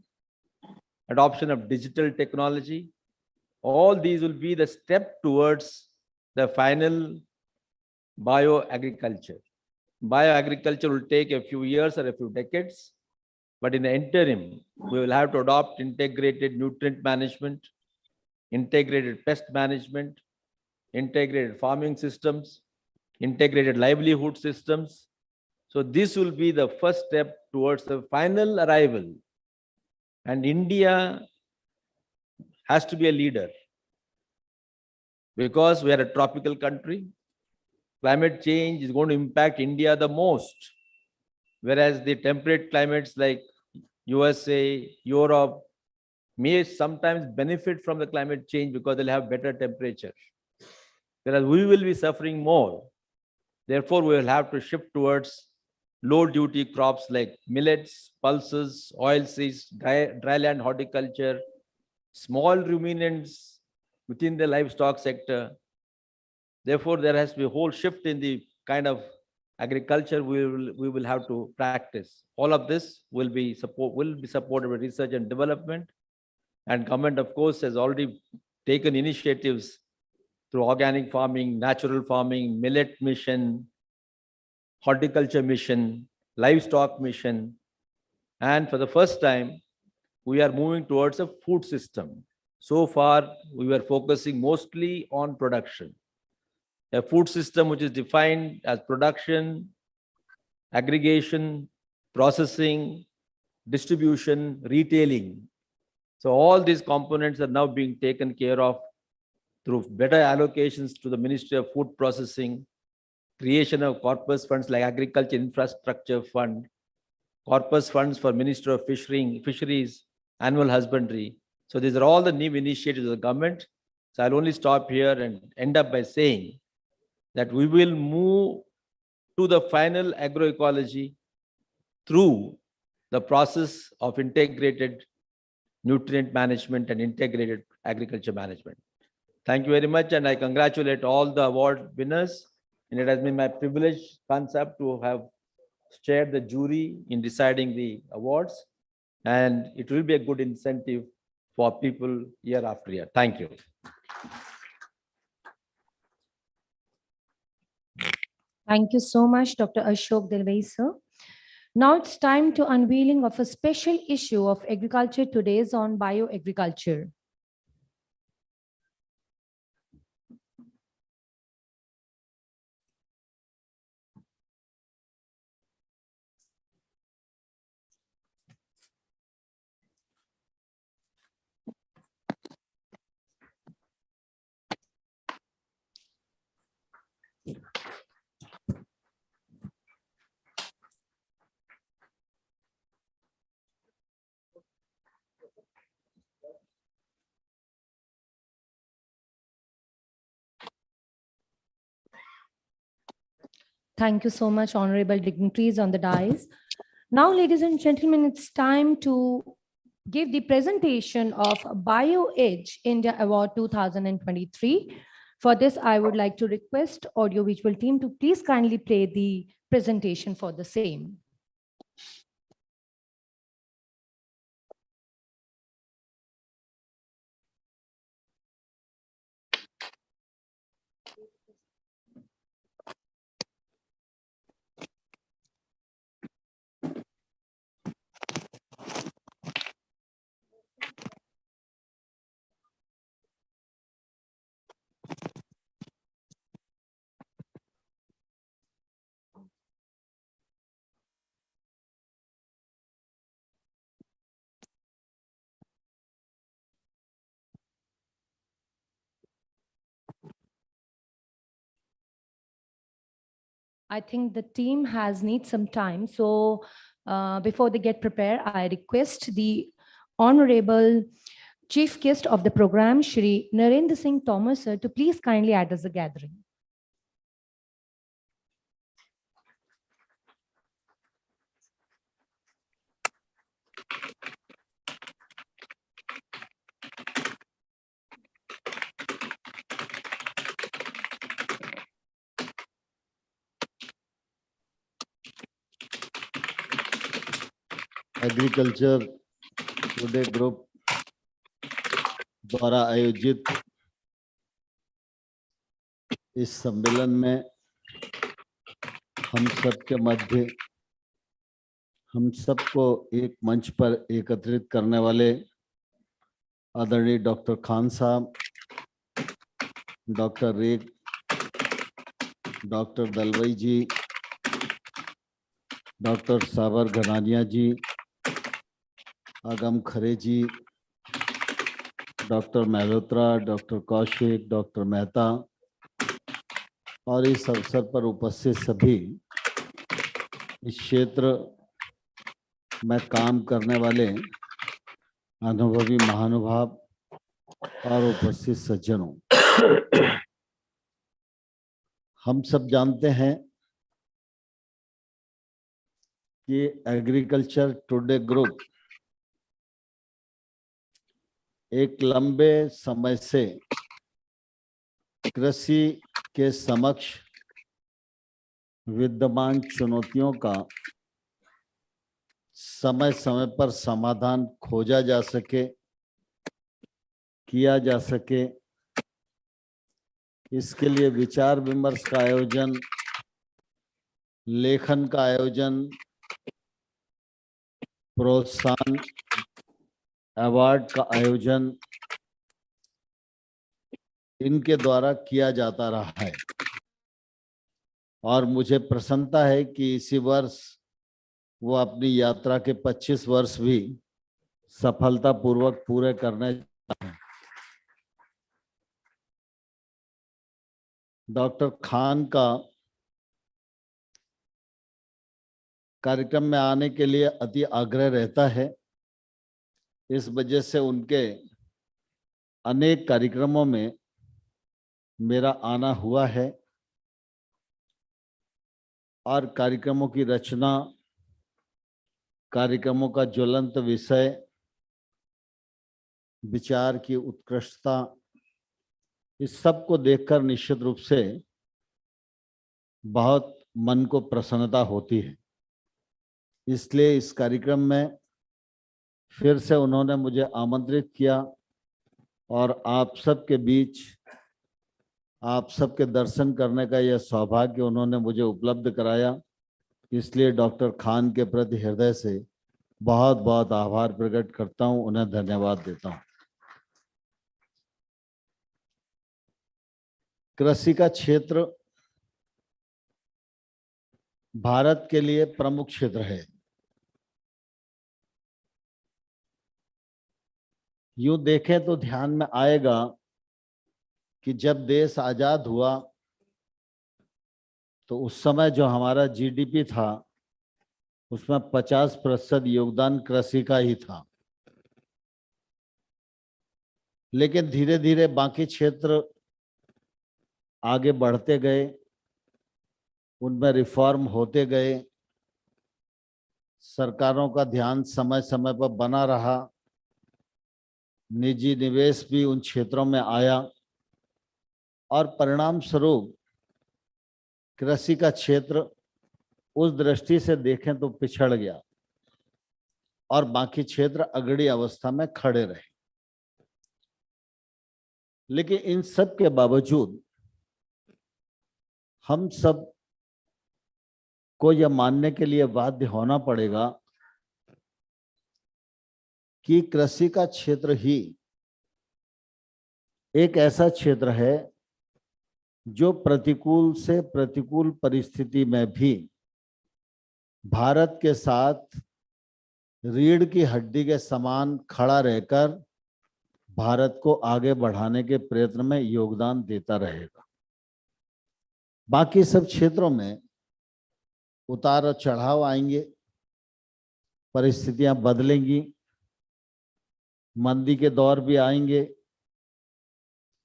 adoption of digital technology, all these will be the step towards the final bioagriculture. Bioagriculture will take a few years or a few decades, but in the interim, we will have to adopt integrated nutrient management, integrated pest management, integrated farming systems, integrated livelihood systems. So this will be the first step towards the final arrival. And India has to be a leader because we are a tropical country. Climate change is going to impact India the most, whereas the temperate climates like USA, Europe may sometimes benefit from the climate change because they'll have better temperature, whereas we will be suffering more. Therefore, we will have to shift towards low duty crops like millets, pulses, oilseeds, dryland horticulture, small ruminants within the livestock sector. Therefore, there has to be a whole shift in the kind of agriculture we will have to practice. All of this will be supported by research and development. And government, of course, has already taken initiatives through organic farming, natural farming, millet mission, horticulture mission, livestock mission. And for the first time, we are moving towards a food system. So far, we were focusing mostly on production. A food system which is defined as production, aggregation, processing, distribution, retailing. So all these components are now being taken care of through better allocations to the Ministry of Food Processing, creation of corpus funds like Agriculture Infrastructure Fund, corpus funds for Ministry of Fisheries, Annual Husbandry. So these are all the new initiatives of the government. So I'll only stop here and end up by saying that we will move to the final agroecology through the process of integrated nutrient management and integrated agriculture management. Thank you very much, and I congratulate all the award winners. And it has been my privilege, concept, to have chaired the jury in deciding the awards, and it will be a good incentive for people year after year. Thank you. Thank you so much, Dr. Ashok Delvai, sir. Now it's time to unveiling of a special issue of Agriculture Today's on bioagriculture. Thank you so much, honorable dignitaries on the dais. Now, ladies and gentlemen, it's time to give the presentation of BioAg India Award 2023. For this, I would like to request audiovisual team to please kindly play the presentation for the same. I think the team has need some time. So before they get prepared, I request the Honorable Chief Guest of the program, Shri Narendra Singh Thomas, sir, to please kindly address the gathering. Agriculture today group द्वारा आयोजित इस सम्मेलन में हम सबके मध्य हम सबको एक मंच पर एकत्रित करने वाले आदरणीय डॉक्टर खान साहब, डॉक्टर रेग, डॉक्टर दलवई जी, डॉक्टर साबर Ghanania ji, Agam Khare ji, doctor Malhotra, doctor Kaushik, doctor Mehta और इस अवसर पर उपस्थित सभी इस क्षेत्र में काम करने वाले अनुभवी महानुभाव और उपस्थित सज्जनों, हम सब जानते हैं कि एग्रीकल्चर टुडे ग्रुप एक लंबे समय से कृषि के समक्ष विद्यमान चुनौतियों का समय समय पर समाधान खोजा जा सके, किया जा सके, इसके लिए विचार विमर्श का आयोजन, लेखन का आयोजन, प्रोत्साहन अवार्ड का आयोजन इनके द्वारा किया जाता रहा है। और मुझे प्रसन्नता है कि इसी वर्ष वो अपनी यात्रा के 25 वर्ष भी सफलतापूर्वक पूरे करने जा रहे हैं। डॉक्टर खान का कार्यक्रम में आने के लिए अति आग्रह रहता है। इस वजह से उनके अनेक कार्यक्रमों में मेरा आना हुआ है और कार्यक्रमों की रचना, कार्यक्रमों का ज्वलंत विषय, विचार की उत्कृष्टता, इस सब को देखकर निश्चित रूप से बहुत मन को प्रसन्नता होती है। इसलिए इस कार्यक्रम में फिर से उन्होंने मुझे आमंत्रित किया और आप सबके बीच आप सबके दर्शन करने का यह सौभाग्य उन्होंने मुझे उपलब्ध कराया। इसलिए डॉक्टर खान के प्रति हृदय से बहुत बहुत आभार प्रकट करता हूं, उन्हें धन्यवाद देता हूं। कृषि का क्षेत्र भारत के लिए प्रमुख क्षेत्र है। यूं देखें तो ध्यान में आएगा कि जब देश आजाद हुआ तो उस समय जो हमारा जीडीपी था उसमें 50% योगदान कृषि का ही था। लेकिन धीरे धीरे बाकी क्षेत्र आगे बढ़ते गए, उनमें रिफॉर्म होते गए, सरकारों का ध्यान समय समय पर बना रहा, निजी निवेश भी उन क्षेत्रों में आया और परिणाम स्वरूप कृषि का क्षेत्र उस दृष्टि से देखें तो पिछड़ गया और बाकी क्षेत्र अग्रणी अवस्था में खड़े रहे। लेकिन इन सब के बावजूद हम सब को यह मानने के लिए बाध्य होना पड़ेगा कि कृषि का क्षेत्र ही एक ऐसा क्षेत्र है जो प्रतिकूल से प्रतिकूल परिस्थिति में भी भारत के साथ रीढ़ की हड्डी के समान खड़ा रहकर भारत को आगे बढ़ाने के प्रयत्न में योगदान देता रहेगा। बाकी सब क्षेत्रों में उतार और चढ़ाव आएंगे, परिस्थितियां बदलेंगी, मंदी के दौर भी आएंगे।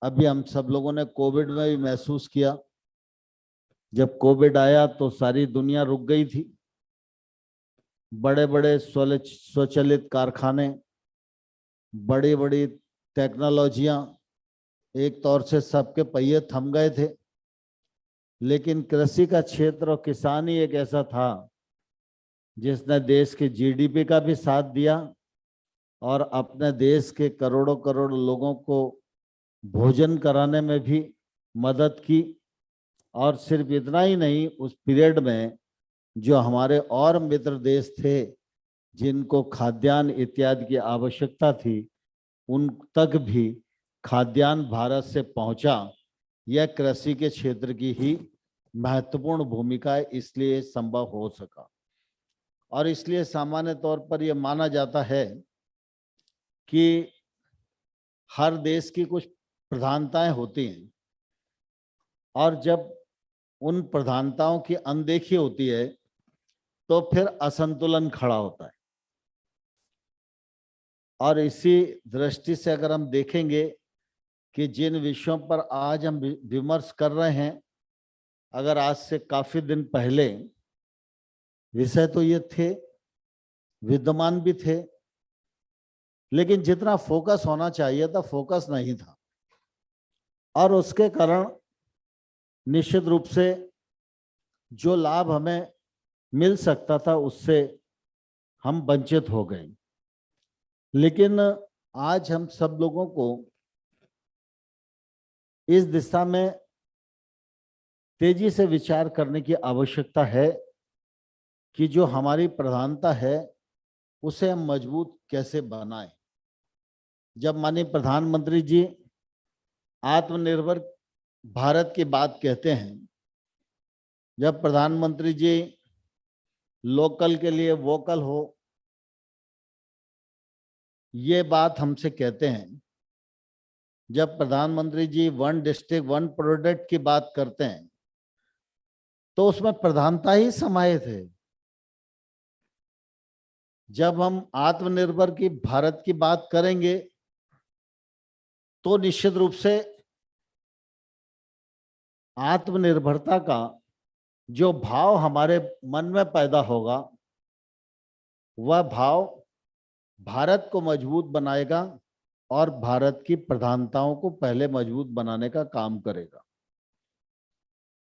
अभी हम सब लोगों ने कोविड में भी महसूस किया। जब कोविड आया तो सारी दुनिया रुक गई थी। बड़े बड़े स्वचालित कारखाने, बड़ी बड़ी टेक्नोलॉजियां, एक तौर से सबके पहिए थम गए थे। लेकिन कृषि का क्षेत्र और किसान ही एक ऐसा था जिसने देश के जीडीपी का भी साथ दिया और अपने देश के करोड़ों करोड़ लोगों को भोजन कराने में भी मदद की। और सिर्फ इतना ही नहीं, उस पीरियड में जो हमारे और मित्र देश थे जिनको खाद्यान्न इत्यादि की आवश्यकता थी, उन तक भी खाद्यान्न भारत से पहुंचा। यह कृषि के क्षेत्र की ही महत्वपूर्ण भूमिका है, इसलिए संभव हो सका। और इसलिए सामान्य तौर पर यह माना जाता है कि हर देश की कुछ प्रधानताएं होती हैं और जब उन प्रधानताओं की अनदेखी होती है तो फिर असंतुलन खड़ा होता है। और इसी दृष्टि से अगर हम देखेंगे कि जिन विषयों पर आज हम विमर्श कर रहे हैं, अगर आज से काफी दिन पहले विषय तो ये थे, विद्यमान भी थे, लेकिन जितना फोकस होना चाहिए था फोकस नहीं था। और उसके कारण निश्चित रूप से जो लाभ हमें मिल सकता था उससे हम वंचित हो गए। लेकिन आज हम सब लोगों को इस दिशा में तेजी से विचार करने की आवश्यकता है कि जो हमारी प्रधानता है उसे हम मजबूत कैसे बनाएं। जब माननीय प्रधानमंत्री जी आत्मनिर्भर भारत की बात कहते हैं, जब प्रधानमंत्री जी लोकल के लिए वोकल हो ये बात हमसे कहते हैं, जब प्रधानमंत्री जी वन डिस्ट्रिक्ट वन प्रोडक्ट की बात करते हैं तो उसमें प्रधानता ही समाहित है। जब हम आत्मनिर्भर की भारत की बात करेंगे तो निश्चित रूप से आत्मनिर्भरता का जो भाव हमारे मन में पैदा होगा वह भाव भारत को मजबूत बनाएगा और भारत की प्रधानताओं को पहले मजबूत बनाने का काम करेगा।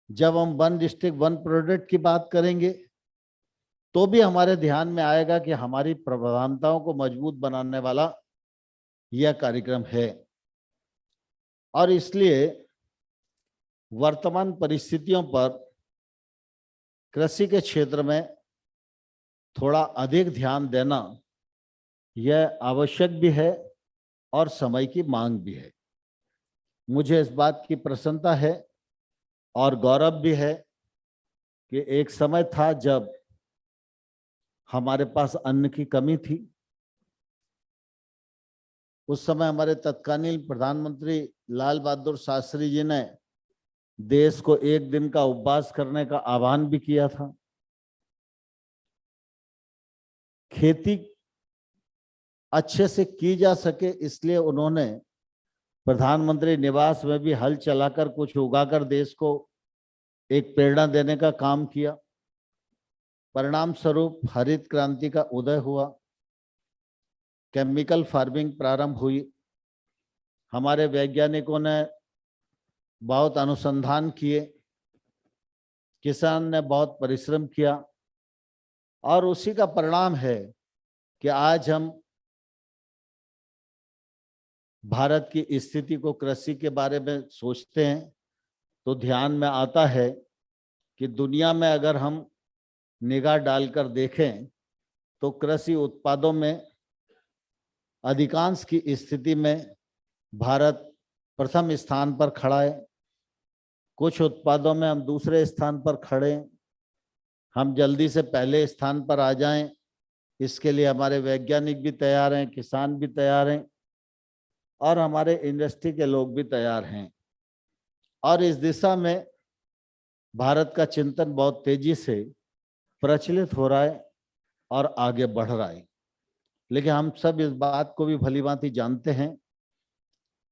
जब हम वन डिस्ट्रिक्ट वन प्रोडक्ट की बात करेंगे तो भी हमारे ध्यान में आएगा कि हमारी प्रधानताओं को मजबूत बनाने वाला यह कार्यक्रम है। और इसलिए वर्तमान परिस्थितियों पर कृषि के क्षेत्र में थोड़ा अधिक ध्यान देना यह आवश्यक भी है और समय की मांग भी है। मुझे इस बात की प्रसन्नता है और गौरव भी है कि एक समय था जब हमारे पास अन्न की कमी थी। उस समय हमारे तत्कालीन प्रधानमंत्री लाल बहादुर शास्त्री जी ने देश को एक दिन का उपवास करने का आह्वान भी किया था। खेती अच्छे से की जा सके इसलिए उन्होंने प्रधानमंत्री निवास में भी हल चलाकर कुछ उगाकर देश को एक प्रेरणा देने का काम किया। परिणाम स्वरूप हरित क्रांति का उदय हुआ, केमिकल फार्मिंग प्रारंभ हुई। हमारे वैज्ञानिकों ने बहुत अनुसंधान किए, किसान ने बहुत परिश्रम किया और उसी का परिणाम है कि आज हम भारत की स्थिति को कृषि के बारे में सोचते हैं तो ध्यान में आता है कि दुनिया में अगर हम निगाह डालकर देखें तो कृषि उत्पादों में अधिकांश की स्थिति में भारत प्रथम स्थान पर खड़ा है। कुछ उत्पादों में हम दूसरे स्थान पर खड़े हैं। हम जल्दी से पहले स्थान पर आ जाएं, इसके लिए हमारे वैज्ञानिक भी तैयार हैं, किसान भी तैयार हैं और हमारे इंडस्ट्री के लोग भी तैयार हैं। और इस दिशा में भारत का चिंतन बहुत तेजी से प्रचलित हो रहा है और आगे बढ़ रहा है। लेकिन हम सब इस बात को भी भलीभांति जानते हैं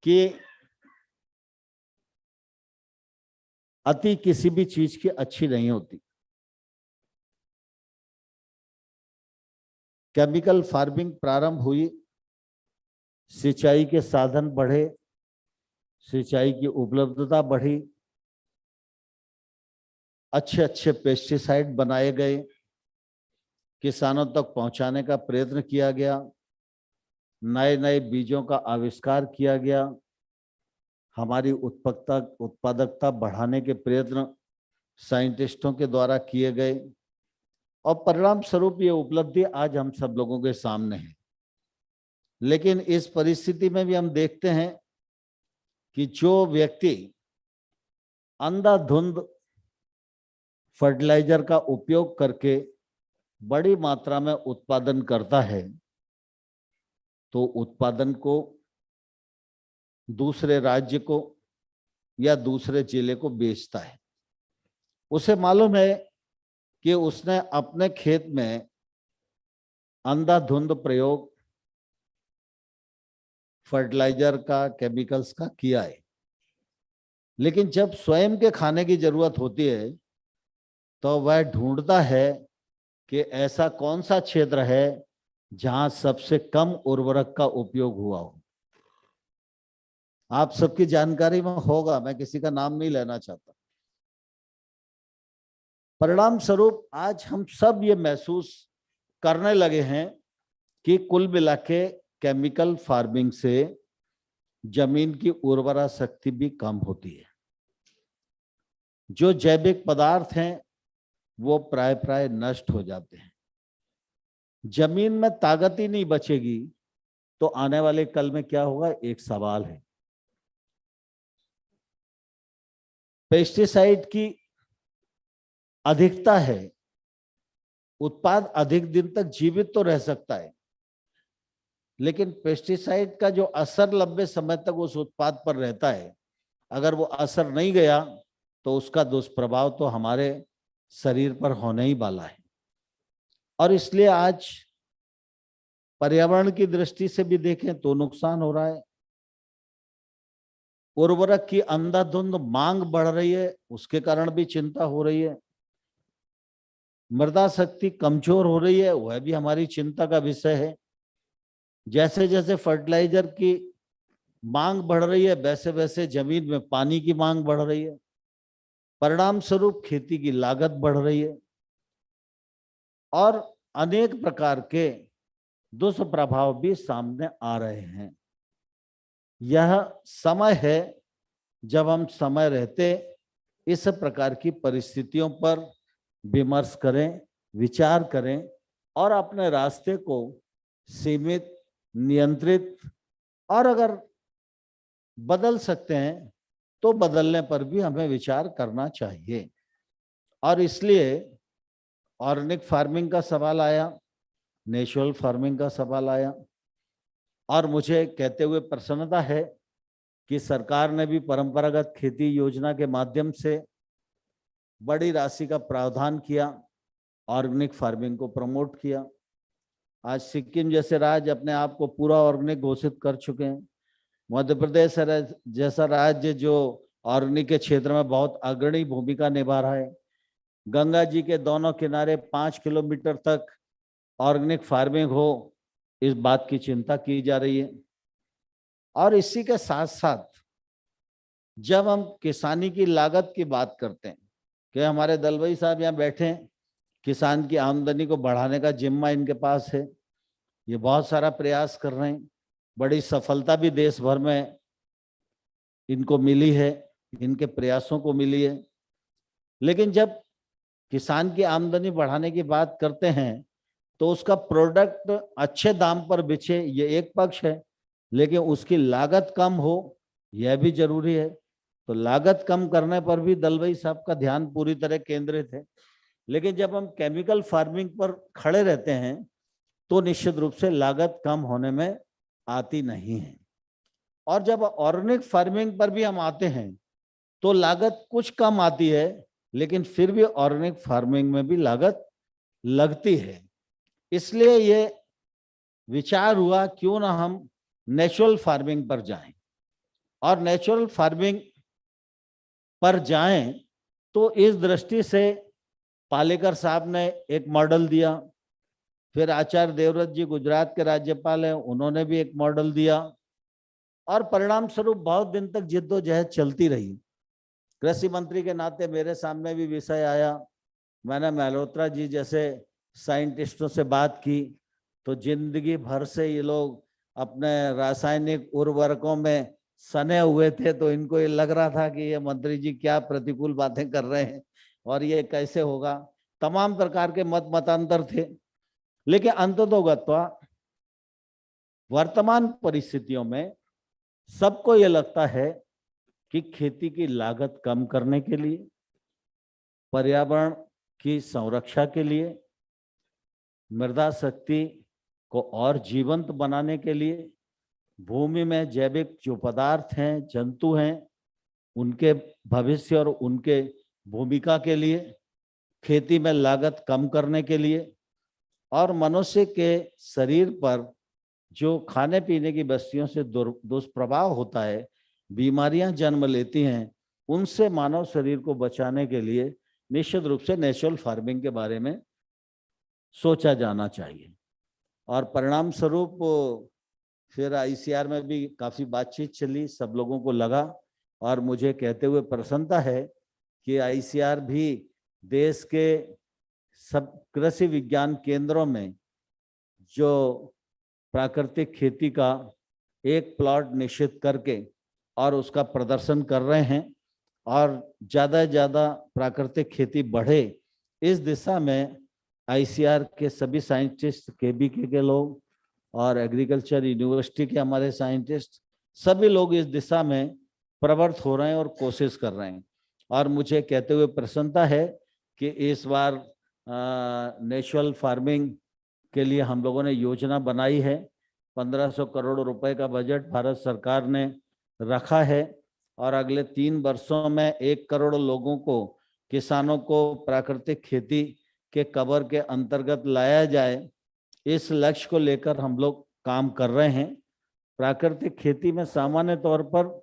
कि अति किसी भी चीज की अच्छी नहीं होती। केमिकल फार्मिंग प्रारंभ हुई, सिंचाई के साधन बढ़े, सिंचाई की उपलब्धता बढ़ी, अच्छे अच्छे पेस्टिसाइड बनाए गए, किसानों तक पहुंचाने का प्रयत्न किया गया, नए नए बीजों का आविष्कार किया गया, हमारी उत्पादकता बढ़ाने के प्रयत्न साइंटिस्टों के द्वारा किए गए और परिणाम स्वरूप ये उपलब्धि आज हम सब लोगों के सामने है। लेकिन इस परिस्थिति में भी हम देखते हैं कि जो व्यक्ति अंधाधुंध फर्टिलाइजर का उपयोग करके बड़ी मात्रा में उत्पादन करता है तो उत्पादन को दूसरे राज्य को या दूसरे जिले को बेचता है। उसे मालूम है कि उसने अपने खेत में अंधाधुंध प्रयोग फर्टिलाइजर का, केमिकल्स का किया है, लेकिन जब स्वयं के खाने की जरूरत होती है तो वह ढूंढता है कि ऐसा कौन सा क्षेत्र है जहां सबसे कम उर्वरक का उपयोग हुआ हो। आप सबकी जानकारी में होगा, मैं किसी का नाम नहीं लेना चाहता। परिणाम स्वरूप आज हम सब ये महसूस करने लगे हैं कि कुल मिला के केमिकल फार्मिंग से जमीन की उर्वरा शक्ति भी कम होती है। जो जैविक पदार्थ हैं वो प्राय नष्ट हो जाते हैं। जमीन में ताकत ही नहीं बचेगी तो आने वाले कल में क्या होगा, एक सवाल है। पेस्टिसाइड की अधिकता है, उत्पाद अधिक दिन तक जीवित तो रह सकता है लेकिन पेस्टिसाइड का जो असर लंबे समय तक उस उत्पाद पर रहता है, अगर वो असर नहीं गया तो उसका दुष्प्रभाव तो हमारे शरीर पर होने ही वाला है। और इसलिए आज पर्यावरण की दृष्टि से भी देखें तो नुकसान हो रहा है। उर्वरक की अंधाधुंध मांग बढ़ रही है, उसके कारण भी चिंता हो रही है। मृदा शक्ति कमजोर हो रही है, वह भी हमारी चिंता का विषय है। जैसे जैसे फर्टिलाइजर की मांग बढ़ रही है, वैसे वैसे जमीन में पानी की मांग बढ़ रही है। परिणाम स्वरूप खेती की लागत बढ़ रही है और अनेक प्रकार के दुष्प्रभाव भी सामने आ रहे हैं। यह समय है जब हम समय रहते इस प्रकार की परिस्थितियों पर विमर्श करें, विचार करें और अपने रास्ते को सीमित, नियंत्रित और अगर बदल सकते हैं तो बदलने पर भी हमें विचार करना चाहिए। और इसलिए ऑर्गेनिक फार्मिंग का सवाल आया, नेचुरल फार्मिंग का सवाल आया और मुझे कहते हुए प्रसन्नता है कि सरकार ने भी परंपरागत खेती योजना के माध्यम से बड़ी राशि का प्रावधान किया, ऑर्गेनिक फार्मिंग को प्रमोट किया। आज सिक्किम जैसे राज्य अपने आप को पूरा ऑर्गेनिक घोषित कर चुके हैं। मध्य प्रदेश जैसा राज्य जो ऑर्गेनिक के क्षेत्र में बहुत अग्रणी भूमिका निभा रहा है। गंगा जी के दोनों किनारे 5 किलोमीटर तक ऑर्गेनिक फार्मिंग हो, इस बात की चिंता की जा रही है। और इसी के साथ साथ जब हम किसानी की लागत की बात करते हैं कि हमारे दलवाई साहब यहाँ बैठे हैं, किसान की आमदनी को बढ़ाने का जिम्मा इनके पास है, ये बहुत सारा प्रयास कर रहे हैं। बड़ी सफलता भी देश भर में इनको मिली है, इनके प्रयासों को मिली है। लेकिन जब किसान की आमदनी बढ़ाने की बात करते हैं तो उसका प्रोडक्ट अच्छे दाम पर बिचे, ये एक पक्ष है, लेकिन उसकी लागत कम हो, यह भी जरूरी है। तो लागत कम करने पर भी दलवाई साहब का ध्यान पूरी तरह केंद्रित है। लेकिन जब हम केमिकल फार्मिंग पर खड़े रहते हैं तो निश्चित रूप से लागत कम होने में आती नहीं है। और जब ऑर्गेनिक फार्मिंग पर भी हम आते हैं तो लागत कुछ कम आती है, लेकिन फिर भी ऑर्गेनिक फार्मिंग में भी लागत लगती है। इसलिए ये विचार हुआ क्यों ना हम नेचुरल फार्मिंग पर जाएं। और नेचुरल फार्मिंग पर जाएं तो इस दृष्टि से पालेकर साहब ने एक मॉडल दिया, फिर आचार्य देवव्रत जी गुजरात के राज्यपाल हैं, उन्होंने भी एक मॉडल दिया और परिणाम स्वरूप बहुत दिन तक जिद्दोजहद चलती रही। कृषि मंत्री के नाते मेरे सामने भी विषय आया, मैंने मल्होत्रा जी जैसे साइंटिस्टों से बात की तो जिंदगी भर से ये लोग अपने रासायनिक उर्वरकों में सने हुए थे, तो इनको ये लग रहा था कि ये मंत्री जी क्या प्रतिकूल बातें कर रहे हैं और ये कैसे होगा। तमाम प्रकार के मतांतर थे, लेकिन अंततोगत्वा वर्तमान परिस्थितियों में सबको ये लगता है कि खेती की लागत कम करने के लिए, पर्यावरण की संरक्षा के लिए, मृदा शक्ति को और जीवंत बनाने के लिए, भूमि में जैविक जो पदार्थ हैं, जंतु हैं, उनके भविष्य और उनके भूमिका के लिए, खेती में लागत कम करने के लिए और मनुष्य के शरीर पर जो खाने पीने की वस्तुओं से दुष्प्रभाव होता है, बीमारियां जन्म लेती हैं, उनसे मानव शरीर को बचाने के लिए निश्चित रूप से नेचुरल फार्मिंग के बारे में सोचा जाना चाहिए। और परिणाम स्वरूप फिर आईसीआर में भी काफी बातचीत चली, सब लोगों को लगा और मुझे कहते हुए प्रसन्नता है कि आईसीआर भी देश के सब कृषि विज्ञान केंद्रों में जो प्राकृतिक खेती का एक प्लॉट निश्चित करके और उसका प्रदर्शन कर रहे हैं और ज़्यादा से ज़्यादा प्राकृतिक खेती बढ़े, इस दिशा में आईसीआर के सभी साइंटिस्ट, केबीके के लोग और एग्रीकल्चर यूनिवर्सिटी के हमारे साइंटिस्ट, सभी लोग इस दिशा में प्रवृत्त हो रहे हैं और कोशिश कर रहे हैं। और मुझे कहते हुए प्रसन्नता है कि इस बार नेचुरल फार्मिंग के लिए हम लोगों ने योजना बनाई है 1500 करोड़ रुपए का बजट भारत सरकार ने रखा है और अगले 3 वर्षों में 1 करोड़ लोगों को, किसानों को प्राकृतिक खेती के कवर के अंतर्गत लाया जाए, इस लक्ष्य को लेकर हम लोग काम कर रहे हैं। प्राकृतिक खेती में सामान्य तौर पर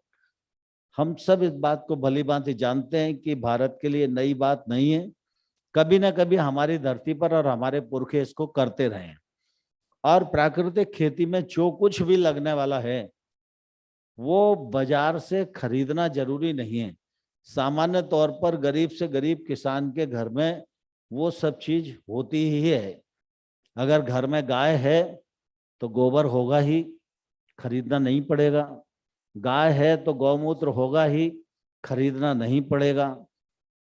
हम सब इस बात को भली भांति जानते हैं कि भारत के लिए नई बात नहीं है। कभी ना कभी हमारी धरती पर और हमारे पुरखे इसको करते रहे हैं। और प्राकृतिक खेती में जो कुछ भी लगने वाला है वो बाजार से खरीदना जरूरी नहीं है। सामान्य तौर पर गरीब से गरीब किसान के घर में वो सब चीज होती ही है। अगर घर में गाय है तो गोबर होगा ही, खरीदना नहीं पड़ेगा। गाय है तो गौमूत्र होगा ही, खरीदना नहीं पड़ेगा।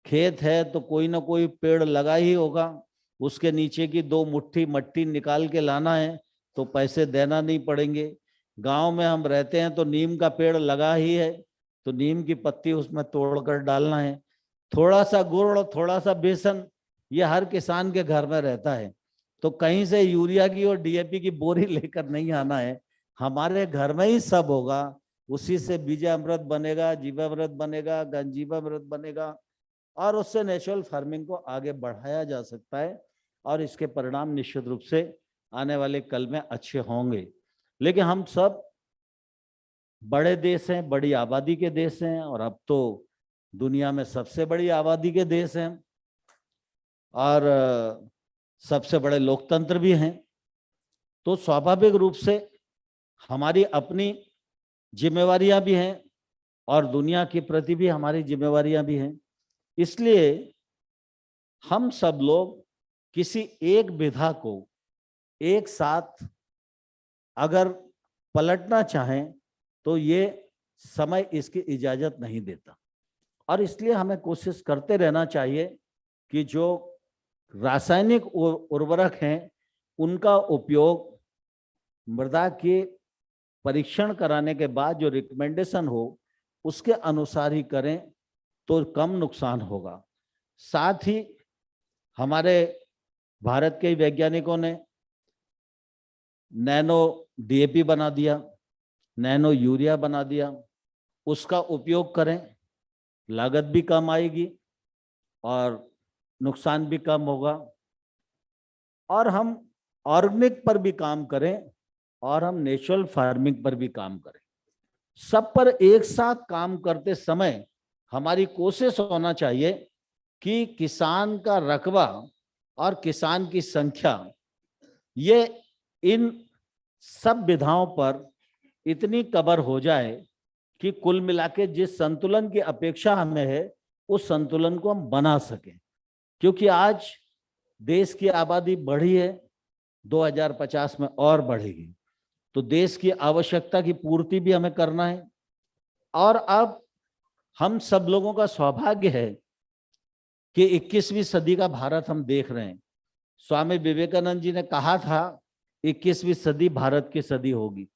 खेत है तो कोई ना कोई पेड़ लगा ही होगा, उसके नीचे की 2 मुट्ठी मट्टी निकाल के लाना है तो पैसे देना नहीं पड़ेंगे। गांव में हम रहते हैं तो नीम का पेड़ लगा ही है तो नीम की पत्ती उसमें तोड़कर डालना है। थोड़ा सा गुड़, थोड़ा सा बेसन, ये हर किसान के घर में रहता है। तो कहीं से यूरिया की और डीएपी की बोरी लेकर नहीं आना है, हमारे घर में ही सब होगा। उसी से बीजामृत बनेगा, जीवामृत बनेगा, गंजीवामृत बनेगा और उससे नेचुरल फार्मिंग को आगे बढ़ाया जा सकता है और इसके परिणाम निश्चित रूप से आने वाले कल में अच्छे होंगे। लेकिन हम सब बड़े देश हैं, बड़ी आबादी के देश हैं और अब तो दुनिया में सबसे बड़ी आबादी के देश हैं और सबसे बड़े लोकतंत्र भी हैं। तो स्वाभाविक रूप से हमारी अपनी जिम्मेवारियां भी हैं और दुनिया के प्रति भी हमारी जिम्मेवारियां भी हैं। इसलिए हम सब लोग किसी एक विधा को एक साथ अगर पलटना चाहें तो ये समय इसकी इजाजत नहीं देता और इसलिए हमें कोशिश करते रहना चाहिए कि जो रासायनिक उर्वरक हैं उनका उपयोग मृदा के परीक्षण कराने के बाद जो रिकमेंडेशन हो उसके अनुसार ही करें तो कम नुकसान होगा। साथ ही हमारे भारत के वैज्ञानिकों ने नैनो डीएपी बना दिया, नैनो यूरिया बना दिया, उसका उपयोग करें, लागत भी कम आएगी और नुकसान भी कम होगा। और हम ऑर्गेनिक पर भी काम करें और हम नेचुरल फार्मिंग पर भी काम करें। सब पर एक साथ काम करते समय हमारी कोशिश होना चाहिए कि किसान का रकबा और किसान की संख्या ये इन सब विधाओं पर इतनी कवर हो जाए कि कुल मिला के जिस संतुलन की अपेक्षा हमें है उस संतुलन को हम बना सकें। क्योंकि आज देश की आबादी बढ़ी है, 2050 में और बढ़ेगी, तो देश की आवश्यकता की पूर्ति भी हमें करना है। और अब हम सब लोगों का सौभाग्य है कि 21वीं सदी का भारत हम देख रहे हैं। स्वामी विवेकानंद जी ने कहा था 21वीं सदी भारत की सदी होगी।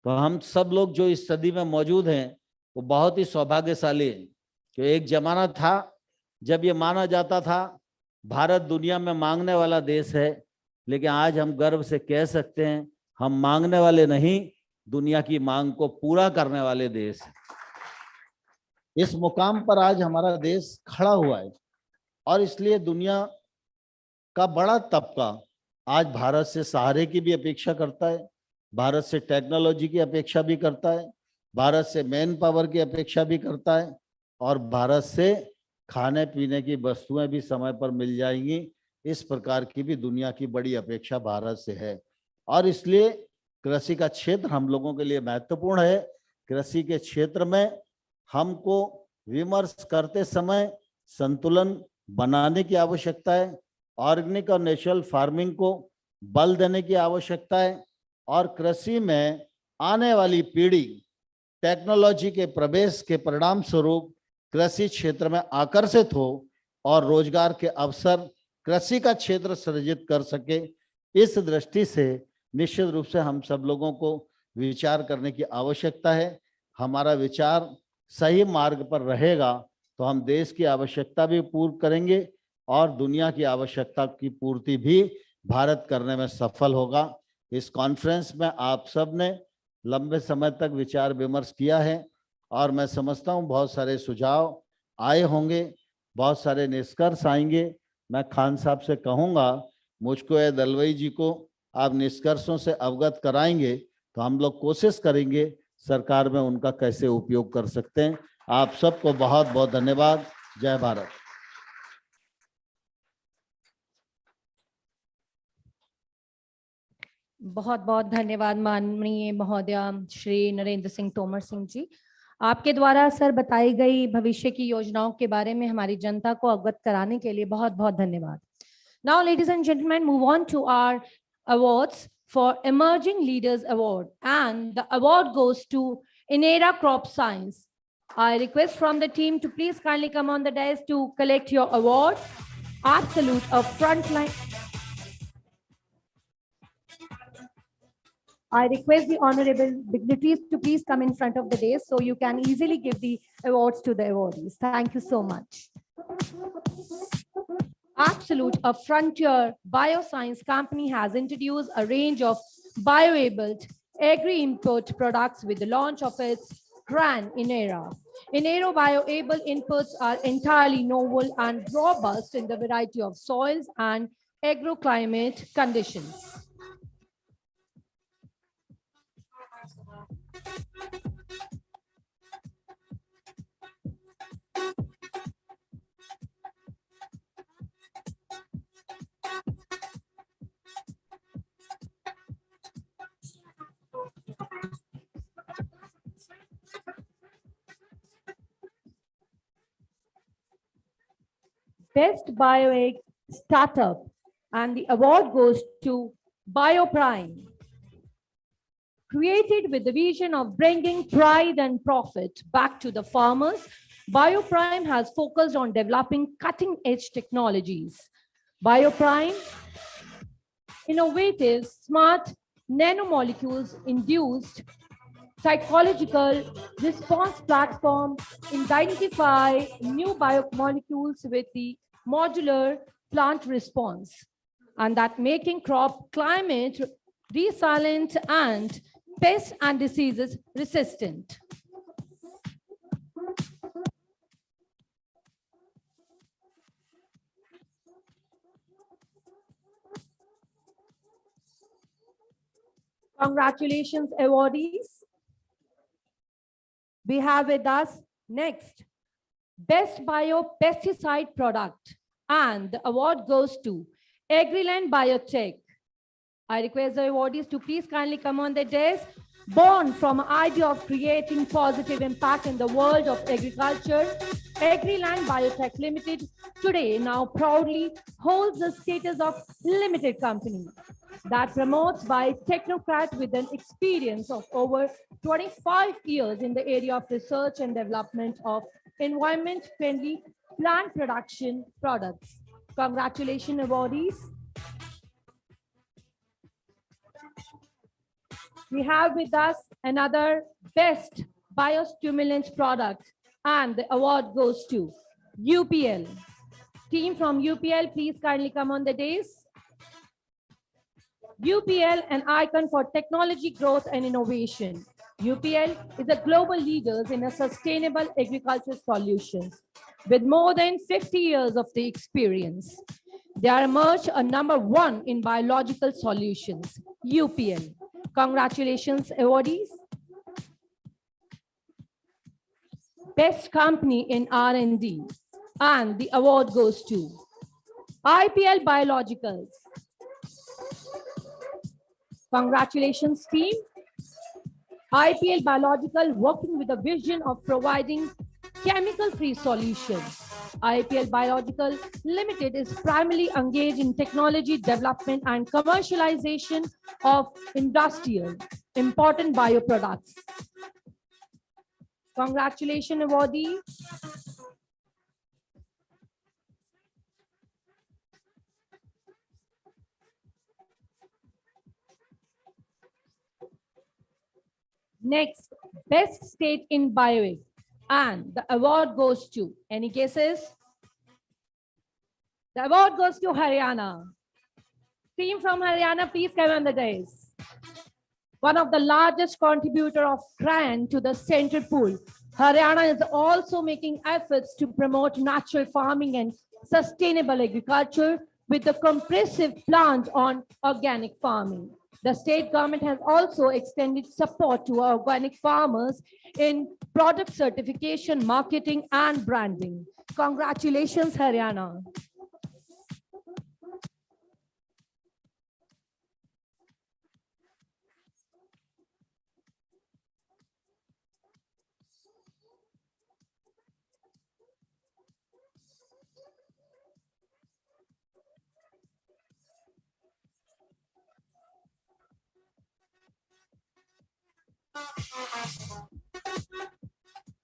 तो हम सब लोग जो इस सदी में मौजूद हैं वो बहुत ही सौभाग्यशाली हैं कि एक जमाना था जब ये माना जाता था भारत दुनिया में मांगने वाला देश है, लेकिन आज हम गर्व से कह सकते हैं हम मांगने वाले नहीं, दुनिया की मांग को पूरा करने वाले देश हैं। इस मुकाम पर आज हमारा देश खड़ा हुआ है और इसलिए दुनिया का बड़ा तबका आज भारत से सहारे की भी अपेक्षा करता है, भारत से टेक्नोलॉजी की अपेक्षा भी करता है, भारत से मैन पावर की अपेक्षा भी करता है और भारत से खाने पीने की वस्तुएं भी समय पर मिल जाएंगी, इस प्रकार की भी दुनिया की बड़ी अपेक्षा भारत से है। और इसलिए कृषि का क्षेत्र हम लोगों के लिए महत्वपूर्ण है। कृषि के क्षेत्र में हमको विमर्श करते समय संतुलन बनाने की आवश्यकता है, ऑर्गेनिक और नेचुरल फार्मिंग को बल देने की आवश्यकता है और कृषि में आने वाली पीढ़ी टेक्नोलॉजी के प्रवेश के परिणाम स्वरूप कृषि क्षेत्र में आकर्षित हो और रोजगार के अवसर कृषि का क्षेत्र सृजित कर सके। इस दृष्टि से निश्चित रूप से हम सब लोगों को विचार करने की आवश्यकता है। हमारा विचार सही मार्ग पर रहेगा तो हम देश की आवश्यकता भी पूर्ण करेंगे और दुनिया की आवश्यकता की पूर्ति भी भारत करने में सफल होगा। इस कॉन्फ्रेंस में आप सब ने लंबे समय तक विचार विमर्श किया है और मैं समझता हूं बहुत सारे सुझाव आए होंगे, बहुत सारे निष्कर्ष आएंगे। मैं खान साहब से कहूंगा, मुझको या दलवई जी को आप निष्कर्षों से अवगत कराएंगे तो हम लोग कोशिश करेंगे सरकार में उनका कैसे उपयोग कर सकते हैं। आप सबको बहुत बहुत धन्यवाद। जय भारत। बहुत बहुत धन्यवाद माननीय महोदया श्री नरेंद्र सिंह तोमर सिंह जी। आपके द्वारा सर बताई गई भविष्य की योजनाओं के बारे में हमारी जनता को अवगत कराने के लिए बहुत बहुत धन्यवाद। Now, ladies and gentlemen, move on to our awards for Emerging Leaders Award, and the award goes to Inera Crop Science. I request from the team to please kindly come on the dais to collect your award. Absolute, a frontline. I request the honorable dignitaries to please come in front of the dais so you can easily give the awards to the awardees. Thank you so much. Absolute, a frontier bioscience company, has introduced a range of bioable agri-input products with the launch of its brand Inera. Inera bioable inputs are entirely novel and robust in the variety of soils and agroclimate conditions. Best BioAg Startup, and the award goes to BioPrime. Created with the vision of bringing pride and profit back to the farmers, BioPrime has focused on developing cutting-edge technologies. BioPrime, innovative, smart nanomolecules-induced psychological response platform identify new biomolecules with the modular plant response, and that making crop climate resilient and pests and diseases resistant. Congratulations, awardees. We have with us next Best Biopesticide Product, and the award goes to Agriland Biotech. I request the awardees to please kindly come on the dais. Born from an idea of creating positive impact in the world of agriculture, Agriland Biotech Limited today now proudly holds the status of limited company that promotes by technocrat with an experience of over 25 years in the area of research and development of environment-friendly plant production products. Congratulations, awardees. We have with us another best biostimulant product, and the award goes to UPL. Team from UPL, please kindly come on the dais. UPL, an icon for technology growth and innovation. UPL is a global leader in a sustainable agriculture solutions with more than 50 years of the experience. They are emerged a #1 in biological solutions. UPL. Congratulations, awardees. Best company in R&D, and the award goes to IPL Biologicals. Congratulations, team. IPL Biological, working with a vision of providing chemical-free solutions. IPL Biological Limited is primarily engaged in technology development and commercialization of industrial important bioproducts. Congratulations, awardee. Next, best state in BioAg, and the award goes to, any guesses? The award goes to Haryana. Team from Haryana, please come on the dais. one of the largest contributor of CRAN to the central pool. Haryana is also making efforts to promote natural farming and sustainable agriculture with the comprehensive plan on organic farming. The state government has also extended support to organic farmers in product certification, marketing, and branding. Congratulations, Haryana.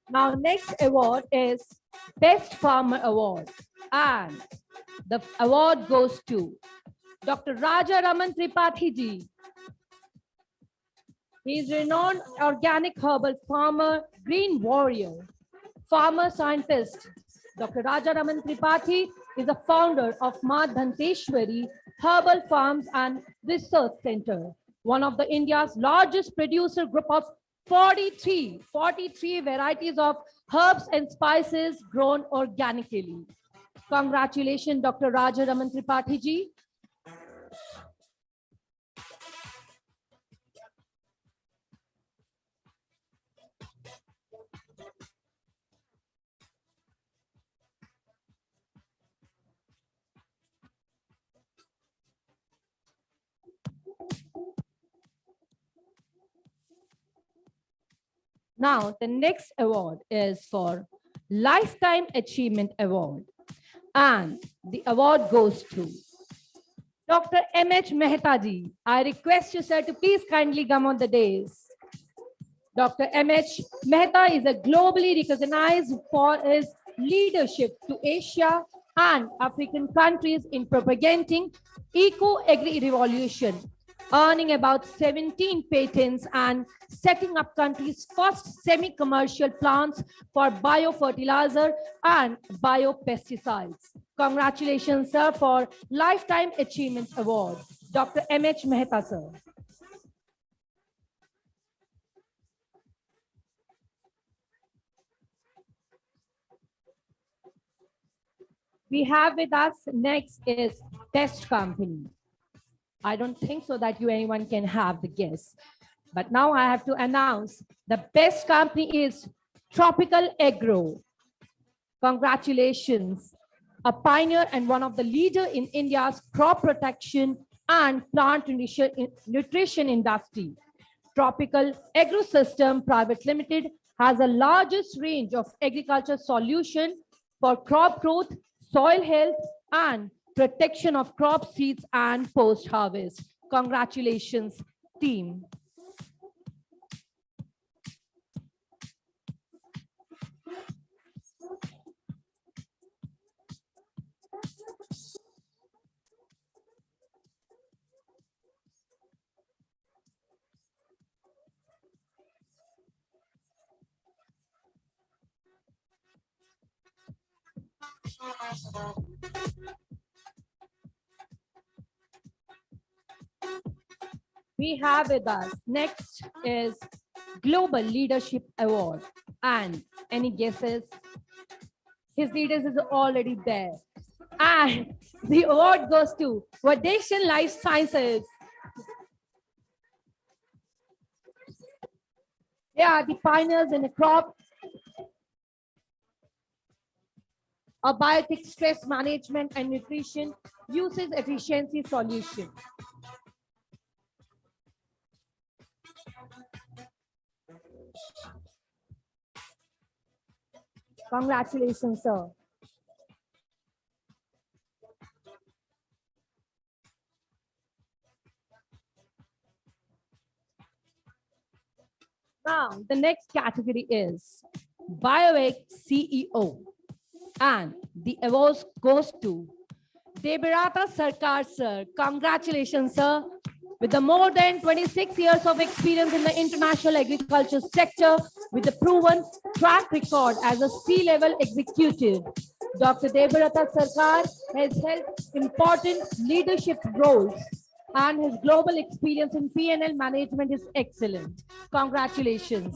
Now, next award is Best Farmer Award, and the award goes to Dr. Raja Raman Tripathi ji. He is renowned organic herbal farmer, green warrior, farmer scientist. Dr. Raja Raman Tripathi is a founder of Ma Dhanteshwari Herbal Farms and Research Center, one of the India's largest producer group of 43 varieties of herbs and spices grown organically. Congratulations, Dr. Raja Raman Tripathi ji. Now, the next award is for Lifetime Achievement Award. And the award goes to Dr. M.H. Mehta ji. I request you, sir, to please kindly come on the dais. Dr. M.H. Mehta is a globally recognized for his leadership to Asia and African countries in propagating eco-agri-revolution, earning about 17 patents and setting up country's first semi-commercial plants for biofertilizer and biopesticides. Congratulations, sir, for Lifetime Achievement Award. Dr. M.H. Mehta, sir. We have with us next is Best Company. I don't think so that anyone can have the guess. But now I have to announce the best company is Tropical Agro. Congratulations. A pioneer and one of the leaders in India's crop protection and plant nutrition industry. Tropical Agro System Private Limited has the largest range of agriculture solution for crop growth, soil health, and protection of crop seeds and post-harvest. Congratulations, team. We have with us next is Global Leadership Award. And any guesses? His leaders is already there. And the award goes to Vadation Life Sciences. They are the pioneers in the crop, a biotic stress management and nutrition uses efficiency solution. Congratulations, sir. Now, the next category is BioAg CEO. And the award goes to Debarata Sarkar, sir. Congratulations, sir. With the more than 26 years of experience in the international agriculture sector, with a proven track record as a C-level executive, Dr. Debarata Sarkar has held important leadership roles and his global experience in P&L management is excellent. Congratulations.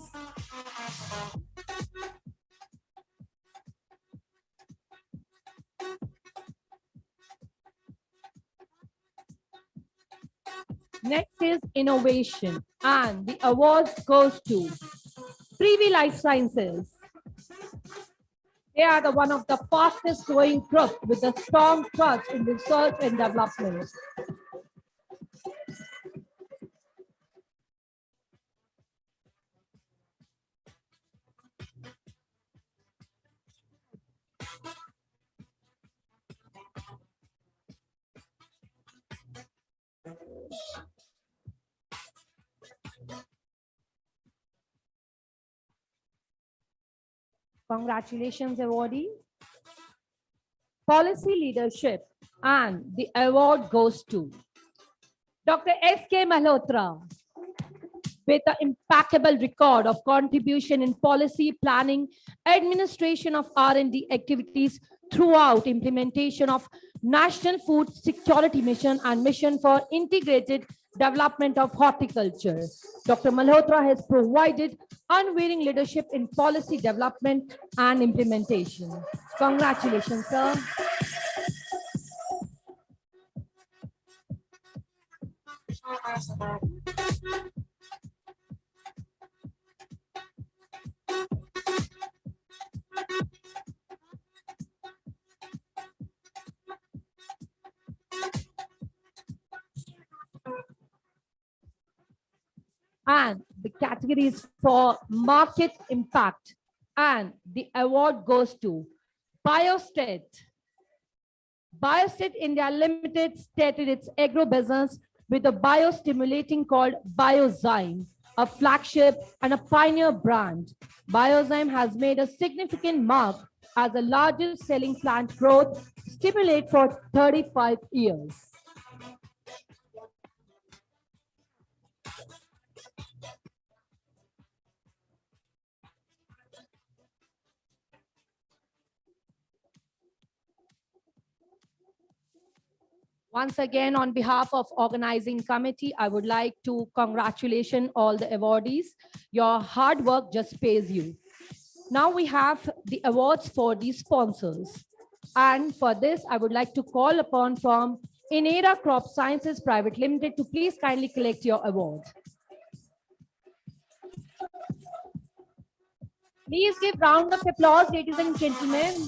Next is innovation, and the award goes to Privy Life Sciences. They are the one of the fastest growing group with a strong trust in research and development. Congratulations, awardee. Policy leadership, and the award goes to Dr. S.K. Malhotra. With an impeccable record of contribution in policy planning, administration of R&D activities throughout implementation of National Food Security Mission and Mission for Integrated Development of Horticulture. Dr. Malhotra has provided unwavering leadership in policy development and implementation. Congratulations, sir. And the category is for market impact, and the award goes to BioState. BioState India Limited started its agro business with a biostimulating called Biozyme, a flagship and a pioneer brand. Biozyme has made a significant mark as the largest selling plant growth stimulate for 35 years. Once again, on behalf of organizing committee, I would like to congratulate all the awardees. Your hard work just pays you. Now we have the awards for the sponsors. And for this, I would like to call upon from Inera Crop Sciences Private Limited to please kindly collect your award. Please give round of applause, ladies and gentlemen.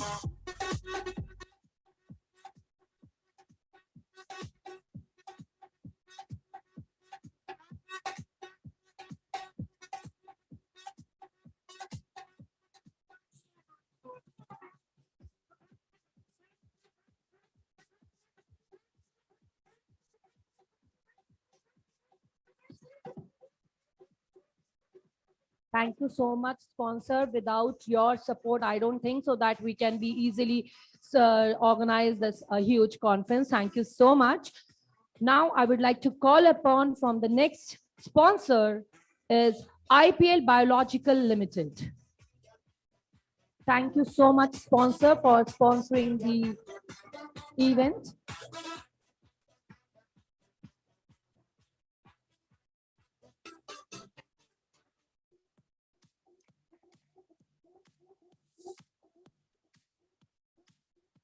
Thank you so much, sponsor. Without your support, I don't think so that we can be easily organize this huge conference. Thank you so much. Now, I would like to call upon from the next sponsor is IPL Biological Limited. Thank you so much, sponsor, for sponsoring the event.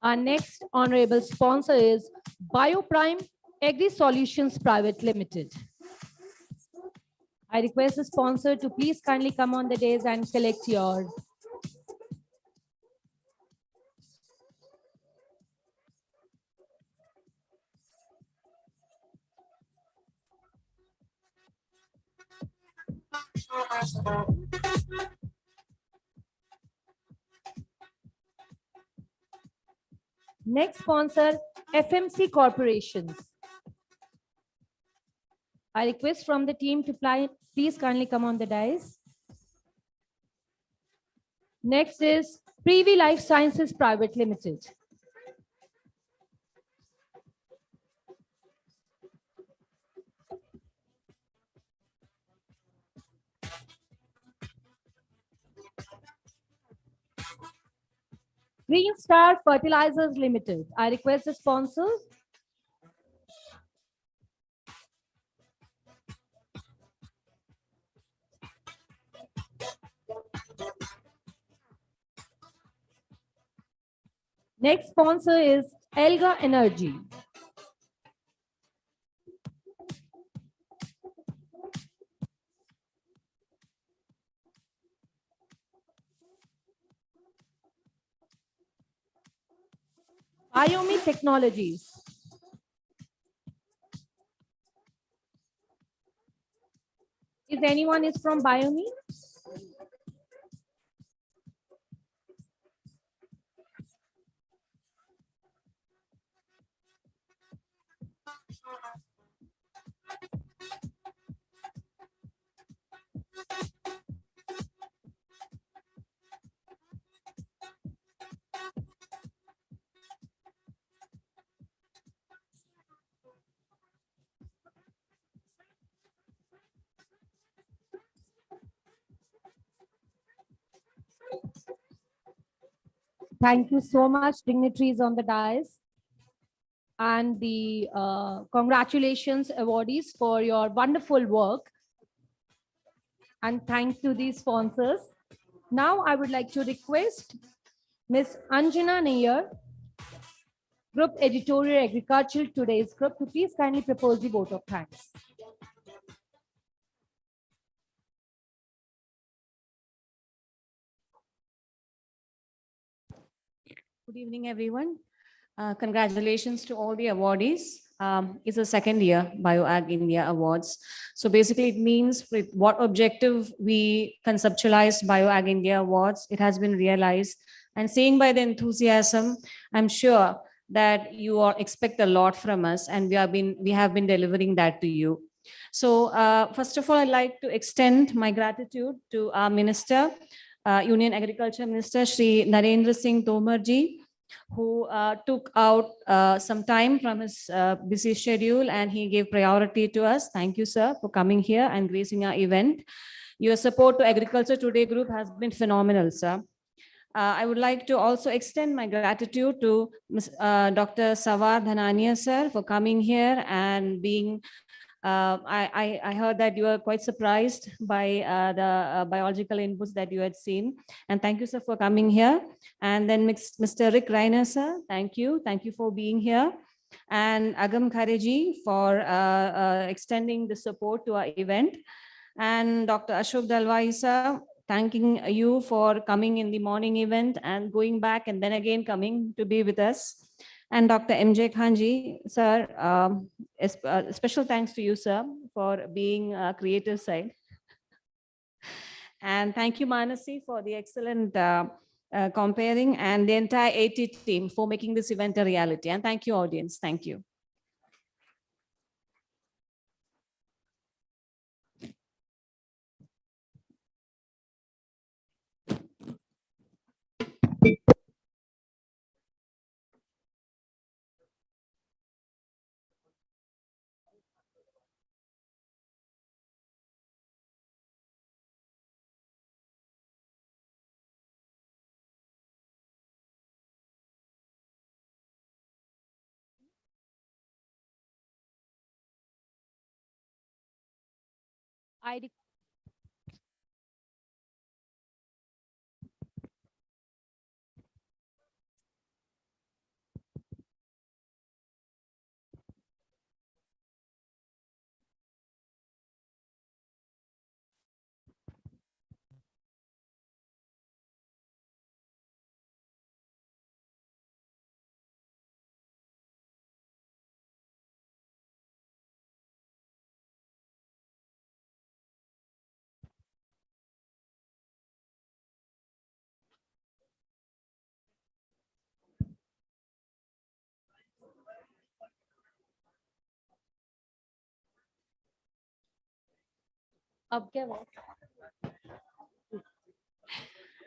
Our next honorable sponsor is BioPrime Agri Solutions Private Limited. I request the sponsor to please kindly come on the dais and collect your next sponsor, FMC Corporations. I request from the team to please kindly come on the dais. Next is Privy Life Sciences Private Limited. Green Star Fertilizers Limited. I request the sponsors. Next sponsor is Elga Energy. Biomi Technologies. Is anyone is from Biomi? Thank you so much, dignitaries on the dais, and the congratulations awardees for your wonderful work. And thanks to these sponsors. Now I would like to request Ms. Anjana Nair, Group Editorial Agricultural Today's Group, to please kindly propose the vote of thanks. Good evening, everyone. Congratulations to all the awardees. It's the second year BioAg India Awards. So basically it means with what objective we conceptualized BioAg India Awards, it has been realized. And seeing by the enthusiasm, I'm sure that you all expect a lot from us, and we have been delivering that to you. So first of all, I'd like to extend my gratitude to our Minister, Union Agriculture Minister, Shri Narendra Singh Tomar ji, who took out some time from his busy schedule, and he gave priority to us. Thank you, sir, for coming here and gracing our event. Your support to Agriculture Today Group has been phenomenal, sir. I would like to also extend my gratitude to Dr. Sawar Dhanania, sir, for coming here and being I heard that you were quite surprised by the biological inputs that you had seen. And thank you, sir, for coming here. And then Mr. Rick Reiner, sir, thank you. Thank you for being here. And Agam Khareji for extending the support to our event. And Dr. Ashok Dalwai, sir, thanking you for coming in the morning event and going back and then again coming to be with us. And Dr. MJ Khanji, sir, special thanks to you, sir, for being a creative side. And thank you, Manasi, for the excellent comparing, and the entire AT team for making this event a reality. And thank you, audience. Thank you.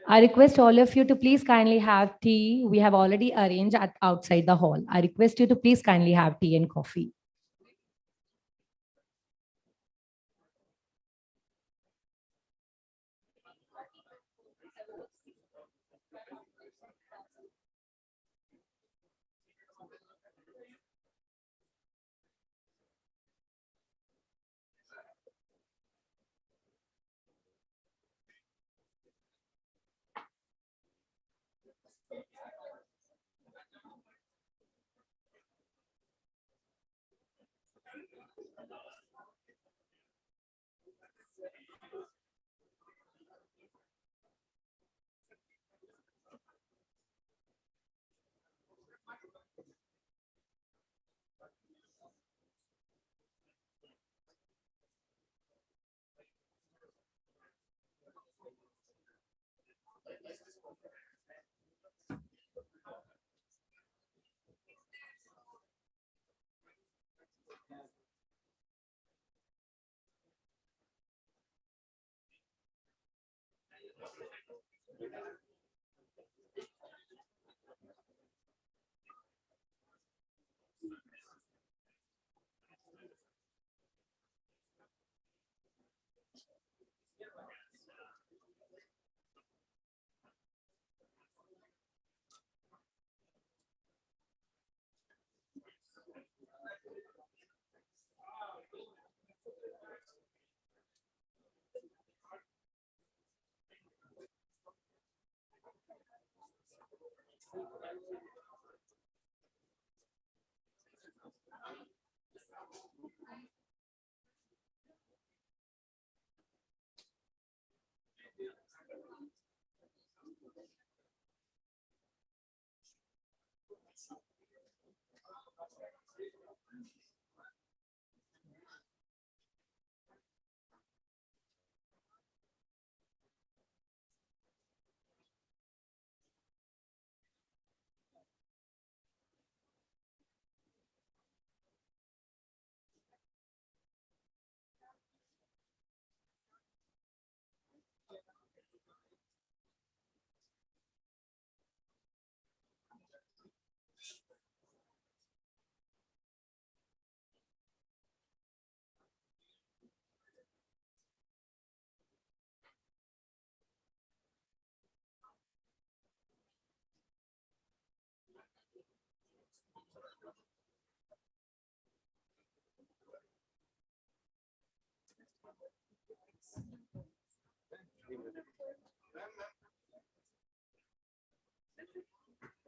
I request all of you to please kindly have tea. We have already arranged outside the hall. I request you to please kindly have tea and coffee.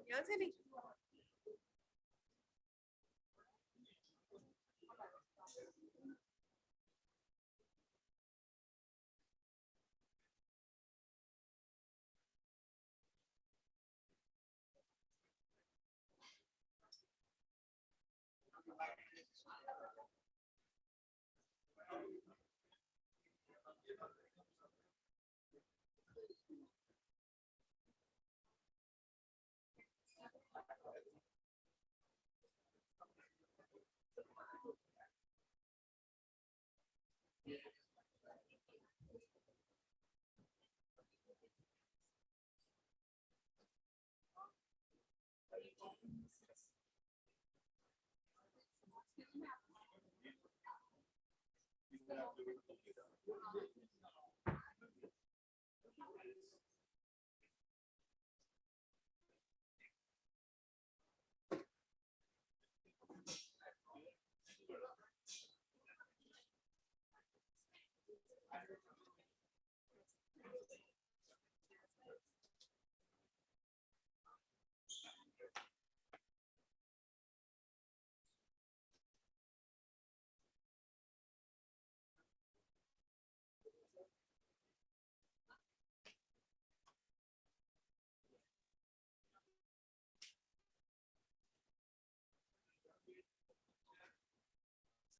यहाँ से नहीं